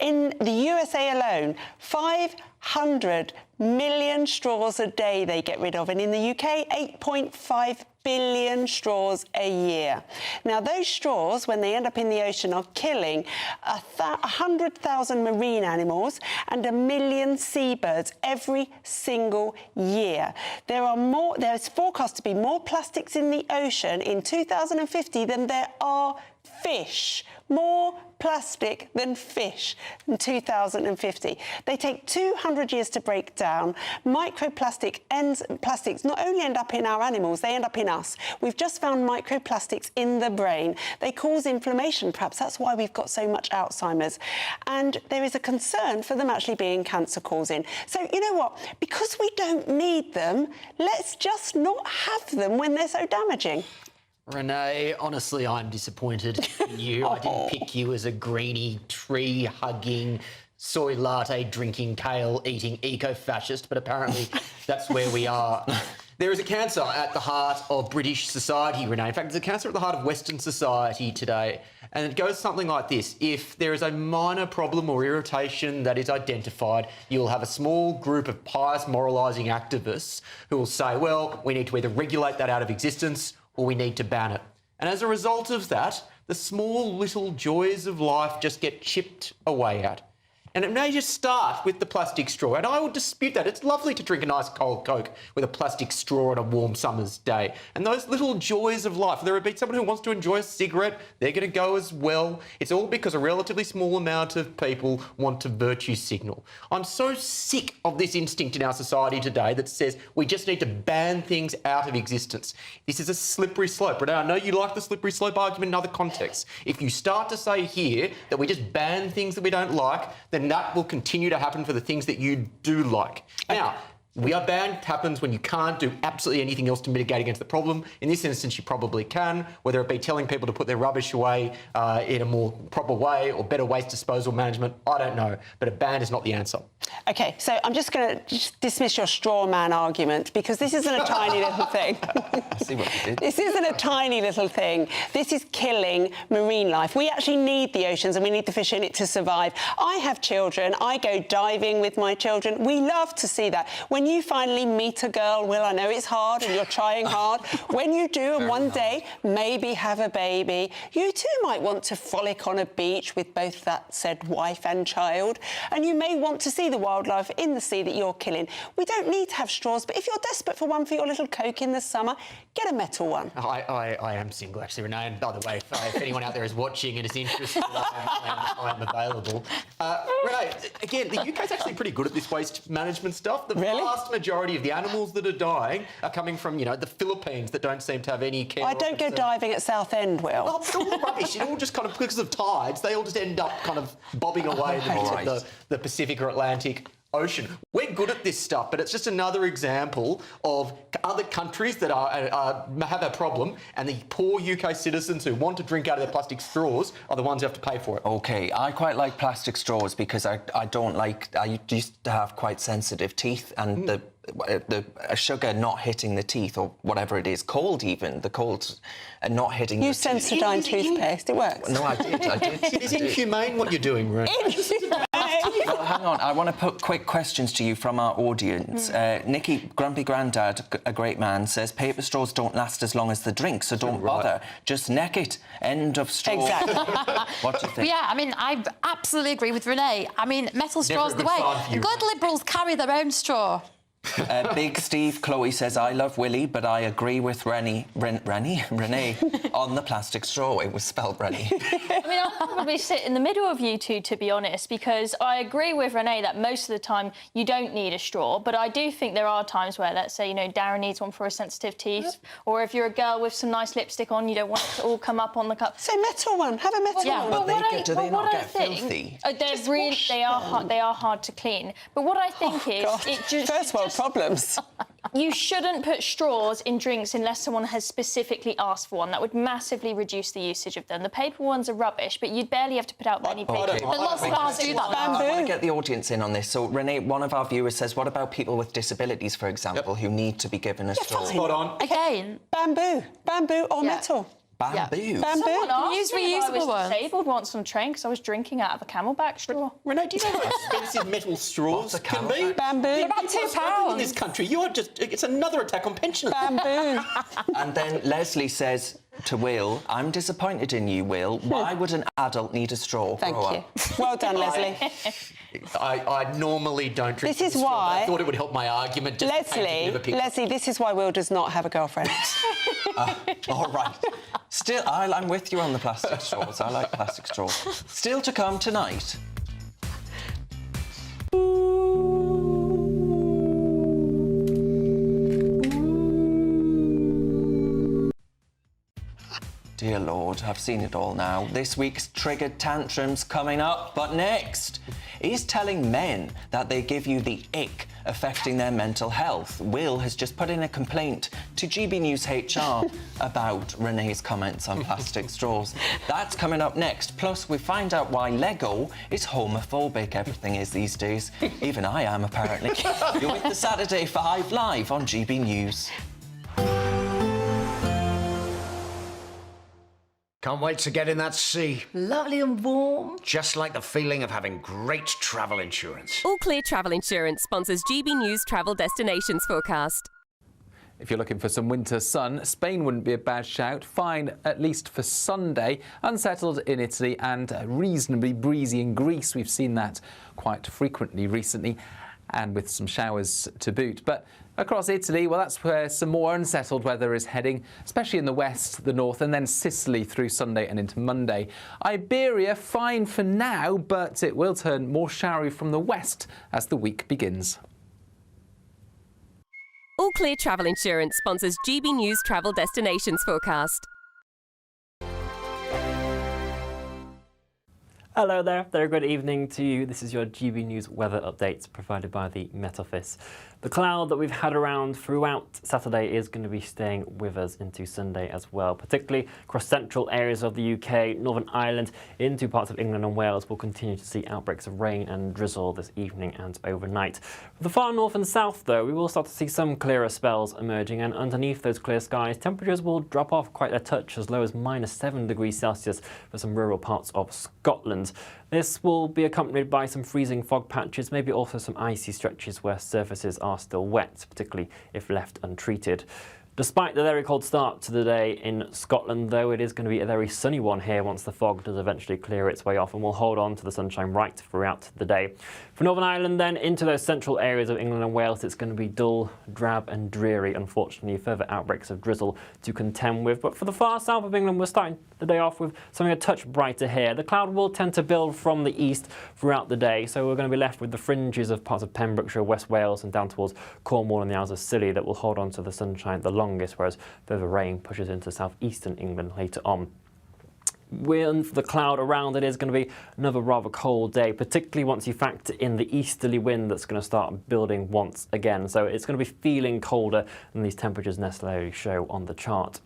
In the USA alone, 500 million straws a day they get rid of, and in the UK, 8.5 billion straws a year. Now, those straws, when they end up in the ocean, are killing 100,000 marine animals and 1 million seabirds every single year. There's forecast to be more plastics in the ocean in 2050 than there are fish. More plastic than fish in 2050. They take 200 years to break down. Plastics not only end up in our animals, they end up in us. We've just found microplastics in the brain. They cause inflammation, perhaps that's why we've got so much Alzheimer's. And there is a concern for them actually being cancer-causing. So, you know what? Because we don't need them, let's just not have them when they're so damaging. Renee, honestly, I'm disappointed in you. I didn't pick you as a greenie, tree-hugging, soy latte-drinking, kale-eating eco-fascist, but apparently that's where we are. There is a cancer at the heart of British society, Renee. In fact, there's a cancer at the heart of Western society today, and it goes something like this. If there is a minor problem or irritation that is identified, you'll have a small group of pious, moralising activists who will say, well, we need to either regulate that out of existence or we need to ban it. And as a result of that, the small little joys of life just get chipped away at. And it may just start with the plastic straw. And I would dispute that. It's lovely to drink a nice cold Coke with a plastic straw on a warm summer's day. And those little joys of life, there would be someone who wants to enjoy a cigarette, they're going to go as well. It's all because a relatively small amount of people want to virtue signal. I'm so sick of this instinct in our society today that says we just need to ban things out of existence. This is a slippery slope. But I know you like the slippery slope argument in other contexts. If you start to say here that we just ban things that we don't like, then that will continue to happen for the things that you do like. Now, we are banned happens when you can't do absolutely anything else to mitigate against the problem. In this instance, you probably can, whether it be telling people to put their rubbish away in a more proper way or better waste disposal management, I don't know. But a ban is not the answer. OK, so I'm just going to dismiss your straw man argument because this isn't a tiny little thing. I see what you did. This isn't a tiny little thing. This is killing marine life. We actually need the oceans and we need the fish in it to survive. I have children. I go diving with my children. We love to see that. When you finally meet a girl, Will, I know it's hard and you're trying hard. When you do and one day maybe have a baby, you too might want to frolic on a beach with both that said wife and child. And you may want to see the wildlife in the sea that you're killing. We don't need to have straws, but if you're desperate for one for your little Coke in the summer, get a metal one. I am single, actually, Renee. And by the way, if anyone out there is watching and is interested, I am available. Renee, again, the UK's actually pretty good at this waste management stuff. The vast majority of the animals that are dying are coming from, you know, the Philippines that don't seem to have any care. I don't go diving at Southend, Will. Well, it's all rubbish. It all just kind of, because of tides, they all just end up kind of bobbing away into the Pacific or Atlantic Ocean. We're good at this stuff, but it's just another example of other countries that have a problem, and the poor UK citizens who want to drink out of their plastic straws are the ones who have to pay for it. OK, I quite like plastic straws because I don't like... I used to have quite sensitive teeth, and the sugar not hitting the teeth, or whatever it is, cold even, the cold and not hitting Use Sensodyne toothpaste, it works. No, I did. It is inhumane what you're doing, Ray. Well, hang on, I want to put quick questions to you from our audience. Nicky, Grumpy Grandad, a great man, says paper straws don't last as long as the drink, so don't bother. Just neck it. End of story. Exactly. What do you think? Yeah, I mean, I absolutely agree with Renee. I mean, metal straws the way. Good Liberals carry their own straw. Big Steve Chloe says, I love Willie, but I agree with Renee on the plastic straw. It was spelled Rennie. I mean, I'll probably sit in the middle of you two, to be honest, because I agree with Renee that most of the time you don't need a straw, but I do think there are times where, let's say, you know, Darren needs one for his sensitive teeth, or if you're a girl with some nice lipstick on, you don't want it to all come up on the cup. So metal one, have a metal one. But do they not get filthy? They are hard to clean. But what I think is... First world problems. You shouldn't put straws in drinks unless someone has specifically asked for one. That would massively reduce the usage of them. The paper ones are rubbish, but you'd barely have to put out many paper. Okay. But lots of bars do that. I want to get the audience in on this. So, Renee, one of our viewers says, what about people with disabilities, for example, who need to be given a straw? Spot on. Again, bamboo or metal. Bamboo? Yeah. Someone asked Use me if I reusable was ones. disabled once on a train because I was drinking out of a camelback straw. Renee, do you know how expensive metal straws can be? Bamboo. They're about £2. In this country, you are just... It's another attack on pensioners. Bamboo. And then Leslie says to Will, I'm disappointed in you, Will. Why would an adult need a straw? Thank you. Well done, Leslie. I normally don't drink. This is straw, why... but I thought it would help my argument. Just Leslie, this is why Will does not have a girlfriend. All right. Still, I'm with you on the plastic straws. I like plastic straws. Still to come tonight. Dear Lord, I've seen it all now. This week's triggered tantrums coming up, but next is telling men that they give you the ick, affecting their mental health. Will has just put in a complaint to GB News HR about Renee's comments on plastic straws. That's coming up next. Plus, we find out why Lego is homophobic. Everything is these days. Even I am, apparently. You're with the Saturday 5 live on GB News. Can't wait to get in that sea. Lovely and warm. Just like the feeling of having great travel insurance. All Clear Travel Insurance sponsors GB News travel destinations forecast. If you're looking for some winter sun, Spain wouldn't be a bad shout. Fine, at least for Sunday. Unsettled in Italy and reasonably breezy in Greece. We've seen that quite frequently recently, and with some showers to boot. But across Italy, well, that's where some more unsettled weather is heading, especially in the west, the north, and then Sicily through Sunday and into Monday. Iberia, fine for now, but it will turn more showery from the west as the week begins. All Clear Travel Insurance sponsors GB News travel destinations forecast. Hello there, very good evening to you. This is your GB News weather update provided by the Met Office. The cloud that we've had around throughout Saturday is going to be staying with us into Sunday as well, particularly across central areas of the UK, Northern Ireland, into parts of England and Wales. We'll continue to see outbreaks of rain and drizzle this evening and overnight. For the far north and south, though, we will start to see some clearer spells emerging, and underneath those clear skies, temperatures will drop off quite a touch, as low as -7 degrees Celsius for some rural parts of Scotland. This will be accompanied by some freezing fog patches, maybe also some icy stretches where surfaces are still wet, particularly if left untreated. Despite the very cold start to the day in Scotland, though, it is going to be a very sunny one here once the fog does eventually clear its way off, and we'll hold on to the sunshine right throughout the day. For Northern Ireland, then, into those central areas of England and Wales, it's going to be dull, drab and dreary. Unfortunately, further outbreaks of drizzle to contend with. But for the far south of England, we're starting the day off with something a touch brighter here. The cloud will tend to build from the east throughout the day, so we're going to be left with the fringes of parts of Pembrokeshire, West Wales and down towards Cornwall and the Isles of Scilly that will hold on to the sunshine the longest, whereas further rain pushes into southeastern England later on. With the cloud around, it is going to be another rather cold day, particularly once you factor in the easterly wind that's going to start building once again. So it's going to be feeling colder than these temperatures necessarily show on the chart.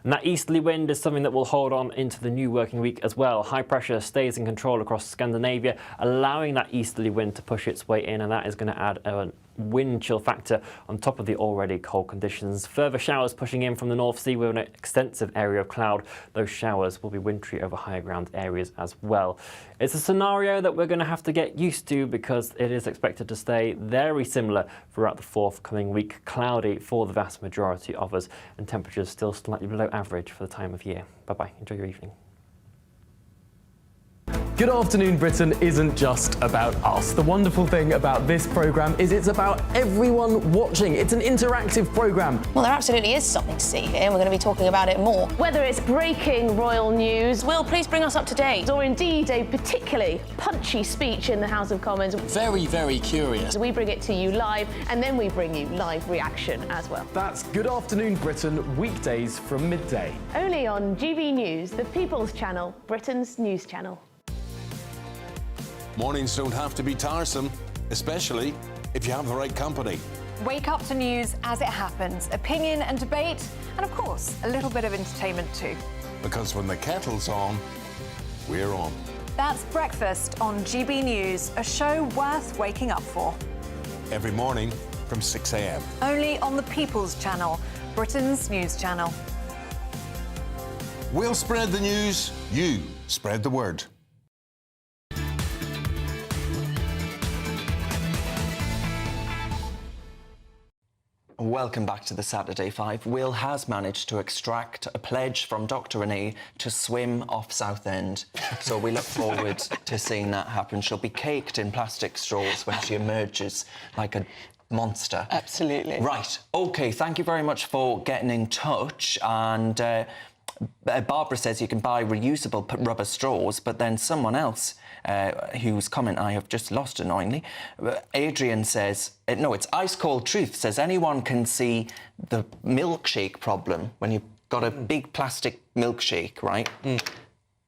And that easterly wind is something that will hold on into the new working week as well. High pressure stays in control across Scandinavia, allowing that easterly wind to push its way in, and that is going to add a wind chill factor on top of the already cold conditions. Further showers pushing in from the North Sea with an extensive area of cloud. Those showers will be wintry over higher ground areas as well. It's a scenario that we're going to have to get used to because it is expected to stay very similar throughout the forthcoming week. Cloudy for the vast majority of us, and temperatures still slightly below average for the time of year. Bye-bye. Enjoy your evening. Good Afternoon Britain isn't just about us. The wonderful thing about this programme is it's about everyone watching. It's an interactive programme. Well, there absolutely is something to see here, and we're going to be talking about it more. Whether it's breaking royal news, Will, please bring us up to date, or indeed a particularly punchy speech in the House of Commons. Very, very curious. We bring it to you live, and then we bring you live reaction as well. That's Good Afternoon Britain, weekdays from midday. Only on GB News, the People's Channel, Britain's news channel. Mornings don't have to be tiresome, especially if you have the right company. Wake up to news as it happens, opinion and debate, and of course, a little bit of entertainment too. Because when the kettle's on, we're on. That's Breakfast on GB News, a show worth waking up for. Every morning from 6 a.m. Only on the People's Channel, Britain's news channel. We'll spread the news, you spread the word. Welcome back to the Saturday 5. Will has managed to extract a pledge from Dr. Renee to swim off Southend. So we look forward to seeing that happen. She'll be caked in plastic straws when she emerges like a monster. Absolutely. Right. OK, thank you very much for getting in touch. And Barbara says you can buy reusable rubber straws, but then someone else, whose comment I have just lost annoyingly, Adrian says, no, it's Ice Cold Truth, says anyone can see the milkshake problem when you've got a big plastic milkshake, right?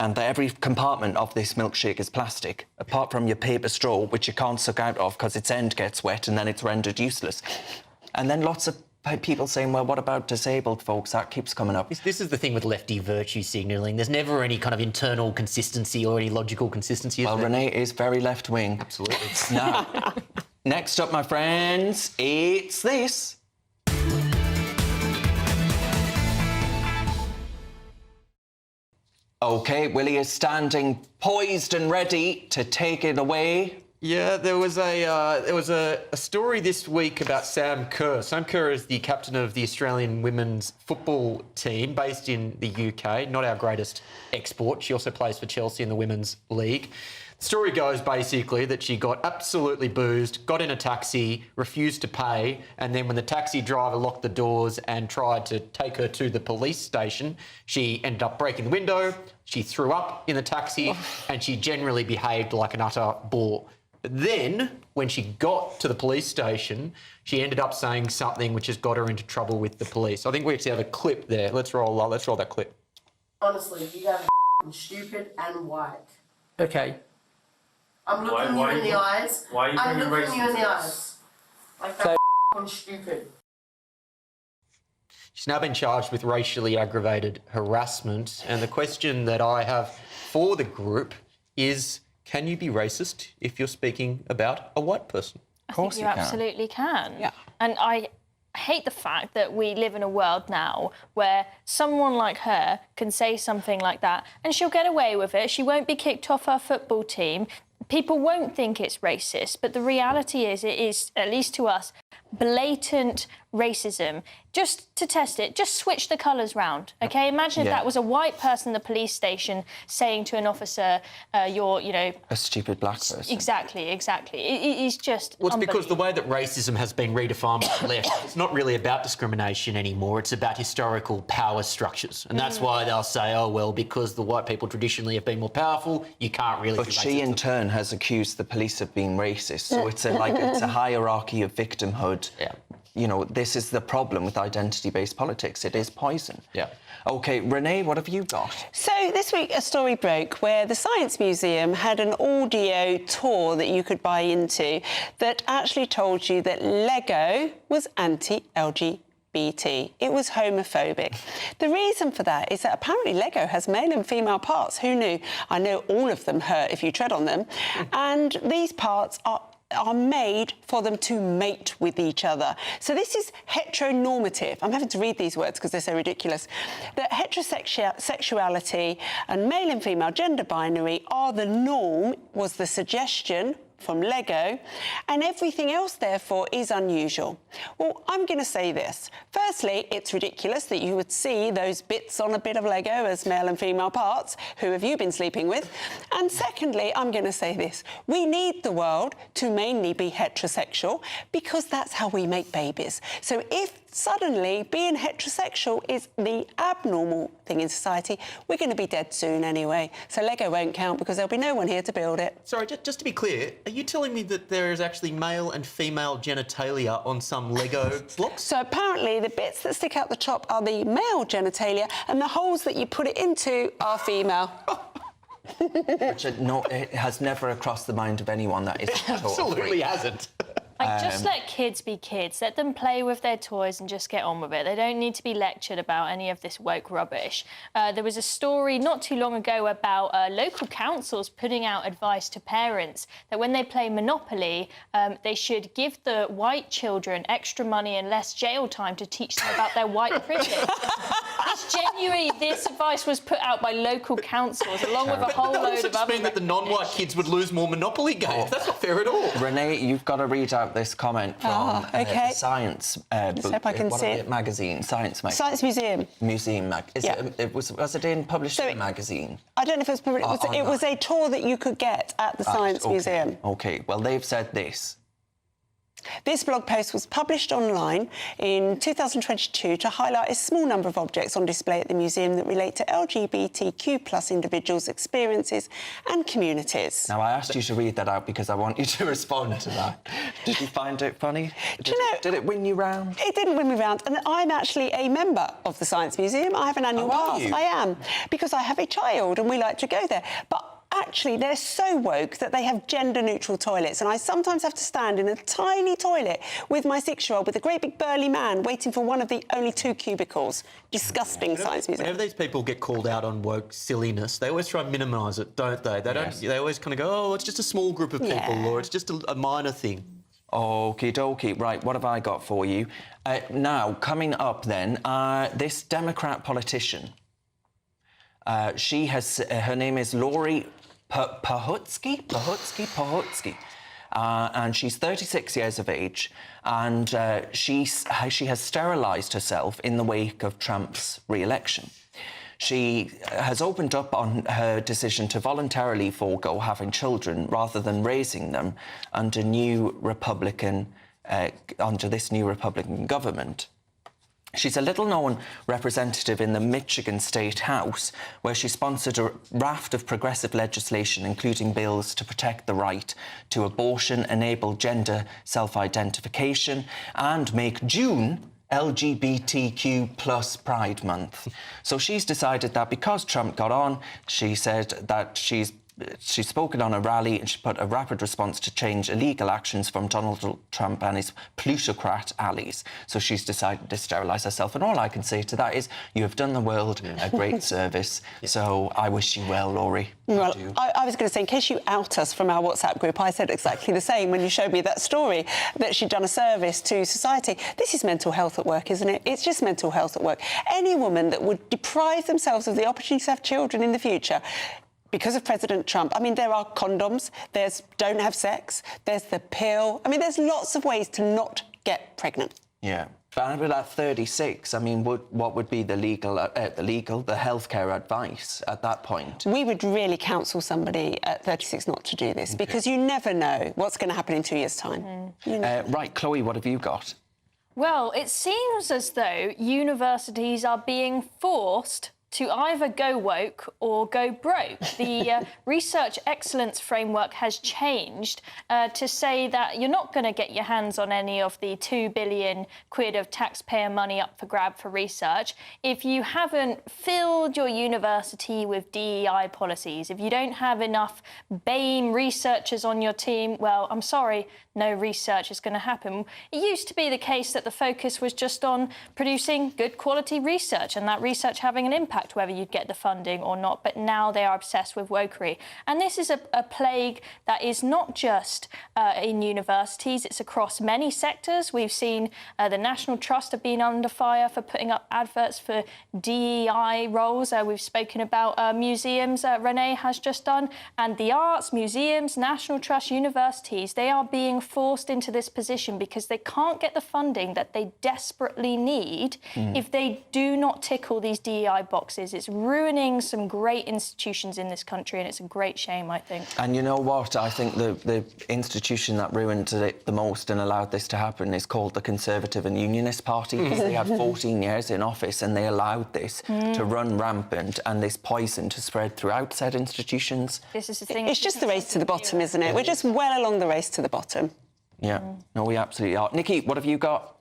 And every compartment of this milkshake is plastic, apart from your paper straw, which you can't suck out of because its end gets wet and then it's rendered useless. And then lots of people saying, well, what about disabled folks? That keeps coming up. This is the thing with lefty virtue signalling. There's never any kind of internal consistency or any logical consistency. Well, Renee is very left-wing. Absolutely. Now, next up, my friends, it's this. OK, Willie is standing poised and ready to take it away. Yeah, there was a story this week about Sam Kerr. Sam Kerr is the captain of the Australian women's football team based in the UK, not our greatest export. She also plays for Chelsea in the Women's League. The story goes basically that she got absolutely boozed, got in a taxi, refused to pay, and then when the taxi driver locked the doors and tried to take her to the police station, she ended up breaking the window, she threw up in the taxi, and she generally behaved like an utter bore. But then, when she got to the police station, she ended up saying something which has got her into trouble with the police. I think we actually have a clip there. Let's roll that clip. Honestly, you guys are stupid and white. Okay. I'm looking you in the eyes. Why are you I'm bringing looking you in the racism? eyes. Like that stupid. She's now been charged with racially aggravated harassment. And the question that I have for the group is, can you be racist if you're speaking about a white person? I think you absolutely can. Yeah. And I hate the fact that we live in a world now where someone like her can say something like that and she'll get away with it. She won't be kicked off her football team. People won't think it's racist, but the reality is it is, at least to us, blatant racism. Just to test it, just switch the colours round, OK? Imagine if that was a white person in the police station saying to an officer, you're, you know... A stupid black person. Exactly. It is just Well, it's because the way that racism has been redefined by the left, it's not really about discrimination anymore, it's about historical power structures. And that's why they'll say, oh, well, because the white people traditionally have been more powerful, you can't really... But she, in turn, has accused the police of being racist, so it's a hierarchy of victimhood. Yeah. You know, this is the problem with identity-based politics. It is poison. Yeah. OK, Renee, what have you got? So this week a story broke where the Science Museum had an audio tour that you could buy into that actually told you that Lego was anti-LGBT. It was homophobic. The reason for that is that apparently Lego has male and female parts. Who knew? I know all of them hurt if you tread on them. And these parts are made for them to mate with each other. So this is heteronormative. I'm having to read these words because they're so ridiculous. That heterosexuality and male and female gender binary are the norm, was the suggestion from Lego, and everything else, therefore, is unusual. Well, I'm going to say this. Firstly, it's ridiculous that you would see those bits on a bit of Lego as male and female parts. Who have you been sleeping with? And secondly, I'm going to say this. We need the world to mainly be heterosexual because that's how we make babies. So if suddenly being heterosexual is the abnormal thing in society, we're going to be dead soon anyway. So Lego won't count because there'll be no one here to build it. Sorry, just to be clear, are you telling me that there is actually male and female genitalia on some Lego blocks? So apparently the bits that stick out the top are the male genitalia and the holes that you put it into are female. Richard, no, it has never crossed the mind of anyone that is absolutely hasn't. Like, just let kids be kids. Let them play with their toys and just get on with it. They don't need to be lectured about any of this woke rubbish. There was a story not too long ago about local councils putting out advice to parents that when they play Monopoly, they should give the white children extra money and less jail time to teach them about their white privilege. It's genuinely, this advice was put out by local councils along with a whole load of other... mean that the non-white kids would lose more Monopoly games. That's not fair at all. Renee, you've got to read out this comment from the Science Let's hope I can see it. magazine, Science magazine. Science Museum. Museum was it in published in a magazine? I don't know if it was published. It was a tour that you could get at the Science Museum. OK, well, they've said this. This blog post was published online in 2022 to highlight a small number of objects on display at the museum that relate to LGBTQ+ individuals' experiences and communities. Now, I asked you to read that out because I want you to respond to that. Did you find it funny? Did it win you round? It didn't win me round, and I'm actually a member of the Science Museum. I have an annual pass. I am, because I have a child and we like to go there. But actually, they're so woke that they have gender-neutral toilets, and I sometimes have to stand in a tiny toilet with my 6-year-old with a great big burly man waiting for one of the only 2 cubicles. Disgusting, Science Museum. Whenever these people get called out on woke silliness, they always try and minimise it, don't they? They don't. They always kind of go, oh, it's just a small group of people, or it's just a minor thing. Okie dokie. Right, what have I got for you? Now, coming up then, this Democrat politician. Her name is Lori Pahutsky, and she's 36 years of age, and she has sterilised herself in the wake of Trump's re-election. She has opened up on her decision to voluntarily forego having children rather than raising them under this new Republican government. She's a little-known representative in the Michigan State House, where she sponsored a raft of progressive legislation, including bills to protect the right to abortion, enable gender self-identification, and make June LGBTQ+ Pride Month. So she's decided that because Trump got on, she said that she's spoken on a rally and she put a rapid response to change illegal actions from Donald Trump and his plutocrat allies. So she's decided to sterilise herself. And all I can say to that is, you have done the world a great service. So I wish you well, Laurie. Well, I was going to say, in case you out us from our WhatsApp group, I said exactly the same when you showed me that story, that she'd done a service to society. This is mental health at work, isn't it? It's just mental health at work. Any woman that would deprive themselves of the opportunity to have children in the future because of President Trump. I mean, there are condoms, there's don't have sex, there's the pill. I mean, there's lots of ways to not get pregnant. Yeah. But at 36, I mean, what would be the healthcare advice at that point? We would really counsel somebody at 36 not to do this, because you never know what's going to happen in 2 years' time. Right, Chloe, what have you got? Well, it seems as though universities are being forced to either go woke or go broke. The Research Excellence Framework has changed to say that you're not going to get your hands on any of the £2 billion of taxpayer money up for grab for research if you haven't filled your university with DEI policies. If you don't have enough BAME researchers on your team, well, I'm sorry, no research is going to happen. It used to be the case that the focus was just on producing good quality research and that research having an impact whether you'd get the funding or not, but now they are obsessed with wokery. And this is a plague that is not just in universities, it's across many sectors. We've seen the National Trust have been under fire for putting up adverts for DEI roles. We've spoken about museums, Renee has just done, and the arts, museums, National Trust, universities, they are being forced into this position because they can't get the funding that they desperately need if they do not tick all these DEI boxes. It's ruining some great institutions in this country, and it's a great shame, I think. And you know what? I think the institution that ruined it the most and allowed this to happen is called the Conservative and Unionist Party, because they had 14 years in office and they allowed this to run rampant and this poison to spread throughout said institutions. This is the thing. It's just the race to the bottom, isn't it? We're just well along the race to the bottom. Yeah. No, we absolutely are. Nikki, what have you got?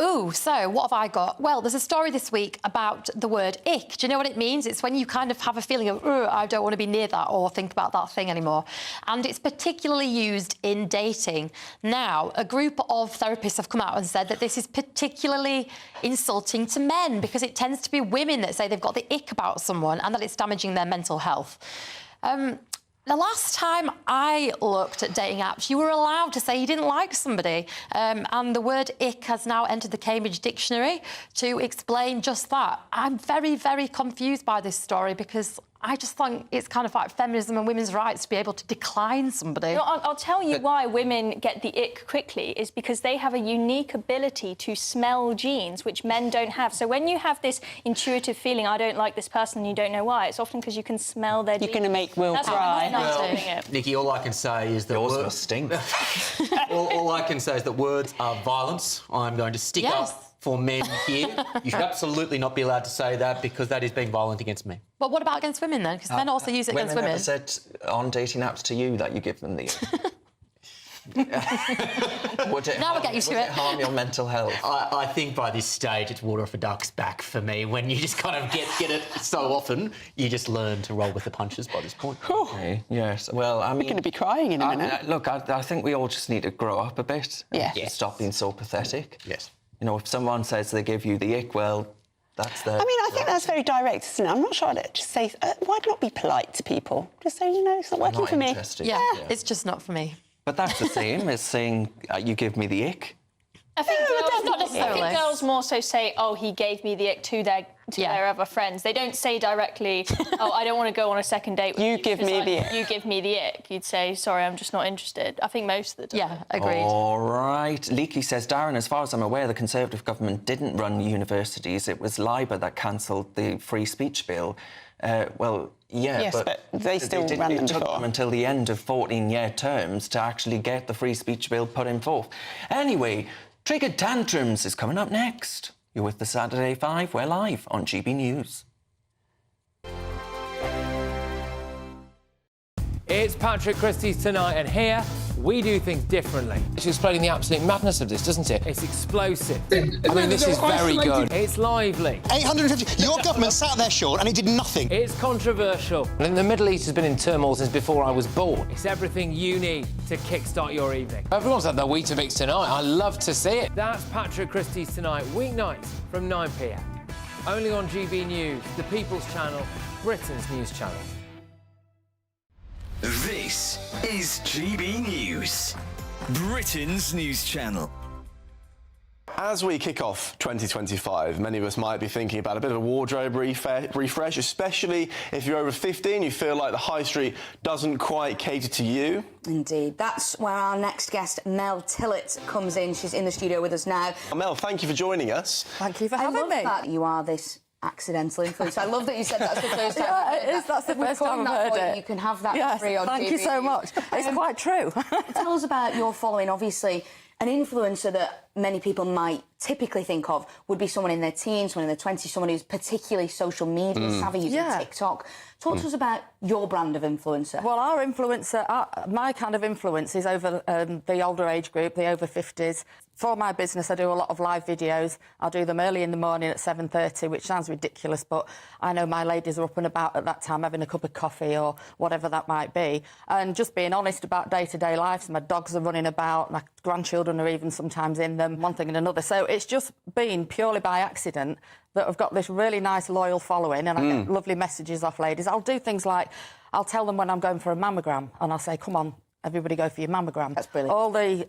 Ooh, so what have I got? Well, there's a story this week about the word ick. Do you know what it means? It's when you kind of have a feeling of, I don't want to be near that or think about that thing anymore. And it's particularly used in dating. Now, a group of therapists have come out and said that this is particularly insulting to men because it tends to be women that say they've got the ick about someone and that it's damaging their mental health. The last time I looked at dating apps, you were allowed to say you didn't like somebody. And the word ick has now entered the Cambridge Dictionary to explain just that. I'm very, very confused by this story because I just think it's kind of like feminism and women's rights to be able to decline somebody. No, I'll tell you why women get the ick quickly is because they have a unique ability to smell genes, which men don't have. So when you have this intuitive feeling, I don't like this person, and you don't know why, it's often because you can smell their genes. You're going to make Will cry. Nikki, all I can say is that yours must stink. all I can say is that words are violence. I'm going to stick up for men here. You should absolutely not be allowed to say that because that is being violent against me. But what about against women then? Because men also use it against women. Women never said on dating apps to you that you give them the... would it harm your mental health? I think by this stage it's water off a duck's back for me. When you just kind of get it so often, you just learn to roll with the punches by this point. Okay, yes. Well, I mean... We're going to be crying in a minute. Look, I think we all just need to grow up a bit. Yeah. And stop being so pathetic. Yes. You know, if someone says they give you the ick, well, that's their... I mean, I think that's very direct, isn't it? I'm not sure I'd just say... why not be polite to people? Just say, you know, it's not working for me. Yeah, it's just not for me. But that's the same as saying, you give me the ick. I think not necessarily. I think girls more so say, oh, he gave me the ick to their other friends. They don't say directly, oh, I don't want to go on a second date with you. You give me the ick. You give me the ick. You'd say, sorry, I'm just not interested. I think most of the time. Yeah, agreed. All right. Leaky says, Darren, as far as I'm aware, the Conservative government didn't run universities. It was Labour that cancelled the free speech bill. Well, yeah, yes, but they still ran them It took before. them until the end of 14-year terms to actually get the free speech bill put in forth. Anyway, Triggered Tantrums is coming up next. You're with the Saturday 5. We're live on GB News. It's Patrick Christie's Tonight, and here we do things differently. It's explaining the absolute madness of this, doesn't it? It's explosive. I mean, this is very good. It's lively. 850. Your government sat there, Sean, and it did nothing. It's controversial. And the Middle East has been in turmoil since before I was born. It's everything you need to kickstart your evening. Everyone's had their Weetabix tonight. I love to see it. That's Patrick Christie's Tonight, weeknights from 9 p.m. Only on GB News, the People's Channel, Britain's news channel. This is GB News, Britain's news channel. As we kick off 2025, many of us might be thinking about a bit of a wardrobe refresh, especially if you're over 50 and you feel like the high street doesn't quite cater to you. Indeed. That's where our next guest, Mel Tillett, comes in. She's in the studio with us now. Mel, thank you for joining us. Thank you for having me. That you are this accidental influence. I love that you said that's the first time. Yeah, it is. That's the first time I've heard it. You can have that yes, free on thank TV. you so much. It's quite true. Tell us about your following. Obviously, an influencer that many people might typically think of would be someone in their teens, someone in their 20s, someone who's particularly social media savvy, using TikTok. Talk to us about your brand of influencer. Well, our influencer, my kind of influence is over the older age group, the over 50s. For my business, I do a lot of live videos. I'll do them early in the morning at 7:30, which sounds ridiculous, but I know my ladies are up and about at that time having a cup of coffee or whatever that might be. And just being honest about day-to-day life. So my dogs are running about, my grandchildren are even sometimes in them, one thing and another. So it's just been purely by accident that I've got this really nice, loyal following, and I get lovely messages off ladies. I'll do things like, I'll tell them when I'm going for a mammogram, and I'll say, come on, everybody go for your mammogram. That's brilliant.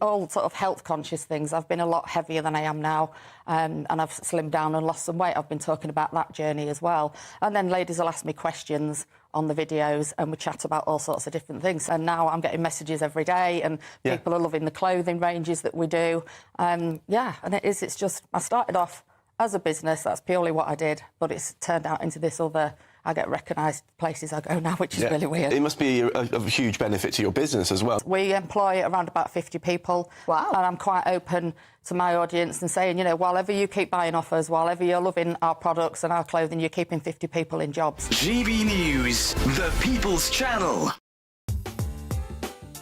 All sort of health conscious things. I've been a lot heavier than I am now, and I've slimmed down and lost some weight. I've been talking about that journey as well. And then ladies will ask me questions on the videos, and we chat about all sorts of different things. And now I'm getting messages every day, and people are loving the clothing ranges that we do. And it's just, I started off as a business, that's purely what I did, but it's turned out into this other, I get recognised places I go now, which is really weird. It must be a huge benefit to your business as well. We employ around about 50 people. Wow. And I'm quite open to my audience and saying, you know, while you keep buying offers, while you're loving our products and our clothing, you're keeping 50 people in jobs. GB News, the People's Channel.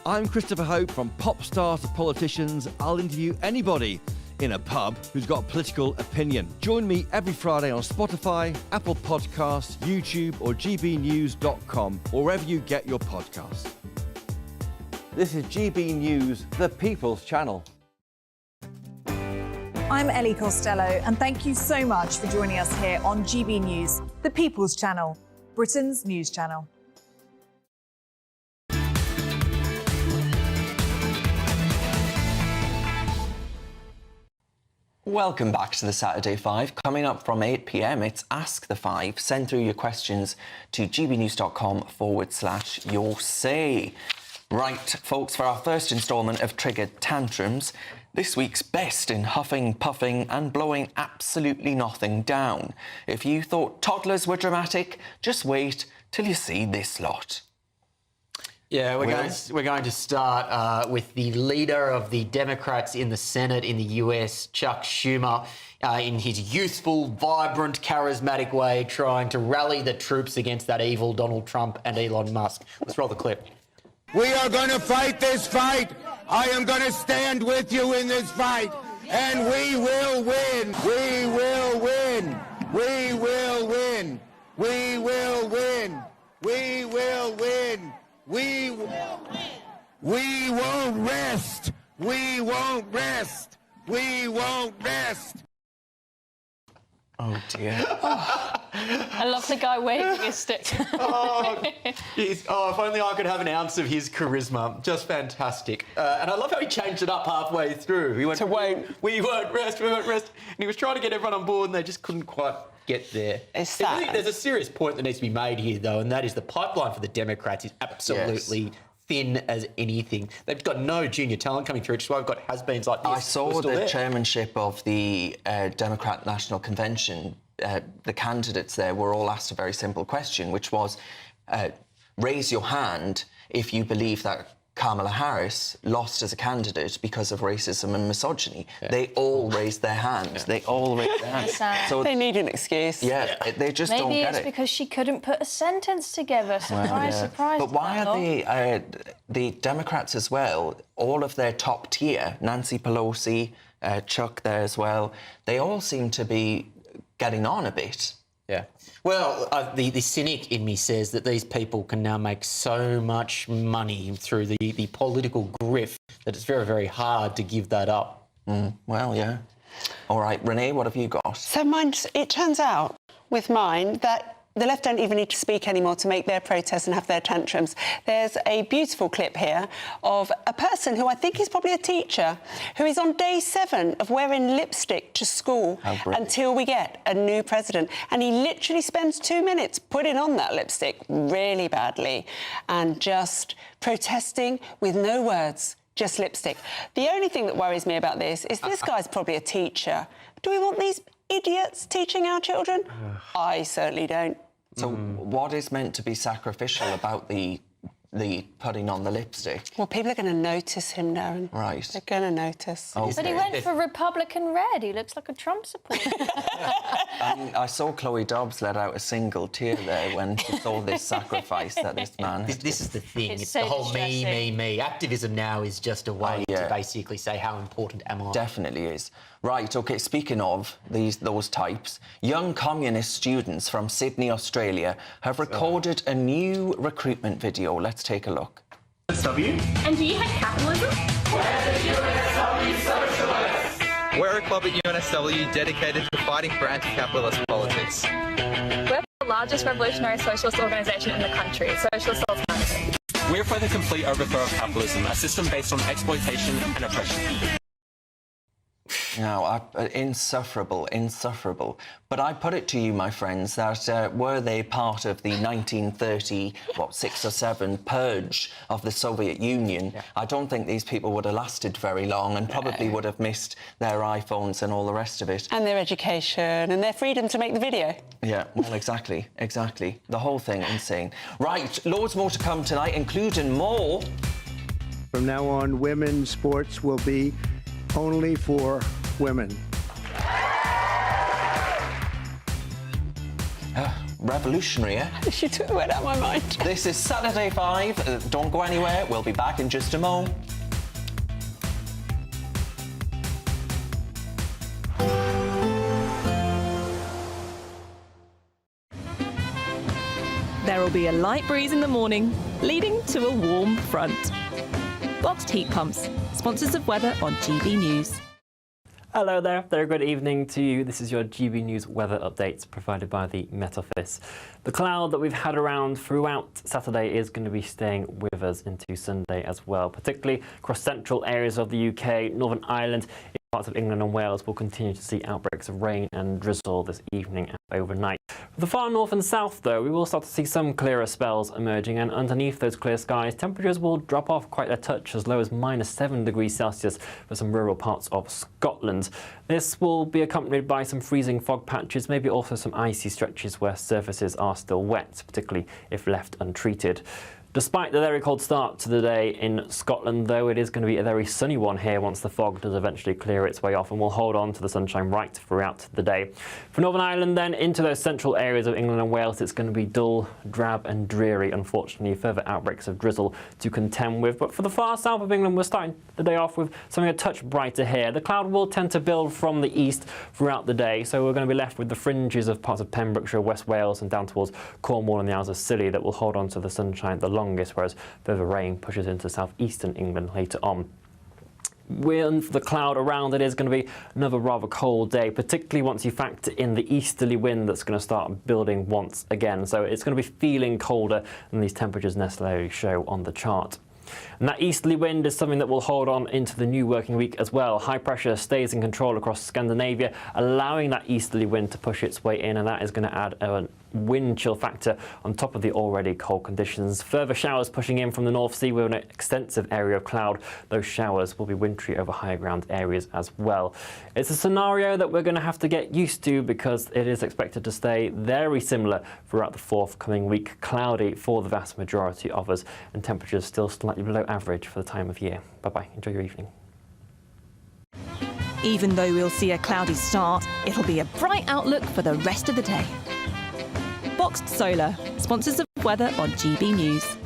I'm Christopher Hope. From pop stars to politicians, I'll interview anybody in a pub who's got a political opinion. Join me every Friday on Spotify, Apple Podcasts, YouTube or gbnews.com, or wherever you get your podcasts. This is GB News, the People's Channel. I'm Ellie Costello, and thank you so much for joining us here on GB News, the People's Channel, Britain's news channel. Welcome back to the Saturday 5. Coming up from 8 p.m, it's Ask the 5. Send through your questions to gbnews.com/your say. Right, folks, for our first instalment of Triggered Tantrums, this week's best in huffing, puffing and blowing absolutely nothing down. If you thought toddlers were dramatic, just wait till you see this lot. Yeah, we're going to start with the leader of the Democrats in the Senate in the US, Chuck Schumer, in his youthful, vibrant, charismatic way, trying to rally the troops against that evil Donald Trump and Elon Musk. Let's roll the clip. We are going to fight this fight. I am going to stand with you in this fight, and we will win. We will win. We will win. We will win. We will win. We won't rest. We won't rest. We won't rest. Oh dear. I love the guy waving his stick. If only I could have an ounce of his charisma. Just fantastic. And I love how he changed it up halfway through. He went to wait. We won't rest. We won't rest. And he was trying to get everyone on board, and they just couldn't quite get there. It's sad. There's a serious point that needs to be made here, though, and that is the pipeline for the Democrats is absolutely thin as anything. They've got no junior talent coming through, which is why we've got has-beens like this. I saw the chairmanship of the Democrat National Convention. The candidates there were all asked a very simple question, which was, raise your hand if you believe that Kamala Harris lost as a candidate because of racism and misogyny. Yeah. They all raised their hands. They all raised their hands. So they need an excuse. Yeah, they just don't get it. Maybe it's because she couldn't put a sentence together. Surprise, surprise. But why are the Democrats as well, all of their top tier, Nancy Pelosi, Chuck there as well, they all seem to be getting on a bit. Yeah. Well, the cynic in me says that these people can now make so much money through the political grift that it's very, very hard to give that up. Well, yeah. All right, Renee, what have you got? So it turns out with mine that the left don't even need to speak anymore to make their protests and have their tantrums. There's a beautiful clip here of a person who I think is probably a teacher who is on day 7 of wearing lipstick to school until we get a new president. And he literally spends 2 minutes putting on that lipstick really badly and just protesting with no words, just lipstick. The only thing that worries me about this is this guy's probably a teacher. Do we want these idiots teaching our children? I certainly don't. So what is meant to be sacrificial about the putting on the lipstick? Well, people are going to notice him, Darren. Right. They're going to notice. Oh. But he went for Republican red. He looks like a Trump supporter. I saw Chloe Dobbs let out a single tear there when she saw this sacrifice that this man... This is the thing. It's so the whole distressing. me. Activism now is just a way to basically say how important am I. Definitely is. Right, OK, speaking of those types, young communist students from Sydney, Australia have recorded a new recruitment video. Let's take a look. UNSW. And do you hate capitalism? We're the UNSW Socialists. We're a club at UNSW dedicated to fighting for anti-capitalist politics. We're the largest revolutionary socialist organisation in the country, Socialist Alternative. We're for the complete overthrow of capitalism, a system based on exploitation and oppression. No, insufferable. But I put it to you, my friends, that were they part of the 1930, 6 or 7 purge of the Soviet Union, I don't think these people would have lasted very long and probably would have missed their iPhones and all the rest of it. And their education and their freedom to make the video. Yeah, well, exactly. The whole thing, insane. Right, loads more to come tonight, including more. From now on, women's sports will be only for women. Revolutionary, eh? You took the word out of my mind. This is Saturday 5. Don't go anywhere. We'll be back in just a mo. There will be a light breeze in the morning, leading to a warm front. Boxed heat pumps, sponsors of weather on GB News. Hello there, very good evening to you. This is your GB News weather updates provided by the Met Office. The cloud that we've had around throughout Saturday is going to be staying with us into Sunday as well, particularly across central areas of the UK, Northern Ireland. Parts of England and Wales will continue to see outbreaks of rain and drizzle this evening and overnight. For the far north and south, though, we will start to see some clearer spells emerging, and underneath those clear skies, temperatures will drop off quite a touch, as low as -7 degrees Celsius for some rural parts of Scotland. This will be accompanied by some freezing fog patches, maybe also some icy stretches where surfaces are still wet, particularly if left untreated. Despite the very cold start to the day in Scotland, though, it is going to be a very sunny one here once the fog does eventually clear its way off, and we'll hold on to the sunshine right throughout the day. For Northern Ireland, then, into those central areas of England and Wales, it's going to be dull, drab and dreary, unfortunately. Further outbreaks of drizzle to contend with. But for the far south of England, we're starting the day off with something a touch brighter here. The cloud will tend to build from the east throughout the day, so we're going to be left with the fringes of parts of Pembrokeshire, West Wales and down towards Cornwall and the Isles of Scilly that will hold on to the sunshine the longest, whereas further rain pushes into southeastern England later on. With the cloud around, it is going to be another rather cold day, particularly once you factor in the easterly wind that's going to start building once again. So it's going to be feeling colder than these temperatures necessarily show on the chart. And that easterly wind is something that will hold on into the new working week as well. High pressure stays in control across Scandinavia, allowing that easterly wind to push its way in, and that is going to add a wind chill factor on top of the already cold conditions. Further showers pushing in from the North Sea with an extensive area of cloud. Those showers will be wintry over higher ground areas as well. It's a scenario that we're going to have to get used to because it is expected to stay very similar throughout the forthcoming week. Cloudy for the vast majority of us, and temperatures still slightly below average for the time of year. Bye-bye. Enjoy your evening. Even though we'll see a cloudy start, it'll be a bright outlook for the rest of the day. Boxed Solar, sponsors of weather on GB News.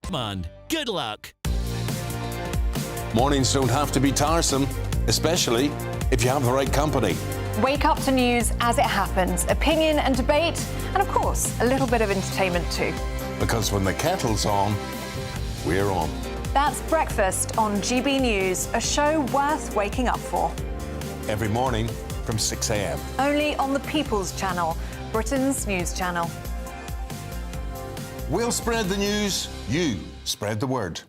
Come on, good luck. Mornings don't have to be tiresome, especially if you have the right company. Wake up to news as it happens, opinion and debate, and of course, a little bit of entertainment too. Because when the kettle's on, we're on. That's Breakfast on GB News, a show worth waking up for. Every morning from 6 a.m. Only on the People's Channel, Britain's news channel. We'll spread the news, you spread the word.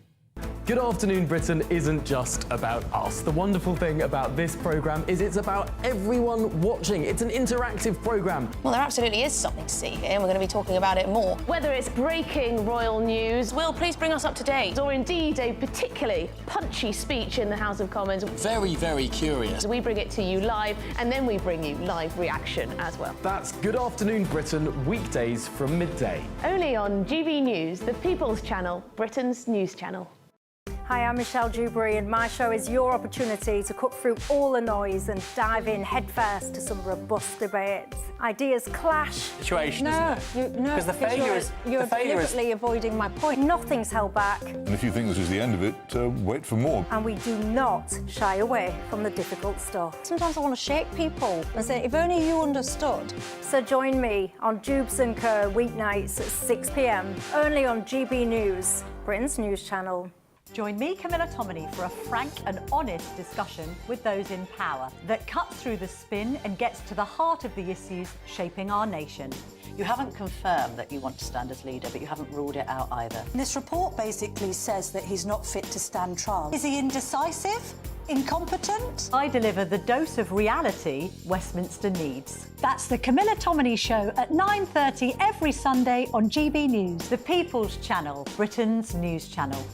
Good Afternoon Britain isn't just about us. The wonderful thing about this programme is it's about everyone watching. It's an interactive programme. Well, there absolutely is something to see here, and we're going to be talking about it more. Whether it's breaking royal news, Will, please bring us up to date. Or indeed a particularly punchy speech in the House of Commons. Very, very curious. We bring it to you live, and then we bring you live reaction as well. That's Good Afternoon Britain, weekdays from midday. Only on GB News, the People's Channel, Britain's news channel. Hi, I'm Michelle Dewberry, and my show is your opportunity to cut through all the noise and dive in headfirst to some robust debates. Ideas clash. Situation, isn't it? No, because the failure is you're deliberately avoiding my point. Nothing's held back. And if you think this is the end of it, wait for more. And we do not shy away from the difficult stuff. Sometimes I want to shake people and say, if only you understood. So join me on Jubes and Kerr weeknights at 6 p.m. only on GB News, Britain's news channel. Join me, Camilla Tominey, for a frank and honest discussion with those in power that cuts through the spin and gets to the heart of the issues shaping our nation. You haven't confirmed that you want to stand as leader, but you haven't ruled it out either. This report basically says that he's not fit to stand trial. Is he indecisive? Incompetent? I deliver the dose of reality Westminster needs. That's the Camilla Tominey Show at 9:30 every Sunday on GB News, the People's Channel, Britain's news channel.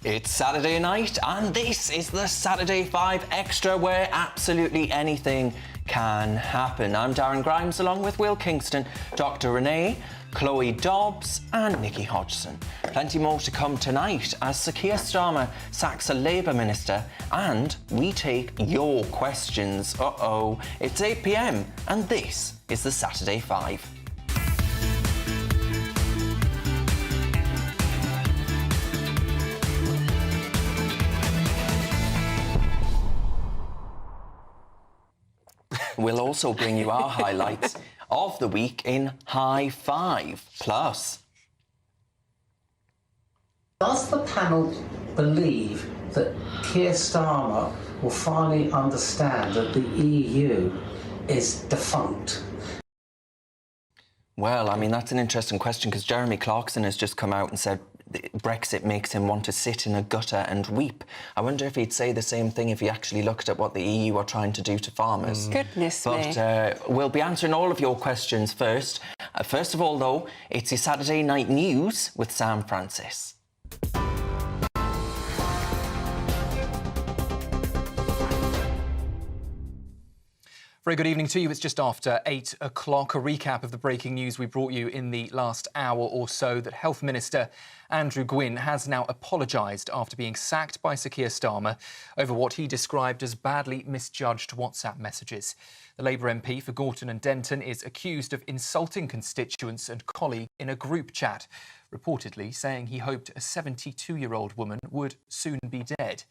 It's Saturday night, and this is the Saturday 5 Extra, where absolutely anything can happen. I'm Darren Grimes, along with Will Kingston, Dr. Renee, Chloe Dobbs and Nikki Hodgson. Plenty more to come tonight as Sir Keir Starmer sacks a Labour minister, and we take your questions. It's 8 p.m, and this is the Saturday 5. We'll also bring you our highlights of the week in High 5 Plus. Does the panel believe that Keir Starmer will finally understand that the EU is defunct? Well, I mean, that's an interesting question because Jeremy Clarkson has just come out and said Brexit makes him want to sit in a gutter and weep. I wonder if he'd say the same thing if he actually looked at what the EU are trying to do to farmers. Goodness me. But we'll be answering all of your questions first. First of all, though, it's your Saturday Night News with Sam Francis. Very good evening to you. It's just after 8 o'clock. A recap of the breaking news we brought you in the last hour or so that Health Minister Andrew Gwynne has now apologised after being sacked by Sir Keir Starmer over what he described as badly misjudged WhatsApp messages. The Labour MP for Gorton and Denton is accused of insulting constituents and colleagues in a group chat, reportedly saying he hoped a 72-year-old woman would soon be dead.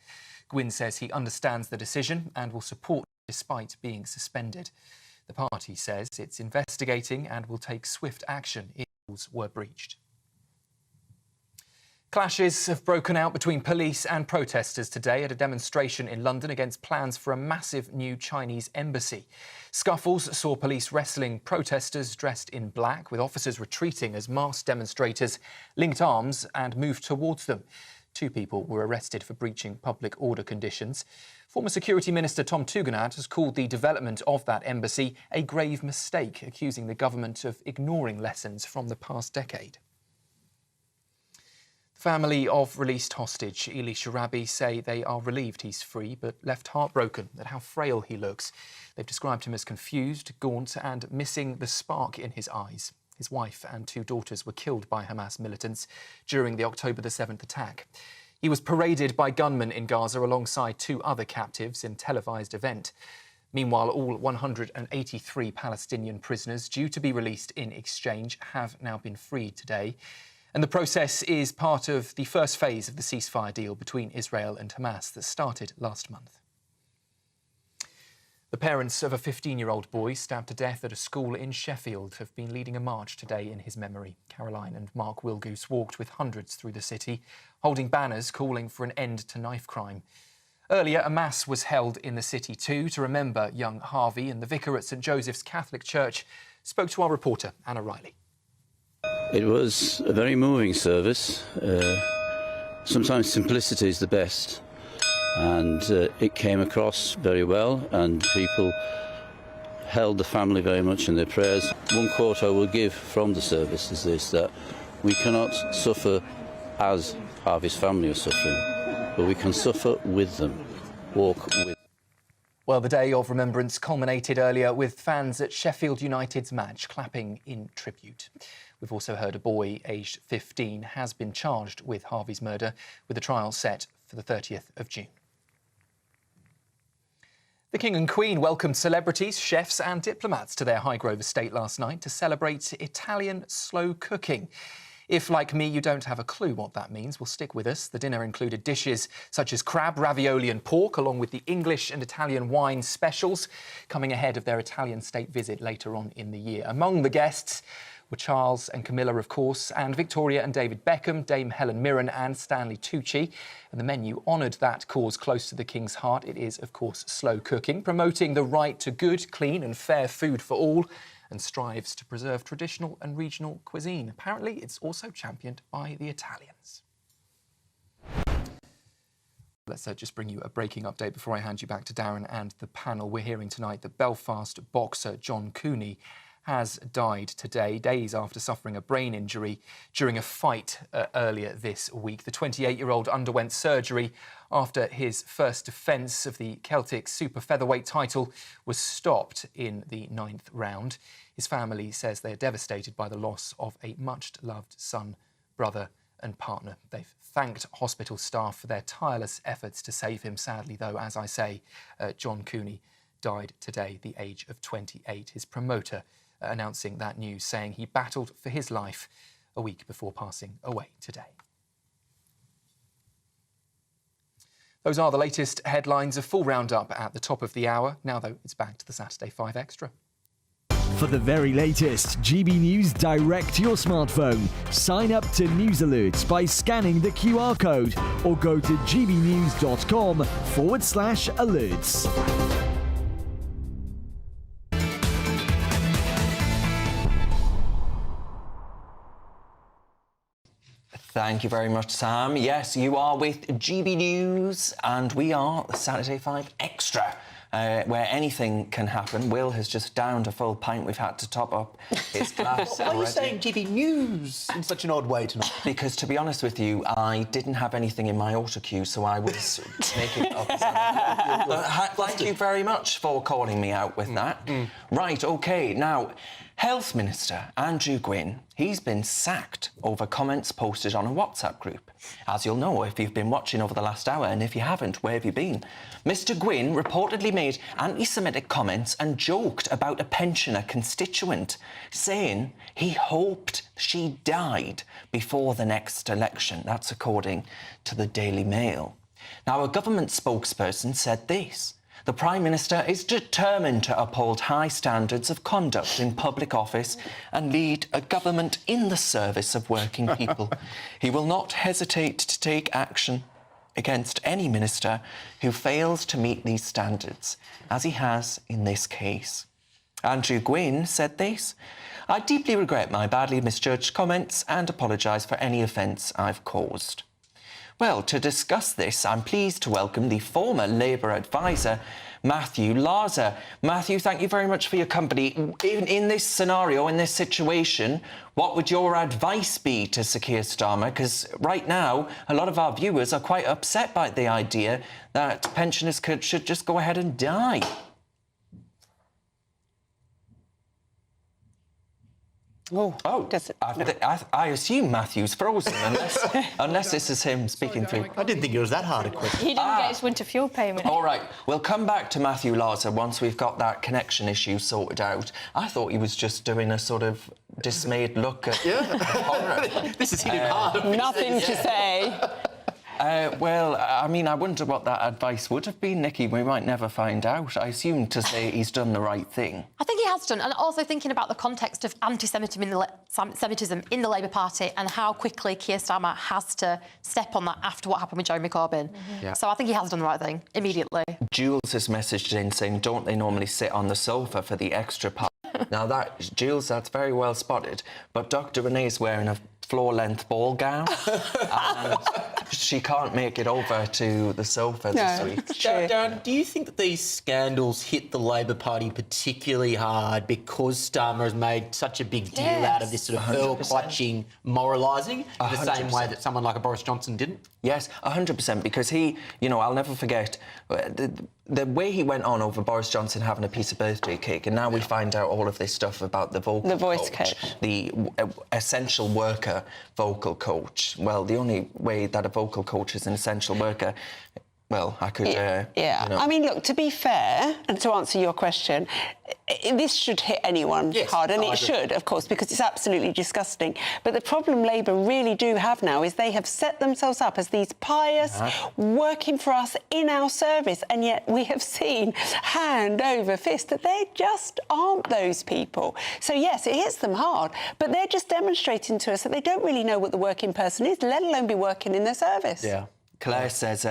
Gwynne says he understands the decision and will support despite being suspended. The party says it's investigating and will take swift action if rules were breached. Clashes have broken out between police and protesters today at a demonstration in London against plans for a massive new Chinese embassy. Scuffles saw police wrestling protesters dressed in black, with officers retreating as masked demonstrators linked arms and moved towards them. 2 people were arrested for breaching public order conditions. Former Security Minister Tom Tugendhat has called the development of that embassy a grave mistake, accusing the government of ignoring lessons from the past decade. The family of released hostage Eli Sharabi say they are relieved he's free, but left heartbroken at how frail he looks. They've described him as confused, gaunt and missing the spark in his eyes. His wife and 2 daughters were killed by Hamas militants during the October the 7th attack. He was paraded by gunmen in Gaza alongside 2 other captives in a televised event. Meanwhile, all 183 Palestinian prisoners due to be released in exchange have now been freed today. And the process is part of the first phase of the ceasefire deal between Israel and Hamas that started last month. The parents of a 15-year-old boy stabbed to death at a school in Sheffield have been leading a march today in his memory. Caroline and Mark Wilgoose walked with hundreds through the city, holding banners calling for an end to knife crime. Earlier, a mass was held in the city too to remember young Harvey, and the vicar at St Joseph's Catholic Church spoke to our reporter, Anna Riley. It was a very moving service. Sometimes simplicity is the best. And it came across very well, and people held the family very much in their prayers. One quote I will give from the service is this, that we cannot suffer as Harvey's family are suffering, but we can suffer with them, walk with. Well, the day of remembrance culminated earlier with fans at Sheffield United's match clapping in tribute. We've also heard a boy aged 15 has been charged with Harvey's murder, with a trial set for the 30th of June. The King and Queen welcomed celebrities, chefs and diplomats to their Highgrove estate last night to celebrate Italian slow cooking. If, like me, you don't have a clue what that means, well, stick with us. The dinner included dishes such as crab, ravioli and pork, along with the English and Italian wine specials, coming ahead of their Italian state visit later on in the year. Among the guests were Charles and Camilla, of course, and Victoria and David Beckham, Dame Helen Mirren and Stanley Tucci. And the menu honoured that cause close to the King's heart. It is, of course, slow cooking, promoting the right to good, clean and fair food for all, and strives to preserve traditional and regional cuisine. Apparently, it's also championed by the Italians. Let's just bring you a breaking update before I hand you back to Darren and the panel. We're hearing tonight that Belfast boxer John Cooney has died today, days after suffering a brain injury during a fight earlier this week. The 28-year-old underwent surgery after his first defence of the Celtic super featherweight title was stopped in the 9th round. His family says they are devastated by the loss of a much-loved son, brother and partner. They've thanked hospital staff for their tireless efforts to save him. Sadly, though, as I say, John Cooney died today, the age of 28. His promoter announcing that news, saying he battled for his life a week before passing away today. Those are the latest headlines. A full roundup at the top of the hour. Now, though, it's back to the Saturday 5 Extra. For the very latest GB News direct to your smartphone, sign up to News Alerts by scanning the QR code or go to gbnews.com/alerts. Thank you very much, Sam. Yes, you are with GB News, and we are the Saturday 5 Extra, where anything can happen. Will has just downed a full pint. We've had to top up his glass. Why are you saying GB News in such an odd way tonight? Because, to be honest with you, I didn't have anything in my autocue, so I was making it up. Thank you very much for calling me out with that. Right, OK, now, Health Minister Andrew Gwynn, he's been sacked over comments posted on a WhatsApp group. As you'll know if you've been watching over the last hour, and if you haven't, where have you been? Mr Gwynn reportedly made anti-Semitic comments and joked about a pensioner constituent, saying he hoped she died before the next election. That's according to the Daily Mail. Now, a government spokesperson said this: the Prime Minister is determined to uphold high standards of conduct in public office and lead a government in the service of working people. He will not hesitate to take action against any minister who fails to meet these standards, as he has in this case. Andrew Gwynn said this: I deeply regret my badly misjudged comments and apologise for any offence I've caused. Well, to discuss this, I'm pleased to welcome the former Labour advisor, Matthew Larser. Matthew, thank you very much for your company. In this scenario, in this situation, what would your advice be to Sir Keir Starmer? Because right now, a lot of our viewers are quite upset by the idea that pensioners should just go ahead and die. Oh, does it? I assume Matthew's frozen, unless this is him speaking through. I didn't think it was that hard a question. He didn't get his winter fuel payment. All right, we'll come back to Matthew Larser once we've got that connection issue sorted out. I thought he was just doing a sort of dismayed look at horror. This is hitting hard. Nothing to say. Well, I mean, I wonder what that advice would have been, Nikki. We might never find out. I assume to say he's done the right thing. I think he has done, and also thinking about the context of anti-Semitism in the Labour Party and how quickly Keir Starmer has to step on that after what happened with Jeremy Corbyn. Yeah. So I think he has done the right thing immediately. Jules has messaged in saying, don't they normally sit on the sofa for the extra part? Now, Jules, that's very well spotted, but Dr Renee's wearing a floor-length ball gown and she can't make it over to the sofa this week. Darren, do you think that these scandals hit the Labour Party particularly hard because Starmer has made such a big deal out of this sort of pearl-clutching moralising in the same way that someone like a Boris Johnson didn't? Yes, 100%, because he, you know, I'll never forget the way he went on over Boris Johnson having a piece of birthday cake, and now we find out all of this stuff about the voice coach, the essential worker vocal coach. Well, the only way that a vocal coach is an essential worker, well, I could... yeah. You know. I mean, look, to be fair, and to answer your question, this should hit anyone hard, and it should, of course, because it's absolutely disgusting. But the problem Labour really do have now is they have set themselves up as these pious, working for us in our service, and yet we have seen hand over fist that they just aren't those people. So, yes, it hits them hard, but they're just demonstrating to us that they don't really know what the working person is, let alone be working in their service. Yeah. Claire says,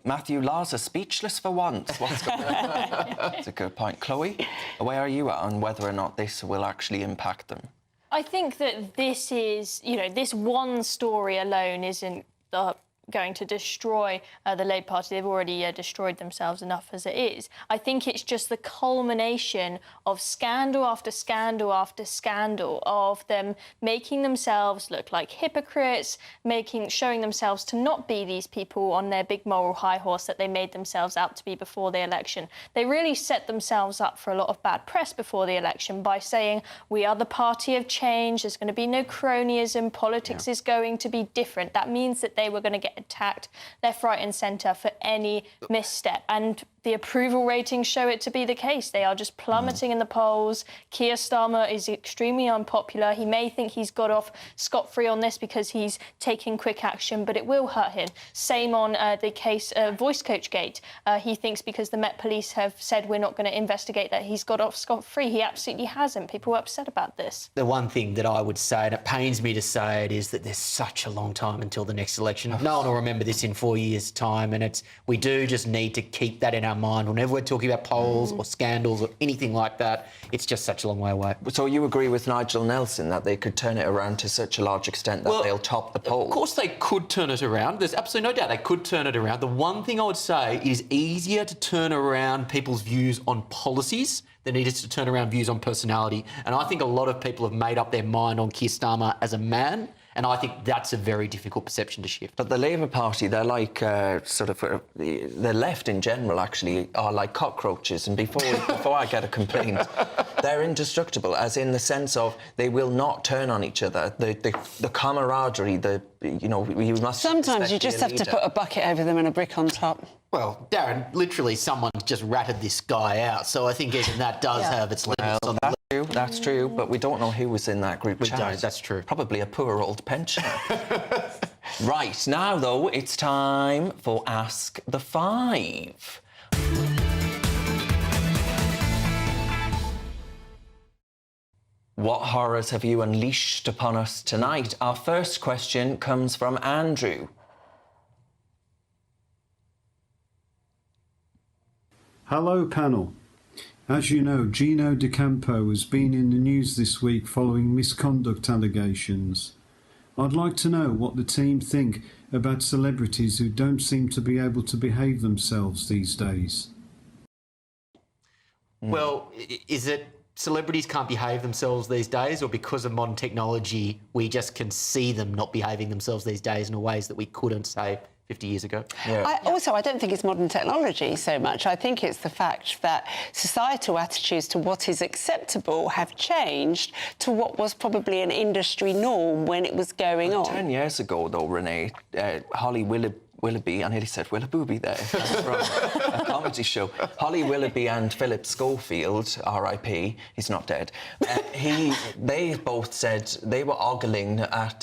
Matthew Larser speechless for once. What's going on? That's a good point. Chloe, where are you at on whether or not this will actually impact them? I think that this is, you know, this one story alone isn't going to destroy the Labour Party. They've already destroyed themselves enough as it is. I think it's just the culmination of scandal after scandal after scandal, of them making themselves look like hypocrites, showing themselves to not be these people on their big moral high horse that they made themselves out to be before the election. They really set themselves up for a lot of bad press before the election by saying, we are the party of change, there's going to be no cronyism, politics is going to be different. That means that they were going to get attacked left, right and centre for any misstep. And the approval ratings show it to be the case. They are just plummeting in the polls. Keir Starmer is extremely unpopular. He may think he's got off scot-free on this because he's taking quick action, but it will hurt him. Same on the case of Voice Coach Gate. He thinks because the Met Police have said we're not going to investigate that he's got off scot-free. He absolutely hasn't. People are upset about this. The one thing that I would say, and it pains me to say it, is that there's such a long time until the next election. No one will remember this in 4 years' time, and we do just need to keep that in our mind whenever we're talking about polls or scandals or anything like that. It's just such a long way away. So you agree with Nigel Nelson that they could turn it around to such a large extent that they'll top the poll? Of course they could turn it around. There's absolutely no doubt they could turn it around. The one thing I would say, it is easier to turn around people's views on policies than it is to turn around views on personality. And I think a lot of people have made up their mind on Keir Starmer as a man, and I think that's a very difficult perception to shift. But the Labour Party, they're like the left in general actually are like cockroaches, and before I get a complaint, they're indestructible, as in the sense of they will not turn on each other. The camaraderie, you must. Sometimes you just have to put a bucket over them and a brick on top. Well, Darren, literally someone just ratted this guy out, so I think even that does have its limits on the list. That's true, but we don't know who was in that group chat. Don't, that's true. Probably a poor old pensioner. Right, now, though, it's time for Ask the Five. What horrors have you unleashed upon us tonight? Our first question comes from Andrew. Hello, panel. As you know, Gino D'Acampo has been in the news this week following misconduct allegations. I'd like to know what the team think about celebrities who don't seem to be able to behave themselves these days. Well, is it celebrities can't behave themselves these days, or because of modern technology we just can see them not behaving themselves these days in ways that we couldn't, say, 50 years ago? I don't think it's modern technology so much. I think it's the fact that societal attitudes to what is acceptable have changed to what was probably an industry norm when it was going on. 10 years ago, though, Renee, Holly Willoughby, I nearly said Willabooby there, from a comedy show. Holly Willoughby and Philip Schofield, R.I.P., he's not dead, they both said they were ogling at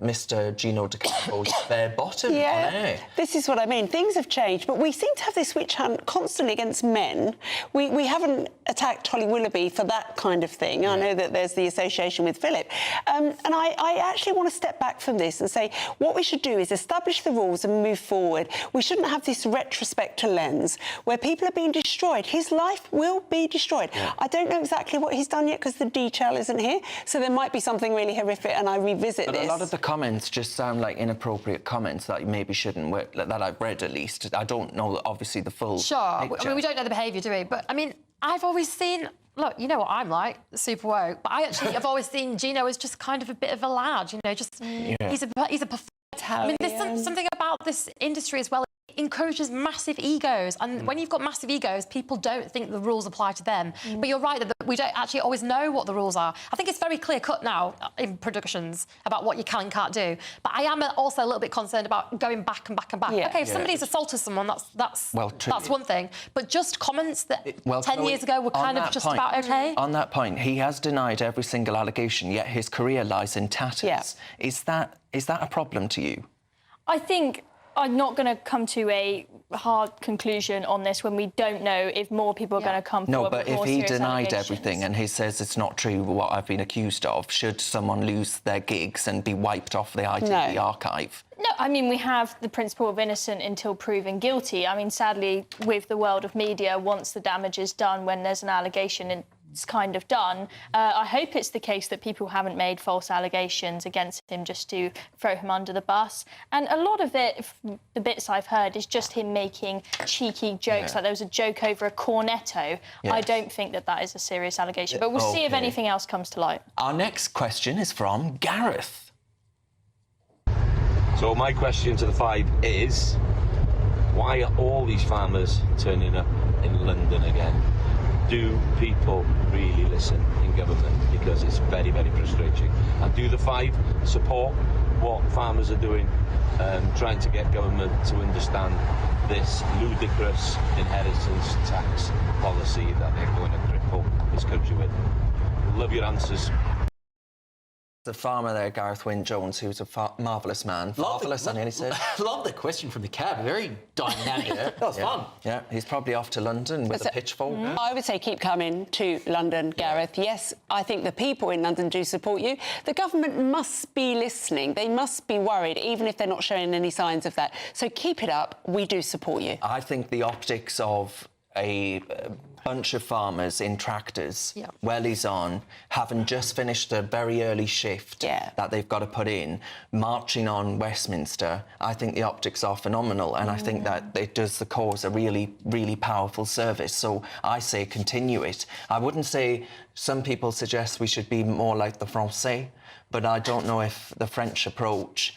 Mr. Gino D'Acampo's bare bottom on air. This is what I mean. Things have changed, but we seem to have this witch hunt constantly against men. We haven't attacked Holly Willoughby for that kind of thing. I know that there's the association with Philip. And I actually want to step back from this and say what we should do is establish the rules and move forward. We shouldn't have this retrospective lens where people are being destroyed. His life will be destroyed. I don't know exactly what he's done yet because the detail isn't here, so there might be something really horrific and I revisit this. But a lot of the comments just sound like inappropriate comments that you maybe shouldn't work, that I've read at least. I don't know, obviously, the full picture. I mean, we don't know the behaviour, do we? But, I mean, I've always seen... Look, you know what I'm like, super woke, but I actually have always seen Gino as just kind of a bit of a lad, you know, just... He's a performer. I mean, there's something about this industry as well. It encourages massive egos, and when you've got massive egos, people don't think the rules apply to them. But you're right that we don't actually always know what the rules are. I think it's very clear-cut now in productions about what you can and can't do. But I am also a little bit concerned about going back and back and back. OK, if somebody's assaulted someone, that's one thing. But just comments that 10 years ago were kind of just about OK. On that point, he has denied every single allegation, yet his career lies in tatters. Is that a problem to you? I think I'm not going to come to a hard conclusion on this when we don't know if more people are going to come forward. No, but if he denied everything and he says it's not true what I've been accused of, should someone lose their gigs and be wiped off the ITV archive? No, I mean, we have the principle of innocent until proven guilty. I mean, sadly, with the world of media, once the damage is done, when there's an allegation and it's kind of done. I hope it's the case that people haven't made false allegations against him just to throw him under the bus. And a lot of it, the bits I've heard, is just him making cheeky jokes. Like there was a joke over a cornetto. I don't think that is a serious allegation. But we'll see if anything else comes to light. Our next question is from Gareth. So my question to the five is, why are all these farmers turning up in London again? Do people really listen in government? Because it's very, very frustrating. And do the five support what farmers are doing, trying to get government to understand this ludicrous inheritance tax policy that they're going to cripple this country with? Love your answers. The farmer there, Gareth Wynne-Jones, who's a marvellous man. Marvellous, I nearly said. Love the question from the cab. Very dynamic. That was fun. Yeah, he's probably off to London with a pitchfork. I would say keep coming to London, Gareth. Yes, I think the people in London do support you. The government must be listening. They must be worried, even if they're not showing any signs of that. So keep it up. We do support you. I think the optics of a bunch of farmers in tractors, wellies on, having just finished a very early shift that they've got to put in, marching on Westminster, I think the optics are phenomenal, and I think that it does the cause a really, really powerful service. So I say continue it. I wouldn't say, some people suggest we should be more like the Français, but I don't know if the French approach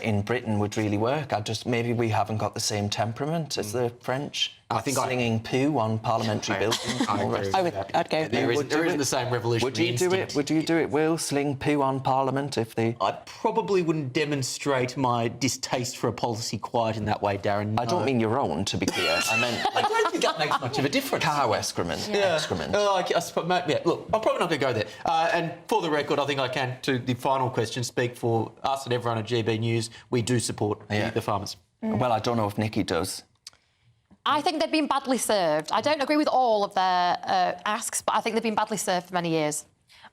in Britain would really work. Maybe we haven't got the same temperament as the French. I think slinging poo on parliamentary buildings. I'd go. There isn't the same revolution. Would you do it? Would you do it, Will? Sling poo on Parliament if they... I probably wouldn't demonstrate my distaste for a policy quite in that way, Darren. I don't mean your own, to be clear. I meant... I don't think that makes much of a difference. Cow excrement. Excrement. Look, I'm probably not going to go there. And for the record, I think I can, to the final question, speak for us and everyone at GB News. We do support the farmers. Well, I don't know if Nikki does. I think they've been badly served. I don't agree with all of their asks, but I think they've been badly served for many years.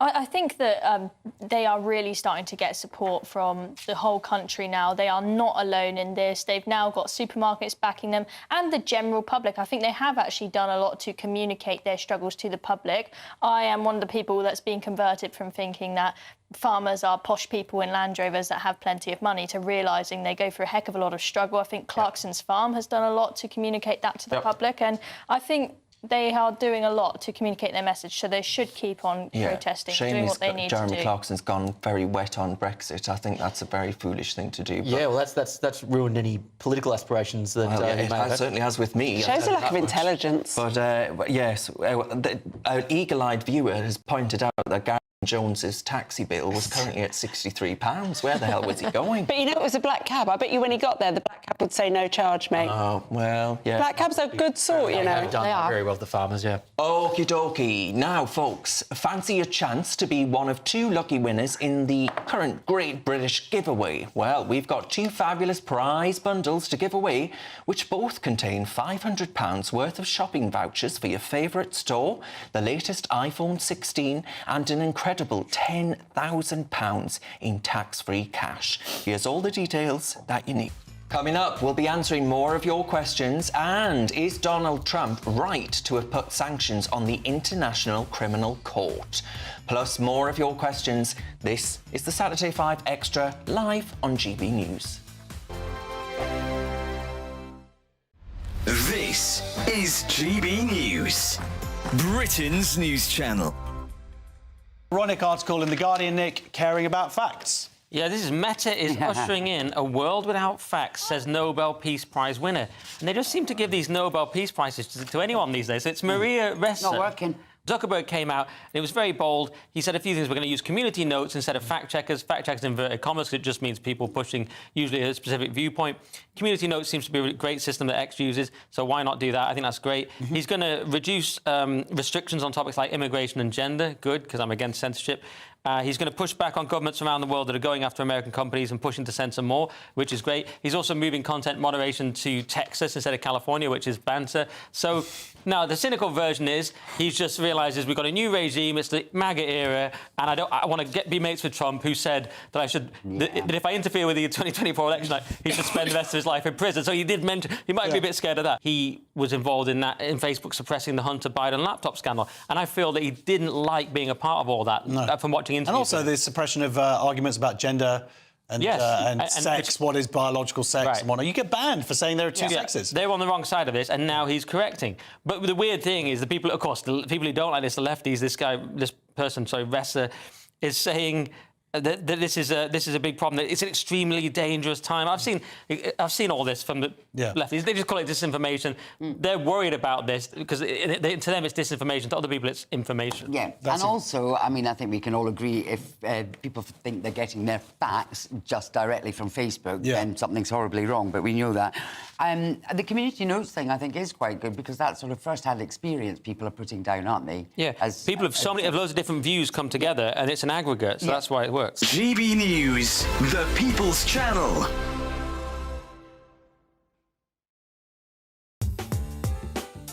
I think that they are really starting to get support from the whole country now. They are not alone in this. They've now got supermarkets backing them and the general public. I think they have actually done a lot to communicate their struggles to the public. I am one of the people that's been converted from thinking that farmers are posh people in Land Rovers that have plenty of money to realising they go through a heck of a lot of struggle. I think Clarkson's Farm has done a lot to communicate that to the public, and I think they are doing a lot to communicate their message, so they should keep on protesting, doing what they need to do. Jeremy Clarkson's gone very wet on Brexit. I think that's a very foolish thing to do. Yeah, well, that's ruined any political aspirations that it certainly has with me. Shows a lack of intelligence. But yes, an eagle-eyed viewer has pointed out that Gareth Jones's taxi bill was currently at £63. Where the hell was he going? But you know, it was a black cab. I bet you when he got there, the black cab would say no charge, mate. Oh, well, yeah. Black cabs are a good sort, you know. They've done very well, the farmers, yeah. Okie dokie. Now, folks, fancy a chance to be one of 2 lucky winners in the current Great British giveaway? Well, we've got 2 fabulous prize bundles to give away, which both contain £500 worth of shopping vouchers for your favourite store, the latest iPhone 16, and an incredible £10,000 in tax-free cash. Here's all the details that you need. Coming up, we'll be answering more of your questions. And is Donald Trump right to have put sanctions on the International Criminal Court? Plus, more of your questions. This is the Saturday 5 Extra, live on GB News. This is GB News, Britain's news channel. Ironic article in The Guardian, Nick, caring about facts. Yeah, this is Meta is ushering in a world without facts, says Nobel Peace Prize winner. And they just seem to give these Nobel Peace Prizes to anyone these days. It's Maria Ressa. Not working. Zuckerberg came out, and it was very bold. He said a few things. We're going to use community notes instead of fact-checkers. Fact-checkers in inverted commas, because it just means people pushing usually a specific viewpoint. Community notes seems to be a great system that X uses, so why not do that? I think that's great. He's going to reduce restrictions on topics like immigration and gender. Good, because I'm against censorship. He's going to push back on governments around the world that are going after American companies and pushing to censor more, which is great. He's also moving content moderation to Texas instead of California, which is banter. So now the cynical version is he's just realises we've got a new regime, it's the MAGA era, and I want to be mates with Trump, who said that I should that if I interfere with the 2024 election, he should spend the rest of his life in prison. So he did mention he might be a bit scared of that. He was involved in that in Facebook suppressing the Hunter Biden laptop scandal, and I feel that he didn't like being a part of all that from watching. And also the suppression of arguments about gender and sex, what is biological sex and whatnot. You get banned for saying there are two sexes. They're on the wrong side of this, and now he's correcting. But the weird thing is the people, of course, the people who don't like this, the lefties, this person, Ressa, is saying that this is a big problem. That it's an extremely dangerous time. I've seen all this from the lefties. They just call it disinformation. They're worried about this because to them it's disinformation. To other people it's information. Yeah, and also, I mean, I think we can all agree if people think they're getting their facts just directly from Facebook, then something's horribly wrong. But we know that. The community notes thing, I think, is quite good because that sort of first-hand experience people are putting down, aren't they? Yeah. People have loads of different views come together, and it's an aggregate. So that's why it works. works. GB News, the People's Channel.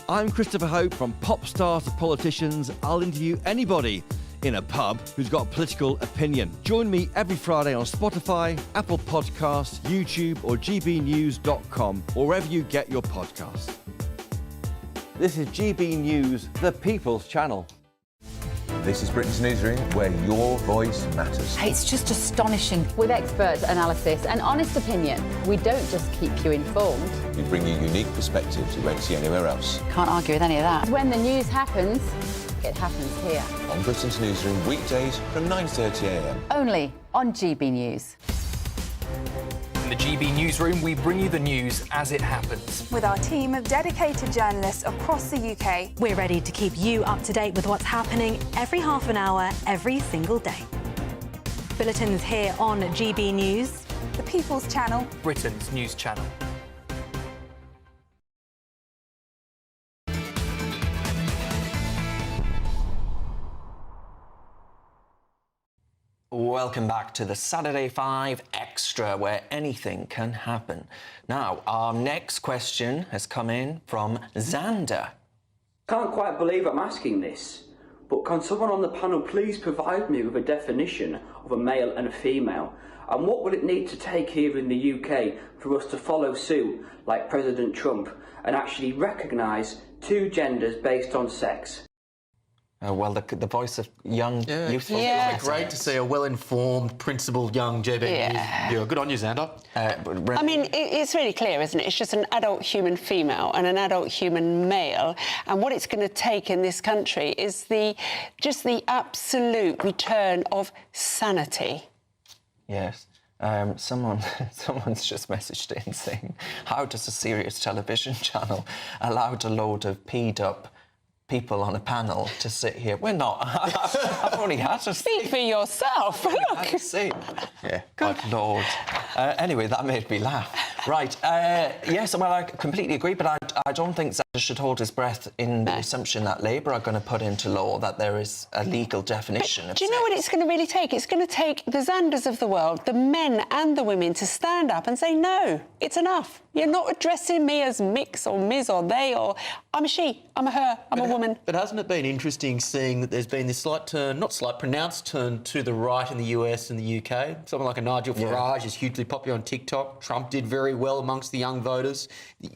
I'm Christopher Hope. From pop stars to politicians, I'll interview anybody in a pub who's got a political opinion. Join me every Friday on Spotify, Apple Podcasts, YouTube or gbnews.com, or wherever you get your podcasts. This is GB News, the People's Channel. This is Britain's newsroom, where your voice matters. It's just astonishing. With expert analysis and honest opinion, we don't just keep you informed. We bring you unique perspectives you won't see anywhere else. Can't argue with any of that. When the news happens, it happens here. On Britain's newsroom, weekdays from 9:30 a.m. Only on GB News. In the GB Newsroom, we bring you the news as it happens. With our team of dedicated journalists across the UK, we're ready to keep you up to date with what's happening every half an hour, every single day. Bulletins here on GB News. The People's Channel. Britain's news channel. Welcome back to the Saturday 5 Extra, where anything can happen. Now, our next question has come in from Xander. Can't quite believe I'm asking this, but can someone on the panel please provide me with a definition of a male and a female? And what will it need to take here in the UK for us to follow suit like President Trump and actually recognise two genders based on sex? Well, the voice of young, youthful... It's great to see a well-informed, principled young GB viewer. Good on you, Xander. I mean, it's really clear, isn't it? It's just an adult human female and an adult human male. And what it's going to take in this country is just the absolute return of sanity. Yes. Someone's just messaged in saying, how does a serious television channel allow a load of peed-up people on a panel to sit here? We're not. I've only had to speak for yourself. Look. Yeah, good Lord. Anyway, that made me laugh. Right. Yes, well, I completely agree, but I don't think Xander should hold his breath in the assumption that Labour are going to put into law that there is a legal definition of do you know what it's going to really take? It's going to take the Xanders of the world, the men and the women, to stand up and say, no, it's enough. You're not addressing me as mix or ms or they or I'm a she, I'm a her, I'm a woman. But hasn't it been interesting seeing that there's been this pronounced turn to the right in the US and the UK? Someone like a Nigel Farage is hugely popular on TikTok. Trump did very well amongst the young voters.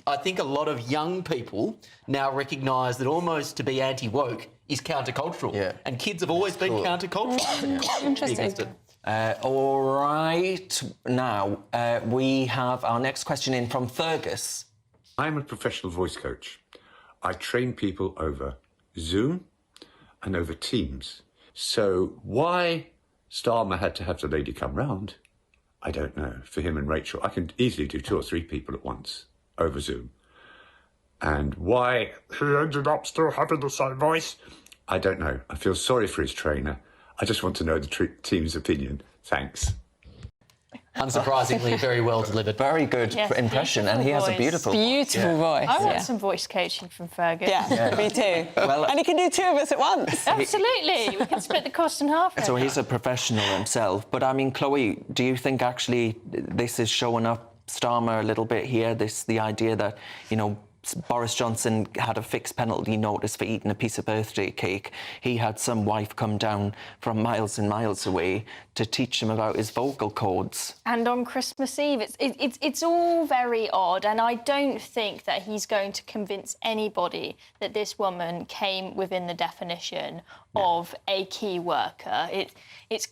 I think a lot of young people now recognise that almost to be anti-woke is countercultural. Yeah. And kids have always been countercultural. Interesting. All right. Now, we have our next question in from Fergus. I'm a professional voice coach. I train people over Zoom and over Teams. So why Starmer had to have the lady come round, I don't know. For him and Rachel, I can easily do 2 or 3 people at once over Zoom. And why he ended up still having the same voice, I don't know. I feel sorry for his trainer. I just want to know the team's opinion. Thanks. Unsurprisingly, very well delivered. Very good impression, and he has a beautiful voice. I want some voice coaching from Fergus. Yeah, me too. Well, and he can do 2 of us at once. Absolutely. We can split the cost in half. So he's a professional himself. But, I mean, Chloe, do you think actually this is showing up Starmer a little bit here, the idea that, you know, Boris Johnson had a fixed penalty notice for eating a piece of birthday cake. He had some wife come down from miles and miles away to teach him about his vocal cords. And on Christmas Eve, it's all very odd, and I don't think that he's going to convince anybody that this woman came within the definition of a key worker.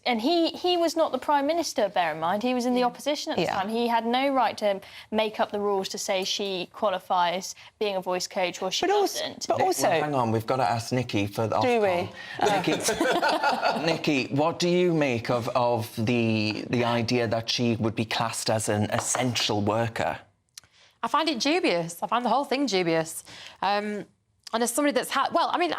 And he was not the Prime Minister, bear in mind. He was in the opposition at the time. He had no right to make up the rules to say she qualifies being a voice coach or she doesn't. But also... Well, hang on, we've got to ask Nikki for the... Do we? Nikki, what do you make of the idea that she would be classed as an essential worker? I find it dubious. I find the whole thing dubious. And as somebody that's had... Well, I mean,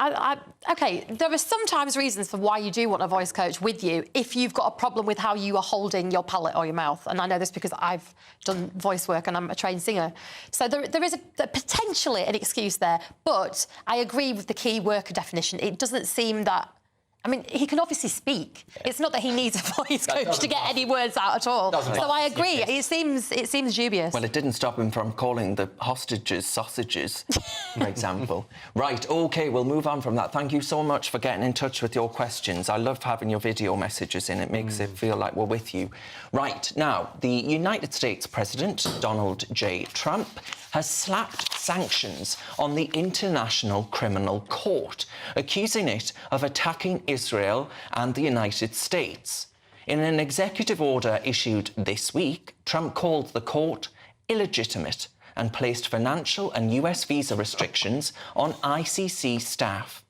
OK, there are sometimes reasons for why you do want a voice coach with you if you've got a problem with how you are holding your palate or your mouth. And I know this because I've done voice work and I'm a trained singer. So there is potentially an excuse there. But I agree with the key worker definition. It doesn't seem that I mean, he can obviously speak. It's not that he needs a voice coach to get any words out at all. So I agree. It seems dubious. Well, it didn't stop him from calling the hostages sausages, for example. Right, OK, we'll move on from that. Thank you so much for getting in touch with your questions. I love having your video messages in. It makes it feel like we're with you. Right, now, the United States President, Donald J. Trump, has slapped sanctions on the International Criminal Court, accusing it of attacking Israel and the United States. In an executive order issued this week, Trump called the court illegitimate and placed financial and US visa restrictions on ICC staff.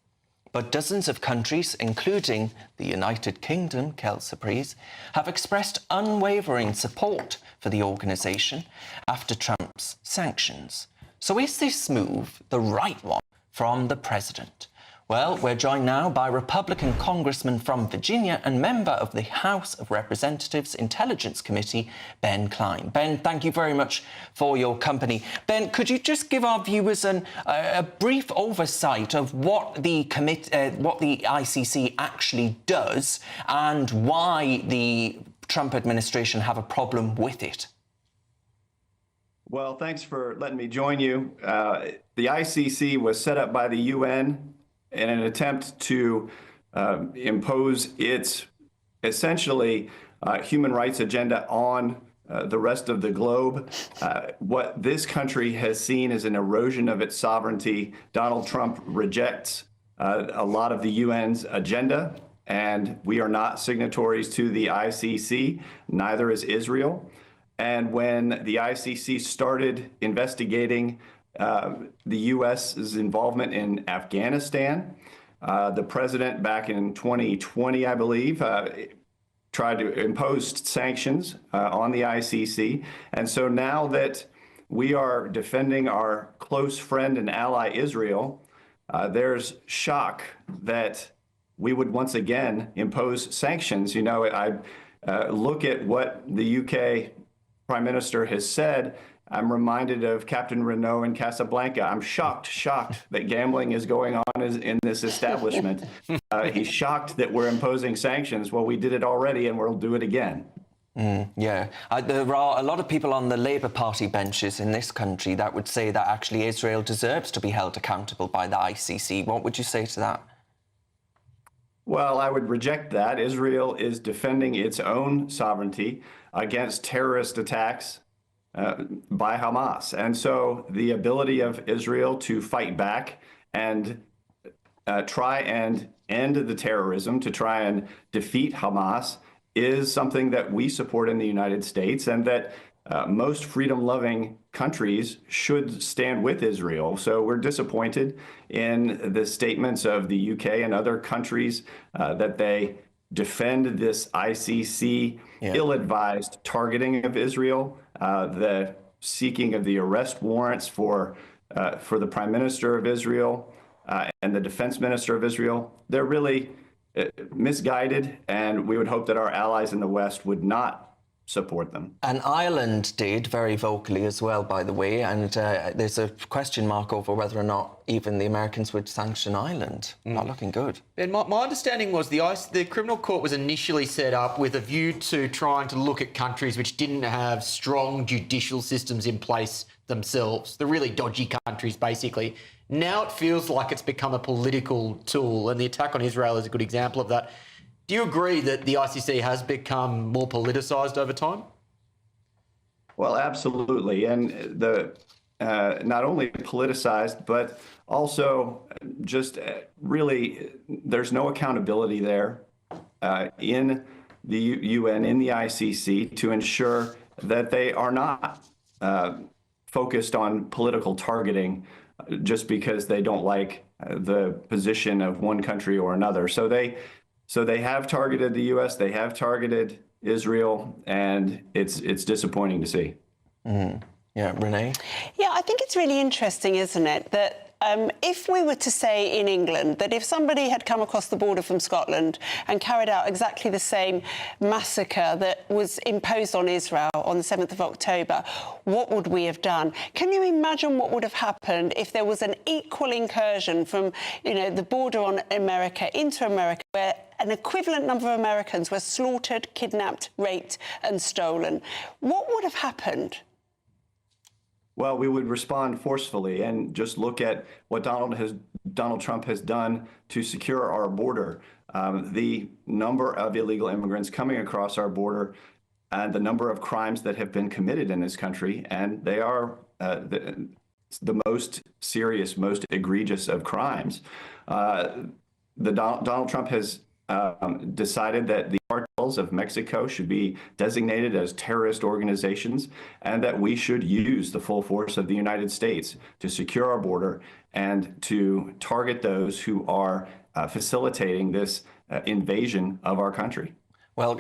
But dozens of countries, including the United Kingdom, Kel Surprise, have expressed unwavering support for the organisation after Trump's sanctions. So is this move the right one from the president? Well, we're joined now by Republican Congressman from Virginia and member of the House of Representatives Intelligence Committee, Ben Cline. Ben, thank you very much for your company. Ben, could you just give our viewers a brief oversight of what the ICC actually does and why the Trump administration have a problem with it? Well, thanks for letting me join you. The ICC was set up by the UN in an attempt to impose its essentially human rights agenda on the rest of the globe. What this country has seen is an erosion of its sovereignty. Donald Trump rejects a lot of the UN's agenda, and we are not signatories to the ICC, neither is Israel. And when the ICC started investigating the U.S.'s involvement in Afghanistan, the president back in 2020, I believe, tried to impose sanctions on the ICC. And so now that we are defending our close friend and ally Israel, there's shock that we would once again impose sanctions. You know, I look at what the UK Prime Minister has said. I'm reminded of Captain Renault in Casablanca. I'm shocked that gambling is going on in this establishment. He's shocked that we're imposing sanctions. Well, we did it already and we'll do it again. Yeah, there are a lot of people on the Labour Party benches in this country that would say that actually Israel deserves to be held accountable by the ICC. What would you say to that? Well, I would reject that. Israel is defending its own sovereignty against terrorist attacks by Hamas. And so the ability of Israel to fight back and try and end the terrorism, to try and defeat Hamas, is something that we support in the United States, and that most freedom-loving countries should stand with Israel. So we're disappointed in the statements of the UK and other countries that they defend this ICC ill-advised targeting of Israel, the seeking of the arrest warrants for the Prime Minister of Israel and the Defense Minister of Israel. They're really misguided, and we would hope that our allies in the West would not support them. And Ireland did very vocally as well, by the way, and there's a question mark over whether or not even the Americans would sanction Ireland. Not looking good. And my understanding was the criminal court was initially set up with a view to trying to look at countries which didn't have strong judicial systems in place themselves, the really dodgy countries, basically. Now it feels like it's become a political tool, and the attack on Israel is a good example of that. Do you agree that the ICC has become more politicised over time? Well, absolutely. And the not only politicized, but also just really there's no accountability there in the UN, in the ICC, to ensure that they are not focused on political targeting just because they don't like the position of one country or another. So they have targeted the U.S., they have targeted Israel, and it's disappointing to see. Yeah, Renee? Yeah, I think it's really interesting, isn't it, that If we were to say in England that if somebody had come across the border from Scotland and carried out exactly the same massacre that was imposed on Israel on the 7th of October, what would we have done? Can you imagine what would have happened if there was an equal incursion from, the border on America into America, where an equivalent number of Americans were slaughtered, kidnapped, raped and stolen? What would have happened? Well, we would respond forcefully and just look at what Donald Trump has done to secure our border. The number of illegal immigrants coming across our border and the number of crimes that have been committed in this country, and they are the most serious, most egregious of crimes. Donald Trump has decided that the cartels of Mexico should be designated as terrorist organizations, and that we should use the full force of the United States to secure our border and to target those who are facilitating this invasion of our country. Well,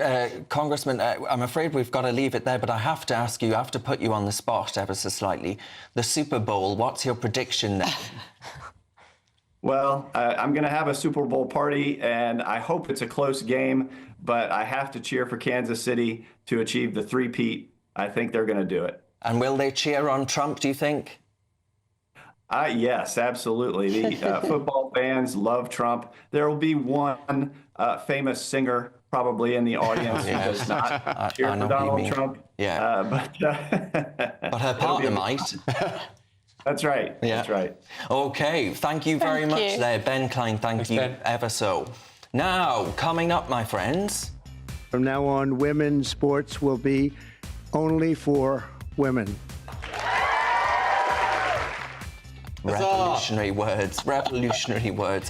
Congressman, I'm afraid we've got to leave it there, but I have to ask you, I have to put you on the spot ever so slightly. The Super Bowl, what's your prediction there? Well, I'm going to have a Super Bowl party, and I hope it's a close game, but I have to cheer for Kansas City to achieve the three-peat. I think they're going to do it. And will they cheer on Trump, do you think? Yes, absolutely. The football fans love Trump. There will be one famous singer probably in the audience who does not cheer for Donald Trump. Yeah. But her partner might. That's right. Yeah. That's right. OK, thank you very much there, Ben Klein. Thanks, you ever so. Now, coming up, my friends. From now on, women's sports will be only for women. Revolutionary words,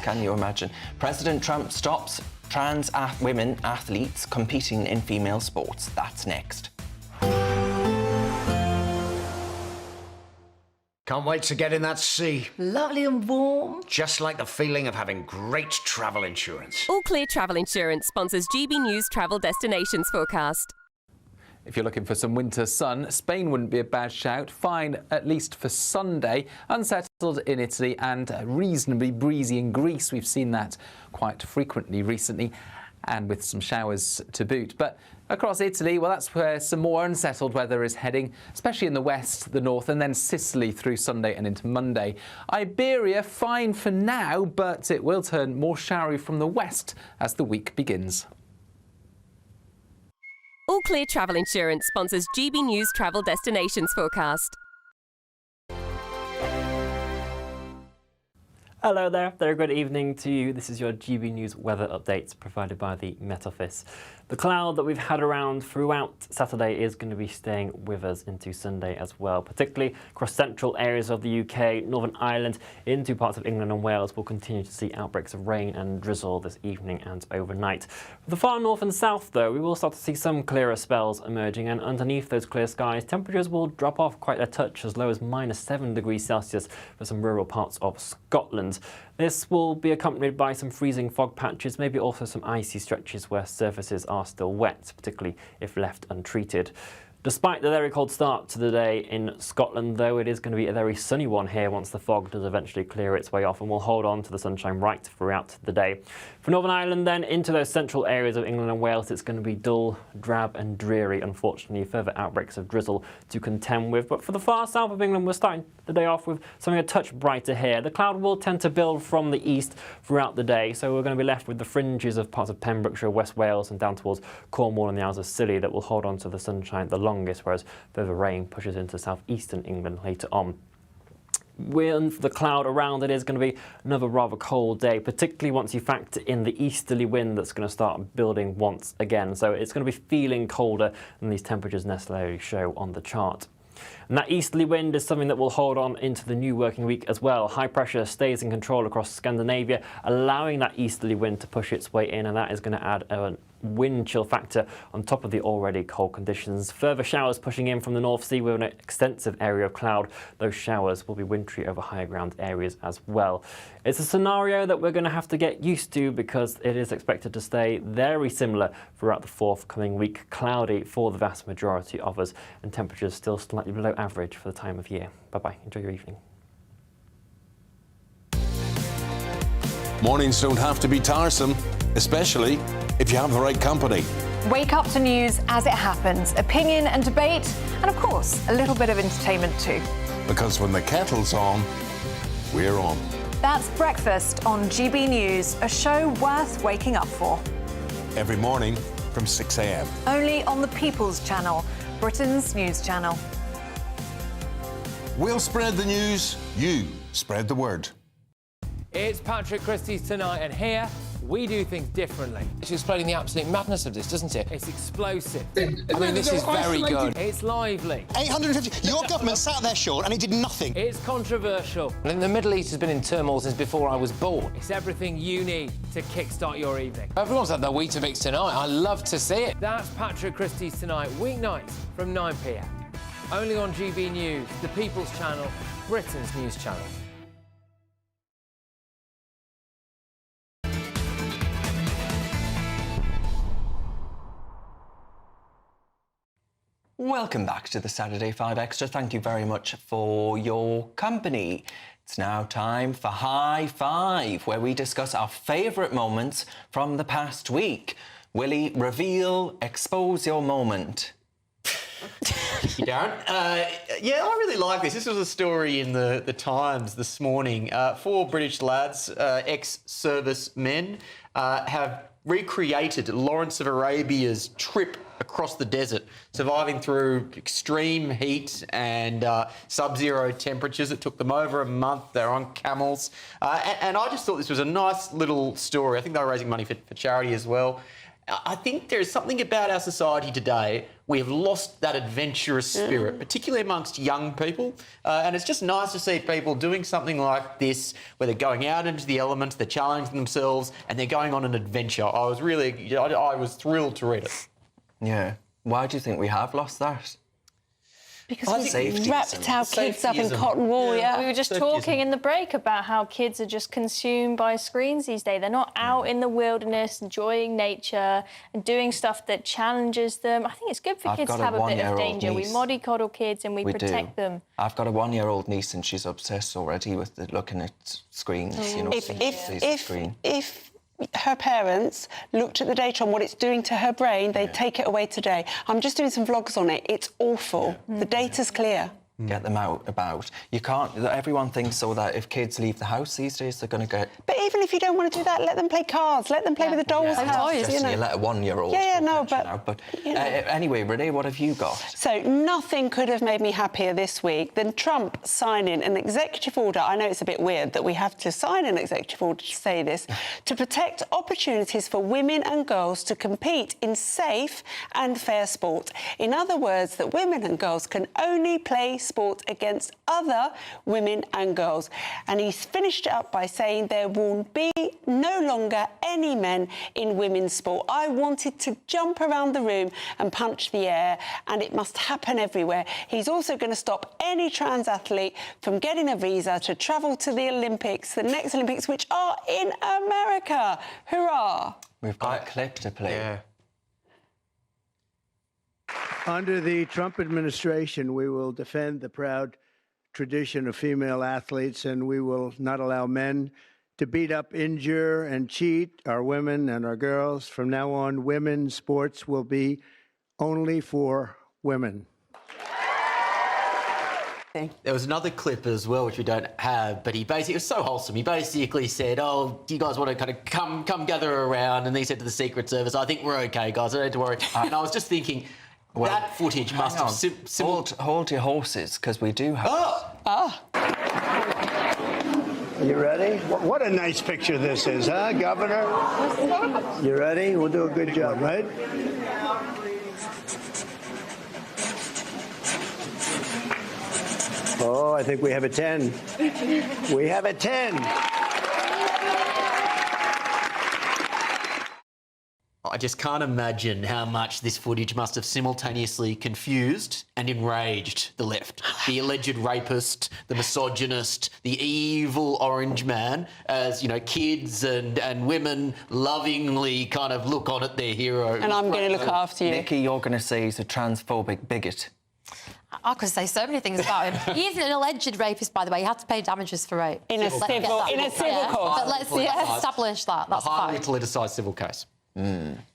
can you imagine? President Trump stops trans women athletes competing in female sports. That's next. Can't wait to get in that sea. Lovely and warm. Just like the feeling of having great travel insurance. All Clear Travel Insurance sponsors GBNews Travel Destinations Forecast. If you're looking for some winter sun, Spain wouldn't be a bad shout. Fine, at least for Sunday. Unsettled in Italy and reasonably breezy in Greece. We've seen that quite frequently recently, and with some showers to boot. But across Italy, well, that's where some more unsettled weather is heading, especially in the west, the north, and then Sicily through Sunday and into Monday. Iberia, fine for now, but it will turn more showery from the west as the week begins. All Clear Travel Insurance sponsors GBNews Travel Destinations Forecast. Hello there, very good evening to you. This is your GB News weather updates provided by the Met Office. The cloud that we've had around throughout Saturday is going to be staying with us into Sunday as well, particularly across central areas of the UK, Northern Ireland, into parts of England and Wales. We'll continue to see outbreaks of rain and drizzle this evening and overnight. For the far north and south, though, we will start to see some clearer spells emerging, and underneath those clear skies, temperatures will drop off quite a touch, as low as -7 degrees Celsius for some rural parts of Scotland. This will be accompanied by some freezing fog patches, maybe also some icy stretches where surfaces are still wet, particularly if left untreated. Despite the very cold start to the day in Scotland, though, it is going to be a very sunny one here once the fog does eventually clear its way off, and we'll hold on to the sunshine right throughout the day. For Northern Ireland, then, into those central areas of England and Wales, it's going to be dull, drab and dreary, unfortunately. Further outbreaks of drizzle to contend with. But for the far south of England, we're starting the day off with something a touch brighter here. The cloud will tend to build from the east throughout the day, so we're going to be left with the fringes of parts of Pembrokeshire, West Wales and down towards Cornwall and the Isles of Scilly that will hold on to the sunshine the longest, whereas further rain pushes into southeastern England later on. With the cloud around, it is going to be another rather cold day, particularly once you factor in the easterly wind that's going to start building once again. So it's going to be feeling colder than these temperatures necessarily show on the chart. And that easterly wind is something that will hold on into the new working week as well. High pressure stays in control across Scandinavia, allowing that easterly wind to push its way in, and that is going to add a wind chill factor on top of the already cold conditions. Further showers pushing in from the North Sea with an extensive area of cloud. Those showers will be wintry over higher ground areas as well. It's a scenario that we're going to have to get used to because it is expected to stay very similar throughout the forthcoming week. Cloudy for the vast majority of us, and temperatures still slightly below average for the time of year. Bye-bye. Enjoy your evening. Mornings don't have to be tiresome, especially if you have the right company. Wake up to news as it happens, opinion and debate, and of course, a little bit of entertainment too. Because when the kettle's on, we're on. That's Breakfast on GB News, a show worth waking up for. Every morning from 6 a.m. Only on the People's Channel, Britain's news channel. We'll spread the news, you spread the word. It's Patrick Christie's Tonight, and here we do things differently. It's explaining the absolute madness of this, doesn't it? It's explosive. I mean, this is very good. It's lively. 850. Your government sat there, Sean, and it did nothing. It's controversial. And the Middle East has been in turmoil since before I was born. It's everything you need to kickstart your evening. Everyone's had their Weetabix tonight. I love to see it. That's Patrick Christie's Tonight, weeknights from 9 p.m. Only on GB News, the People's Channel, Britain's news channel. Welcome back to the Saturday 5 Extra. Thank you very much for your company. It's now time for High Five, where we discuss our favourite moments from the past week. Willie, reveal, expose your moment. Thank you, Darren. Yeah, I really like this. This was a story in the Times this morning. 4 British lads, ex-servicemen, have recreated Lawrence of Arabia's trip across the desert, surviving through extreme heat and sub-zero temperatures. It took them over a month. They're on camels. And I just thought this was a nice little story. I think they were raising money for charity as well. I think there's something about our society today. We have lost that adventurous spirit, particularly amongst young people. And it's just nice to see people doing something like this, where they're going out into the elements, they're challenging themselves, and they're going on an adventure. I was thrilled to read it. Yeah. Why do you think we have lost that? Because we wrapped our kids up in cotton wool, yeah. We were just talking in the break about how kids are just consumed by screens these days. They're not out in the wilderness, enjoying nature and doing stuff that challenges them. I think it's good for kids to have a bit of danger. We mollycoddle kids and we protect them. I've got a 1-year-old niece and she's obsessed already with looking at screens, you know. If her parents looked at the data on what it's doing to her brain, they'd take it away today. I'm just doing some vlogs on it. It's awful. The data's clear. Get them out about. You can't... Everyone thinks so that if kids leave the house these days, they're going to get... But even if you don't want to do that, let them play cards. Let them play with the doll's house. You let a 1-year-old... Anyway, Renee, what have you got? So nothing could have made me happier this week than Trump signing an executive order. I know it's a bit weird that we have to sign an executive order to say this, to protect opportunities for women and girls to compete in safe and fair sport. In other words, that women and girls can only play sport against other women and girls. And he's finished it up by saying there will be no longer any men in women's sport. I wanted to jump around the room and punch the air, and it must happen everywhere. He's also going to stop any trans athlete from getting a visa to travel to the Olympics, the next Olympics, which are in America. Hurrah! We've got a clip to play. Yeah. Under the Trump administration, we will defend the proud tradition of female athletes, and we will not allow men to beat up, injure, and cheat our women and our girls. From now on, women's sports will be only for women. There was another clip as well, which we don't have, but it was so wholesome. He basically said, "Oh, do you guys want to kind of come gather around?" And he said to the Secret Service, "I think we're okay, guys. I don't need to worry." And I was just thinking, that footage must have... Hold your horses, because we do have... Are you ready? What a nice picture this is, huh, Governor? You ready? We'll do a good job, right? Oh, I think we have a 10. We have a 10. I just can't imagine how much this footage must have simultaneously confused and enraged the left. The alleged rapist, the misogynist, the evil orange man, as, you know, kids and women lovingly kind of look on at their hero. And I'm going to look after you. Nikki, you're going to say he's a transphobic bigot. I could say so many things about him. He isn't an alleged rapist, by the way. He had to pay damages for rape. In a civil cause. But let's establish that. That's a highly fact. politicised civil case.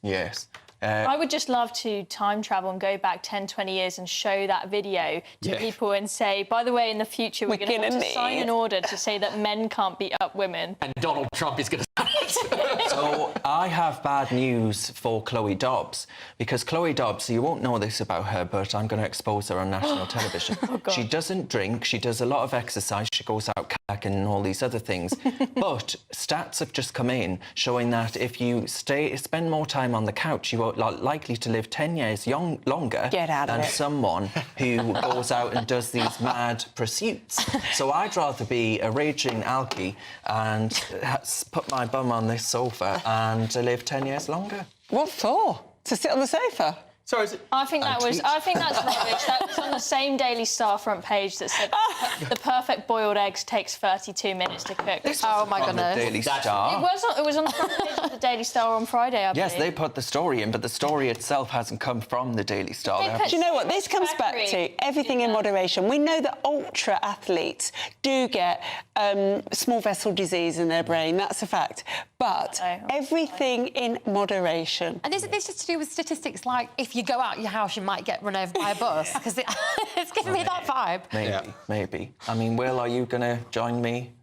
Yes. I would just love to time travel and go back 10, 20 years and show that video to people and say, by the way, in the future, we're going to have to sign an order to say that men can't beat up women. And Donald Trump is going to say it. So I have bad news for Chloe Dobbs, because Chloe Dobbs, you won't know this about her, but I'm going to expose her on national television. She doesn't drink, she does a lot of exercise, she goes out kayaking and all these other things. But stats have just come in showing that if you spend more time on the couch, you are likely to live 10 years longer than someone who goes out and does these mad pursuits. So I'd rather be a raging alkie and put my bum on this sofa and live 10 years longer. What for? To sit on the sofa? Sorry, is it? I think that's rubbish. That was on the same Daily Star front page that said the perfect boiled eggs takes 32 minutes to cook. Oh my goodness! Daily Star. It was on the front page of the Daily Star on Friday, I believe. Yes, they put the story in, but the story itself hasn't come from the Daily Star. Do you know what? This comes back to everything in moderation. We know that ultra athletes do get small vessel disease in their brain. That's a fact. But everything in moderation. And isn't this just to do with statistics like if you go out your house, you might get run over by a bus? Because it's giving me that vibe. Maybe. I mean, Will, are you going to join me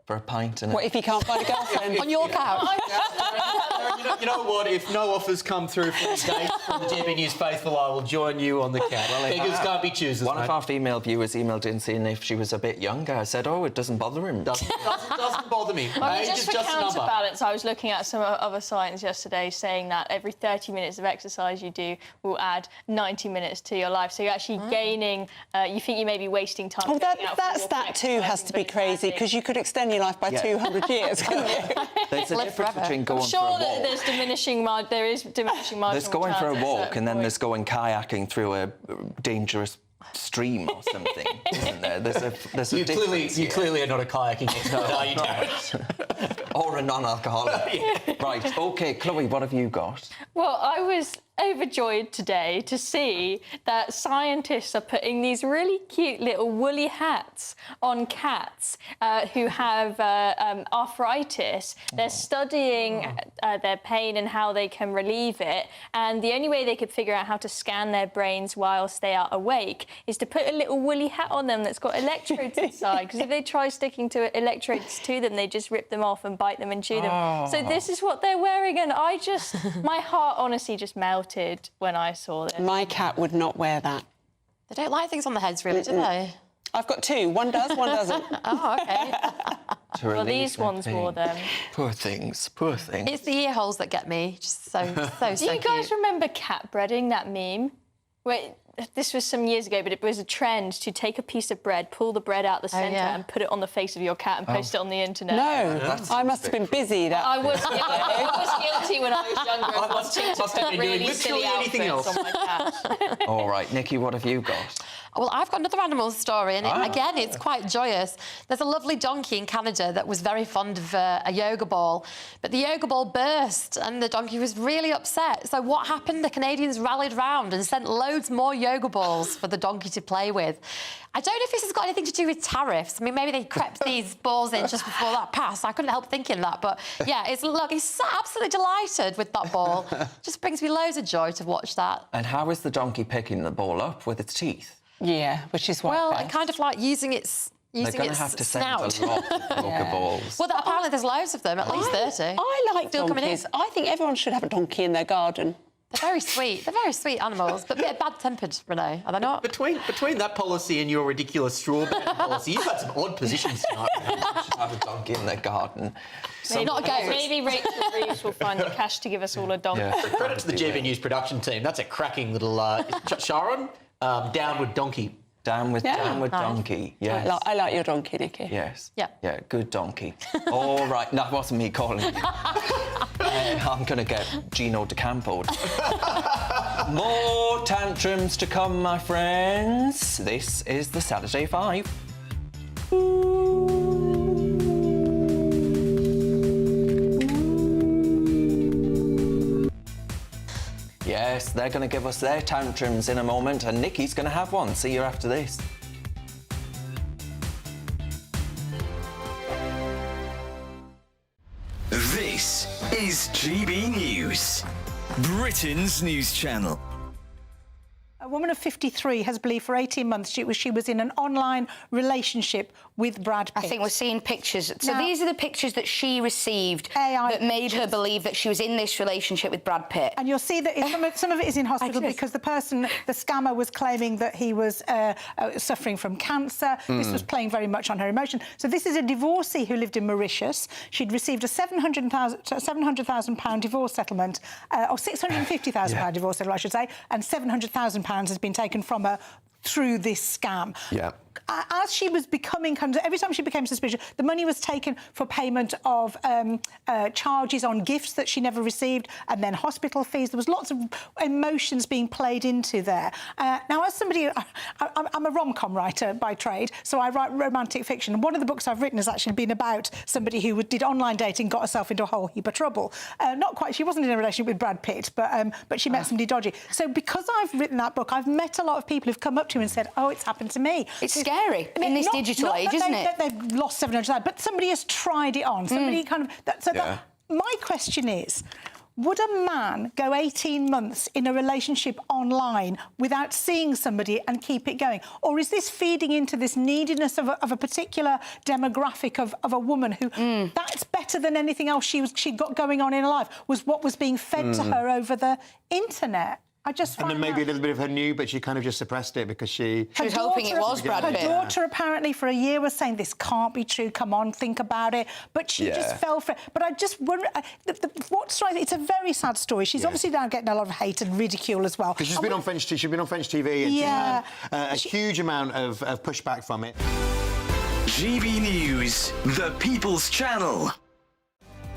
for a pint? What if you can't find a girlfriend? On your couch? You know what? If no offers come through from the date from the GBNews faithful, I will join you on the couch. Beggars can't be choosers. One of our female viewers emailed in saying if she was a bit younger. I said, oh, it doesn't bother him. Doesn't bother me. I mean, just for counterbalance, I was looking at some other science yesterday saying that every 30 minutes of exercise you do will add 90 minutes to your life. So you're actually gaining. You think you may be wasting time. Oh, that too has to be crazy, because you could extend your life by 200 years, couldn't you? There's a difference between going for a walk. There is diminishing marginal There's going for a returns at walk certain and then points. there's going kayaking through a dangerous stream or something, isn't there? There's a you clearly are not a kayaking expert, are you, Darren? Or a non-alcoholic. Right, OK, Chloe, what have you got? Well, I was overjoyed today to see that scientists are putting these really cute little woolly hats on cats who have arthritis. They're studying their pain and how they can relieve it. And the only way they could figure out how to scan their brains whilst they are awake is to put a little woolly hat on them that's got electrodes inside. Because if they try sticking to electrodes to them, they just rip them off and bite them and chew them. So this is what they're wearing. And my heart honestly just melted when I saw this. My cat would not wear that. They don't like things on the heads, really, do they? I've got two. One does, one doesn't. Oh, OK. Well, these ones wore them. Poor things, poor things. It's the ear holes that get me. Just so Do you guys remember cat breading, that meme? Wait, this was some years ago, but it was a trend to take a piece of bread, pull the bread out the centre and put it on the face of your cat and post it on the internet. No, I must have been busy. I was guilty when I was younger of wanting to put really silly outfits on my cat. All right, Nikki, what have you got? Well, I've got another animal story, and again, it's quite joyous. There's a lovely donkey in Canada that was very fond of a yoga ball, but the yoga ball burst, and the donkey was really upset. So what happened? The Canadians rallied round and sent loads more yoga balls for the donkey to play with. I don't know if this has got anything to do with tariffs. I mean, maybe they crept these balls in just before that passed. I couldn't help thinking that, but yeah, he's absolutely delighted with that ball. Just brings me loads of joy to watch that. And how is the donkey picking the ball up with its teeth? Yeah, which is why. Well, I kind of like using its They're going to have to send a lot of yoga balls. Well, apparently there's loads of them, at least 30. I like Still coming in. donkeys. I think everyone should have a donkey in their garden. They're very sweet. They're very sweet animals, but a bit bad-tempered, Renee, are they not? Between that policy and your ridiculous straw ban policy, you've had some odd positions tonight. Should have a donkey in their garden. Not a goat. Maybe Rachel Reeves will find the cash to give us all a donkey. Yeah. Credit to the GBNews production team. That's a cracking little... Sharon, downward donkey. Downward donkey, yes. I like your donkey, Nikki. Yes. Yeah. Yeah, good donkey. All right, that wasn't me calling you. I'm going to get Gino decampoed. More tantrums to come, my friends. This is the Saturday 5. Yes, they're going to give us their tantrums in a moment, and Nikki's going to have one. See you after this. This is GB News, Britain's news channel. A woman of 53 has believed for 18 months she was in an online relationship with Brad Pitt. I think we're seeing pictures. So Now, these are the pictures that she received that made her believe that she was in this relationship with Brad Pitt. And you'll see that some of it is in hospital because the scammer was claiming that he was suffering from cancer. This was playing very much on her emotion. So this is a divorcee who lived in Mauritius. She'd received a £700,000 divorce settlement, or £650,000 divorce settlement, I should say, and £700,000 has been taken from her through this scam. Yeah. As she was becoming, every time she became suspicious, the money was taken for payment of charges on gifts that she never received, and then hospital fees. There was lots of emotions being played into there. Now, as somebody, I'm a rom-com writer by trade, so I write romantic fiction. And one of the books I've written has actually been about somebody who did online dating, got herself into a whole heap of trouble. Not quite, she wasn't in a relationship with Brad Pitt, but she met somebody dodgy. So because I've written that book, I've met a lot of people who've come up to me and said, oh, it's happened to me. It's scary in this digital age, isn't it? They've lost 700,000, but somebody has tried it on. Somebody my question is, would a man go 18 months in a relationship online without seeing somebody and keep it going? Or is this feeding into this neediness of a particular demographic of a woman who that's better than anything else she got going on in her life, was what was being fed to her over the internet? I just and then maybe a little bit of her knew, but she kind of just suppressed it because she was hoping it was Brad Pitt. Her daughter apparently for a year was saying, this can't be true, come on, think about it. But she just fell for it. But I just wonder, it's a very sad story. She's obviously now getting a lot of hate and ridicule as well. Because she's been on French TV and she's had a huge amount of pushback from it. GB News, the People's Channel.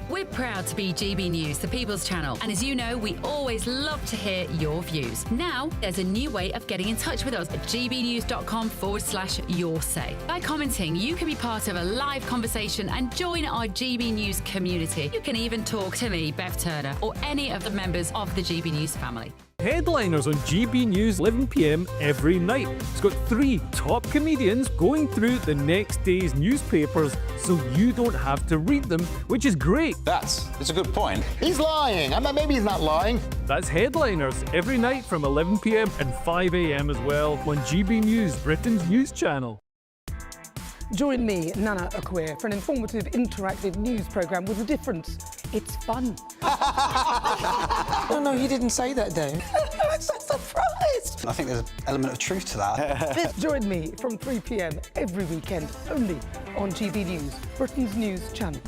We're proud to be GB News, the People's Channel. And as you know, we always love to hear your views. Now, there's a new way of getting in touch with us at gbnews.com/yoursay. By commenting, you can be part of a live conversation and join our GB News community. You can even talk to me, Bev Turner, or any of the members of the GB News family. Headliners on GB News 11 p.m. every night. It's got 3 top comedians going through the next day's newspapers so you don't have to read them, which is great. That's a good point. He's lying. I mean, maybe he's not lying. That's Headliners every night from 11 p.m. and 5 a.m. as well on GB News, Britain's news channel. Join me, Nana Akua, for an informative, interactive news programme with a difference. It's fun. No, you didn't say that, Dave. I'm so surprised. I think there's an element of truth to that. Join me from 3 p.m. every weekend, only on GB News, Britain's news channel.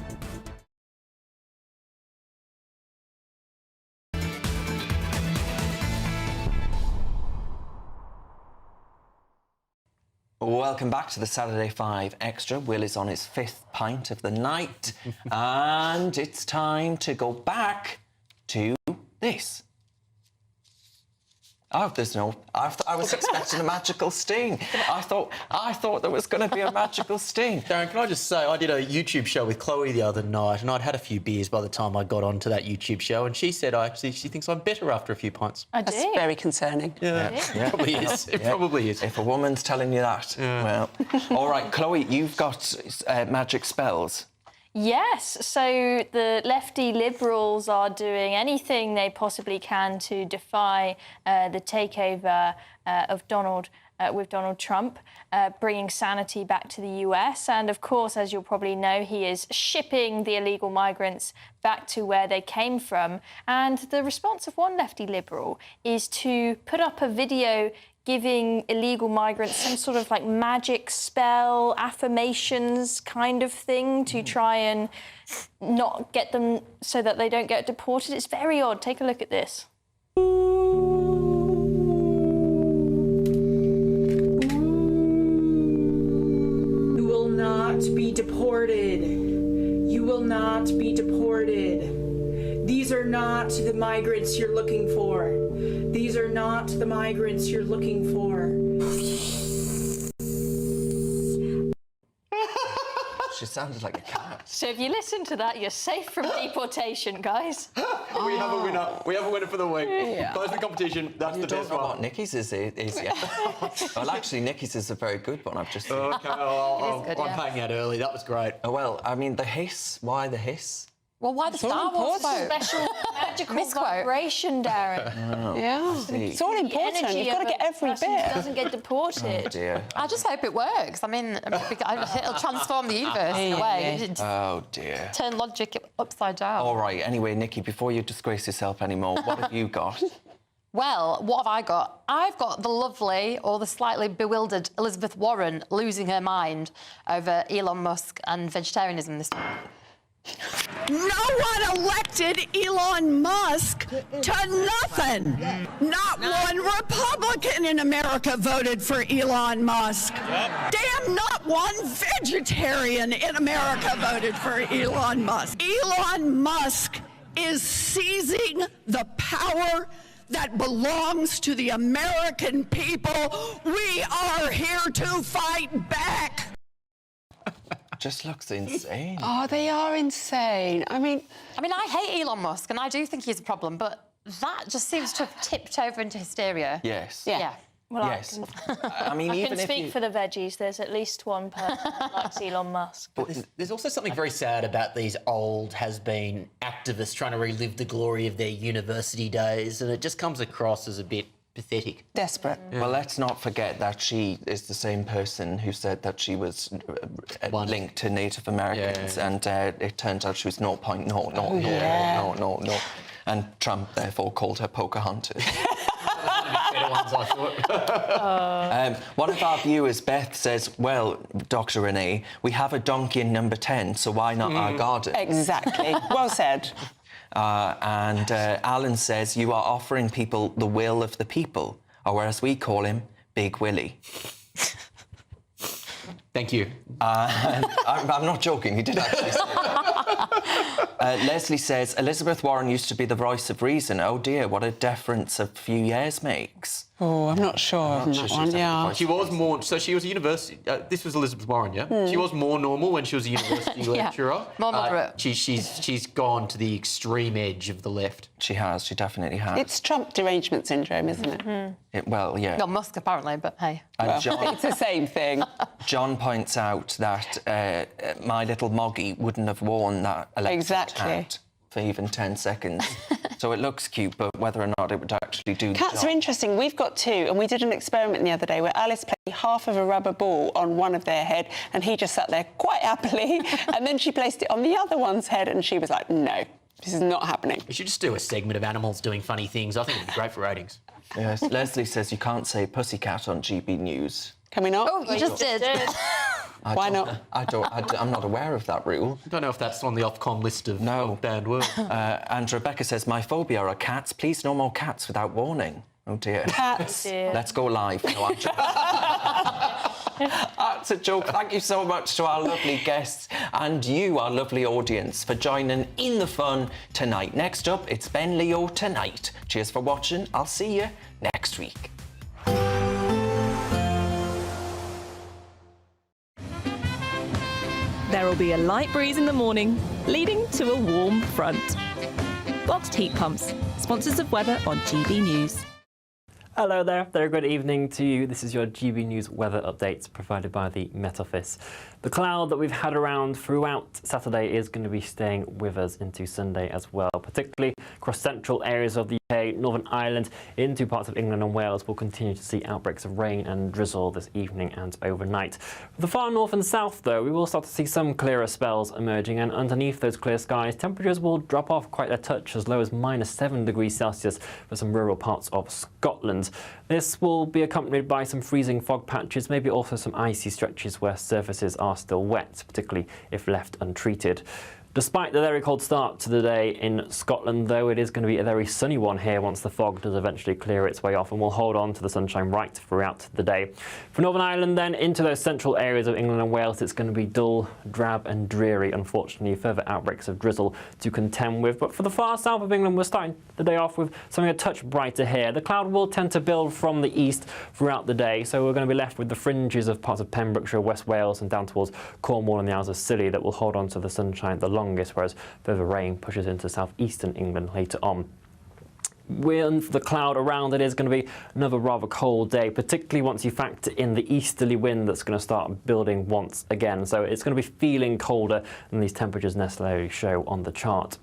Welcome back to the Saturday 5 Extra. Will is on his 5th pint of the night. And it's time to go back to this. Oh, there's no... I was expecting a magical sting. I thought there was going to be a magical sting. Darren, can I just say, I did a YouTube show with Chloe the other night, and I'd had a few beers by the time I got onto that YouTube show, and she said, she thinks I'm better after a few pints. That's very concerning. Yeah, it probably is. It probably is. If a woman's telling you that, well... All right, Chloe, you've got magic spells. Yes, so the lefty Liberals are doing anything they possibly can to defy the takeover of Donald Trump, bringing sanity back to the US. And of course, as you'll probably know, he is shipping the illegal migrants back to where they came from. And the response of one lefty Liberal is to put up a video giving illegal migrants some sort of like magic spell, affirmations kind of thing to try and not get them so that they don't get deported. It's very odd. Take a look at this. You will not be deported. You will not be deported. These are not the migrants you're looking for. These are not the migrants you're looking for. She sounded like a cat. So if you listen to that, you're safe from deportation, guys. We have a winner. We have a winner for the week. Yeah. Closing competition. That's the best one. What Nikki's is yet. Well, actually, Nikki's is a very good one. I've just. Okay, I'm paying out early. That was great. Oh, well, I mean, the hiss. Why the hiss? Well, why the Star Wars quote? Special magical Misquote. vibration, Darren. Oh, Yeah, it's all important. You've got to get every bit. Doesn't get deported. Oh dear. I just hope it works. I mean, it'll transform the universe in a way. Oh dear. Turn logic upside down. All right. Anyway, Nikki, before you disgrace yourself anymore, what have you got? Well, what have I got? I've got the lovely or the slightly bewildered Elizabeth Warren losing her mind over Elon Musk and vegetarianism this week. No one elected Elon Musk to nothing. Not one Republican in America voted for Elon Musk. Damn, not one vegetarian in America voted for Elon Musk. Elon Musk is seizing the power that belongs to the American people. We are here to fight back. Just looks insane. Oh, they are insane. I mean, I hate Elon Musk and I do think he's a problem, but that just seems to have tipped over into hysteria. Yes. Yeah. Well, yes. I mean, I even can if speak you... for the veggies. There's at least one person that likes Elon Musk. But there's also something very sad about these old has-been activists trying to relive the glory of their university days, and it just comes across as a bit pathetic. Desperate. Yeah. Well, let's not forget that she is the same person who said that she was linked to Native Americans, and it turns out she was 0.00000. And Trump, therefore, called her Pocahontas. One of our viewers, Beth, says, well, Dr. Renee, we have a donkey in number 10, so why not our garden? Exactly. Well said. And Alan says, you are offering people the will of the people, or as we call him, Big Willie. Thank you. I'm not joking, he did actually say that. Leslie says, Elizabeth Warren used to be the voice of reason. Oh dear, what a difference a few years makes. Oh, I'm not sure on that one, yeah. She was more... So she was a university... this was Elizabeth Warren, yeah? She was more normal when she was a university lecturer. More moderate. She's gone to the extreme edge of the left. She has, she definitely has. It's Trump derangement syndrome, isn't it? Well, yeah. Not Musk, apparently, but hey. And John, it's the same thing. John points out that my little Moggy wouldn't have worn that electric hat for even 10 seconds. So it looks cute, but whether or not it would actually do the Cats job. are interesting. We've got two, and we did an experiment the other day where Alice played half of a rubber ball on one of their head, and he just sat there quite happily, and then she placed it on the other one's head, and she was like, no, this is not happening. We should just do a segment of animals doing funny things. I think it'd be great for ratings. Yes, Leslie says you can't say pussycat on GB News. Can we not? Oh, you just did. Why not? I'm not aware of that rule. I don't know if that's on the Ofcom list of banned words. And Rebecca says, my phobia are cats. Please, no more cats without warning. Oh, dear. Cats. Let's go live. No, I'm joking. That's a joke. Thank you so much to our lovely guests and you, our lovely audience, for joining in the fun tonight. Next up, it's Ben Leo Tonight. Cheers for watching. I'll see you next week. There will be a light breeze in the morning, leading to a warm front. Boxed heat pumps, sponsors of weather on GB News. Hello there, very good evening to you. This is your GB News weather update provided by the Met Office. The cloud that we've had around throughout Saturday is going to be staying with us into Sunday as well, particularly across central areas of the UK, Northern Ireland, into parts of England and Wales. We'll continue to see outbreaks of rain and drizzle this evening and overnight. For the far north and south, though, we will start to see some clearer spells emerging, and underneath those clear skies, temperatures will drop off quite a touch, as low as -7 degrees Celsius for some rural parts of Scotland. This will be accompanied by some freezing fog patches, maybe also some icy stretches where surfaces are still wet, particularly if left untreated. Despite the very cold start to the day in Scotland, though, it is going to be a very sunny one here once the fog does eventually clear its way off, and we'll hold on to the sunshine right throughout the day. For Northern Ireland, then, into those central areas of England and Wales, it's going to be dull, drab and dreary, unfortunately. Further outbreaks of drizzle to contend with. But for the far south of England, we're starting the day off with something a touch brighter here. The cloud will tend to build from the east throughout the day, so we're going to be left with the fringes of parts of Pembrokeshire, West Wales and down towards Cornwall and the Isles of Scilly that will hold on to the sunshine the longest, whereas further rain pushes into southeastern England later on. With the cloud around, it is going to be another rather cold day, particularly once you factor in the easterly wind that's going to start building once again. So it's going to be feeling colder than these temperatures necessarily show on the chart.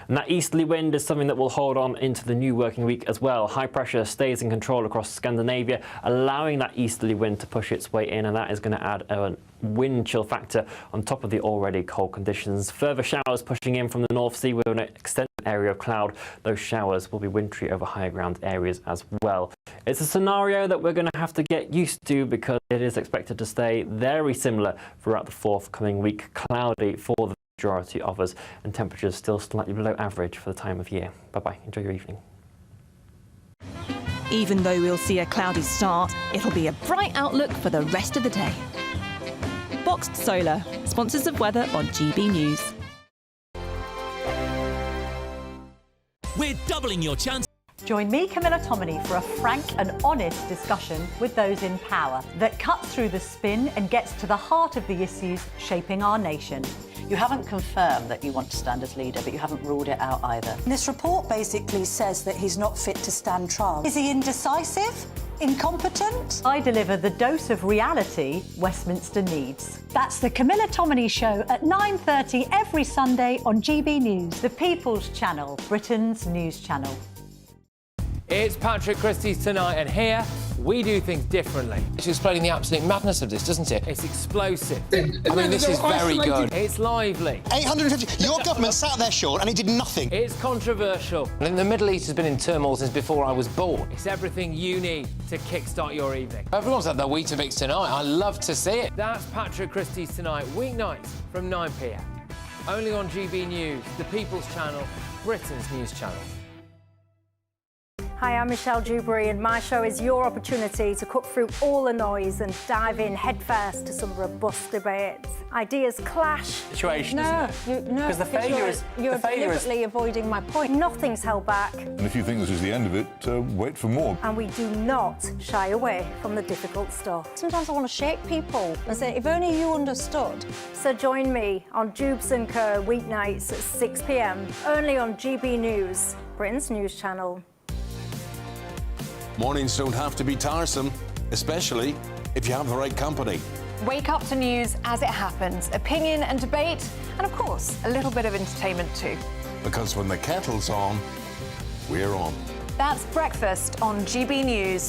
And that easterly wind is something that will hold on into the new working week as well. High pressure stays in control across Scandinavia, allowing that easterly wind to push its way in, and that is going to add a wind chill factor on top of the already cold conditions. Further showers pushing in from the North Sea with an extended area of cloud. Those showers will be wintry over higher ground areas as well. It's a scenario that we're going to have to get used to because it is expected to stay very similar throughout the forthcoming week. Cloudy for the majority of us, and temperatures still slightly below average for the time of year. Bye-bye. Enjoy your evening. Even though we'll see a cloudy start, it'll be a bright outlook for the rest of the day. Boxed Solar, sponsors of weather on GB News. We're doubling your chance. Join me, Camilla Tominey, for a frank and honest discussion with those in power that cuts through the spin and gets to the heart of the issues shaping our nation. You haven't confirmed that you want to stand as leader, but you haven't ruled it out either. This report basically says that he's not fit to stand trial. Is he indecisive? Incompetent? I deliver the dose of reality Westminster needs. That's the Camilla Tominey Show at 9:30 every Sunday on GB News, the People's Channel, Britain's news channel. It's Patrick Christie's Tonight, and here we do things differently. It's explaining the absolute madness of this, doesn't it? It's explosive. I mean, this is very good. It's lively. 850. Your government sat there, Sean, and it did nothing. It's controversial. And the Middle East has been in turmoil since before I was born. It's everything you need to kickstart your evening. Everyone's had their Weetabix tonight. I love to see it. That's Patrick Christie's Tonight, weeknights from 9 p.m. Only on GB News, the People's Channel, Britain's news channel. Hi, I'm Michelle Dewberry, and my show is your opportunity to cut through all the noise and dive in headfirst to some robust debates. Ideas clash. Situation, no, isn't it? Because the failure is... You're deliberately avoiding my point. Nothing's held back. And if you think this is the end of it, wait for more. And we do not shy away from the difficult stuff. Sometimes I want to shake people and say, if only you understood. So join me on Dubes & Co. weeknights at 6 p.m, only on GB News, Britain's news channel. Mornings don't have to be tiresome, especially if you have the right company. Wake up to news as it happens, opinion and debate, and of course, a little bit of entertainment too. Because when the kettle's on, we're on. That's breakfast on GB News.